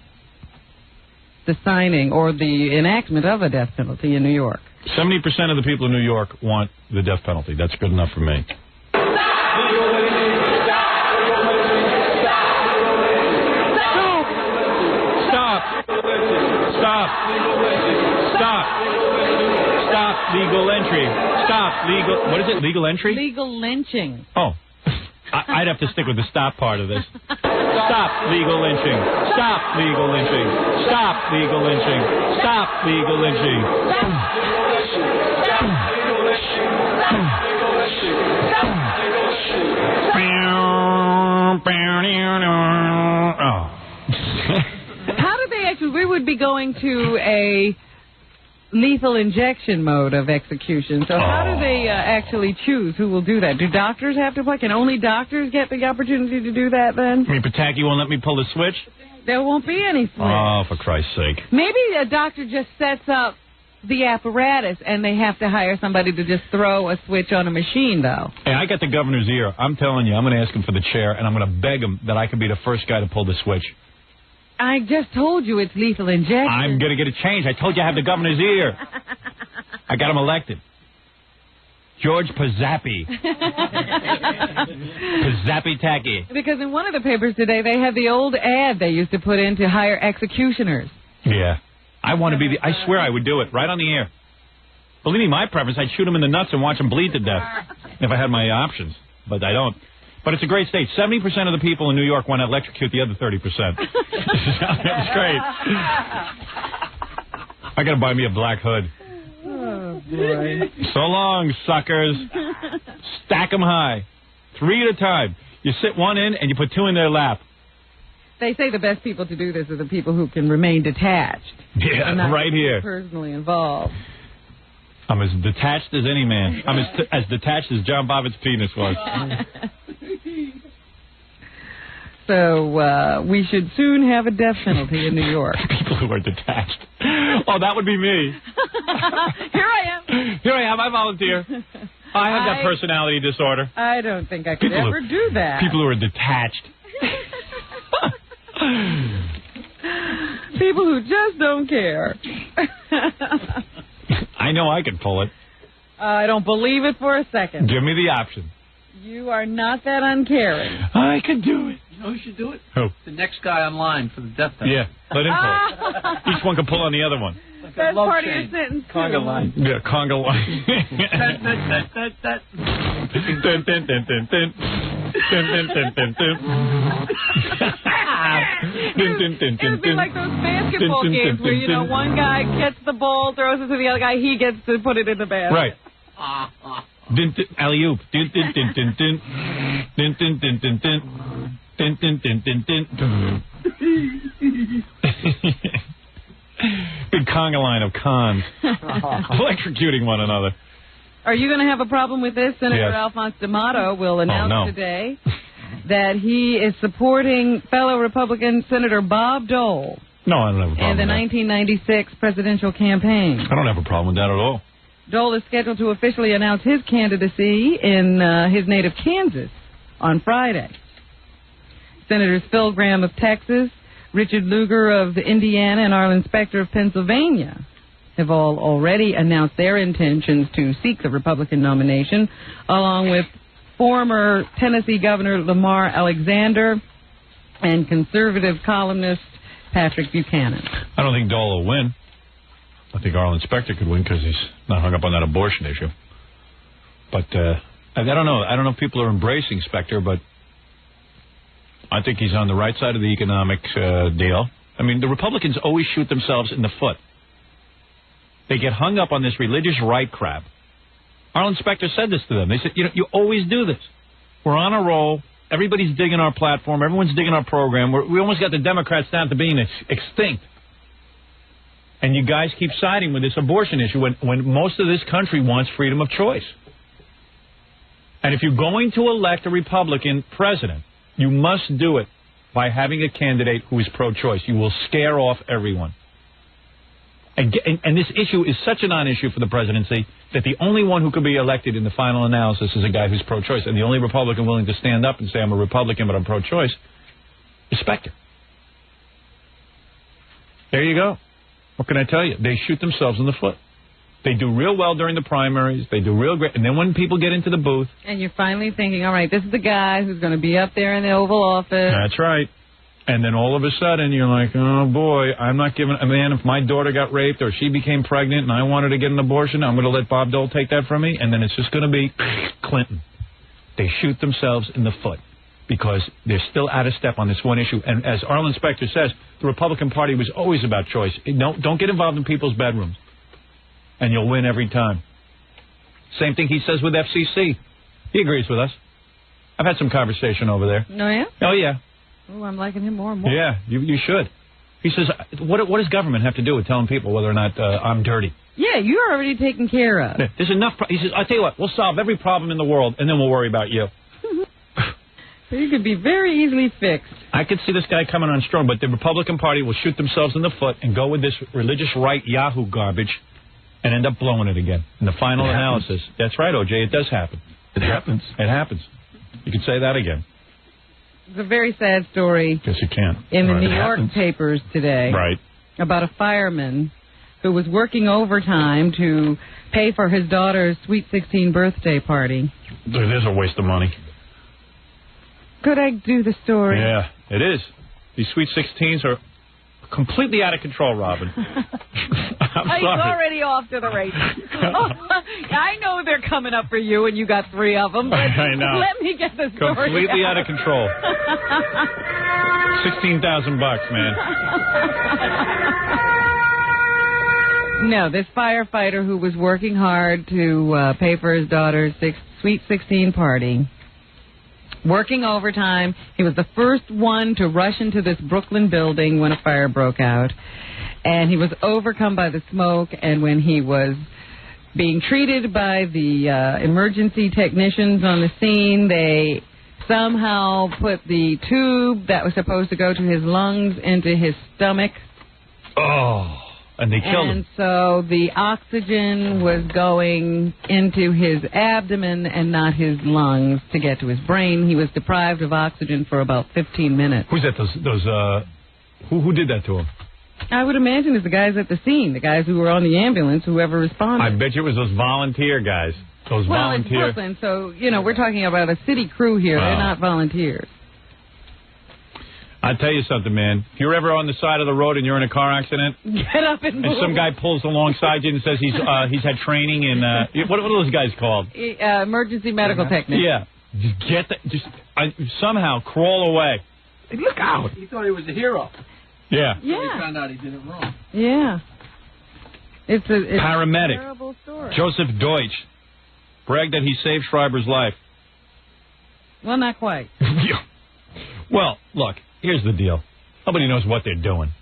the signing or the enactment of a death penalty in New York. 70% of the people in New York want the death penalty. That's good enough for me. Stop legal entry. Stop legal. What is it? Legal entry? Legal lynching. Oh. I'd have to stick with the stop part of this. Stop legal lynching. Stop legal lynching. Stop legal lynching. Stop legal lynching. How do they actually? We would be going to a lethal injection mode of execution. So how do they actually choose who will do that? Do doctors have to play? Can only doctors get the opportunity to do that then? I mean, Pataki won't let me pull the switch? There won't be any switch. Oh, for Christ's sake. Maybe a doctor just sets up the apparatus and they have to hire somebody to just throw a switch on a machine, though. Hey, I got the governor's ear. I'm telling you, I'm going to ask him for the chair, and I'm going to beg him that I can be the first guy to pull the switch. I just told you it's lethal injection. I'm going to get it changed. I told you I have the governor's ear. I got him elected. George Pazzapi. Pazzapi Tacky. Because in one of the papers today, they had the old ad they used to put in to hire executioners. Yeah. I want to be the... I swear I would do it right on the air. Believe me, my preference, I'd shoot him in the nuts and watch him bleed to death if I had my options. But I don't. But it's a great state. 70% of the people in New York want to electrocute the other 30%. That's great. I got to buy me a black hood. Oh, boy. So long, suckers. Stack them high. 3 at a time. You sit one in and you put 2 in their lap. They say the best people to do this are the people who can remain detached. Yeah, not right here. Personally involved. I'm as detached as any man. I'm as detached as John Bobbitt's penis was. So we should soon have a death penalty in New York. People who are detached. Oh, that would be me. Here I am. Here I am. I volunteer. I have that personality disorder. I don't think I could ever do that. People who are detached. People who just don't care. I know I can pull it. I don't believe it for a second. Give me the option. You are not that uncaring. I can do it. You know who should do it? Who? The next guy online for the death penalty. Yeah, let him pull it. Each one can pull on the other one. Like That's love part chain. of your sentence, too. Conga line. Yeah, conga line. Dun, dun, dun, dun, dun. Dun, dun, dun, dun, dun. It would be like those basketball games where, you know, one guy gets the ball, throws it to the other guy, he gets to put it in the basket. Right. Alley-oop. Dun, dun, dun, dun, dun. Dun, dun, dun, dun, dun. Dun, dun, dun, dun, dun. Big conga line of cons. Electrocuting one another. Are you going to have a problem with this? Senator Yes. Alphonse D'Amato will announce today that he is supporting fellow Republican Senator Bob Dole No, I don't have a problem in the with 1996 presidential campaign. that. I don't have a problem with that at all. Dole is scheduled to officially announce his candidacy in his native Kansas on Friday. Senators Phil Gramm of Texas, Richard Lugar of Indiana, and Arlen Specter of Pennsylvania have all already announced their intentions to seek the Republican nomination, along with former Tennessee Governor Lamar Alexander and conservative columnist Patrick Buchanan. I don't think Dole will win. I think Arlen Specter could win because he's not hung up on that abortion issue. But I don't know. I don't know if people are embracing Specter, but I think he's on the right side of the economic deal. I mean, the Republicans always shoot themselves in the foot. They get hung up on this religious right crap. Arlen Specter said this to them. They said, you always do this. We're on a roll. Everybody's digging our platform. Everyone's digging our program. We almost got the Democrats down to being extinct. And you guys keep siding with this abortion issue when most of this country wants freedom of choice. And if you're going to elect a Republican president, you must do it by having a candidate who is pro-choice. You will scare off everyone. And this issue is such a non-issue for the presidency that the only one who could be elected in the final analysis is a guy who's pro-choice. And the only Republican willing to stand up and say, I'm a Republican, but I'm pro-choice, is Specter. There you go. What can I tell you? They shoot themselves in the foot. They do real well during the primaries. They do real great. And then when people get into the booth. And you're finally thinking, all right, this is the guy who's going to be up there in the Oval Office. That's right. And then all of a sudden, you're like, oh, boy, I'm not giving a man. If my daughter got raped or she became pregnant and I wanted to get an abortion, I'm going to let Bob Dole take that from me. And then it's just going to be Clinton. They shoot themselves in the foot because they're still out of step on this one issue. And as Arlen Specter says, the Republican Party was always about choice. Don't get involved in people's bedrooms, and you'll win every time. Same thing he says with FCC. He agrees with us. I've had some conversation over there. No, yeah? Oh, yeah. Oh, I'm liking him more and more. Yeah, you should. He says, what does government have to do with telling people whether or not I'm dirty? Yeah, you're already taken care of. There's enough. He says, I'll tell you what, we'll solve every problem in the world, and then we'll worry about you. So you could be very easily fixed. I could see this guy coming on strong, but the Republican Party will shoot themselves in the foot and go with this religious right Yahoo garbage and end up blowing it again in the final analysis. That's right, O.J., it does happen. It happens. It happens. You can say that again. It's a very sad story. Yes, you can. In the New York papers today. Right. About a fireman who was working overtime to pay for his daughter's Sweet 16 birthday party. There's a waste of money. Could I do the story? Yeah, it is. These Sweet 16s are completely out of control, Robin. I'm sorry. He's already off to the races. I know they're coming up for you, and you got 3 of them. But I know. Let me get the story. Completely out of control. $16,000, man. No, this firefighter who was working hard to pay for his daughter's Sweet 16 party, working overtime. He was the first one to rush into this Brooklyn building when a fire broke out. And he was overcome by the smoke. And when he was being treated by the emergency technicians on the scene, they somehow put the tube that was supposed to go to his lungs into his stomach. Oh. And they killed him. And so the oxygen was going into his abdomen and not his lungs to get to his brain. He was deprived of oxygen for about 15 minutes. Who's that? Who did that to him? I would imagine it's the guys at the scene, the guys who were on the ambulance, whoever responded. I bet you it was those volunteer guys. Those volunteer. It's Brooklyn, so, we're talking about a city crew here. They're not volunteers. I'll tell you something, man. If you're ever on the side of the road and you're in a car accident, get up and move. And some guy pulls alongside you and says he's had training in what are those guys called? Emergency medical technician. Yeah, somehow crawl away. Hey, look out! He thought he was a hero. Yeah. Yeah. He found out he did it wrong. Yeah. It's paramedic. A terrible story. Joseph Deutsch bragged that he saved Schreiber's life. Well, not quite. Well, look. Here's the deal. Nobody knows what they're doing.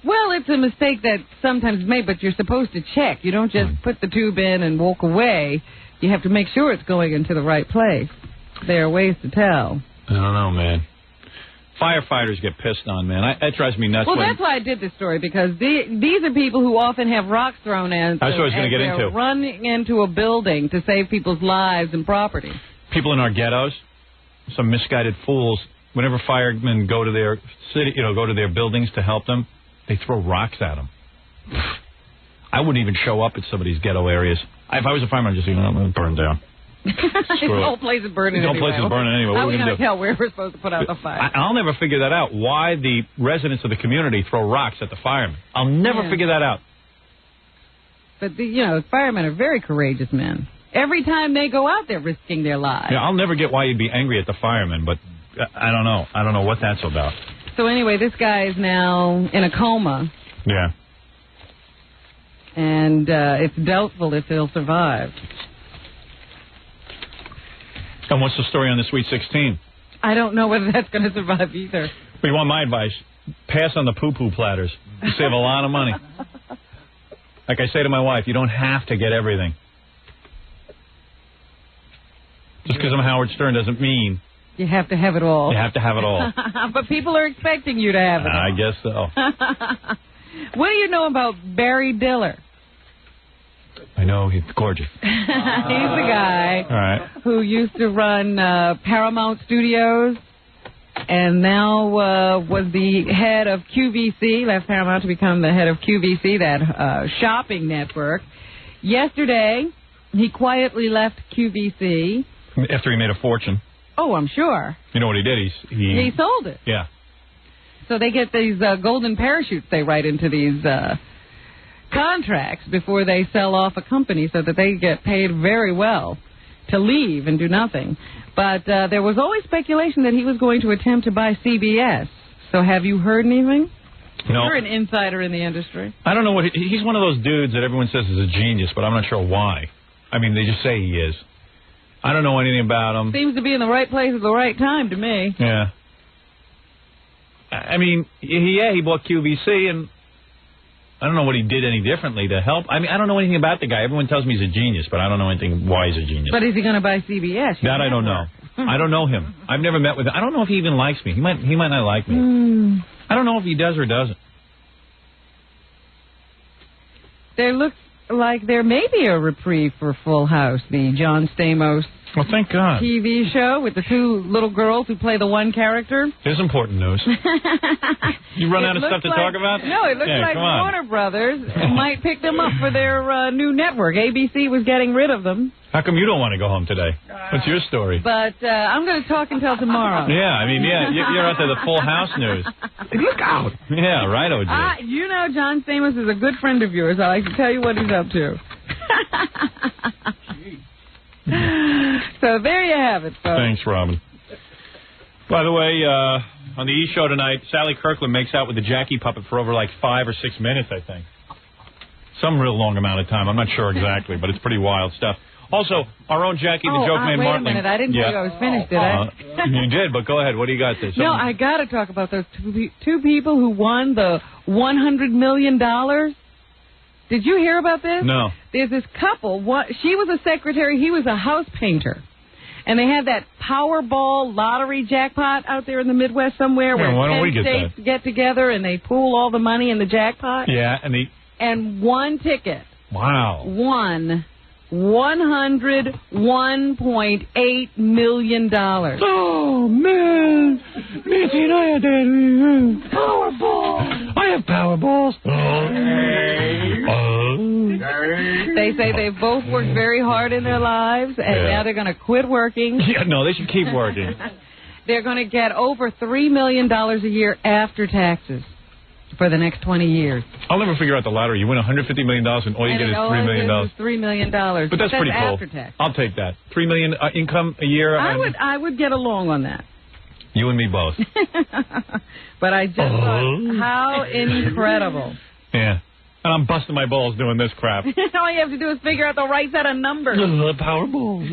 Well, it's a mistake that sometimes is made, but you're supposed to check. You don't just put the tube in and walk away. You have to make sure it's going into the right place. There are ways to tell. I don't know, man. Firefighters get pissed on, man. That drives me nuts. Well, that's why I did this story, because these are people who often have rocks thrown in. That's what I was going to get into. Running into a building to save people's lives and property. People in our ghettos, some misguided fools, whenever firemen go to their city, go to their buildings to help them, they throw rocks at them. I wouldn't even show up at some of these ghetto areas. If I was a fireman, I'd just I'm going to burn down. The whole place is burning anyway. The whole place is burning anyway. What How are we going to tell where we're supposed to put out the fire? I'll never figure that out, why the residents of the community throw rocks at the firemen. I'll never figure that out. But, firemen are very courageous men. Every time they go out, they're risking their lives. Yeah, I'll never get why you'd be angry at the firemen, but I don't know. I don't know what that's about. So anyway, this guy is now in a coma. Yeah. And it's doubtful if he'll survive. And what's the story on the Sweet 16? I don't know whether that's going to survive either. But you want my advice? Pass on the poo-poo platters. You save a lot of money. Like I say to my wife, you don't have to get everything. Just because I'm Howard Stern doesn't mean... You have to have it all. You have to have it all. But people are expecting you to have it all. I guess so. What do you know about Barry Diller? I know, he's gorgeous. He's the guy who used to run Paramount Studios and now was the head of QVC, left Paramount to become the head of QVC, that shopping network. Yesterday, he quietly left QVC. After he made a fortune. Oh, I'm sure. You know what he did? He sold it. Yeah. So they get these golden parachutes they write into these contracts before they sell off a company so that they get paid very well to leave and do nothing. But there was always speculation that he was going to attempt to buy CBS. So have you heard anything? No. You're an insider in the industry. I don't know what... He's one of those dudes that everyone says is a genius, but I'm not sure why. I mean, they just say he is. I don't know anything about him. Seems to be in the right place at the right time to me. Yeah. I mean, he bought QVC, and I don't know what he did any differently to help. I mean, I don't know anything about the guy. Everyone tells me he's a genius, but I don't know anything why he's a genius. But is he going to buy CBS? That I don't know. I don't know him. I've never met with him. I don't know if he even likes me. He might not like me. I don't know if he does or doesn't. There looks like there may be a reprieve for Full House, the John Stamos Well, thank God. TV show with the two little girls who play the one character. There's important news. You run out of stuff to talk about? No, it looks like Warner Brothers might pick them up for their new network. ABC was getting rid of them. How come you don't want to go home today? What's your story? But I'm going to talk until tomorrow. Yeah, I mean, you're out to the Full House news. Look out. Yeah, right, OJ. You know John Stamos is a good friend of yours. I like to tell you what he's up to. So there you have it, folks. Thanks, Robin. By the way, on the E! Show tonight, Sally Kirkland makes out with the Jackie puppet for over like 5 or 6 minutes, I think. Some real long amount of time. I'm not sure exactly, but it's pretty wild stuff. Also, our own Jackie the Joke Man Martling. Wait a minute. I didn't tell you I was finished, did I? You did, but go ahead. What do you got there? No, I got to talk about those two people who won the $100 million. Did you hear about this? No. There's this couple. She was a secretary. He was a house painter. And they had that Powerball lottery jackpot out there in the Midwest somewhere where 10 states get together and they pool all the money in the jackpot. Yeah, and one ticket. Wow. Won $101.8 million. Oh, man. Nancy and I had that. Powerball. I have Powerballs. They say they've both worked very hard in their lives, and now they're going to quit working. Yeah, no, they should keep working. They're going to get over $3 million a year after taxes for the next 20 years. I'll never figure out the lottery. You win $150 million, and all you get is $3 million. $3 million. But that's pretty cool. After tax. I'll take that. $3 million income a year. I would get along on that. You and me both. But I just thought, how incredible. Yeah. And I'm busting my balls doing this crap. All you have to do is figure out the right set of numbers. Powerballs.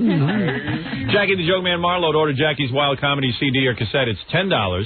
Jackie the Joke Man Marlowe, order Jackie's Wild Comedy CD or cassette. It's $10.